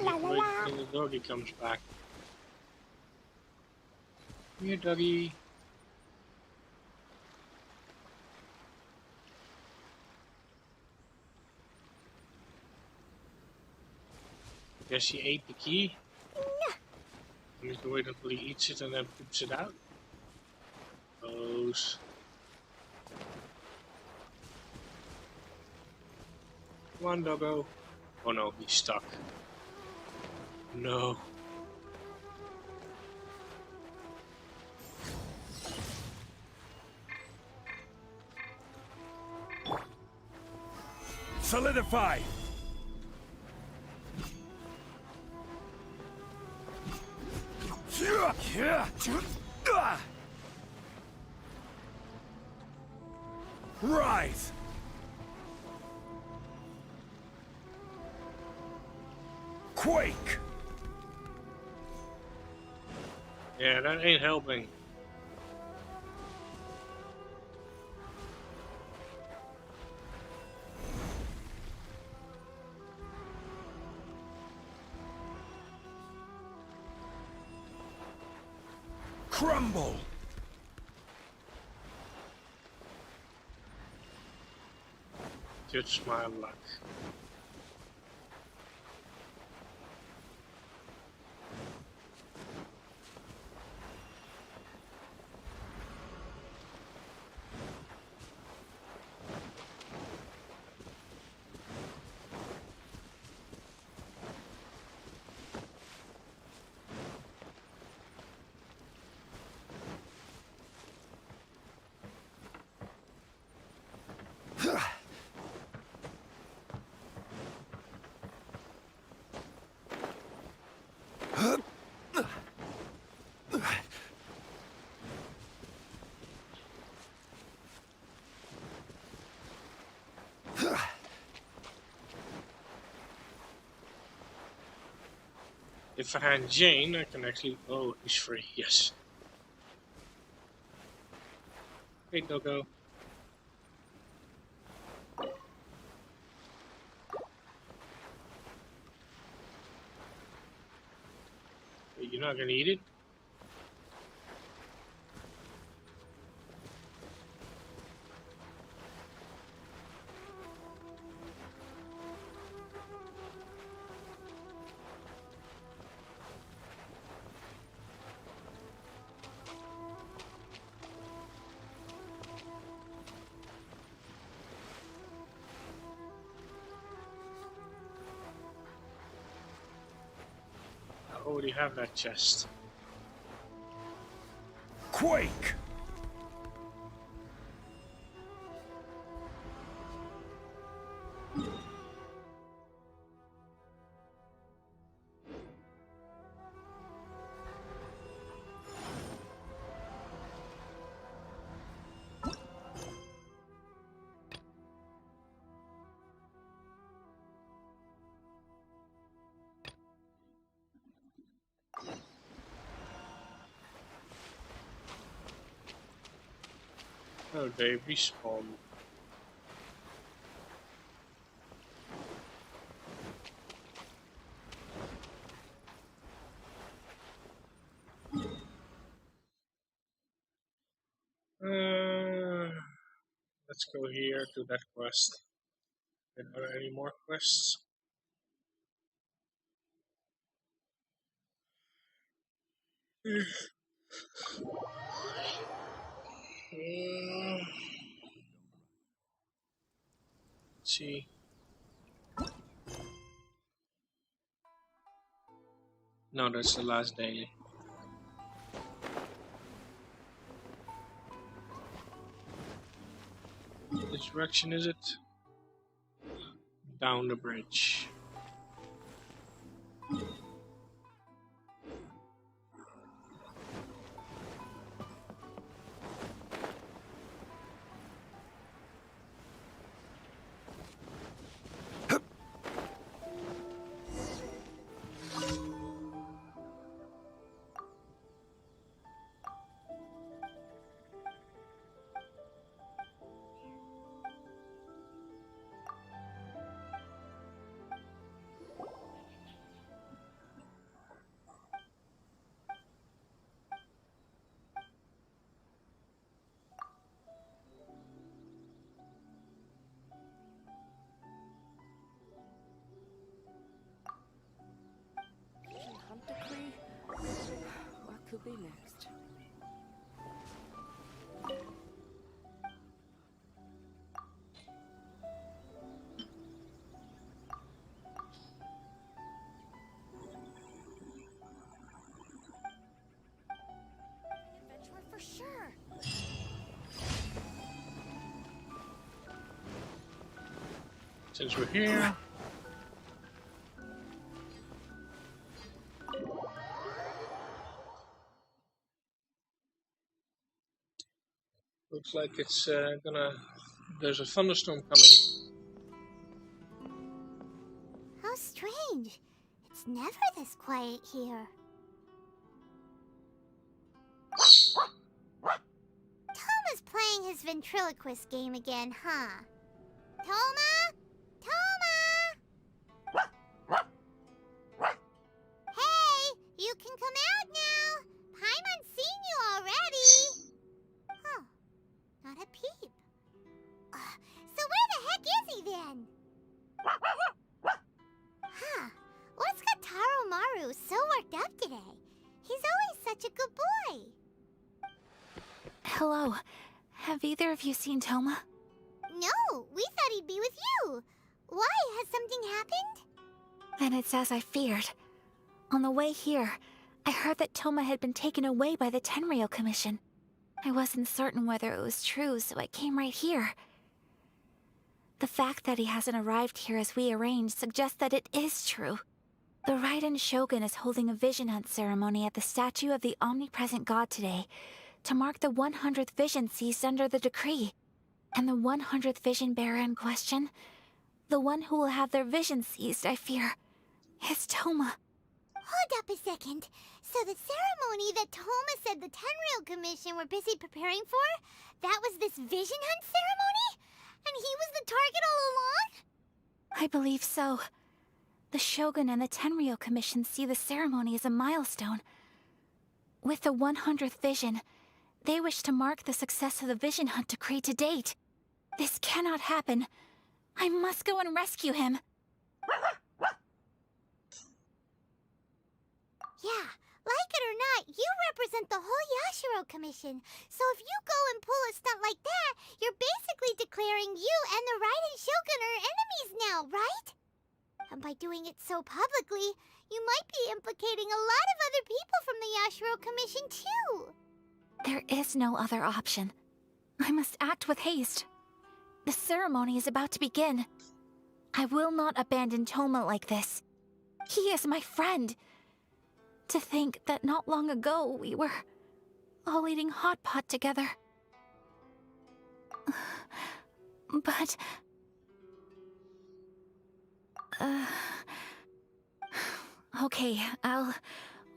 La la Wait la. until the doggy comes back. Here, doggy. Guess he ate the key. I need to wait until he eats it and then poops it out. Close. Come on, doggo. Oh no, he's stuck. No. Solidify! Rise! Quake! Yeah, that ain't helping. Crumble! Just my luck. If I had Jane, I can actually... Oh, he's free. Yes. Hey, doggo. You're not gonna eat it? I already have that chest. Quake! Oh, they respawn. Let's go here to that quest. Are there any more quests? Let's see. No, that's the last daily. Which direction is it? Down the bridge. be next? Adventurer for sure. Since we're here. Looks like it's there's a thunderstorm coming. How strange. It's never this quiet here. Toma's playing his ventriloquist game again, huh? Toma? Toma! Hey, you can come out now. Paimon's seen you already. Huh, not a peep. So where the heck is he then? Huh, what's got Taro Maru so worked up today? He's always such a good boy. Hello. Have either of you seen Toma? No, we thought he'd be with you. Why? Has something happened? Then it's as I feared. On the way here, I heard that Toma had been taken away by the Tenryou Commission. I wasn't certain whether it was true, so I came right here. The fact that he hasn't arrived here as we arranged suggests that it is true. The Raiden Shogun is holding a vision hunt ceremony at the statue of the omnipresent god today to mark the 100th vision seized under the decree. And the 100th vision bearer in question, the one who will have their vision seized, I fear, is Toma. Hold up a second. So the ceremony that Toma said the Tenryou Commission were busy preparing for, that was this vision hunt ceremony? And he was the target all along? I believe so. The Shogun and the Tenryou Commission see the ceremony as a milestone. With the 100th vision, they wish to mark the success of the vision hunt decree to date. This cannot happen. I must go and rescue him. Yeah, like it or not, you represent the whole Yashiro Commission. So if you go and pull a stunt like that, you're basically declaring you and the Raiden Shogun are enemies now, right? And by doing it so publicly, you might be implicating a lot of other people from the Yashiro Commission too. There is no other option. I must act with haste. The ceremony is about to begin. I will not abandon Toma like this. He is my friend. To think that not long ago we were all eating hot pot together. But... Okay, I'll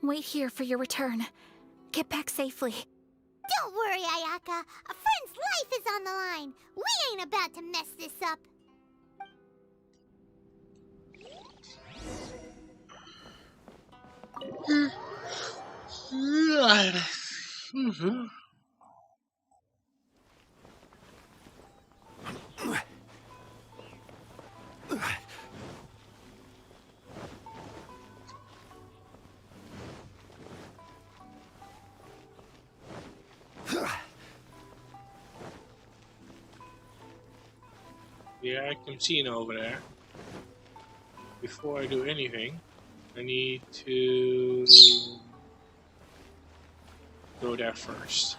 wait here for your return. Get back safely. Don't worry, Ayaka. A friend's life is on the line. We ain't about to mess this up. Yeah, I can see it over there. Before I do anything, I need to go there first.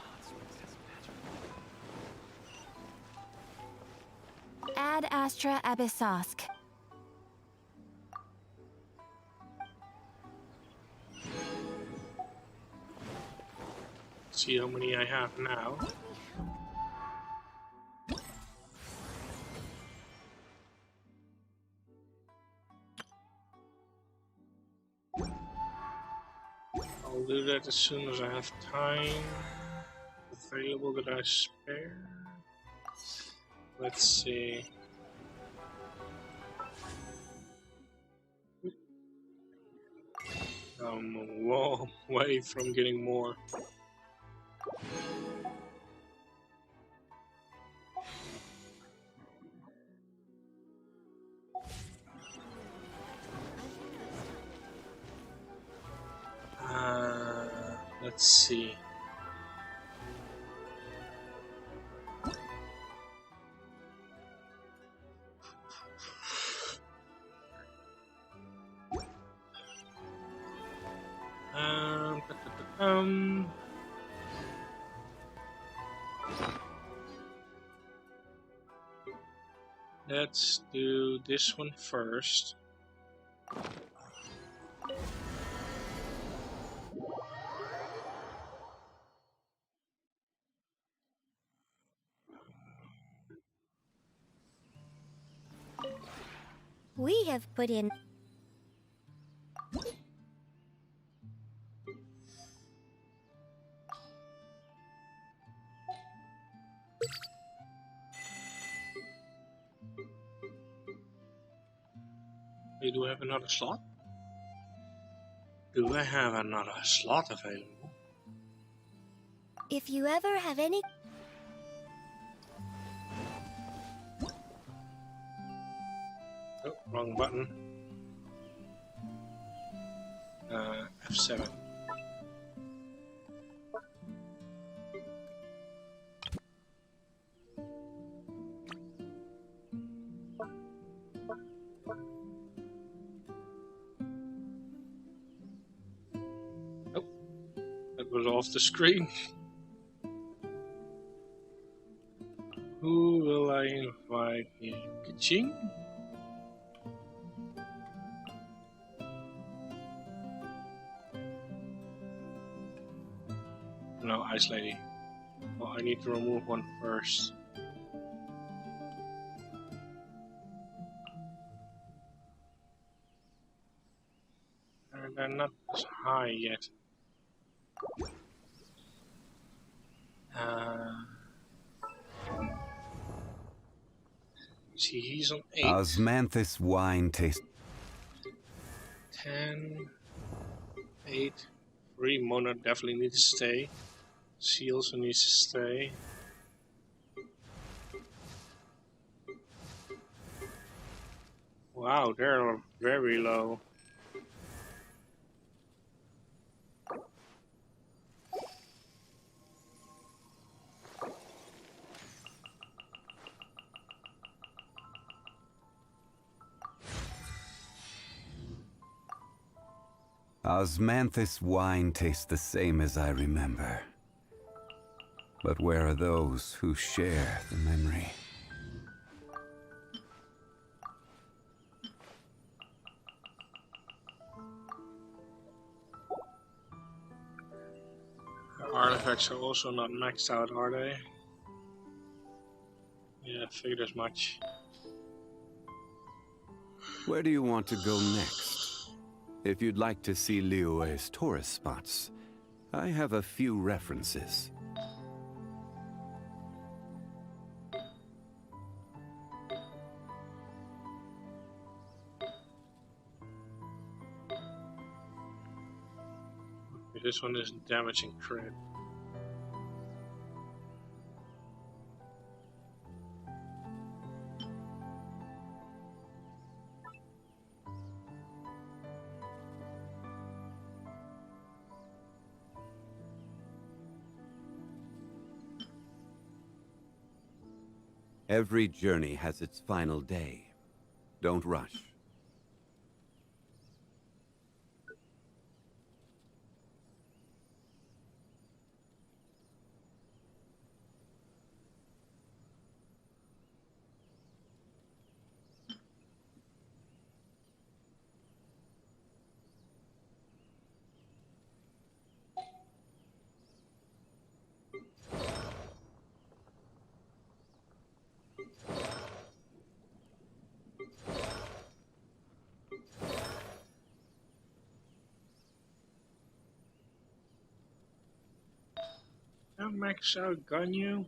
Ad Astra Abyssosk. See how many I have now. I'll do that as soon as I have time available that I spare. Let's see. I'm a long way from getting more. Let's see. Um, let's do this one first. We have put in... We do have another slot? Do I have another slot available? If you ever have any... Oh, wrong button. F7. Oh, that was off the screen. Who will I invite here? Kaching? No, Ice Lady. Well, I need to remove one first. And they're not as high yet. See, he's on 8. Osmanthus wine taste. 10, 8. Free Mona definitely needs to stay. She also needs to stay. Wow, they're very low. Osmanthus wine tastes the same as I remember. But where are those who share the memory? The artifacts are also not maxed out, are they? Yeah, I figured as much. Where do you want to go next? If you'd like to see Liyue's tourist spots, I have a few references. This one is damaging crit. Every journey has its final day. Don't rush. I'll max out Ganyu.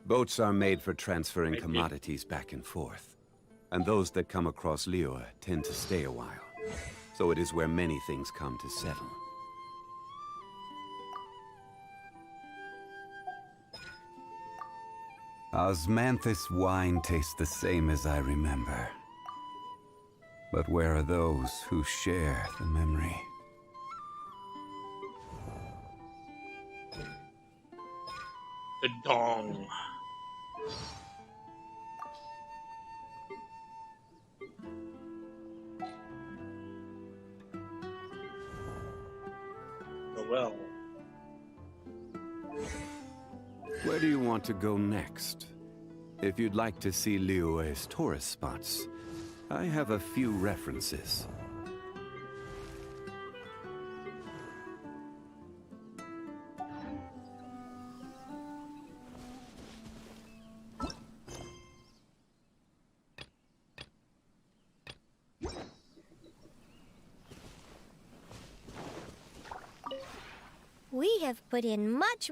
Boats are made for transferring commodities back and forth. And those that come across Liyue tend to stay a while. So it is where many things come to settle. Osmanthus wine tastes the same as I remember. But where are those who share the memory? The dong. The well. Where do you want to go next? If you'd like to see Liyue's tourist spots, I have a few references. We have put in much...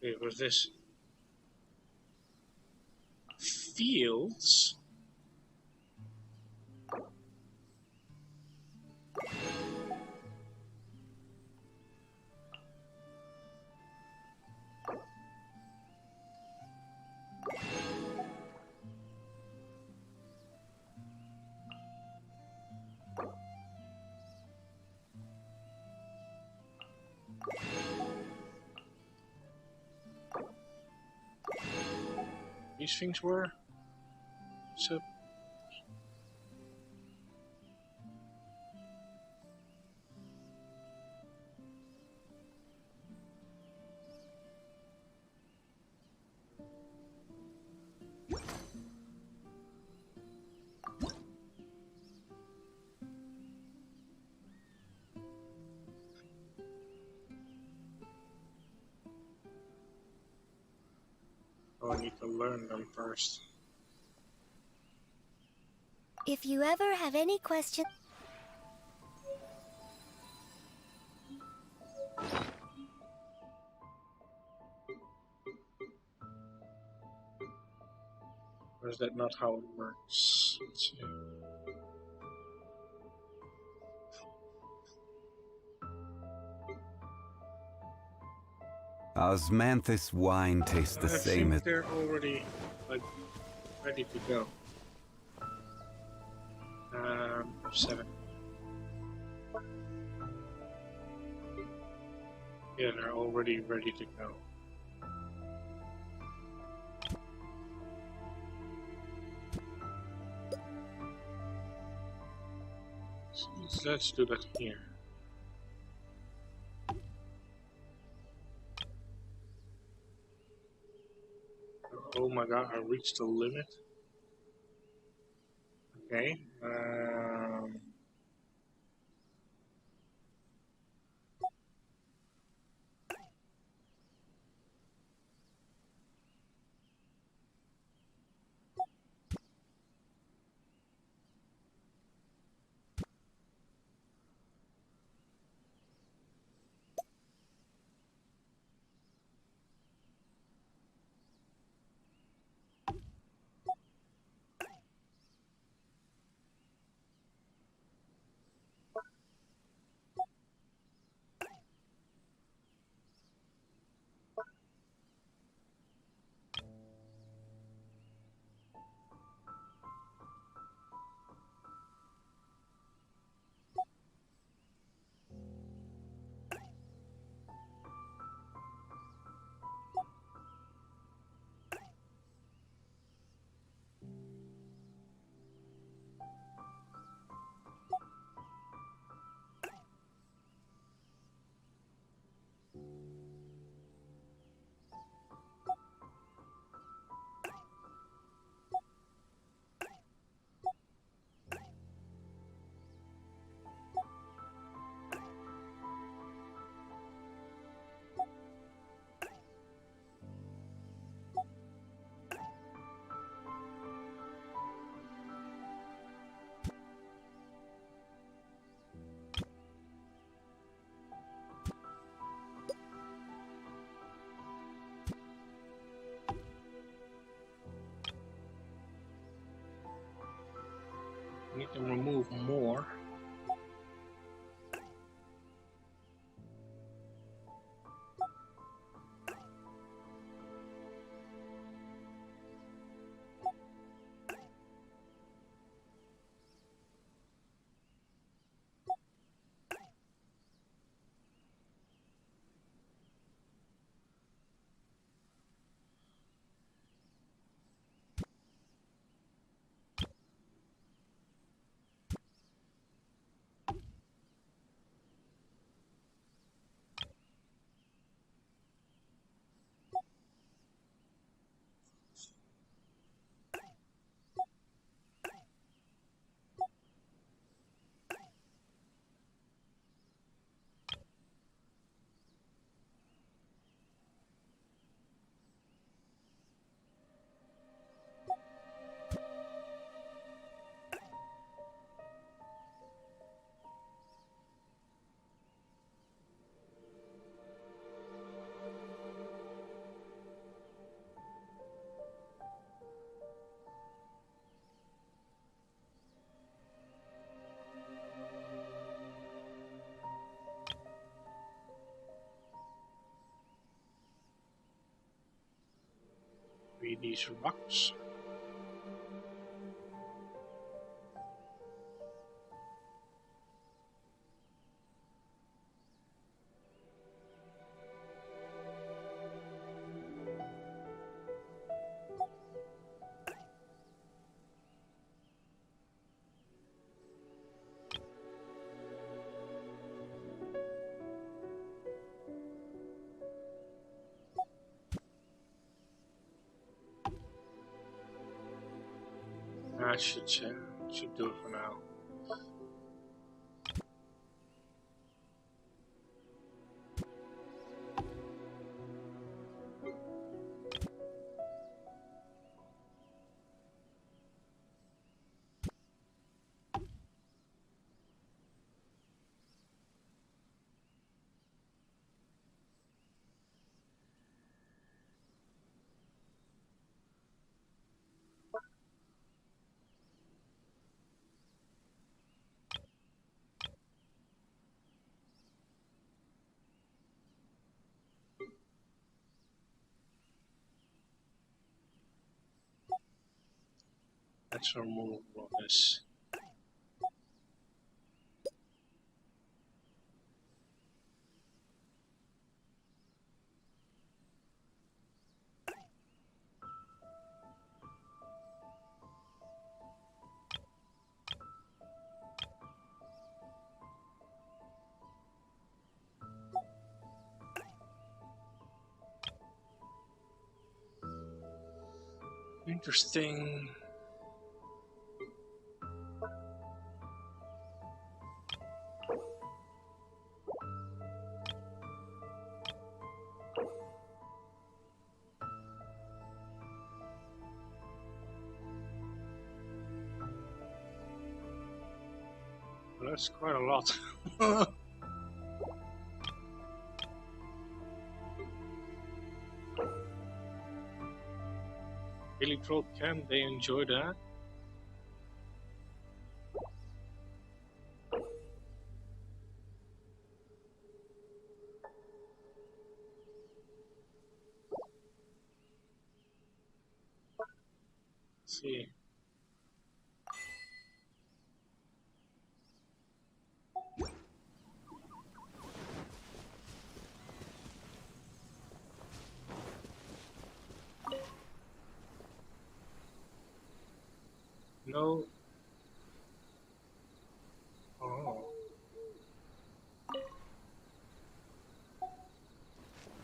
Wait, was this fields? These things were? So... Oh, I need to learn them first. If you ever have any questions... Or is that not how it works? Let's see. Osmanthus wine tastes the I same think as... they're already like ready to go. 7. Yeah, they're already ready to go. So let's do that here. Oh my god, I reached the limit. Okay. Need to remove more. Read these rocks. I should do it for now. Let's remove all this. Interesting. That's quite a lot. Billy Troll, can they enjoy that? Let's see. No. Oh.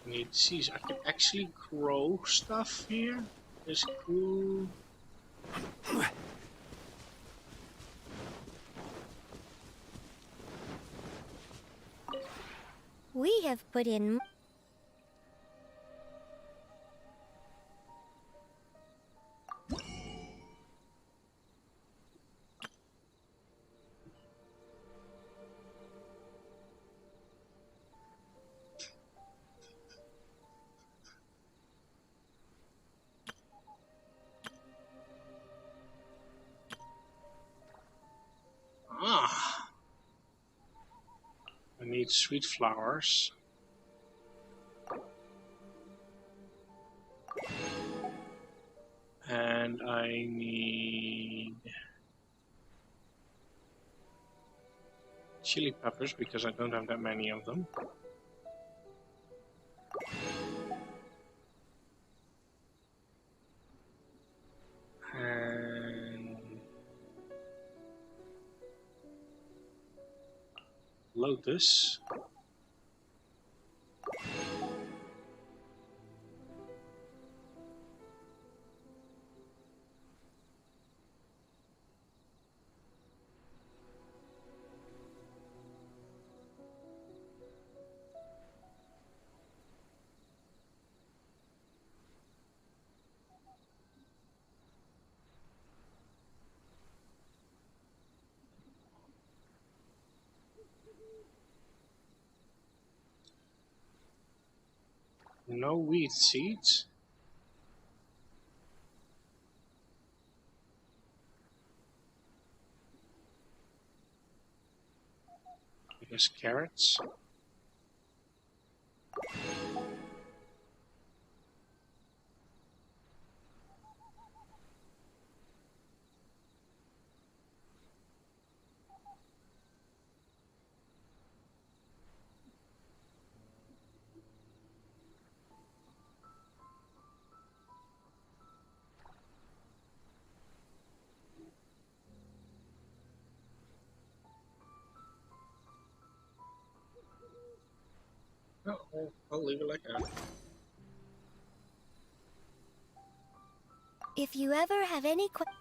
Need to see. I can actually grow stuff here. Is cool. We have put in... I need sweet flowers. And I need chili peppers because I don't have that many of them. And lotus. No wheat seeds. I guess carrots. No, I'll leave it like that. If you ever have any questions...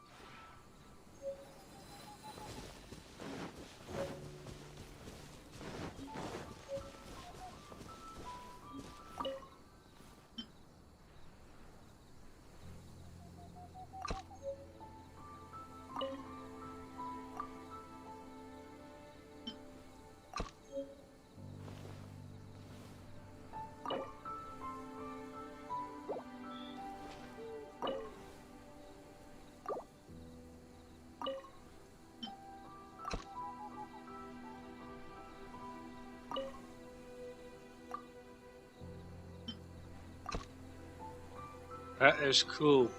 That is cool.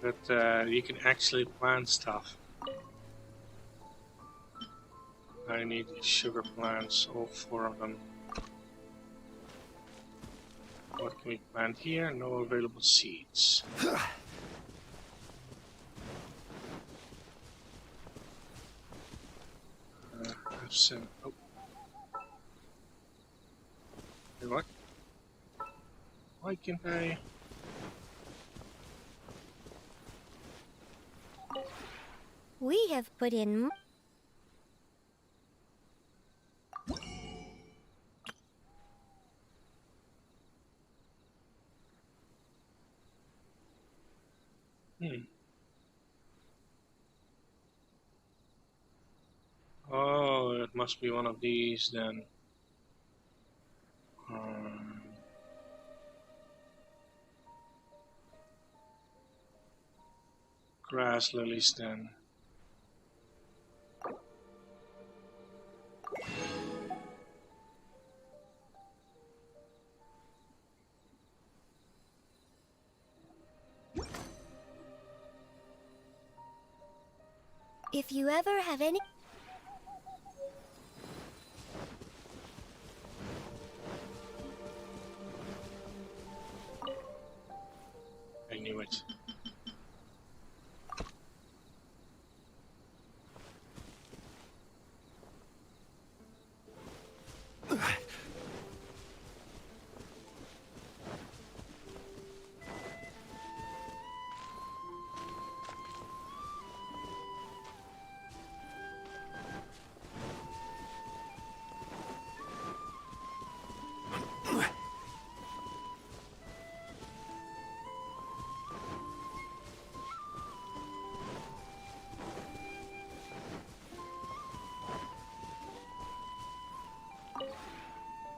That you can actually plant stuff. I need sugar plants, all 4 of them. What can we plant here? No available seeds. I've sent. Oh. Hey, what? Why can't I? We have put in... Oh, it must be one of these then. Grass lilies then. If you ever have any... I knew it.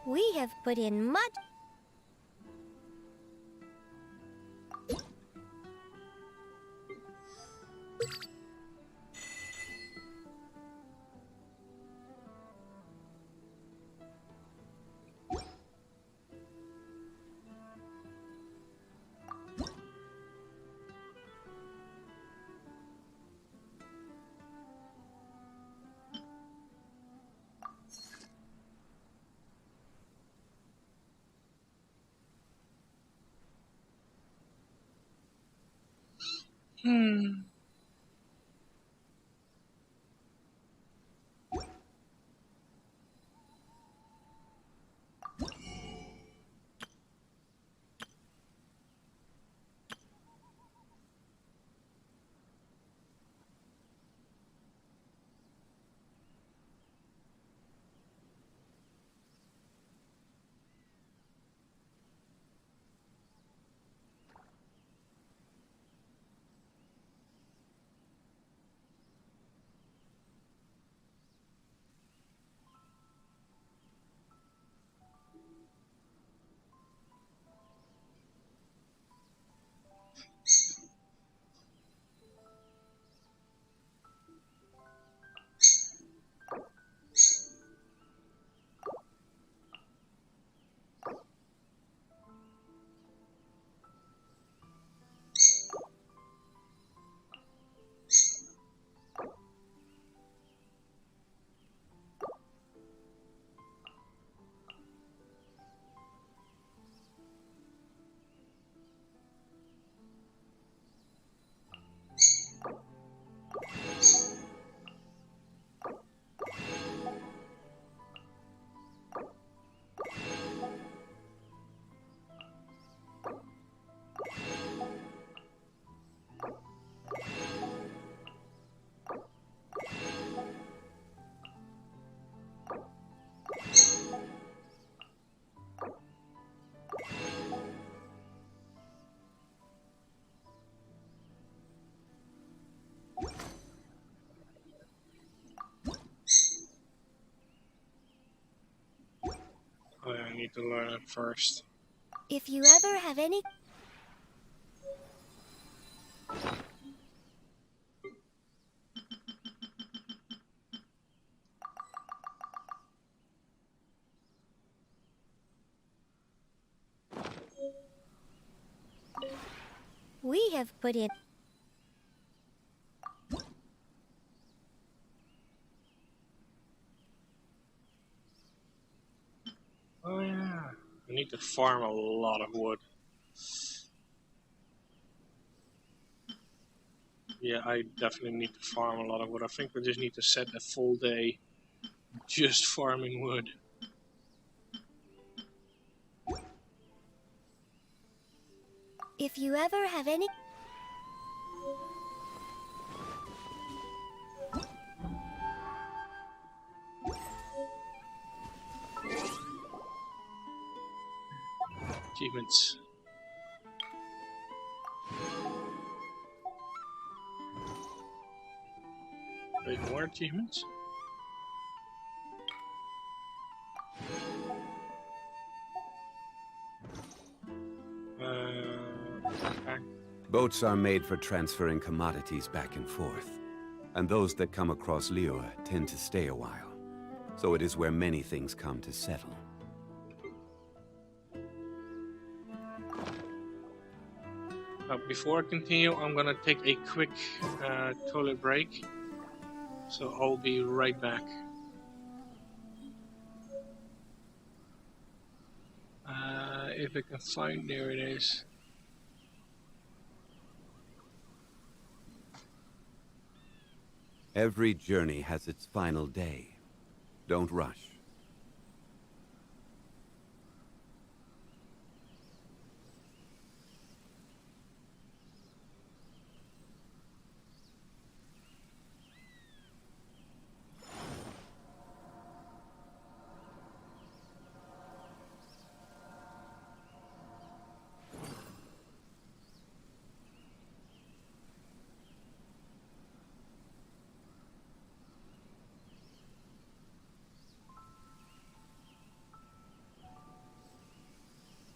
We have put in much... Hmm. Oh, yeah, I need to learn it first. If you ever have any... We have put in... Oh yeah, I need to farm a lot of wood. Yeah, I definitely need to farm a lot of wood. I think we just need to set a full day just farming wood. If you ever have any... Achievements. Wait, more achievements? Okay. Boats are made for transferring commodities back and forth, and those that come across Liyue tend to stay a while. So it is where many things come to settle. Before I continue, I'm gonna take a quick toilet break. So I'll be right back. If I can find, there it is. Every journey has its final day. Don't rush.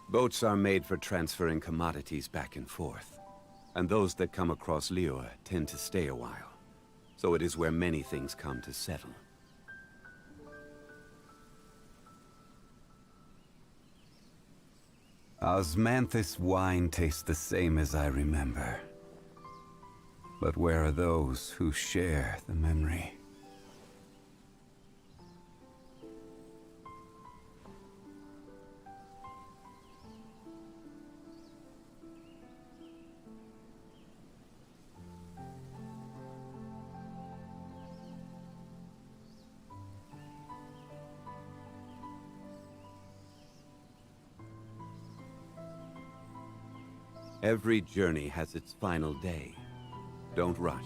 Boats are made for transferring commodities back and forth, and those that come across Liyue tend to stay a while. So it is where many things come to settle. Osmanthus wine tastes the same as I remember. But where are those who share the memory? Every journey has its final day. Don't rush.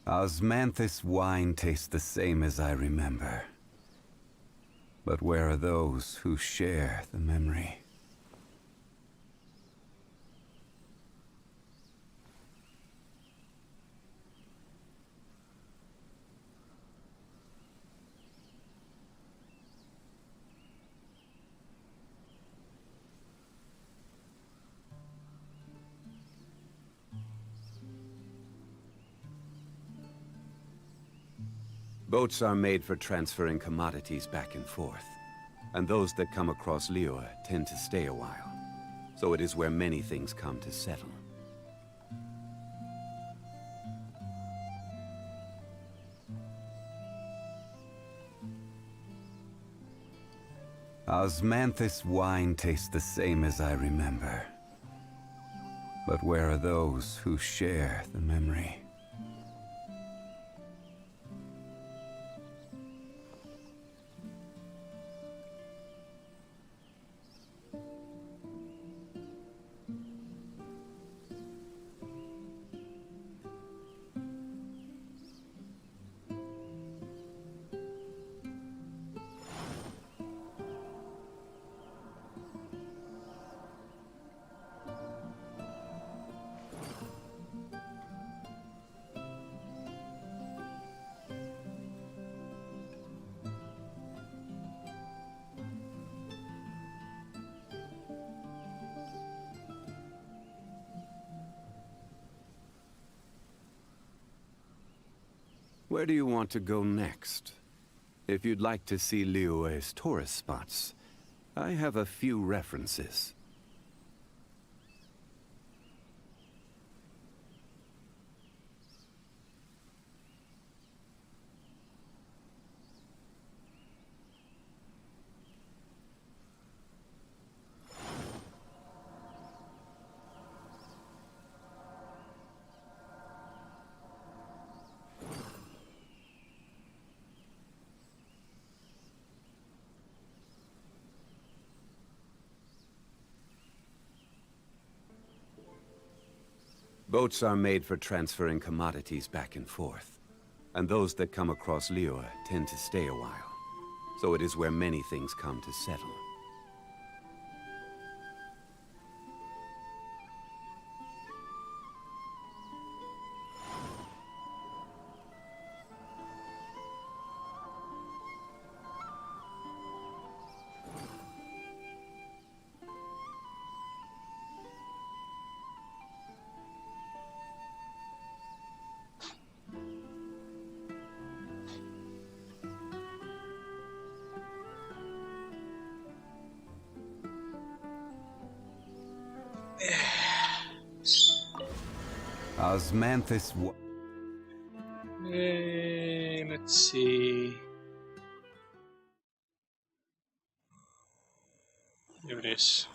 Osmanthus wine tastes the same as I remember. But where are those who share the memory? Boats are made for transferring commodities back and forth. And those that come across Liyue tend to stay a while. So it is where many things come to settle. Osmanthus wine tastes the same as I remember. But where are those who share the memory? Where do you want to go next? If you'd like to see Liyue's tourist spots, I have a few references. Boats are made for transferring commodities back and forth. And those that come across Liyue tend to stay a while. So it is where many things come to settle. Osmanthus let's see. Here it is.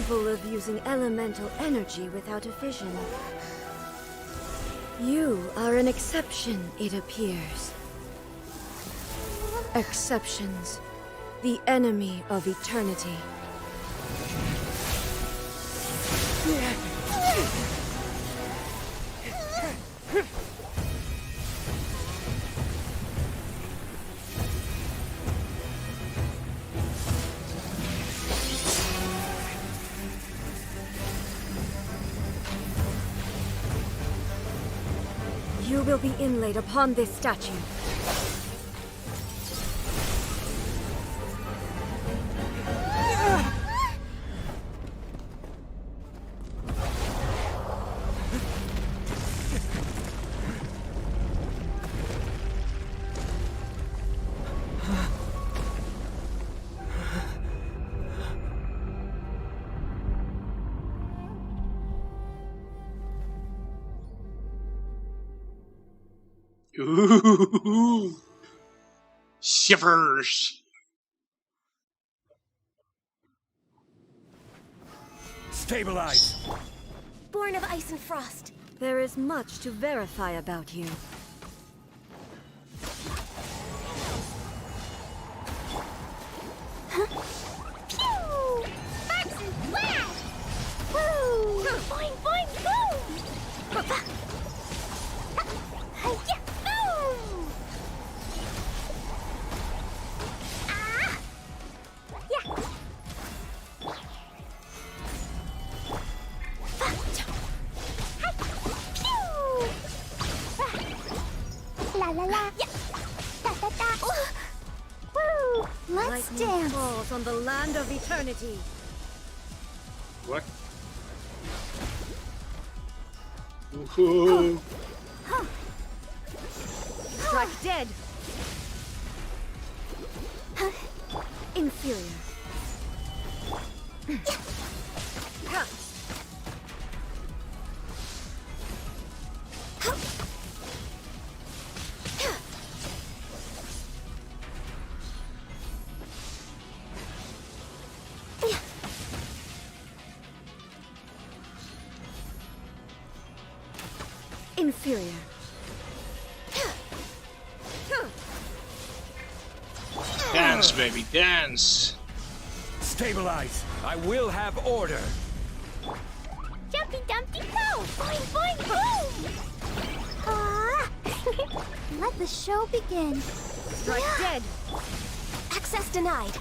capable of using elemental energy without a fission. You are an exception, it appears. Exceptions. The enemy of eternity. You will be inlaid upon this statue. Ooh, shivers. Stabilize! Born of ice and frost. There is much to verify about you. Pew! Sparks and flash! Woo! Boing, boing, boom! Hi-ya! Boom! Ah! Yeah! La la la! Yeah! Da da da! Woo! Let's Lightning dance! falls on the land of eternity. What? Ooh. Strike dead. Inferior. Ha. Inferior. Dance, baby, dance. Stabilize! I will have order! Jumpy Dumpty Go! Boing boing boom! Ah! Let the show begin. Strike dead. Access denied.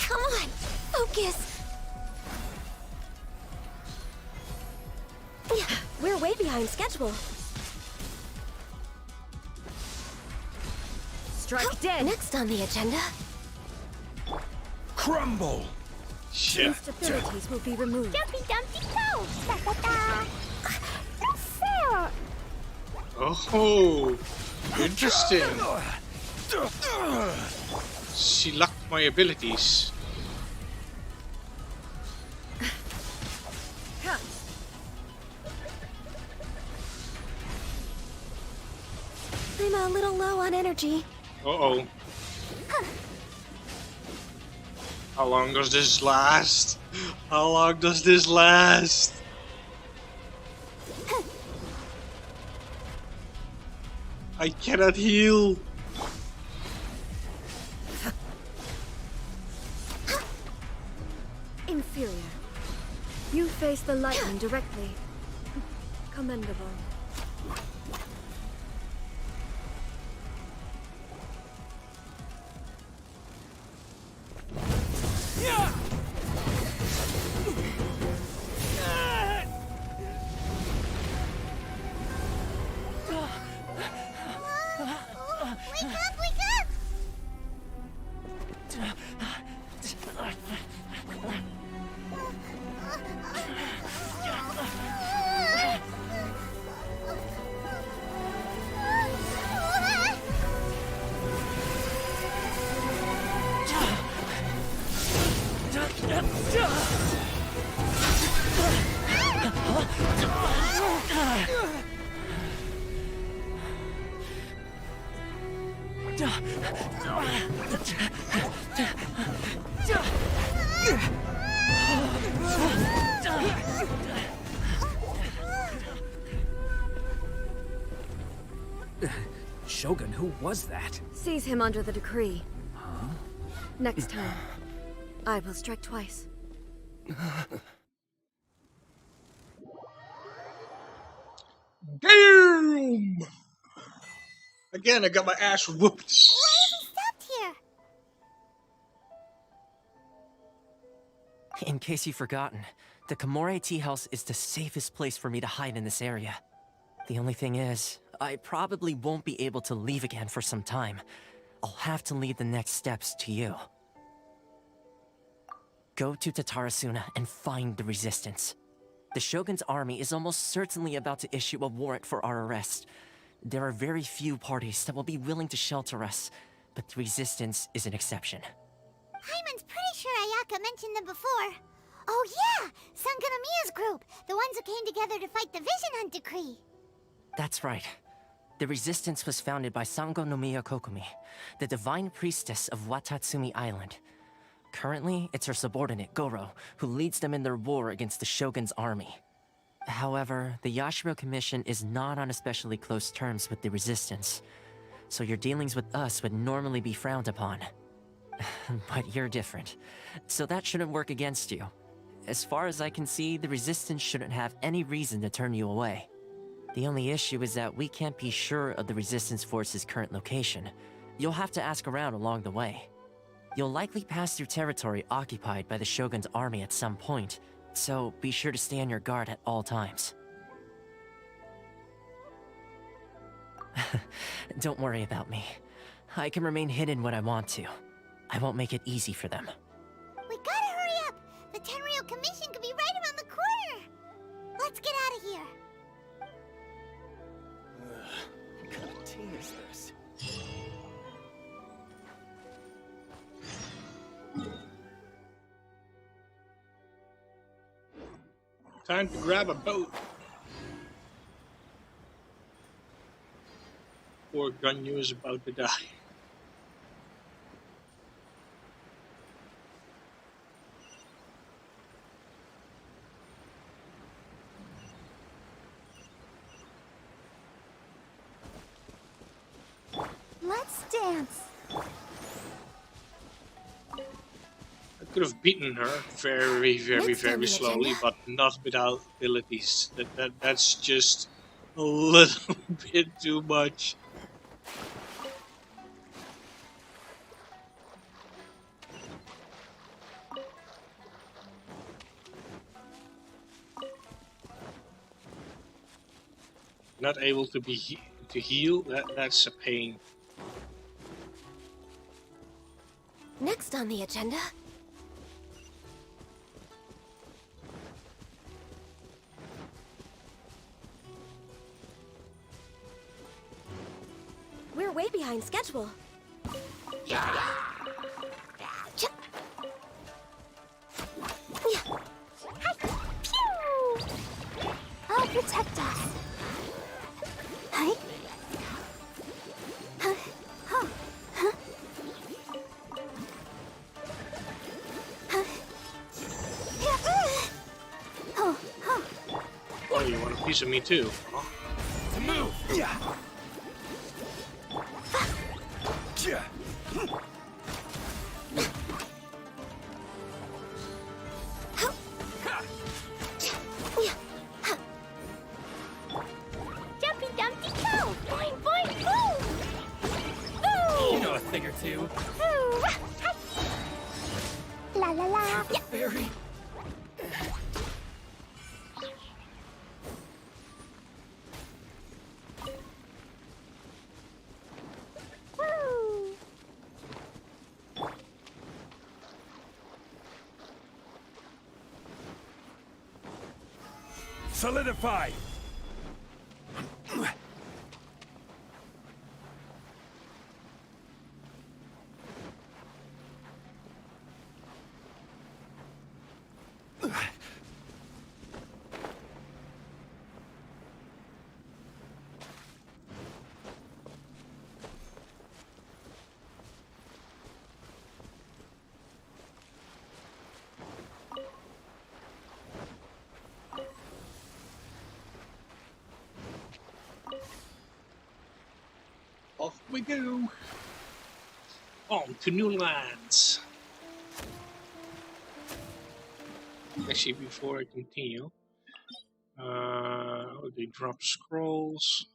Come on! Focus! We're way behind schedule. Strike dead. Next on the agenda. Crumble! Instabilities will be removed. Jumpy Dumpty Go! Da da da! No fair! Oh, interesting. She locked my abilities. I'm a little low on energy. Uh-oh. How long does this last? How long does this last? I cannot heal. Inferior. You face the lightning directly. Commendable. Wake up, wake up! Shogun, who was that? Seize him under the decree. Huh? Next time, I will strike twice. Damn! Again, I got my ass whooped. Why have we stopped here? In case you've forgotten, the Komore Tea House is the safest place for me to hide in this area. The only thing is, I probably won't be able to leave again for some time. I'll have to leave the next steps to you. Go to Tatarasuna and find the Resistance. The Shogun's army is almost certainly about to issue a warrant for our arrest. There are very few parties that will be willing to shelter us, but the Resistance is an exception. Hyman's pretty sure Ayaka mentioned them before. Oh yeah! Sangonomiya's group! The ones who came together to fight the Vision Hunt Decree! That's right. The Resistance was founded by Sangonomiya Kokumi, the divine priestess of Watatsumi Island. Currently, it's her subordinate, Goro, who leads them in their war against the Shogun's army. However, the Yashiro Commission is not on especially close terms with the Resistance, so your dealings with us would normally be frowned upon. But you're different, so that shouldn't work against you. As far as I can see, the Resistance shouldn't have any reason to turn you away. The only issue is that we can't be sure of the Resistance Force's current location. You'll have to ask around along the way. You'll likely pass through territory occupied by the Shogun's army at some point, so be sure to stay on your guard at all times. Don't worry about me. I can remain hidden when I want to. I won't make it easy for them. We gotta hurry up! The Tenryou Commission could be right around the corner! Let's get out of here! What kind of tea is this? Time to grab a boat. Poor Ganyu is about to die. Let's dance. I could have beaten her very, very, very slowly, but not without abilities. That's just a little bit too much. Not able to heal. That's a pain. Next on the agenda... We're way behind schedule. I'll protect us. Hi. Oh, you want a piece of me too? Huh? To move! Yeah. Jumpy Dumpty go! Boing boing boom! Boom! You know a thing or two. Ooh, hi. La la la! Yeah. Fairy. Woo! Solidify! Off we go. On to new lands. Actually, before I continue, they drop scrolls.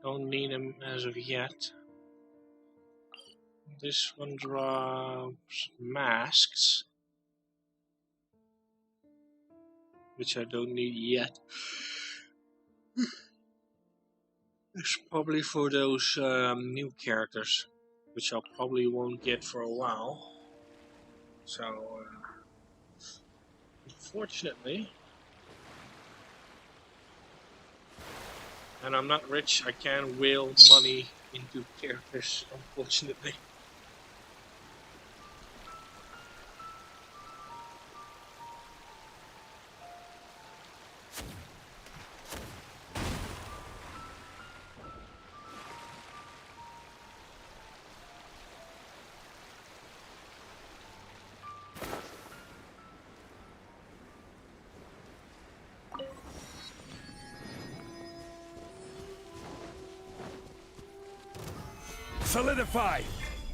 Don't need them as of yet. This one drops masks, which I don't need yet. It's probably for those new characters, which I probably won't get for a while. So, unfortunately, and I'm not rich, I can't whale money into characters, unfortunately. Solidify!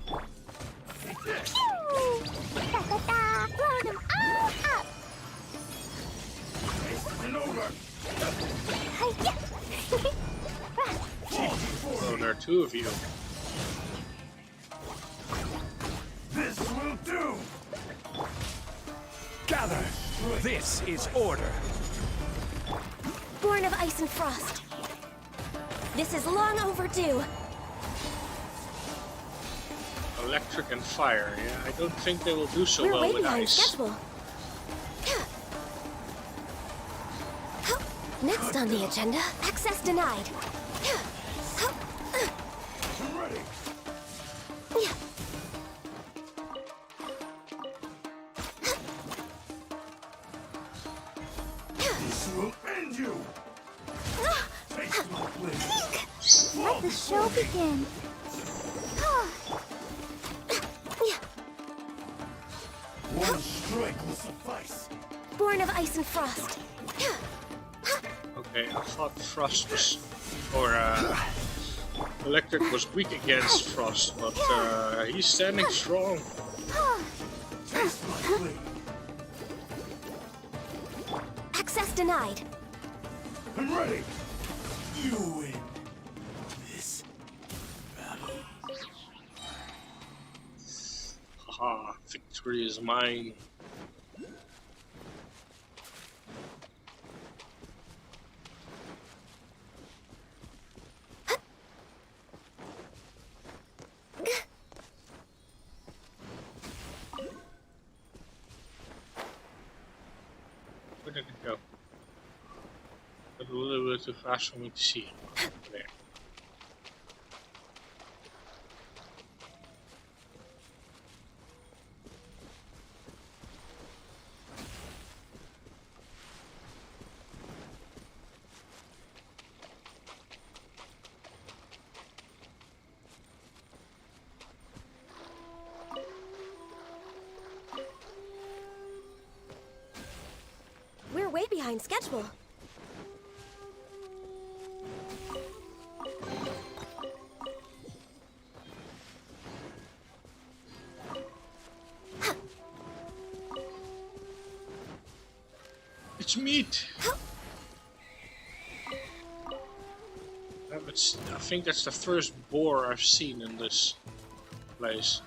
Blow them all up! Isn't over! Oh, there are two of you. This will do! Gather! This is order! Born of ice and frost. This is long overdue. Electric and fire, yeah. I don't think they will do so We're well way with behind ice. schedule. Next on the agenda, access denied. I'm ready! This will end you! Take my place! Let the show begin. One strike will suffice. Born of ice and frost. Okay, I thought Frost was, or Electric was weak against Frost, but he's standing strong. Taste my blade. Access denied. I'm ready. You win this battle. Haha, victory is mine. Where did it go? Got a little bit too fast for me to see. There. We're way behind schedule. It's meat! I think that's the first boar I've seen in this place.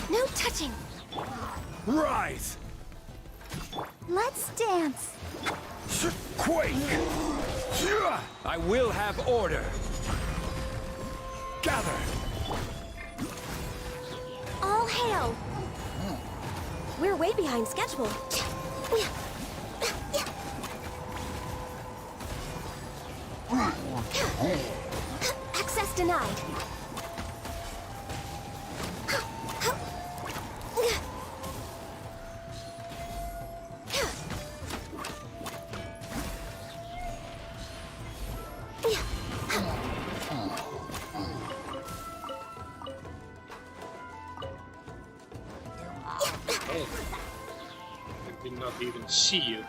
No touching. Rise! Let's dance. Quake! I will have order. Gather! All hail. We're way behind schedule. Access denied. Oh, I did not even see you.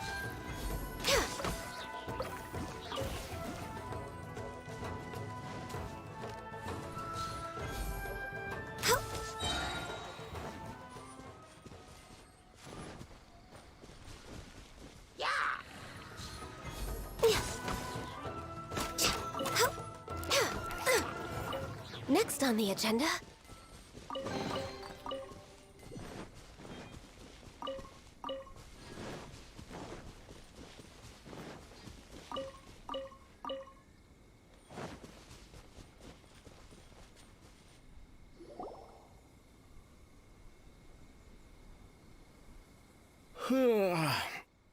on the agenda?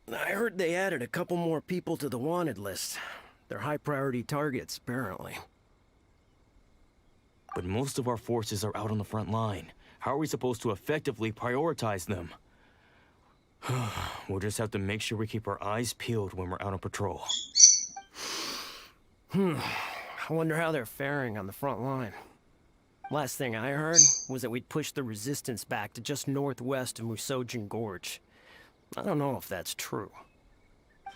I heard they added a couple more people to the wanted list. They're high-priority targets, apparently. But most of our forces are out on the front line. How are we supposed to effectively prioritize them? We'll just have to make sure we keep our eyes peeled when we're out on patrol. I wonder how they're faring on the front line. Last thing I heard was that we'd pushed the resistance back to just northwest of Musojin Gorge. I don't know if that's true.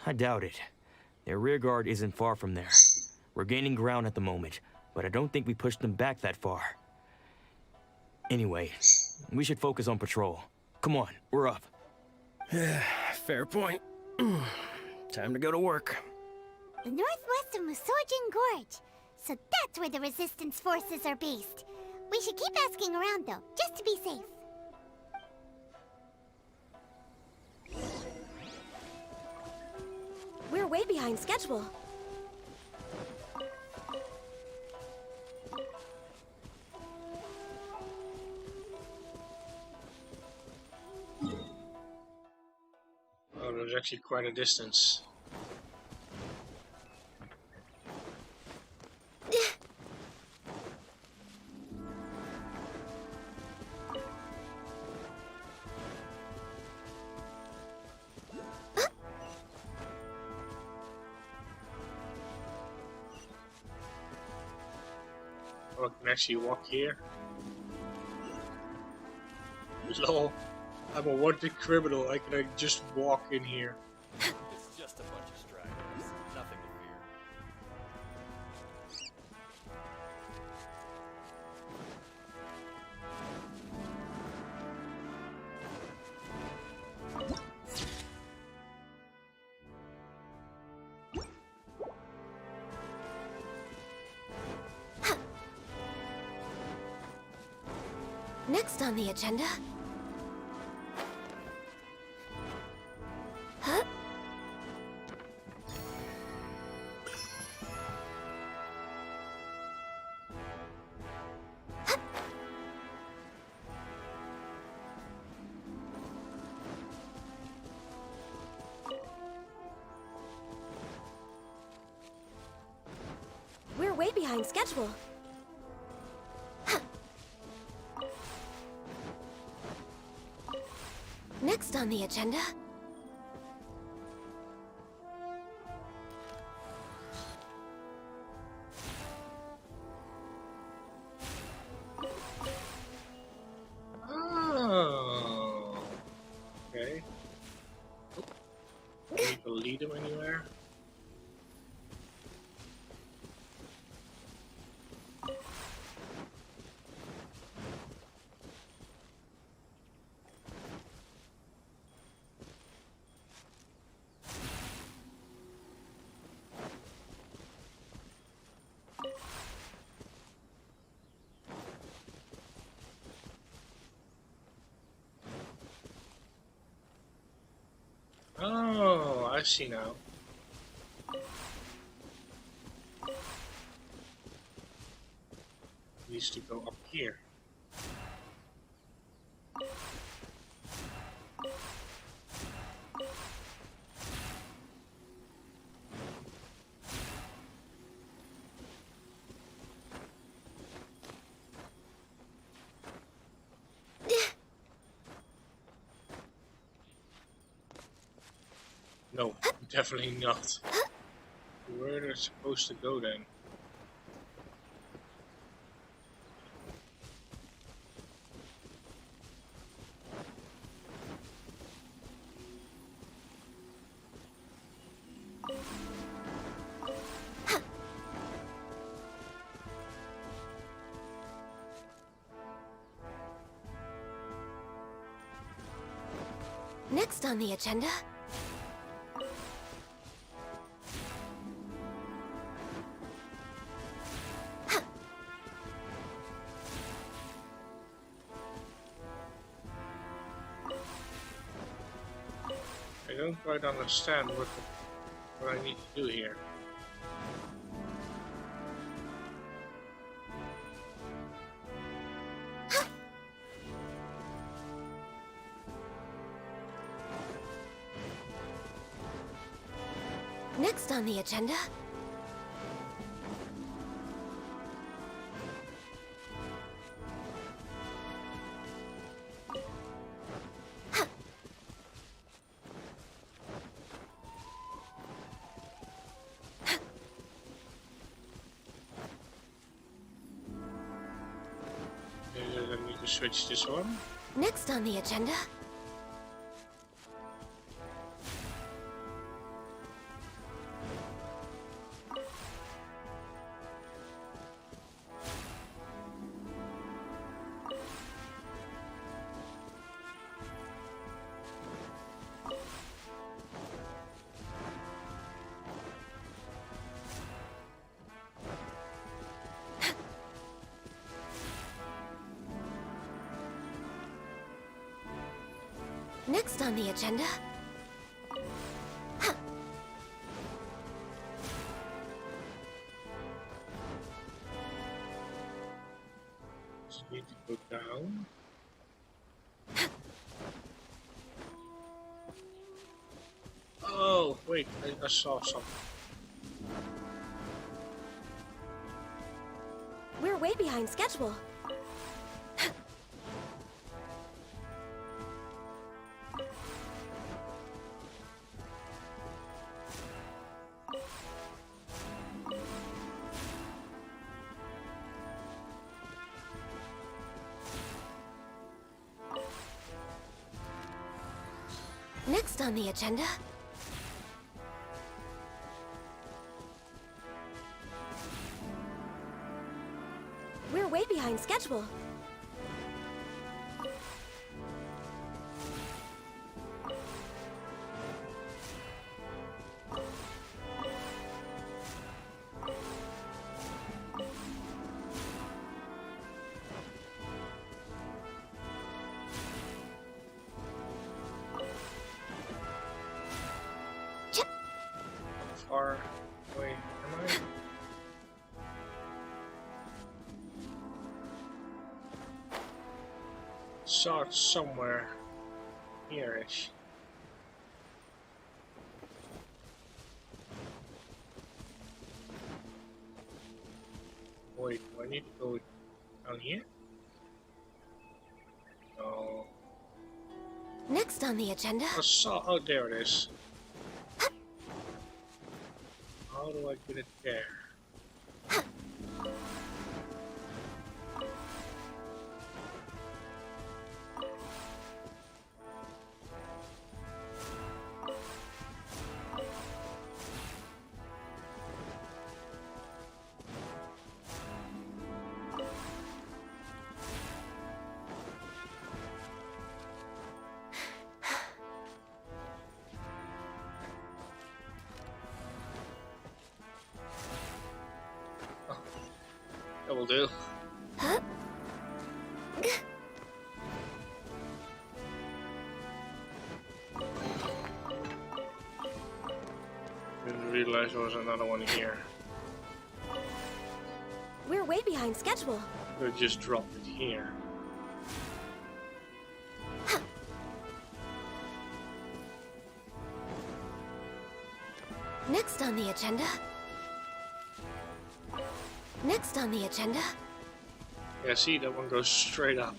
I doubt it. Their rearguard isn't far from there. We're gaining ground at the moment, but I don't think we pushed them back that far. Anyway, we should focus on patrol. Come on, we're up. Fair point. Time to go to work. Northwest of Musojin Gorge. So that's where the resistance forces are based. We should keep asking around though, just to be safe. We're way behind schedule. Oh, there's actually quite a distance. Oh, I can actually walk here. Lol, I'm a wanted criminal. I can just walk in here. It's just a bunch of stragglers. Nothing to fear. Next on the agenda... Huh? We're way behind schedule. Next on the agenda... Oh, okay. Do you need to lead him anywhere? Oh, I see now. Needs to go up here. No, definitely not. Where they're supposed to go then? Next on the agenda... don't quite understand what I need to do here. Next on the agenda... I need to switch this on. Next on the agenda... Next on the agenda... Just need to go down. Oh, wait, I saw something. We're way behind schedule. Next on the agenda... We're way behind schedule. Far away am I? Saw it somewhere here-ish. Wait, do I need to go down here? No. Next on the agenda... Oh, there it is. How do I get it there? That will do. Huh? Didn't realize there was another one here. We're way behind schedule. Could just drop it here. Next on the agenda... Next on the agenda... Yeah, see, that one goes straight up.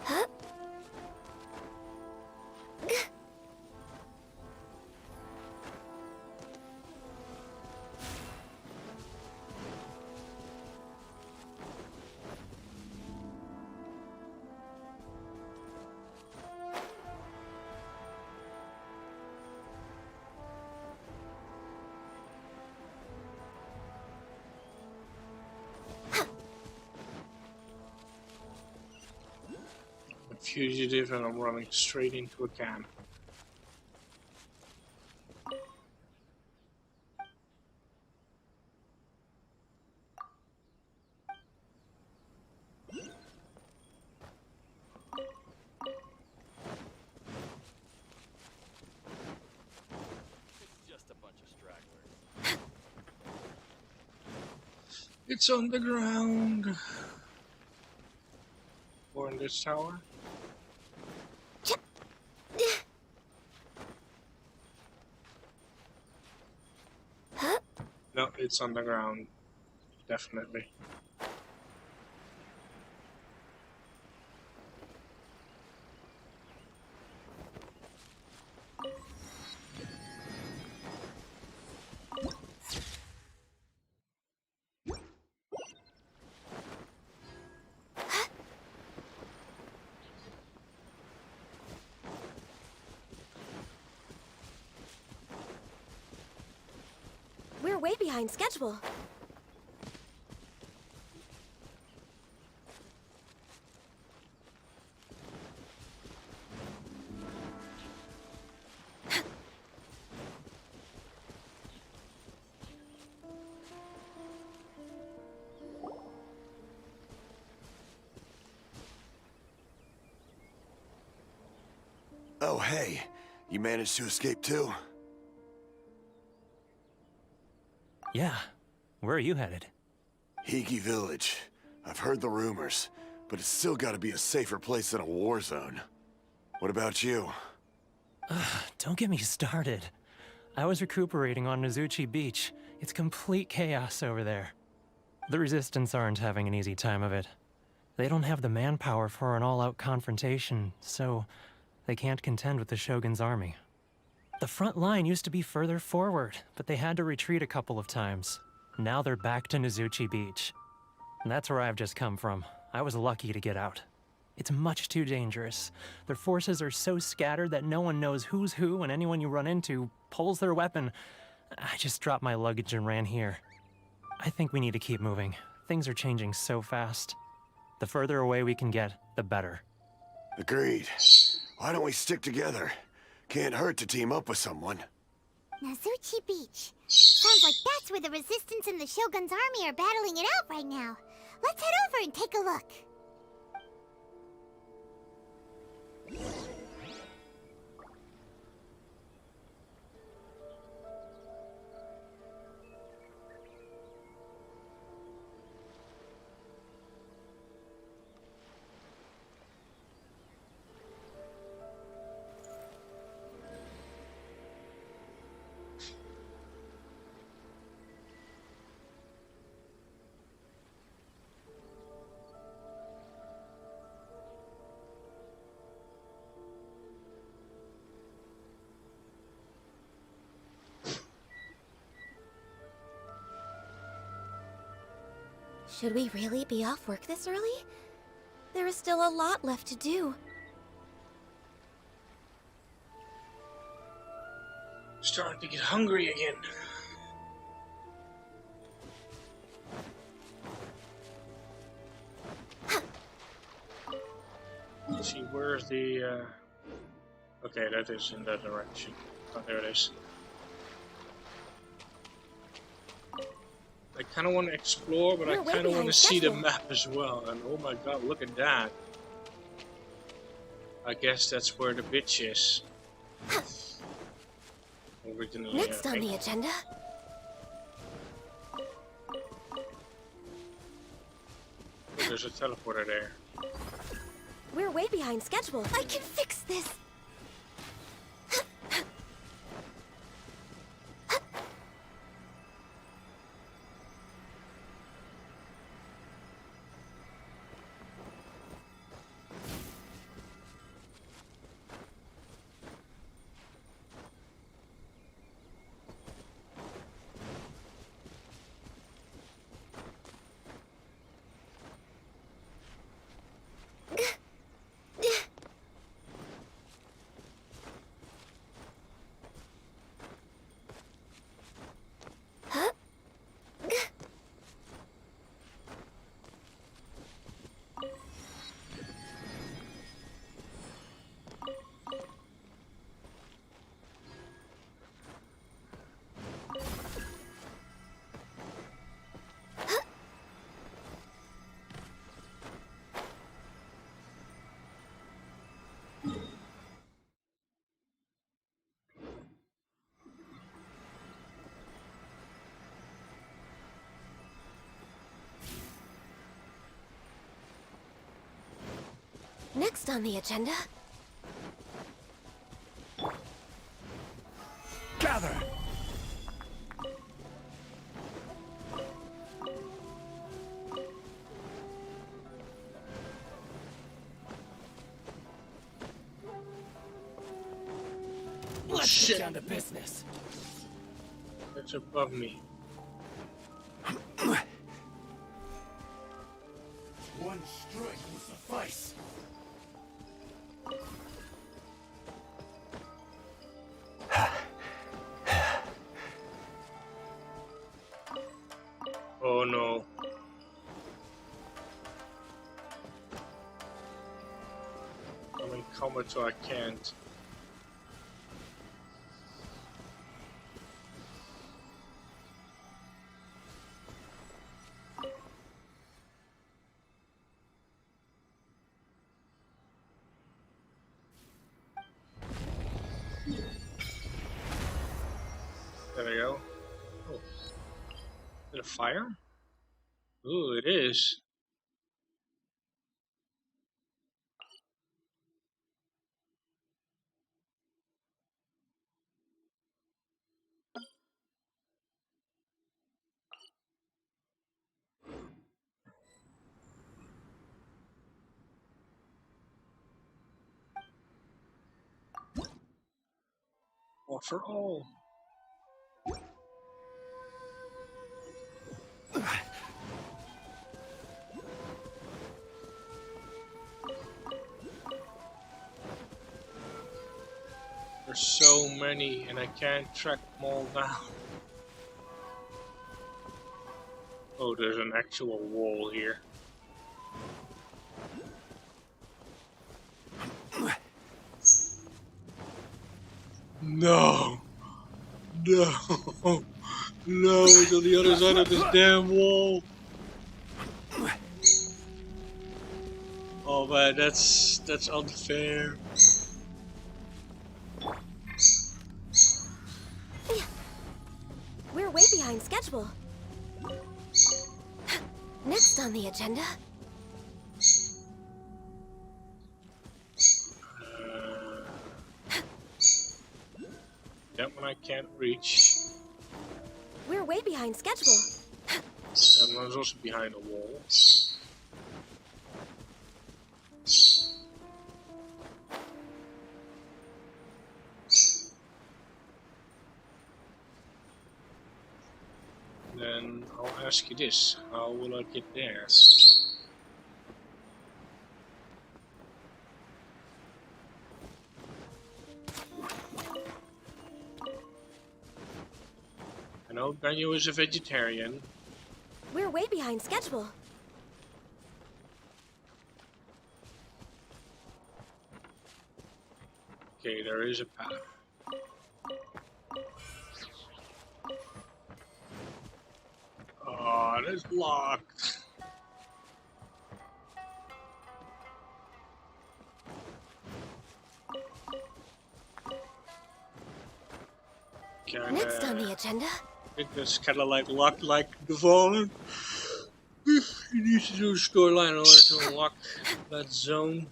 Huh? Fugitive, and I'm running straight into a can. It's on the ground. Or in this tower. No, it's on the ground. Definitely. We're way behind schedule. Oh, hey. You managed to escape too? Yeah. Where are you headed? Higi Village. I've heard the rumors, but it's still gotta be a safer place than a war zone. What about you? Don't get me started. I was recuperating on Nozuchi Beach. It's complete chaos over there. The Resistance aren't having an easy time of it. They don't have the manpower for an all-out confrontation, so they can't contend with the Shogun's army. The front line used to be further forward, but they had to retreat a couple of times. Now they're back to Nozuchi Beach. And that's where I've just come from. I was lucky to get out. It's much too dangerous. Their forces are so scattered that no one knows who's who, and anyone you run into pulls their weapon. I just dropped my luggage and ran here. I think we need to keep moving. Things are changing so fast. The further away we can get, the better. Agreed. Why don't we stick together? Can't hurt to team up with someone. Nozuchi Beach. Sounds like that's where the Resistance and the Shogun's army are battling it out right now. Let's head over and take a look. Should we really be off work this early? There is still a lot left to do. Starting to get hungry again. Let's see, where's the... Okay, that is in that direction. Oh, there it is. I kind of want to explore, but I kind of want to see the map as well. And oh my god, look at that. I guess that's where the bitch is. Originally, Next on the agenda. There's a teleporter there. We're way behind schedule. I can fix this. Next on the agenda... Gather! Let's Shit. get down to business. That's above me. One strike will suffice. Oh no. I'm in combat, so I can't. There we go. Oh. Is it a fire? Ooh, it is. All for all. There's so many, and I can't track them all down. Oh, there's an actual wall here. No! No! No, it's on the other side of this damn wall! Oh man, that's unfair. We're way behind schedule. Next on the agenda... That one I can't reach. We're way behind schedule. That one's also behind a wall. Then I'll ask you this, how will I get there? I know Banyo is a vegetarian. We're way behind schedule. Okay, there is a path. Oh, it's blocked. Next on the agenda... I think that's kind of like locked like the Fallen. You need to do a storyline in order to unlock that zone.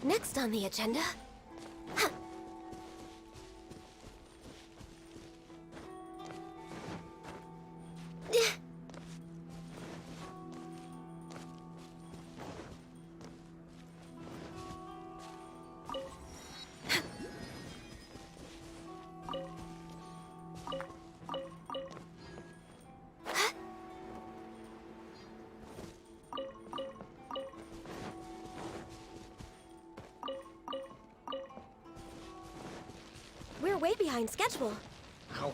Next on the agenda... We're way behind schedule. Ow.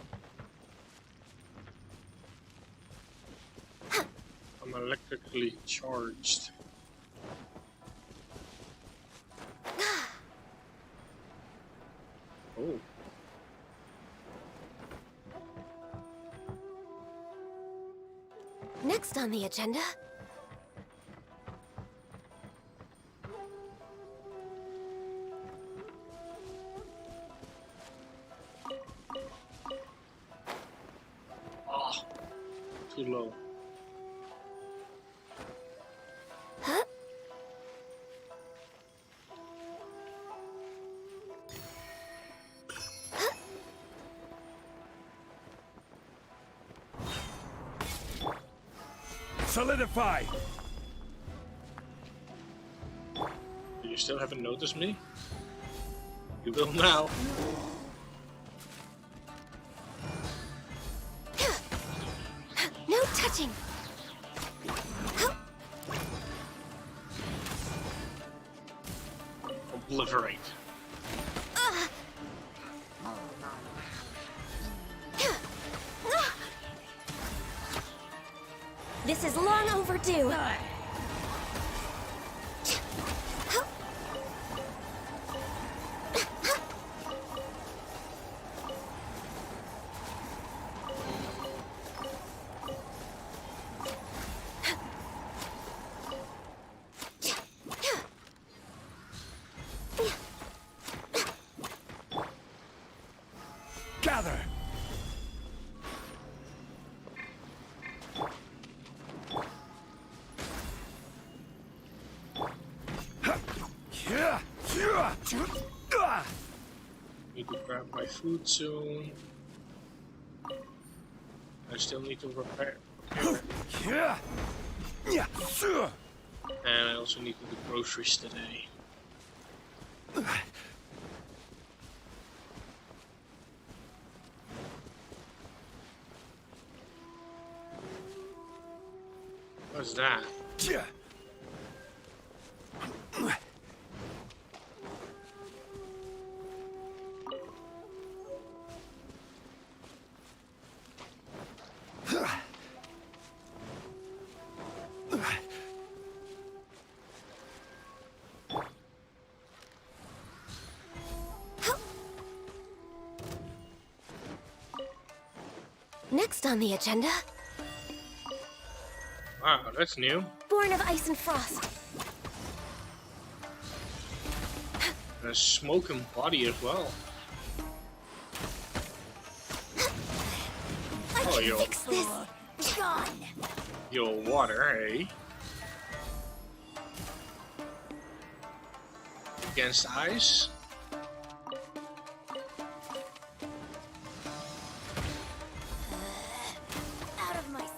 I'm electrically charged. Oh. Next on the agenda... too low. Huh? Solidify! You still haven't noticed me? You will now. No touching. Obliterate. This is long overdue. Gather! Need to grab my food soon. I still need to prepare. And I also need to do groceries today. What's that? Next on the agenda, Wow, that's new. Born of Ice and Frost. And a smoking body as well. Oh, yo. Fix this. Gone. Yo, water, eh? Against ice? Out of my sight.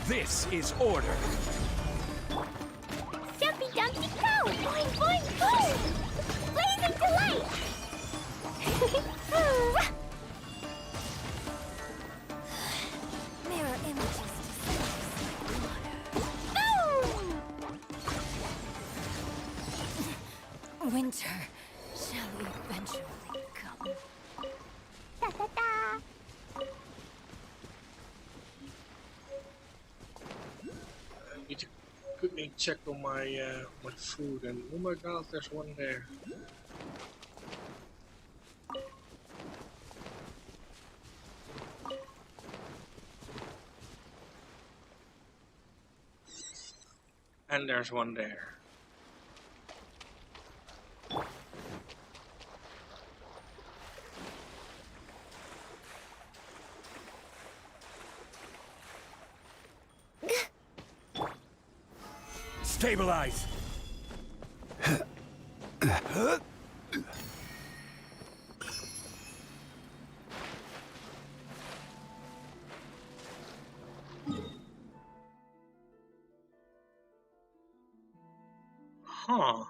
This is order. Jumpy dumpty go! Boing boing boom! Blazing delight! Mirror images. Boom! Winter shall eventually come. Da da da! I need to quickly check on my my food, and oh my god, there's one there. And there's one there. Stabilize! Huh.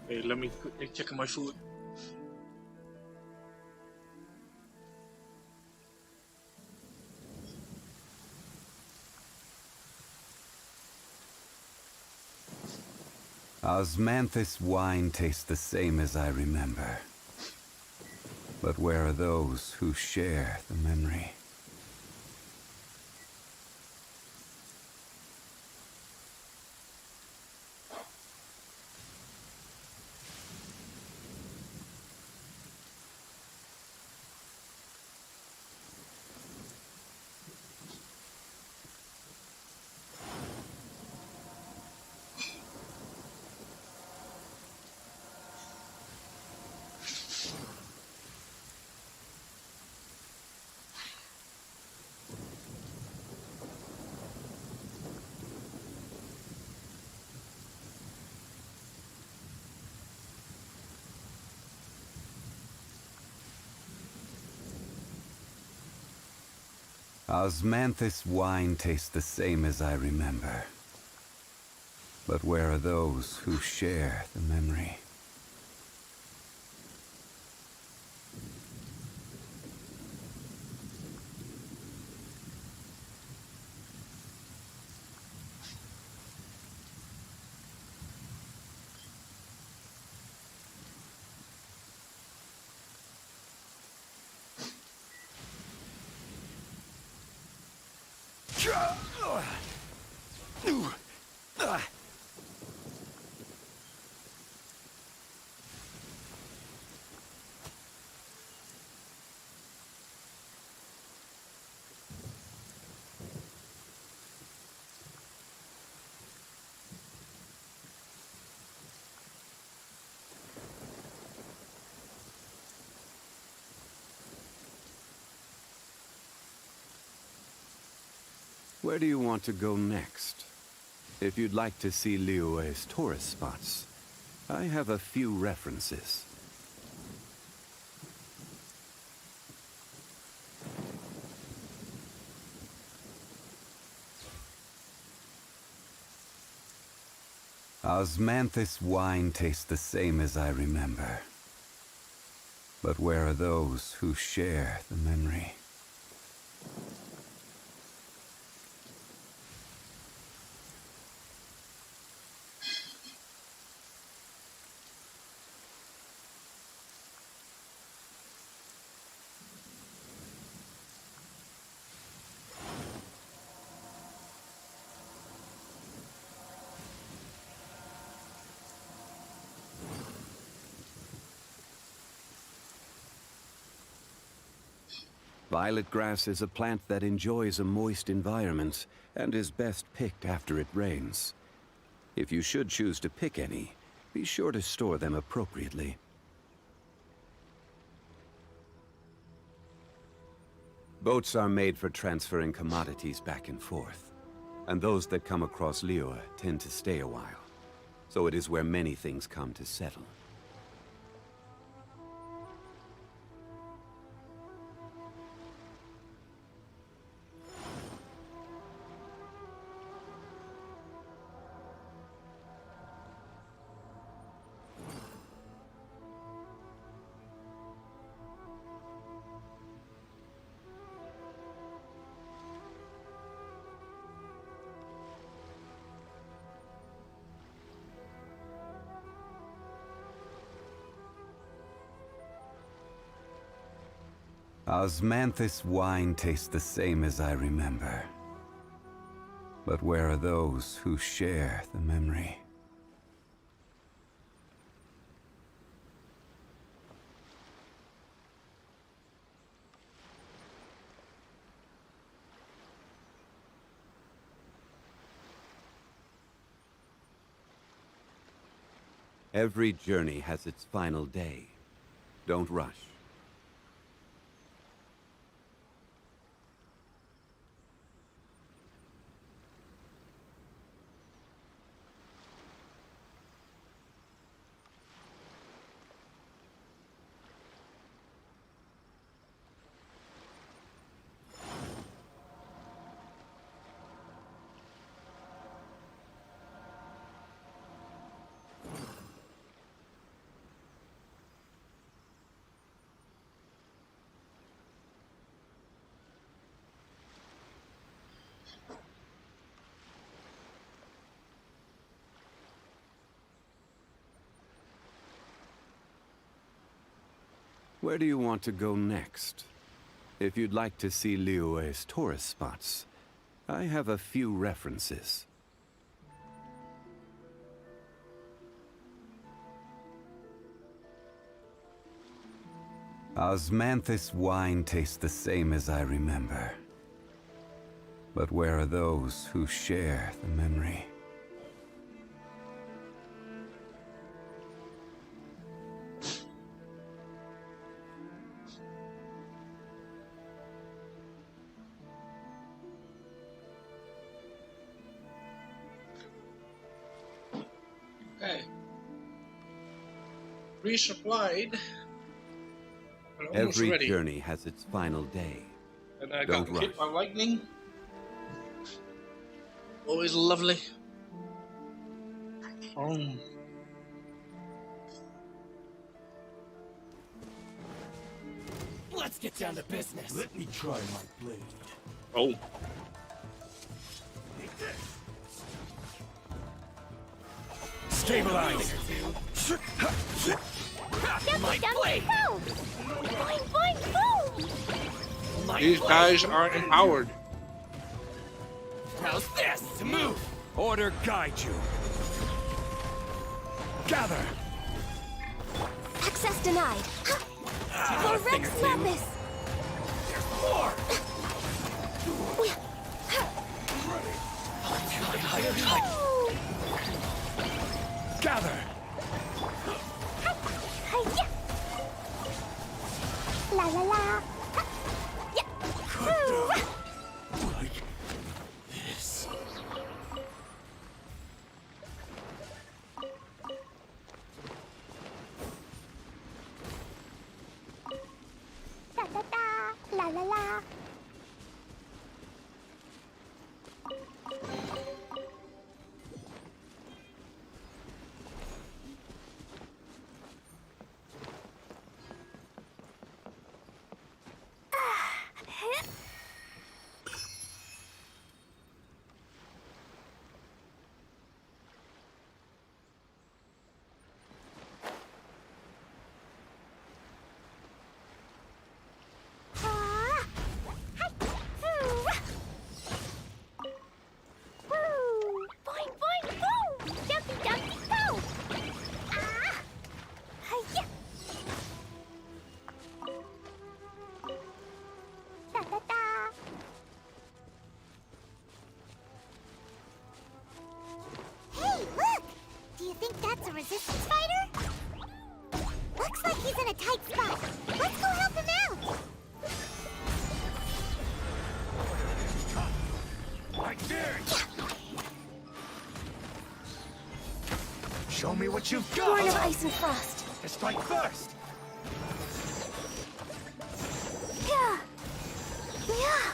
Hey, let me quickly check my food. Osmanthus wine tastes the same as I remember. But where are those who share the memory? Osmanthus wine tastes the same as I remember. But where are those who share the memory? Where do you want to go next? If you'd like to see Liyue's tourist spots, I have a few references. Osmanthus wine tastes the same as I remember. But where are those who share the memory? Violet grass is a plant that enjoys a moist environment and is best picked after it rains. If you should choose to pick any, be sure to store them appropriately. Boats are made for transferring commodities back and forth, and those that come across Liyue tend to stay a while. So it is where many things come to settle. Osmanthus wine tastes the same as I remember. But where are those who share the memory? Every journey has its final day. Don't rush. Where do you want to go next? If you'd like to see Liyue's tourist spots, I have a few references. Osmanthus wine tastes the same as I remember. But where are those who share the memory? Okay. Resupplied. Every journey has its final day. And I Don't got run. hit by lightning. Always lovely. Let's get down to business. Let me try my blade. Oh. Stabilize. My blade! Boing, boing, boom! These guys are empowered. How's this? To move. Order guide you. Gather. Access denied. For Rex Madness! There's more. Gather. La la la. Like this. Da da da, la la la. Boing, boing, boom! Dumpy, dumpy, go! Ah! Hi-ya! Da da da. Hey, look! Do you think that's a resistance fighter? Looks like he's in a tight spot. Let's go help him out. Like this. Show me what you've got. Born of ice and frost. To strike first. Yeah. Yeah.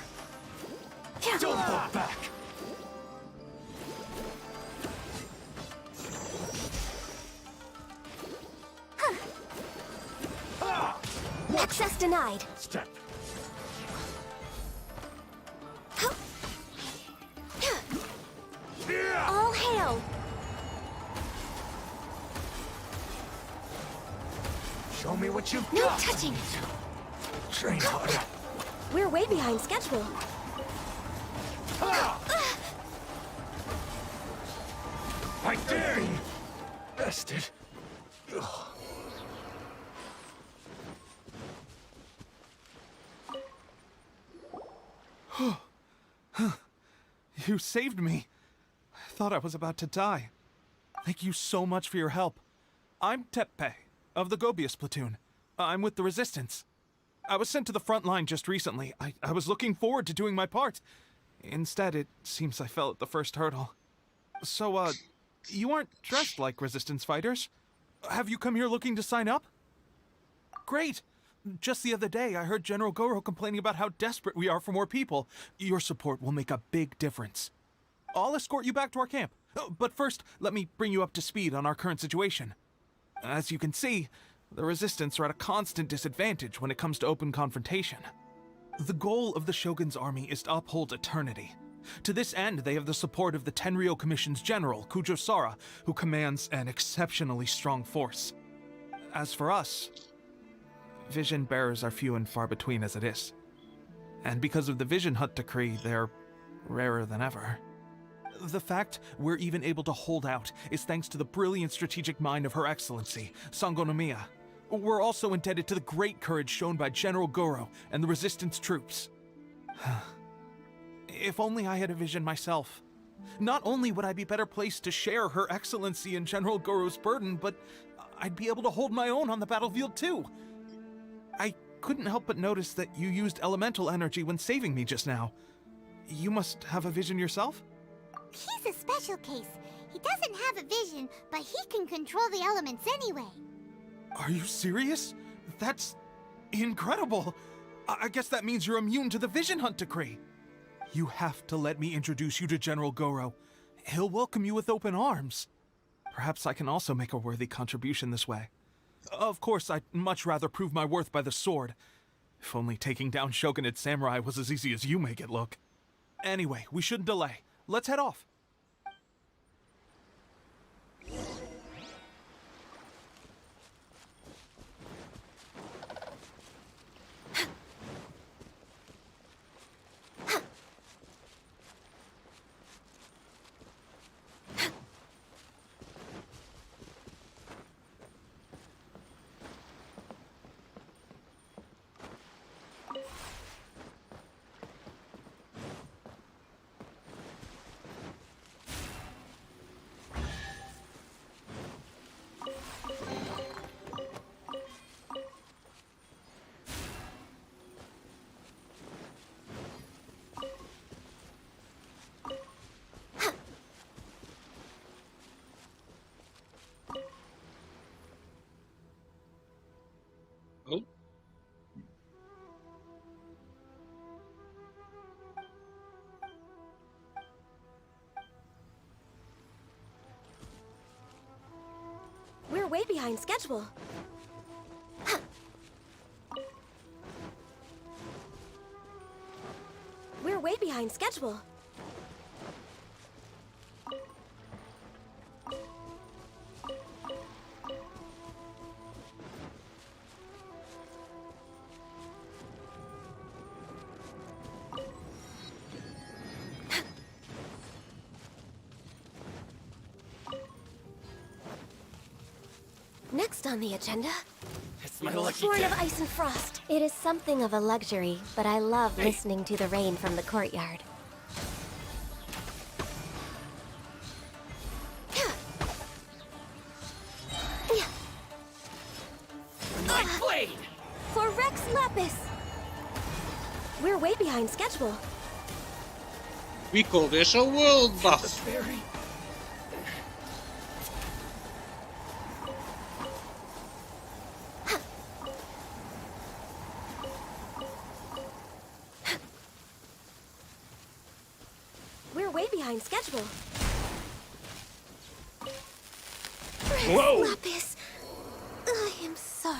Don't hold back. Access denied. Step. All hail. Show me what you've No got. touching. Train harder. We're way behind schedule. I dare you. Bested. You saved me. I thought I was about to die. Thank you so much for your help. I'm Tepe, of the Gobius platoon. I'm with the Resistance. I was sent to the front line just recently. I was looking forward to doing my part. Instead, it seems I fell at the first hurdle. So, you aren't dressed like Resistance fighters? Have you come here looking to sign up? Great! Just the other day, I heard General Goro complaining about how desperate we are for more people. Your support will make a big difference. I'll escort you back to our camp. But first, let me bring you up to speed on our current situation. As you can see, the Resistance are at a constant disadvantage when it comes to open confrontation. The goal of the Shogun's army is to uphold eternity. To this end, they have the support of the Tenryou Commission's general, Kujo Sara, who commands an exceptionally strong force. As for us, vision bearers are few and far between as it is. And because of the Vision Hut decree, they're rarer than ever. The fact we're even able to hold out is thanks to the brilliant strategic mind of Her Excellency, Sango no Miya. We're also indebted to the great courage shown by General Goro and the Resistance troops. If only I had a vision myself. Not only would I be better placed to share Her Excellency and General Goro's burden, but I'd be able to hold my own on the battlefield too. I couldn't help but notice that you used elemental energy when saving me just now. You must have a vision yourself? He's a special case. He doesn't have a vision, but he can control the elements anyway. Are you serious? That's incredible. I guess that means you're immune to the Vision Hunt decree. You have to let me introduce you to General Goro. He'll welcome you with open arms. Perhaps I can also make a worthy contribution this way. Of course, I'd much rather prove my worth by the sword. If only taking down Shogunate samurai was as easy as you make it look. Anyway, we shouldn't delay. Let's head off. Oh. We're way behind schedule. We're way behind schedule. Next on the agenda, It's my lucky Born day. of Ice and Frost. It is something of a luxury, but I love listening to the rain from the courtyard. My blade! For Rex Lapis! We're way behind schedule. We call this a world buff. Fairy. We're way behind schedule. Whoa! Lapis, I am sorry.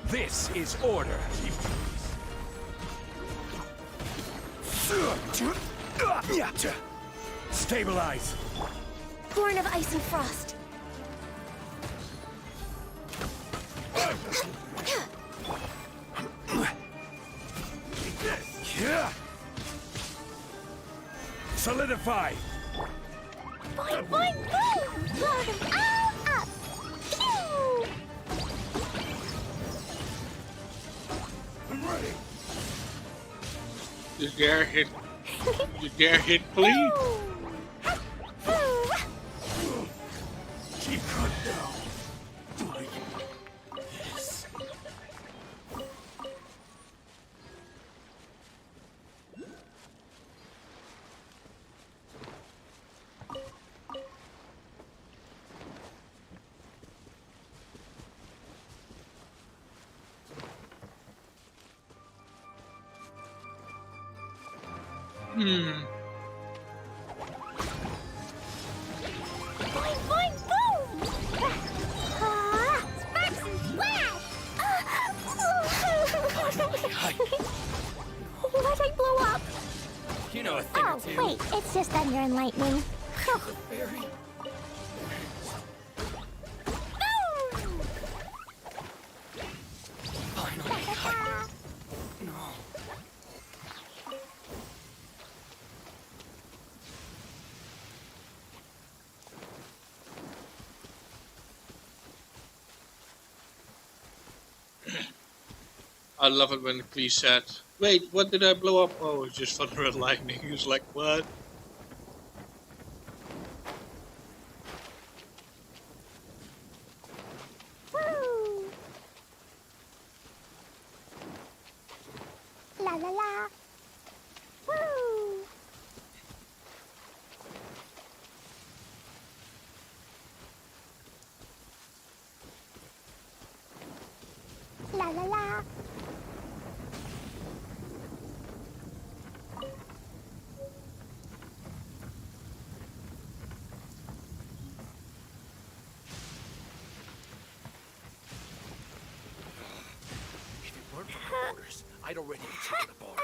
This is order. Stabilize. Born of Ice and Frost. Solidify. Boing, boing, boom! Blow them all up! Pew! I'm ready. You dare hit. You dare hit, please. Keep cut down. Like this. Hmm. Boing, boing, boom! Sparks and splash! Why'd I blow up? You know a thing or two. Oh, wait, it's just thunder and lightning. Fairy. I love it when the police said, "Wait, what did I blow up?" Oh, it's just thunder and lightning. He was like, "What?" Woo! La la la. Woo! La la la. If it weren't for my orders, I'd already be taking the bars.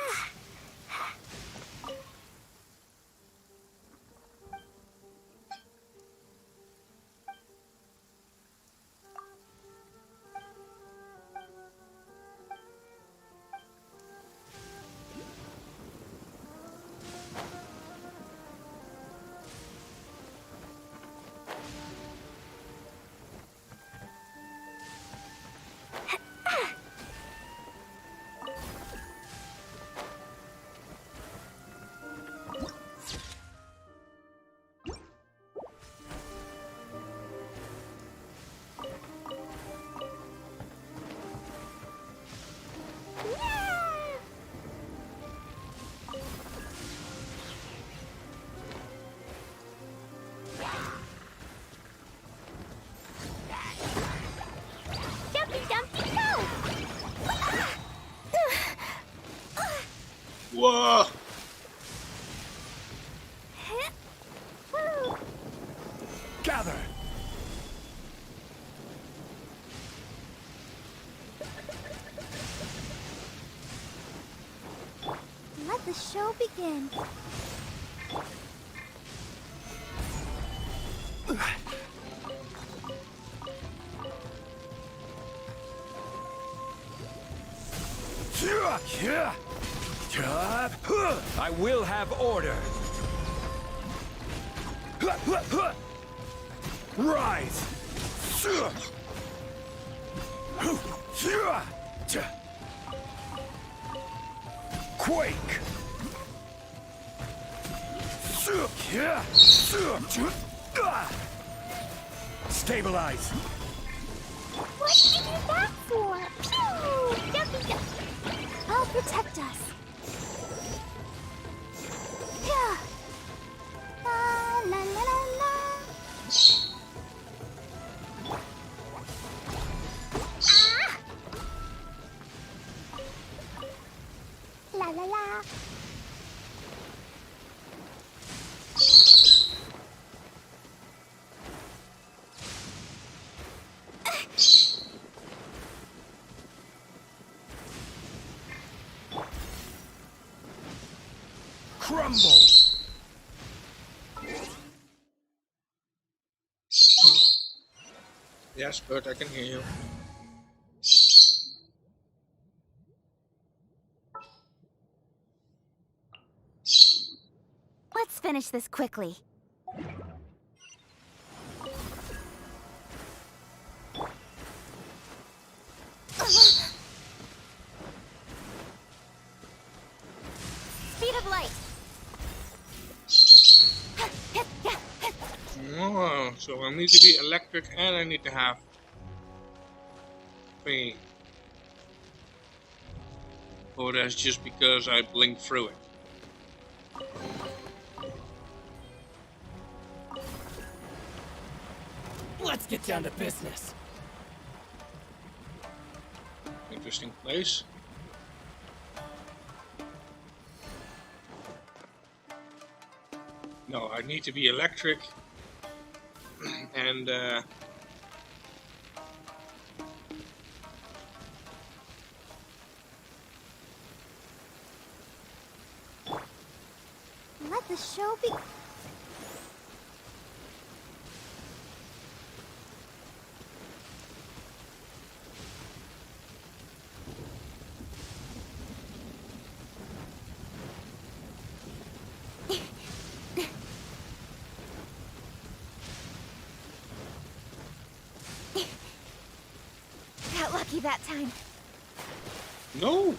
Whoa! Gather! Let the show begin. I will have order. Rise! Quake! Stabilize! What did you do that for? Pew! Jumpy jump. I'll protect us. Yeah. La la la la la. Ah! La la la. Crumble! Yes, Bert, I can hear you. Let's finish this quickly. Speed of light. Oh, so I need to be electric and I need to have thingy. Or that's just because I blinked through it. Let's get down to business. Interesting place. No, I need to be electric and Let the show begin. Got lucky that time. No!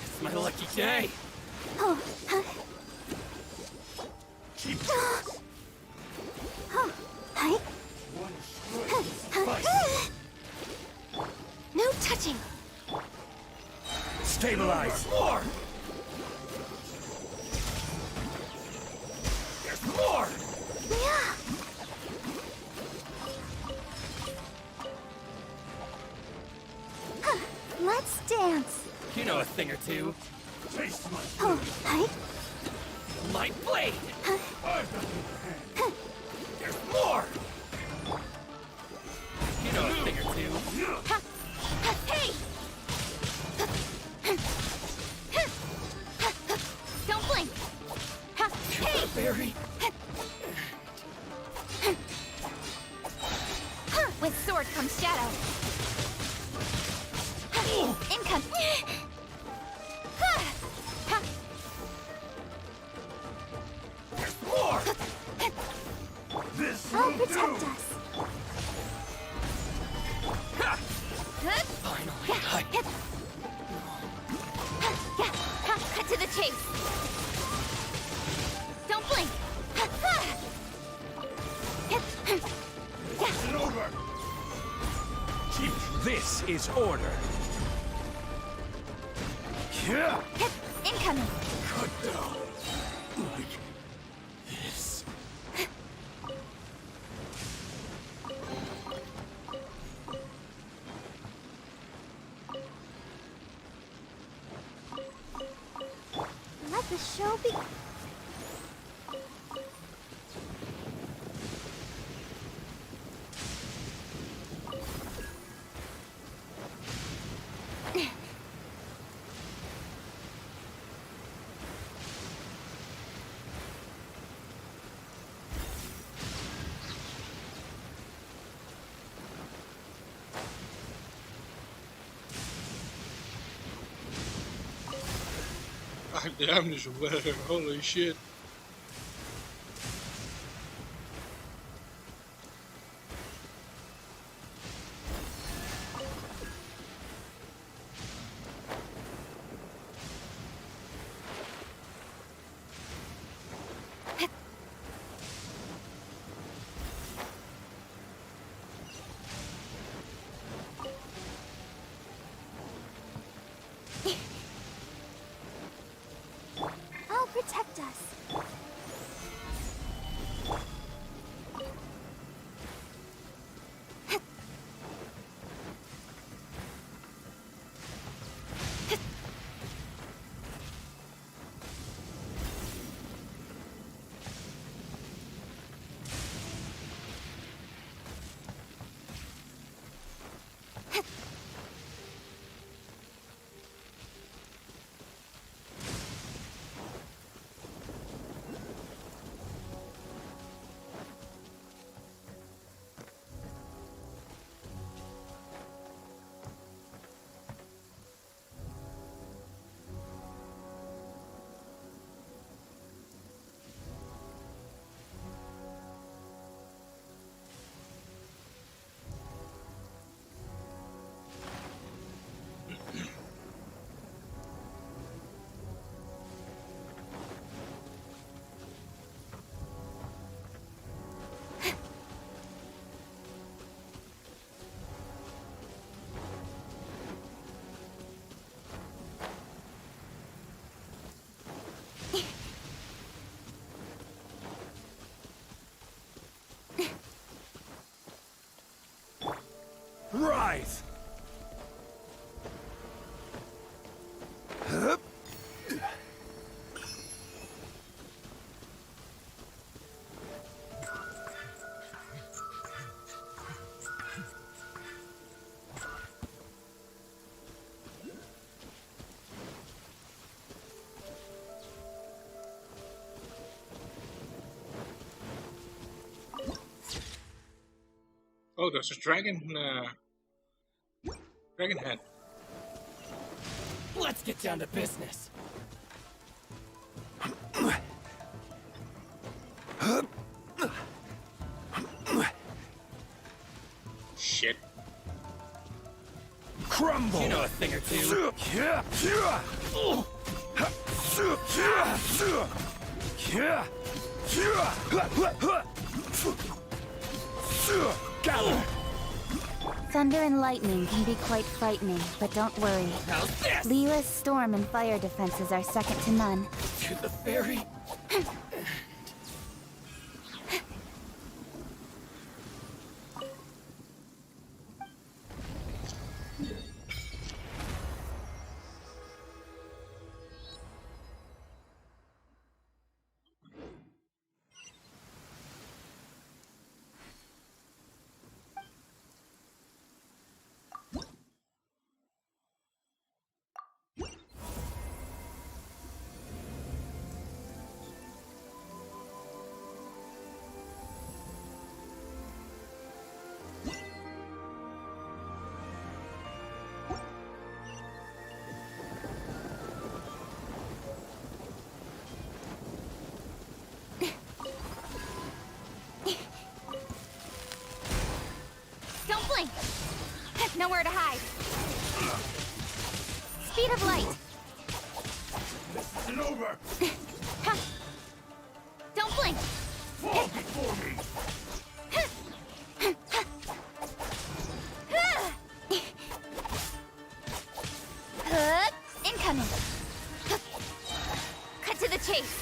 It's my lucky day. Oh, huh? Keep Oh, hi. No touching. stabilize. More. There's more. Yeah. Let's dance. You know a thing or two. Taste my Oh, hi. my blade. I've got your hand. There's more. You know a thing or two. Hey! Don't blink. Hey! Barry. With sword comes shadow. Income. There's more. This I'll will protect do. us. Finally, Cut to the chase. Don't blink. It's over. This is order. Yeah. Incoming. Cut down. Like this. Let the show be. God damn, this weather. Holy shit. I'll protect us. Rise. Hup. Oh, there's a dragon. Dragon Head. Let's get down to business. Shit. Crumble! You know a thing or two. Gather! Thunder and lightning can be quite frightening, but don't worry. How's this? Leela's storm and fire defenses are second to none. To the fairy? Don't blink! Nowhere to hide. Speed of light. This isn't over! Don't blink! Fall before me! Incoming! Cut to the chase!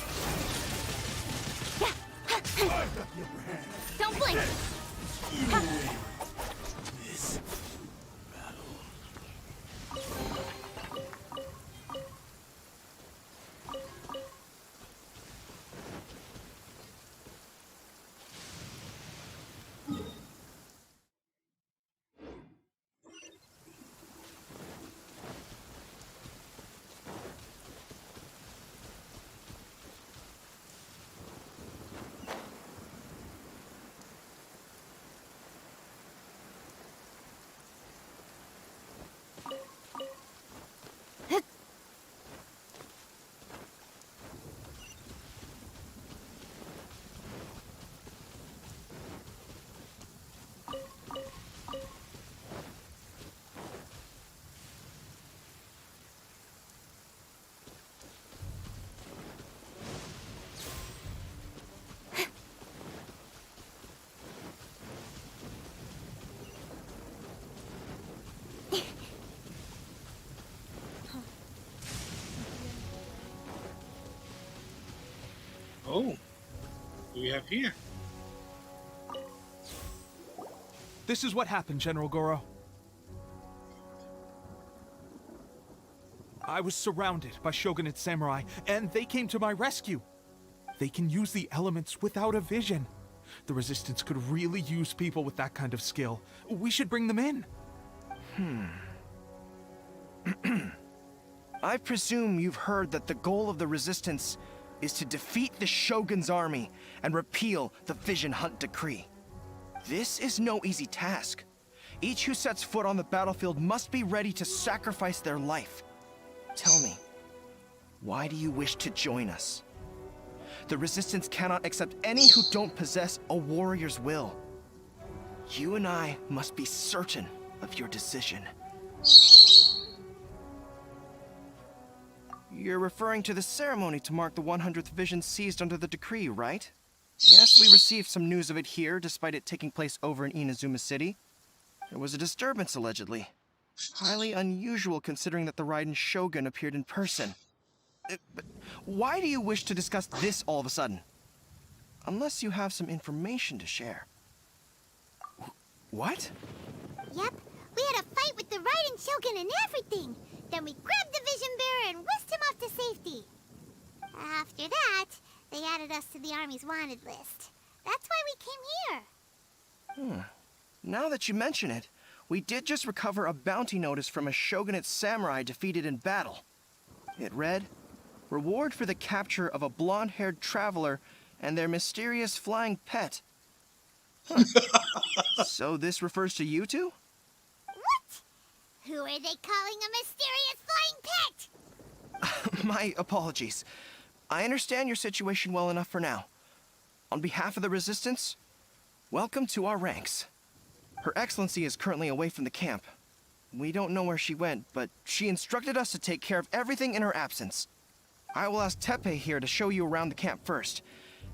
I've got the upper hand! Don't blink! This Oh, what do we have here? This is what happened, General Goro. I was surrounded by Shogunate samurai, and they came to my rescue. They can use the elements without a vision. The Resistance could really use people with that kind of skill. We should bring them in. I presume you've heard that the goal of the Resistance is to defeat the Shogun's army and repeal the Vision Hunt Decree. This is no easy task. Each who sets foot on the battlefield must be ready to sacrifice their life. Tell me, why do you wish to join us? The Resistance cannot accept any who don't possess a warrior's will. You and I must be certain of your decision. You're referring to the ceremony to mark the 100th vision seized under the decree, right? Yes, we received some news of it here, despite it taking place over in Inazuma City. There was a disturbance, allegedly. Highly unusual considering that the Raiden Shogun appeared in person. But why do you wish to discuss this all of a sudden? Unless you have some information to share. What? Yep, we had a fight with the Raiden Shogun and everything. Then we grabbed the Vision Bearer and whisked him off to safety. After that, they added us to the Army's wanted list. That's why we came here. Now that you mention it, we did just recover a bounty notice from a Shogunate samurai defeated in battle. It read, "Reward for the capture of a blonde-haired traveler and their mysterious flying pet." Huh. So this refers to you two? What? Who are they calling a mysterious flying pet? My apologies. I understand your situation well enough for now. On behalf of the Resistance, welcome to our ranks. Her Excellency is currently away from the camp. We don't know where she went, but she instructed us to take care of everything in her absence. I will ask Tepe here to show you around the camp first,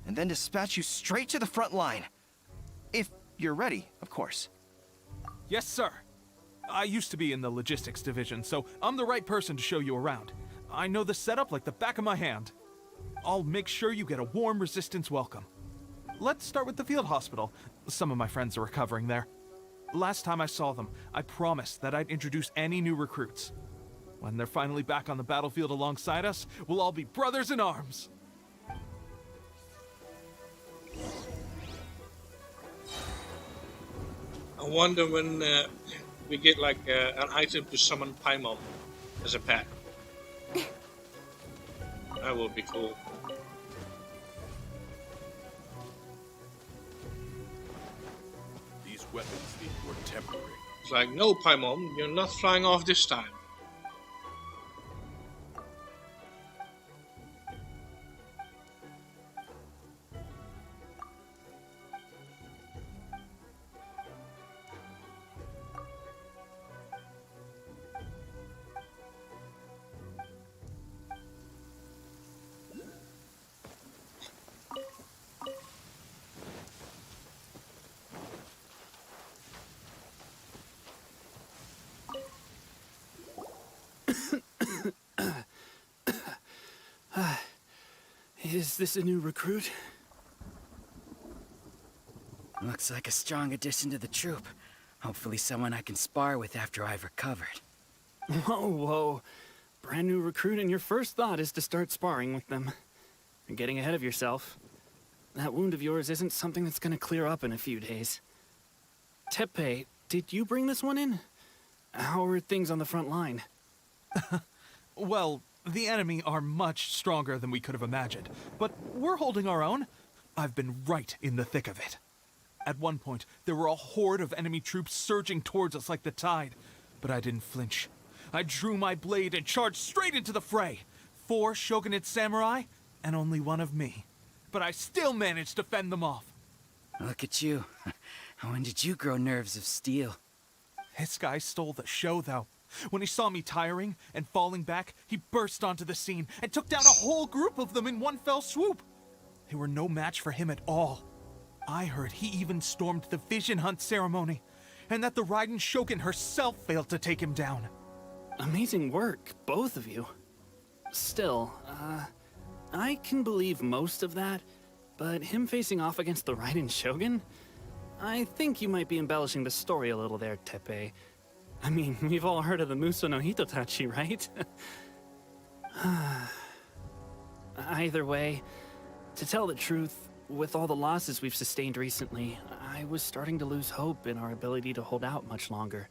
and then dispatch you straight to the front line. If you're ready, of course. Yes, sir. I used to be in the logistics division, so I'm the right person to show you around. I know the setup like the back of my hand. I'll make sure you get a warm Resistance welcome. Let's start with the field hospital. Some of my friends are recovering there. Last time I saw them, I promised that I'd introduce any new recruits. When they're finally back on the battlefield alongside us, we'll all be brothers in arms. I wonder when we get like an item to summon Paimon as a pet. That would be cool. These weapons need more tempering. It's like, no, Paimon, you're not flying off this time. Is this a new recruit? Looks like a strong addition to the troop. Hopefully someone I can spar with after I've recovered. Whoa, whoa. Brand new recruit and your first thought is to start sparring with them. You're getting ahead of yourself. That wound of yours isn't something that's gonna clear up in a few days. Tepe, did you bring this one in? How are things on the front line? Well, the enemy are much stronger than we could have imagined, but we're holding our own. I've been right in the thick of it. At one point, there were a horde of enemy troops surging towards us like the tide, but I didn't flinch. I drew my blade and charged straight into the fray. 4 shogunate samurai, and only 1 of me. But I still managed to fend them off. Look at you. When did you grow nerves of steel? This guy stole the show, though. When he saw me tiring and falling back, he burst onto the scene and took down a whole group of them in one fell swoop. They were no match for him at all. I heard he even stormed the vision hunt ceremony, and that the Raiden Shogun herself failed to take him down. Amazing work, both of you. Still, I can believe most of that, but him facing off against the Raiden Shogun? I think you might be embellishing the story a little there, Tepe. I mean, we've all heard of the Muso no Hitotachi, right? Either way, to tell the truth, with all the losses we've sustained recently, I was starting to lose hope in our ability to hold out much longer.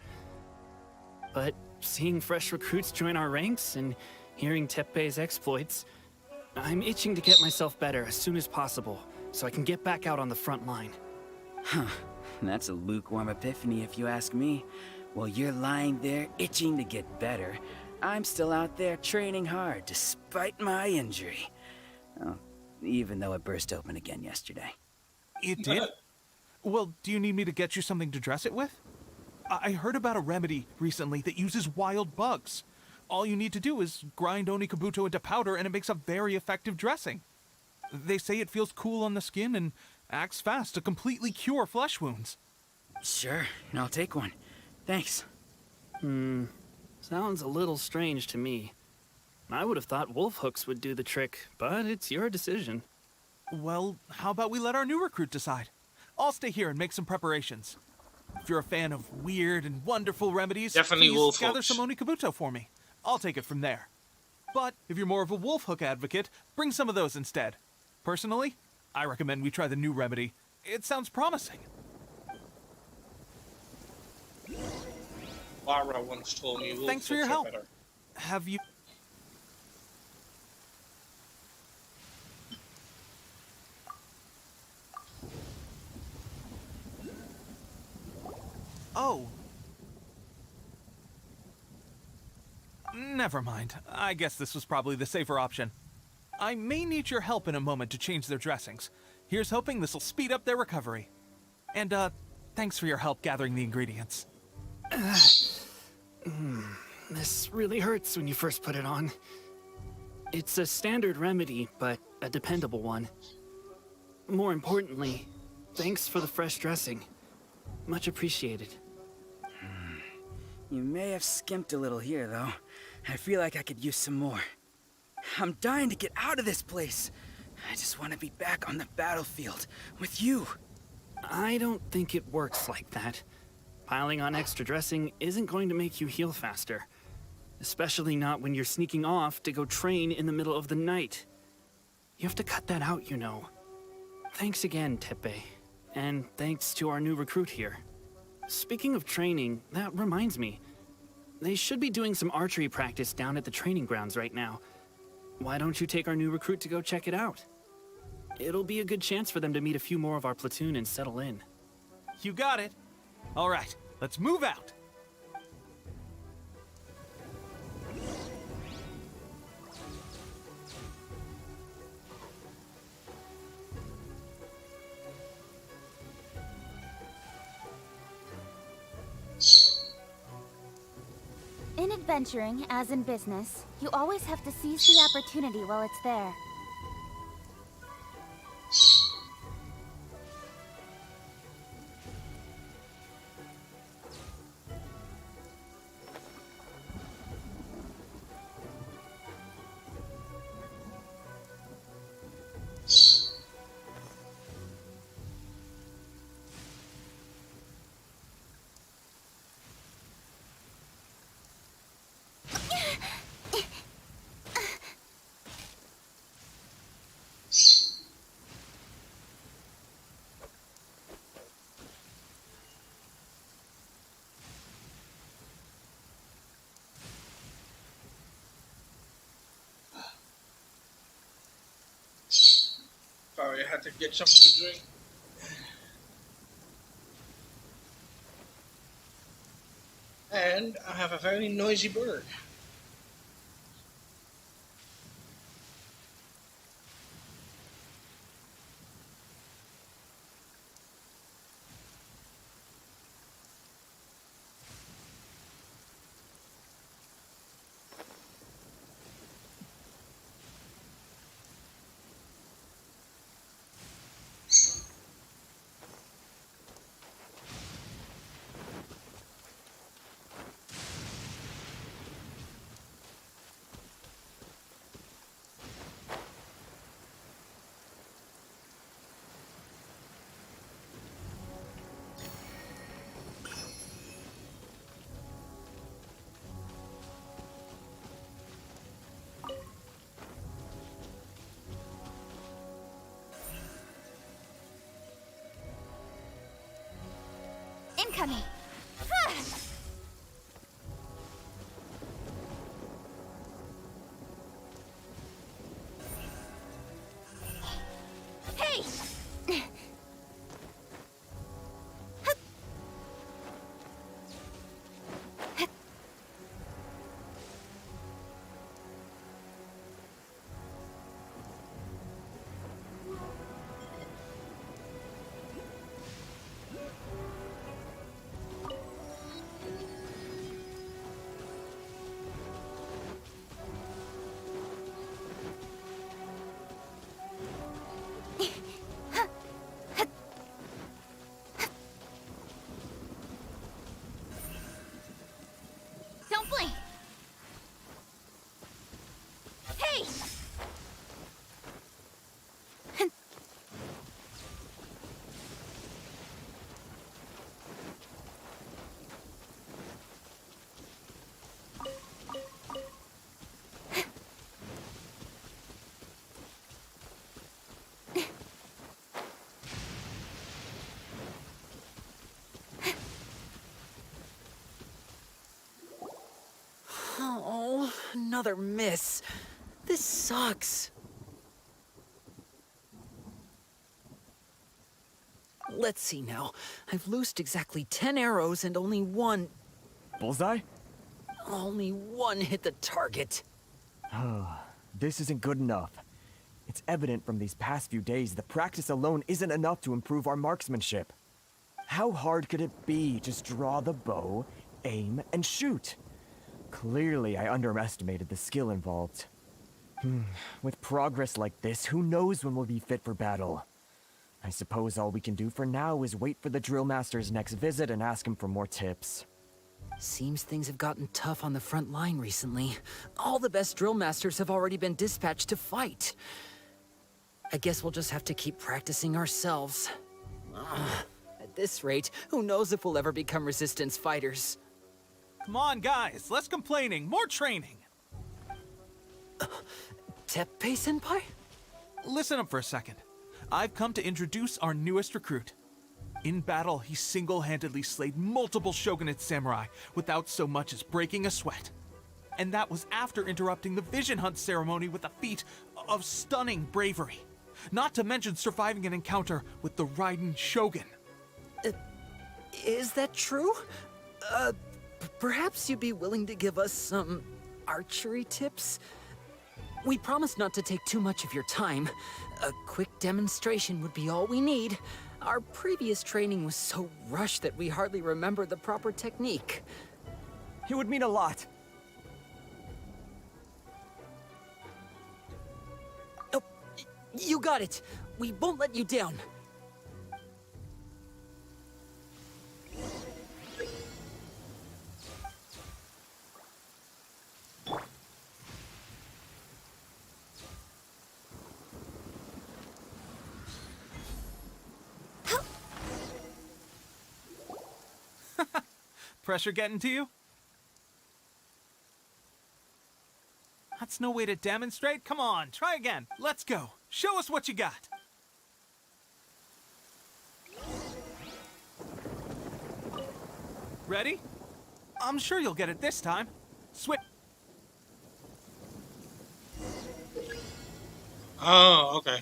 But seeing fresh recruits join our ranks and hearing Tepe's exploits, I'm itching to get myself better as soon as possible, so I can get back out on the front line. Huh. That's a lukewarm epiphany if you ask me. While you're lying there itching to get better, I'm still out there training hard despite my injury. Oh, even though it burst open again yesterday. It did? Well, do you need me to get you something to dress it with? I heard about a remedy recently that uses wild bugs. All you need to do is grind Onikabuto into powder and it makes a very effective dressing. They say it feels cool on the skin and acts fast to completely cure flesh wounds. Sure, I'll take one. Thanks. Sounds a little strange to me. I would have thought wolf hooks would do the trick, but it's your decision. Well, how about we let our new recruit decide? I'll stay here and make some preparations. If you're a fan of weird and wonderful remedies, Definitely please wolf gather hooks. some Onikabuto for me. I'll take it from there. But if you're more of a wolf hook advocate, bring some of those instead. Personally, I recommend we try the new remedy. It sounds promising. Lara once told me wolf Thanks for your hooks are help. better. Have you... Oh. Never mind. I guess this was probably the safer option. I may need your help in a moment to change their dressings. Here's hoping this'll speed up their recovery. And, thanks for your help gathering the ingredients. This really hurts when you first put it on. It's a standard remedy, but a dependable one. More importantly, thanks for the fresh dressing. Much appreciated. You may have skimped a little here, though. I feel like I could use some more. I'm dying to get out of this place. I just want to be back on the battlefield with you. I don't think it works like that. Piling on extra dressing isn't going to make you heal faster. Especially not when you're sneaking off to go train in the middle of the night. You have to cut that out, you know. Thanks again, Teppei. And thanks to our new recruit here. Speaking of training, that reminds me. They should be doing some archery practice down at the training grounds right now. Why don't you take our new recruit to go check it out? It'll be a good chance for them to meet a few more of our platoon and settle in. You got it. All right, let's move out. In adventuring, as in business, you always have to seize the opportunity while it's there. Sorry, I had to get something to drink. And I have a very noisy bird. Incoming! Hey! Don't blink! Hey! Oh, another miss. This sucks. Let's see now. I've loosed exactly 10 arrows and only one... Bullseye? Only one hit the target. This isn't good enough. It's evident from these past few days that practice alone isn't enough to improve our marksmanship. How hard could it be? Just draw the bow, aim, and shoot. Clearly, I underestimated the skill involved. With progress like this, who knows when we'll be fit for battle? I suppose all we can do for now is wait for the drill master's next visit and ask him for more tips. Seems things have gotten tough on the front line recently. All the best drill masters have already been dispatched to fight. I guess we'll just have to keep practicing ourselves. At this rate, who knows if we'll ever become resistance fighters. Come on, guys, less complaining, more training. Teppei-senpai? Listen up for a second. I've come to introduce our newest recruit. In battle, he single-handedly slayed multiple shogunate samurai without so much as breaking a sweat. And that was after interrupting the vision hunt ceremony with a feat of stunning bravery. Not to mention surviving an encounter with the Raiden Shogun. Is that true? Perhaps you'd be willing to give us some archery tips? We promise not to take too much of your time. A quick demonstration would be all we need. Our previous training was so rushed that we hardly remember the proper technique. It would mean a lot. Oh, you got it. We won't let you down. Pressure getting to you? That's no way to demonstrate. Come on, try again. Let's go. Show us what you got. Ready? I'm sure you'll get it this time. Switch. Oh, okay.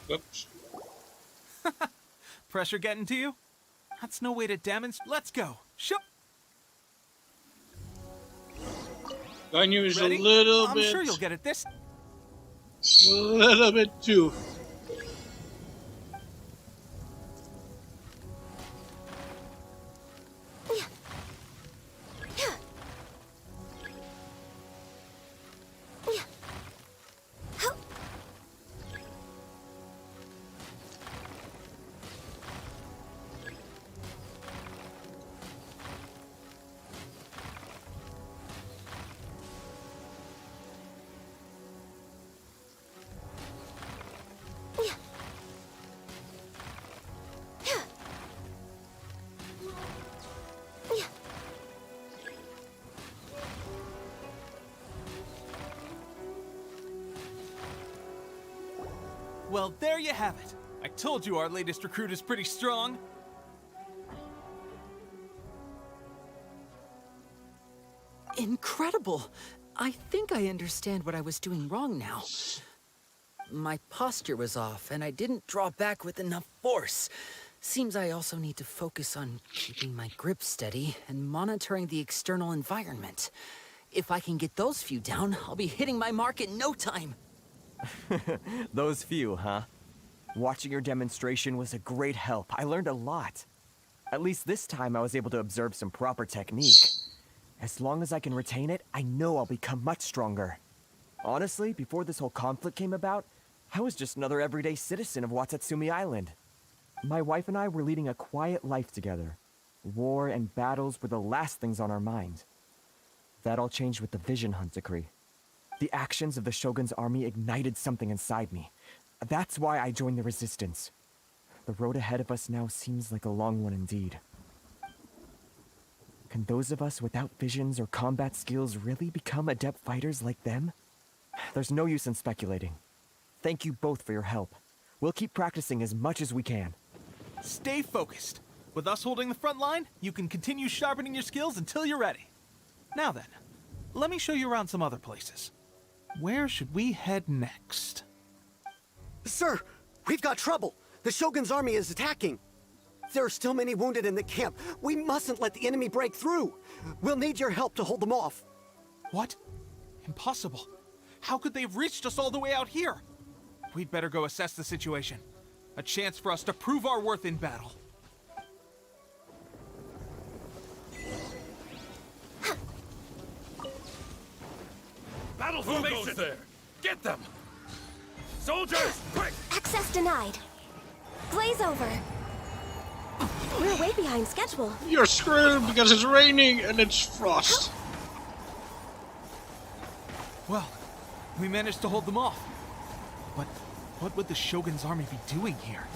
Whoops. Pressure getting to you? That's no way to demonstrate. Let's go. Show. Gun use a Ready? little I'm bit. sure you'll get it this. A little bit too. Well, there you have it. I told you our latest recruit is pretty strong. Incredible! I think I understand what I was doing wrong now. My posture was off, and I didn't draw back with enough force. Seems I also need to focus on keeping my grip steady and monitoring the external environment. If I can get those few down, I'll be hitting my mark in no time. Those few, huh? Watching your demonstration was a great help. I learned a lot. At least this time I was able to observe some proper technique. As long as I can retain it, I know I'll become much stronger. Honestly, before this whole conflict came about, I was just another everyday citizen of Watatsumi Island. My wife and I were leading a quiet life together. War and battles were the last things on our mind. That all changed with the Vision Hunt decree. The actions of the Shogun's army ignited something inside me. That's why I joined the resistance. The road ahead of us now seems like a long one indeed. Can those of us without visions or combat skills really become adept fighters like them? There's no use in speculating. Thank you both for your help. We'll keep practicing as much as we can. Stay focused. With us holding the front line, you can continue sharpening your skills until you're ready. Now then, let me show you around some other places. Where should we head next? Sir, we've got trouble. The Shogun's army is attacking. There are still many wounded in the camp. We mustn't let the enemy break through. We'll need your help to hold them off. What? Impossible. How could they have reached us all the way out here? We'd better go assess the situation. A chance for us to prove our worth in battle. Battle formation! Who goes there? Get them! Soldiers, quick! Access denied. Glaze over. We're way behind schedule. You're screwed because it's raining and it's frost. Well, we managed to hold them off. But what would the Shogun's army be doing here?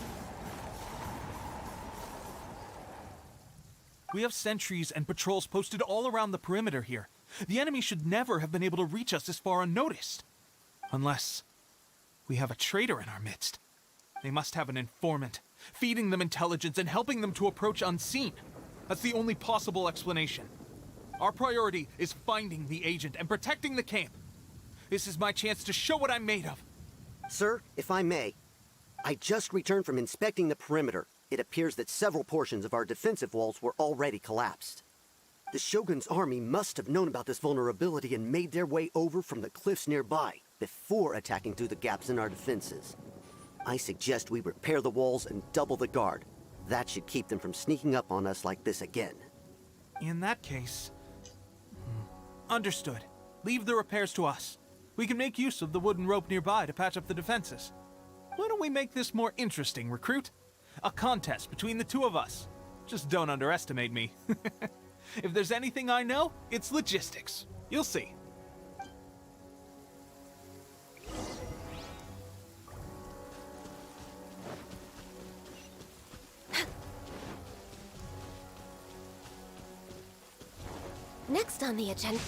We have sentries and patrols posted all around the perimeter here. The enemy should never have been able to reach us this far unnoticed. Unless we have a traitor in our midst. They must have an informant, feeding them intelligence and helping them to approach unseen. That's the only possible explanation. Our priority is finding the agent and protecting the camp. This is my chance to show what I'm made of. Sir, if I may, I just returned from inspecting the perimeter. It appears that several portions of our defensive walls were already collapsed. The Shogun's army must have known about this vulnerability and made their way over from the cliffs nearby before attacking through the gaps in our defenses. I suggest we repair the walls and double the guard. That should keep them from sneaking up on us like this again. In that case... Understood. Leave the repairs to us. We can make use of the wooden rope nearby to patch up the defenses. Why don't we make this more interesting, recruit? A contest between the two of us. Just don't underestimate me. If there's anything I know, it's logistics. You'll see. Next on the agenda...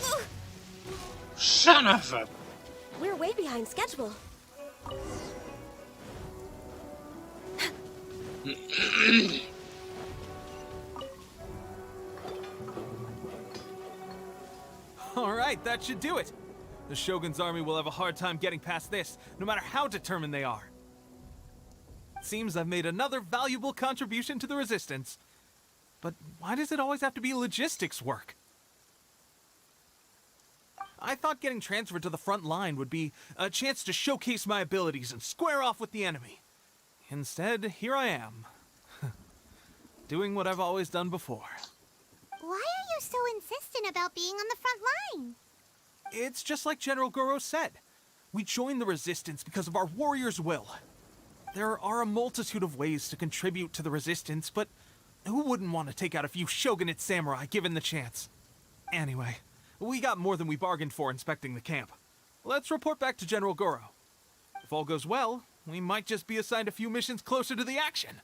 Son of a... We're way behind schedule. Alright, that should do it. The Shogun's army will have a hard time getting past this, no matter how determined they are. Seems I've made another valuable contribution to the Resistance. But why does it always have to be logistics work? I thought getting transferred to the front line would be a chance to showcase my abilities and square off with the enemy. Instead, here I am. Doing what I've always done before. Why are you so insistent about being on the front line? It's just like General Goro said. We joined the Resistance because of our warriors' will. There are a multitude of ways to contribute to the Resistance, but who wouldn't want to take out a few shogunate samurai given the chance? Anyway, we got more than we bargained for inspecting the camp. Let's report back to General Goro. If all goes well, we might just be assigned a few missions closer to the action.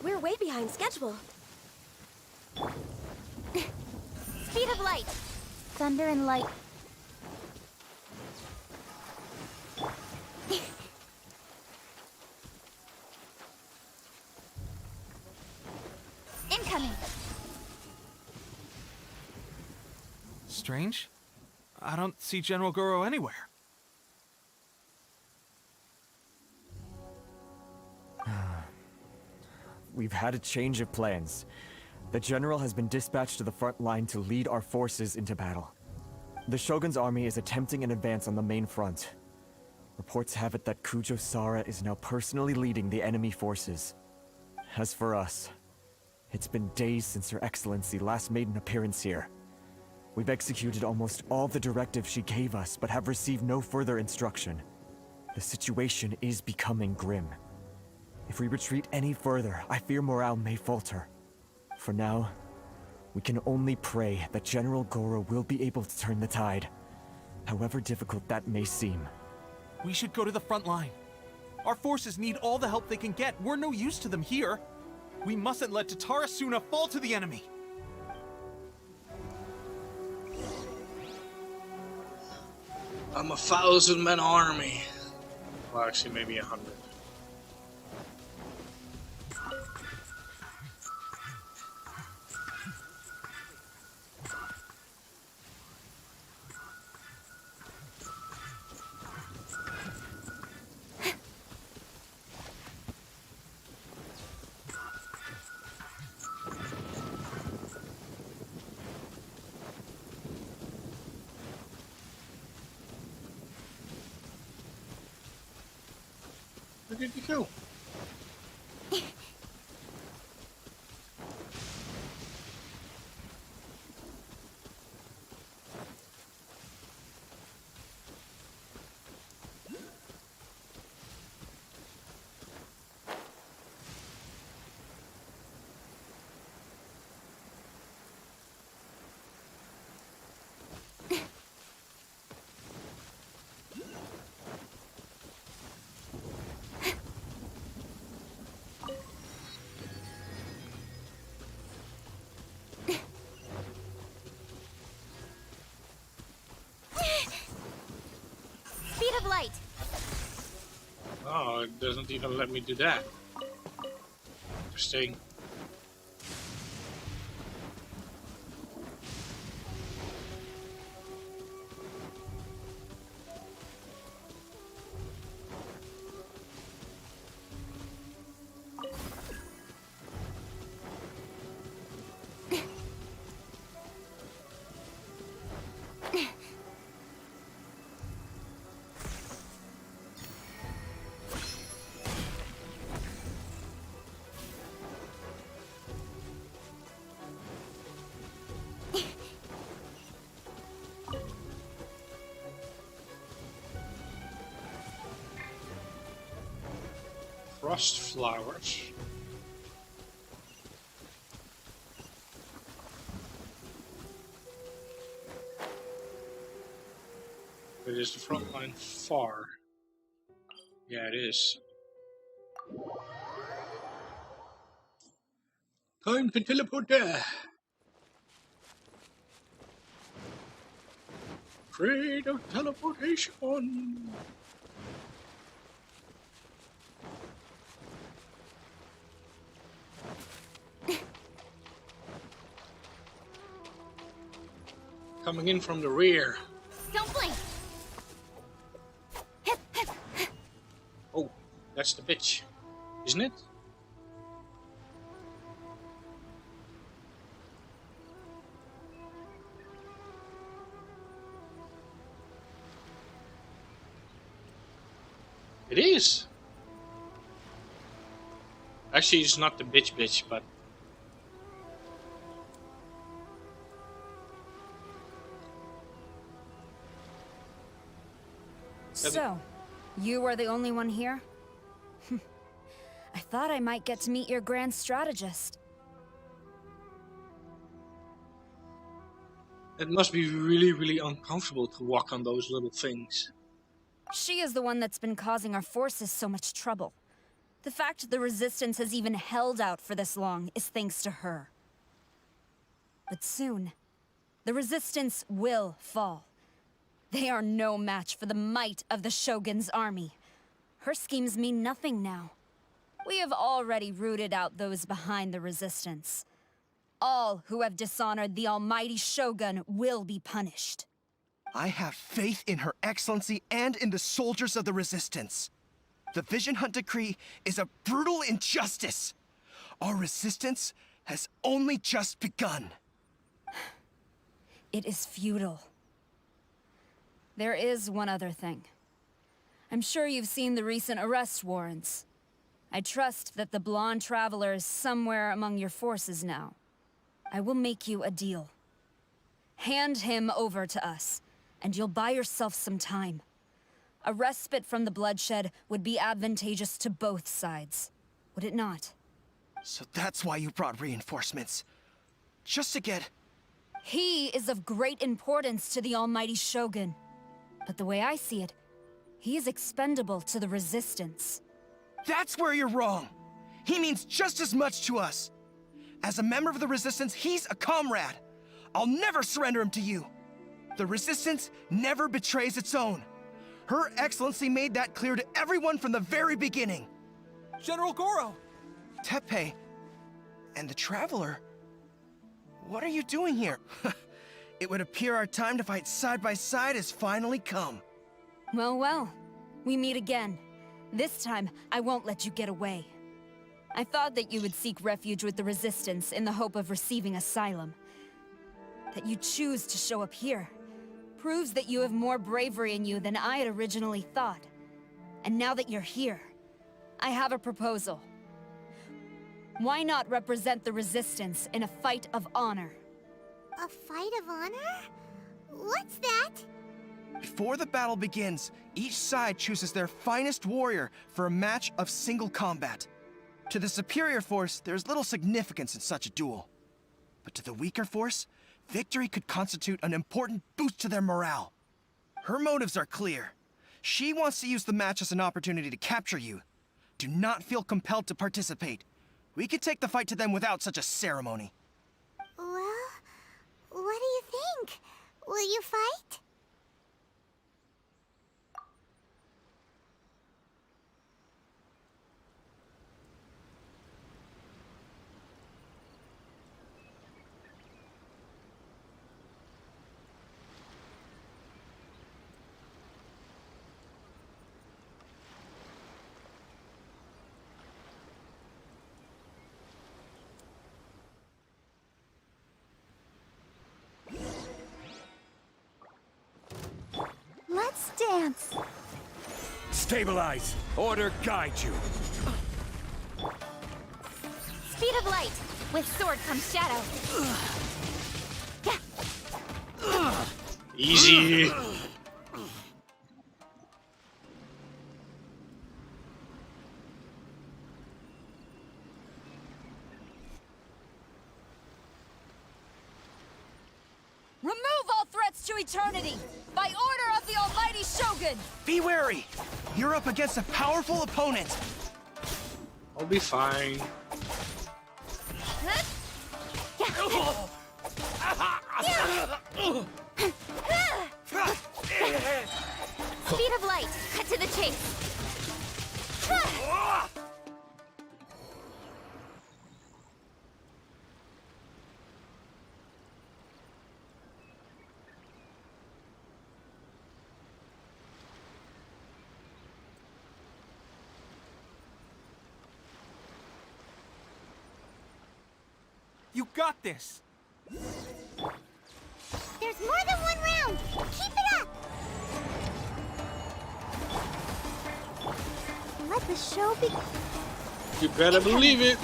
We're way behind schedule. Speed of light. Thunder and light. Incoming. Strange. I don't see General Goro anywhere. We've had a change of plans. The General has been dispatched to the front line to lead our forces into battle. The Shogun's army is attempting an advance on the main front. Reports have it that Kujo Sara is now personally leading the enemy forces. As for us, it's been days since Her Excellency last made an appearance here. We've executed almost all the directives she gave us, but have received no further instruction. The situation is becoming grim. If we retreat any further, I fear morale may falter. For now, we can only pray that General Goro will be able to turn the tide, however difficult that may seem. We should go to the front line. Our forces need all the help they can get. We're no use to them here. We mustn't let Tatarasuna fall to the enemy. I'm 1,000-man army. Well, actually, maybe 100. Where did you go? Speed of light. Oh, it doesn't even let me do that. Interesting. Frost flowers. But is the front line far? Yeah, it is. Time to teleport there. Trade of teleportation. Coming in from the rear. Don't blink. Oh, that's the bitch, isn't it? It is. Actually, it's not the bitch, but So, you are the only one here? I thought I might get to meet your grand strategist. it must be really, really uncomfortable to walk on those little things. She is the one that's been causing our forces so much trouble. The fact the Resistance has even held out for this long is thanks to her. But soon, the Resistance will fall. They are no match for the might of the Shogun's army. Her schemes mean nothing now. We have already rooted out those behind the Resistance. All who have dishonored the almighty Shogun will be punished. I have faith in Her Excellency and in the soldiers of the Resistance. The Vision Hunt Decree is a brutal injustice. Our resistance has only just begun. It is futile. There is one other thing. I'm sure you've seen the recent arrest warrants. I trust that the blonde traveler is somewhere among your forces now. I will make you a deal. Hand him over to us, and you'll buy yourself some time. A respite from the bloodshed would be advantageous to both sides, would it not? So that's why you brought reinforcements. Just to get... He is of great importance to the almighty Shogun. But the way I see it, he is expendable to the Resistance. That's where you're wrong. He means just as much to us. As a member of the Resistance, he's a comrade. I'll never surrender him to you. The Resistance never betrays its own. Her Excellency made that clear to everyone from the very beginning. General Goro! Teppei and the Traveler? What are you doing here? It would appear our time to fight side by side has finally come. Well, well. We meet again. This time, I won't let you get away. I thought that you would seek refuge with the Resistance in the hope of receiving asylum. That you choose to show up here proves that you have more bravery in you than I had originally thought. And now that you're here, I have a proposal. Why not represent the Resistance in a fight of honor? A fight of honor? What's that? Before the battle begins, each side chooses their finest warrior for a match of single combat. To the superior force, there's little significance in such a duel. But to the weaker force, victory could constitute an important boost to their morale. Her motives are clear. She wants to use the match as an opportunity to capture you. Do not feel compelled to participate. We could take the fight to them without such a ceremony. Well, what do you think? Will you fight? Let's dance. Stabilize. Order guide you. Speed of light. With sword comes shadow. Easy. Remove all threats to eternity! By order of the Almighty Shogun! Be wary! You're up against a powerful opponent! I'll be fine. Speed of light. Cut to the chase. You got this! There's more than one round! Keep it up! Let the show begin. You better believe it.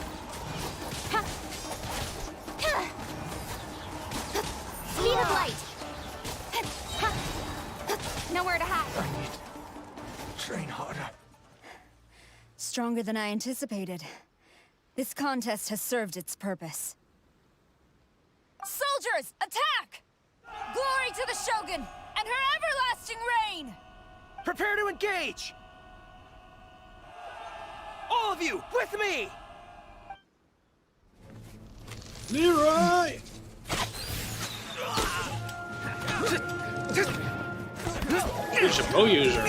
Speed of light. Nowhere to hide. I need to train harder. Stronger than I anticipated. This contest has served its purpose. Soldiers, attack! Glory to the Shogun and her everlasting reign! Prepare to engage! All of you, with me! Leroy! Who's a bow user?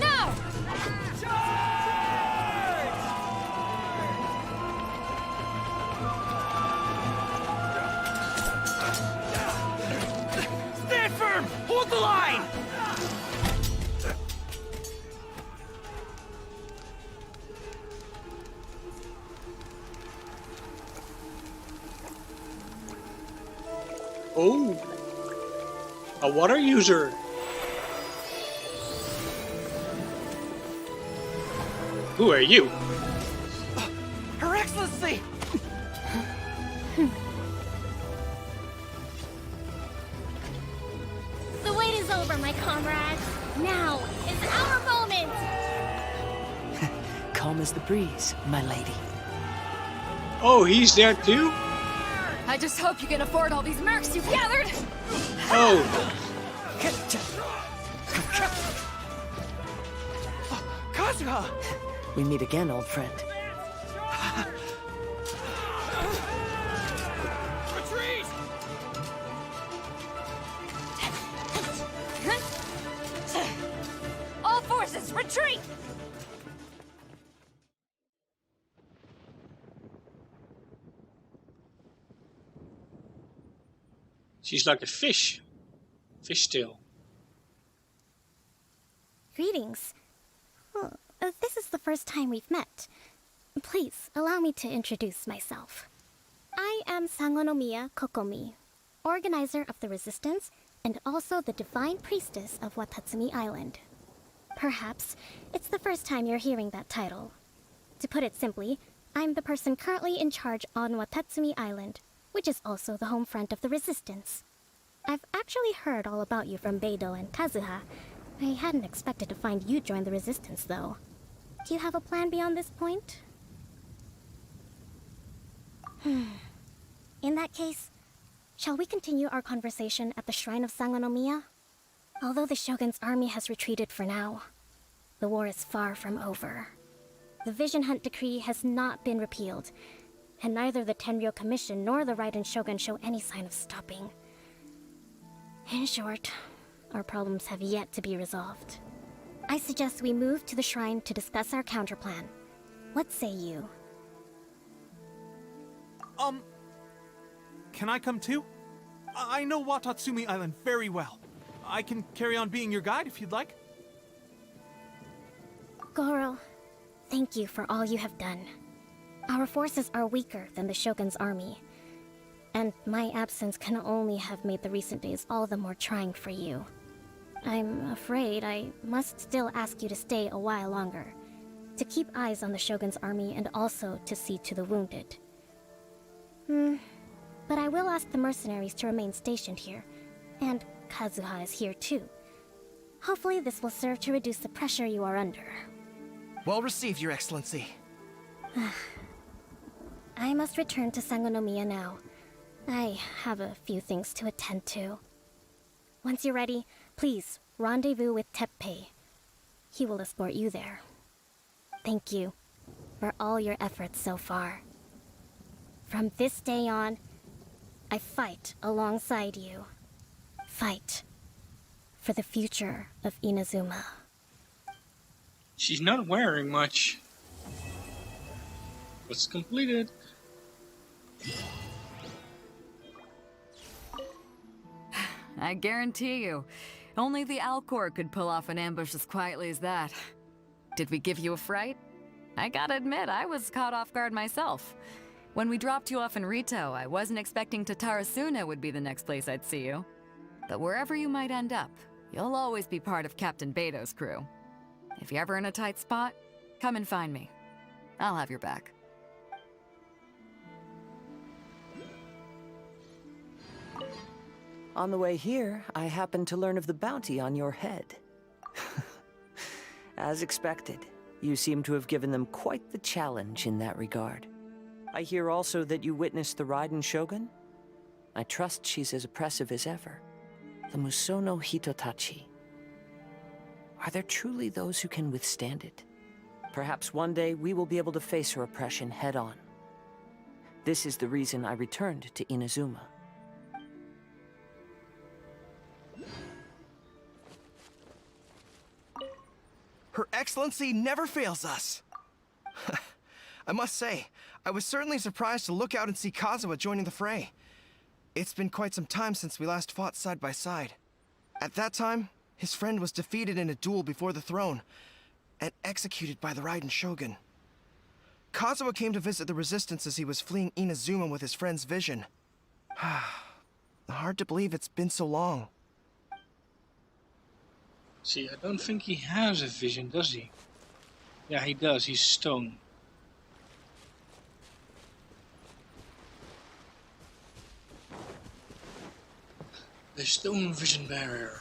No! Stand firm! Hold the line! Oh, a water user. Who are you? Her Excellency! The wait is over, my comrades. Now is our moment. Calm as the breeze, my lady. Oh, he's there too? I just hope you can afford all these mercs you've gathered! Oh! Kazuha! We meet again, old friend. Retreat! All forces, retreat! She's like a fish. Fish tail. Greetings. Well, this is the first time we've met. Please, allow me to introduce myself. I am Sangonomiya Kokomi, organizer of the Resistance and also the Divine Priestess of Watatsumi Island. Perhaps it's the first time you're hearing that title. To put it simply, I'm the person currently in charge on Watatsumi Island, which is also the home front of the Resistance. I've actually heard all about you from Beidou and Kazuha. I hadn't expected to find you join the Resistance, though. Do you have a plan beyond this point? In that case, shall we continue our conversation at the Shrine of Sangonomiya? Although the Shogun's army has retreated for now, the war is far from over. The Vision Hunt Decree has not been repealed, and neither the Tenryo Commission nor the Raiden Shogun show any sign of stopping. In short, our problems have yet to be resolved. I suggest we move to the shrine to discuss our counterplan. What say you? Can I come too? I know Watatsumi Island very well. I can carry on being your guide if you'd like. Goro, thank you for all you have done. Our forces are weaker than the Shogun's army, and my absence can only have made the recent days all the more trying for you. I'm afraid I must still ask you to stay a while longer, to keep eyes on the Shogun's army and also to see to the wounded. But I will ask the mercenaries to remain stationed here, and Kazuha is here too. Hopefully this will serve to reduce the pressure you are under. Well received, Your Excellency. I must return to Sangonomiya now. I have a few things to attend to. Once you're ready, please rendezvous with Teppei. He will escort you there. Thank you for all your efforts so far. From this day on, I fight alongside you. Fight for the future of Inazuma. She's not wearing much. It's completed. I guarantee you, only the Alcor could pull off an ambush as quietly as that. Did we give you a fright? I gotta admit, I was caught off guard myself. When we dropped you off in Rito, I wasn't expecting Tatarasuna would be the next place I'd see you. But wherever you might end up, you'll always be part of Captain Beidou's crew. If you're ever in a tight spot, come and find me. I'll have your back. On the way here, I happened to learn of the bounty on your head. As expected, you seem to have given them quite the challenge in that regard. I hear also that you witnessed the Raiden Shogun? I trust she's as oppressive as ever. The Musono Hitotachi. Are there truly those who can withstand it? Perhaps one day we will be able to face her oppression head-on. This is the reason I returned to Inazuma. Her Excellency never fails us. I must say, I was certainly surprised to look out and see Kazuha joining the fray. It's been quite some time since we last fought side by side. At that time, his friend was defeated in a duel before the throne, and executed by the Raiden Shogun. Kazuha came to visit the Resistance as he was fleeing Inazuma with his friend's vision. Hard to believe it's been so long. See, I don't think he has a vision, does he? Yeah, he does. He's stone. The stone vision barrier.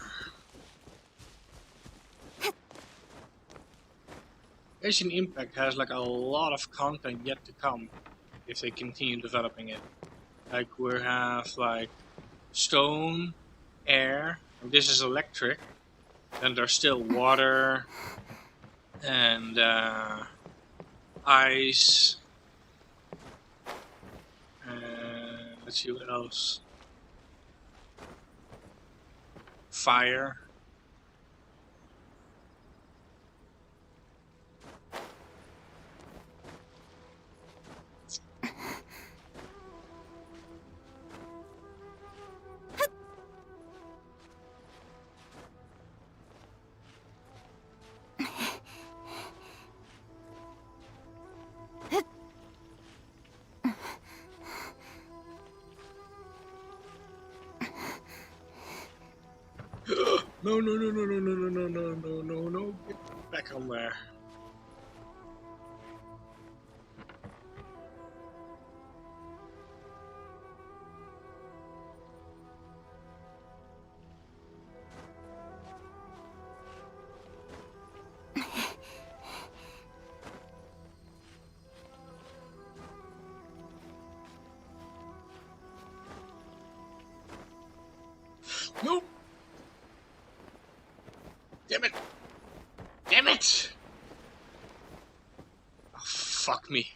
Genshin Impact has like a lot of content yet to come. if they continue developing it. Like we have like stone, air, and this is electric. Then there's still water and ice. Let's see what else. Fire. No, no, no, no, no, no, no, no, no, no, no, no. Get back on there. Nope. Damn it. Damn it. Oh, fuck me.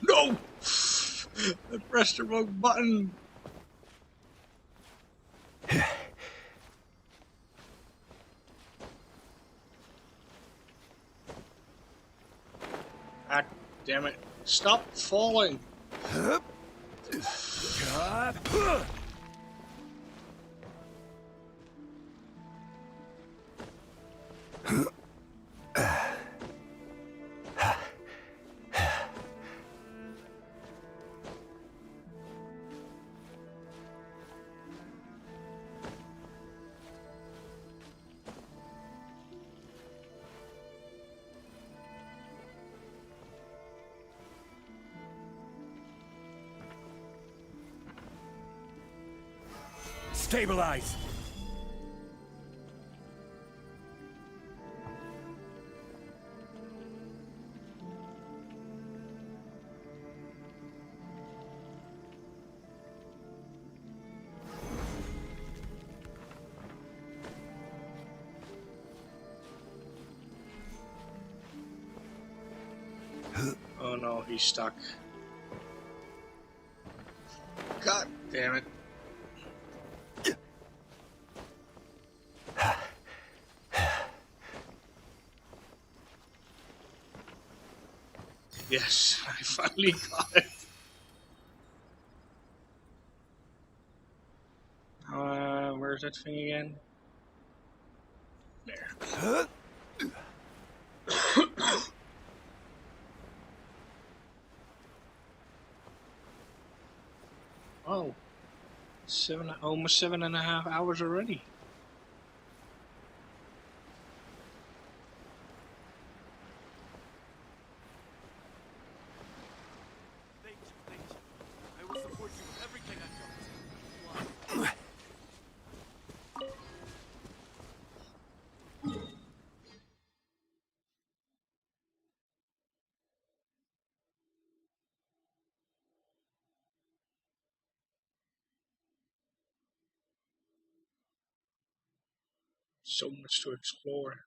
No! I pressed the wrong button. Ah, damn it. Stop falling. Stabilize! Oh no, he's stuck. God damn it. Yes, I finally got it. Where's that thing again? There. Oh, almost 7.5 hours already. I will support you with everything I've got. So much to explore.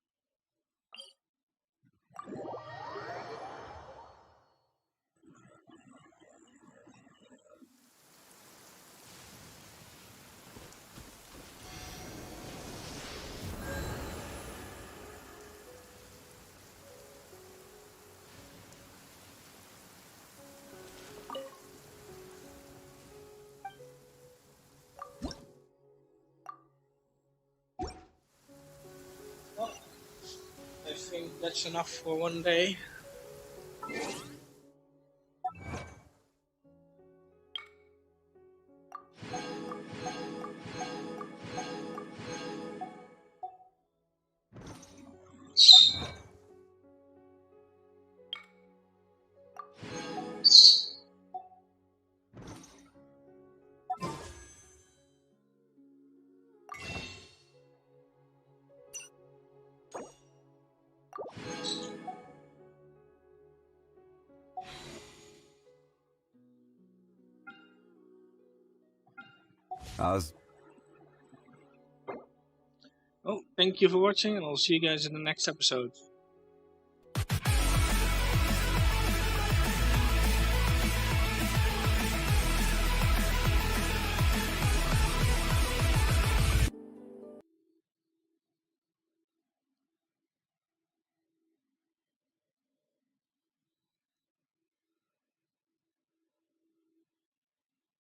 that's enough for one day. Oh, thank you for watching, and I'll see you guys in the next episode.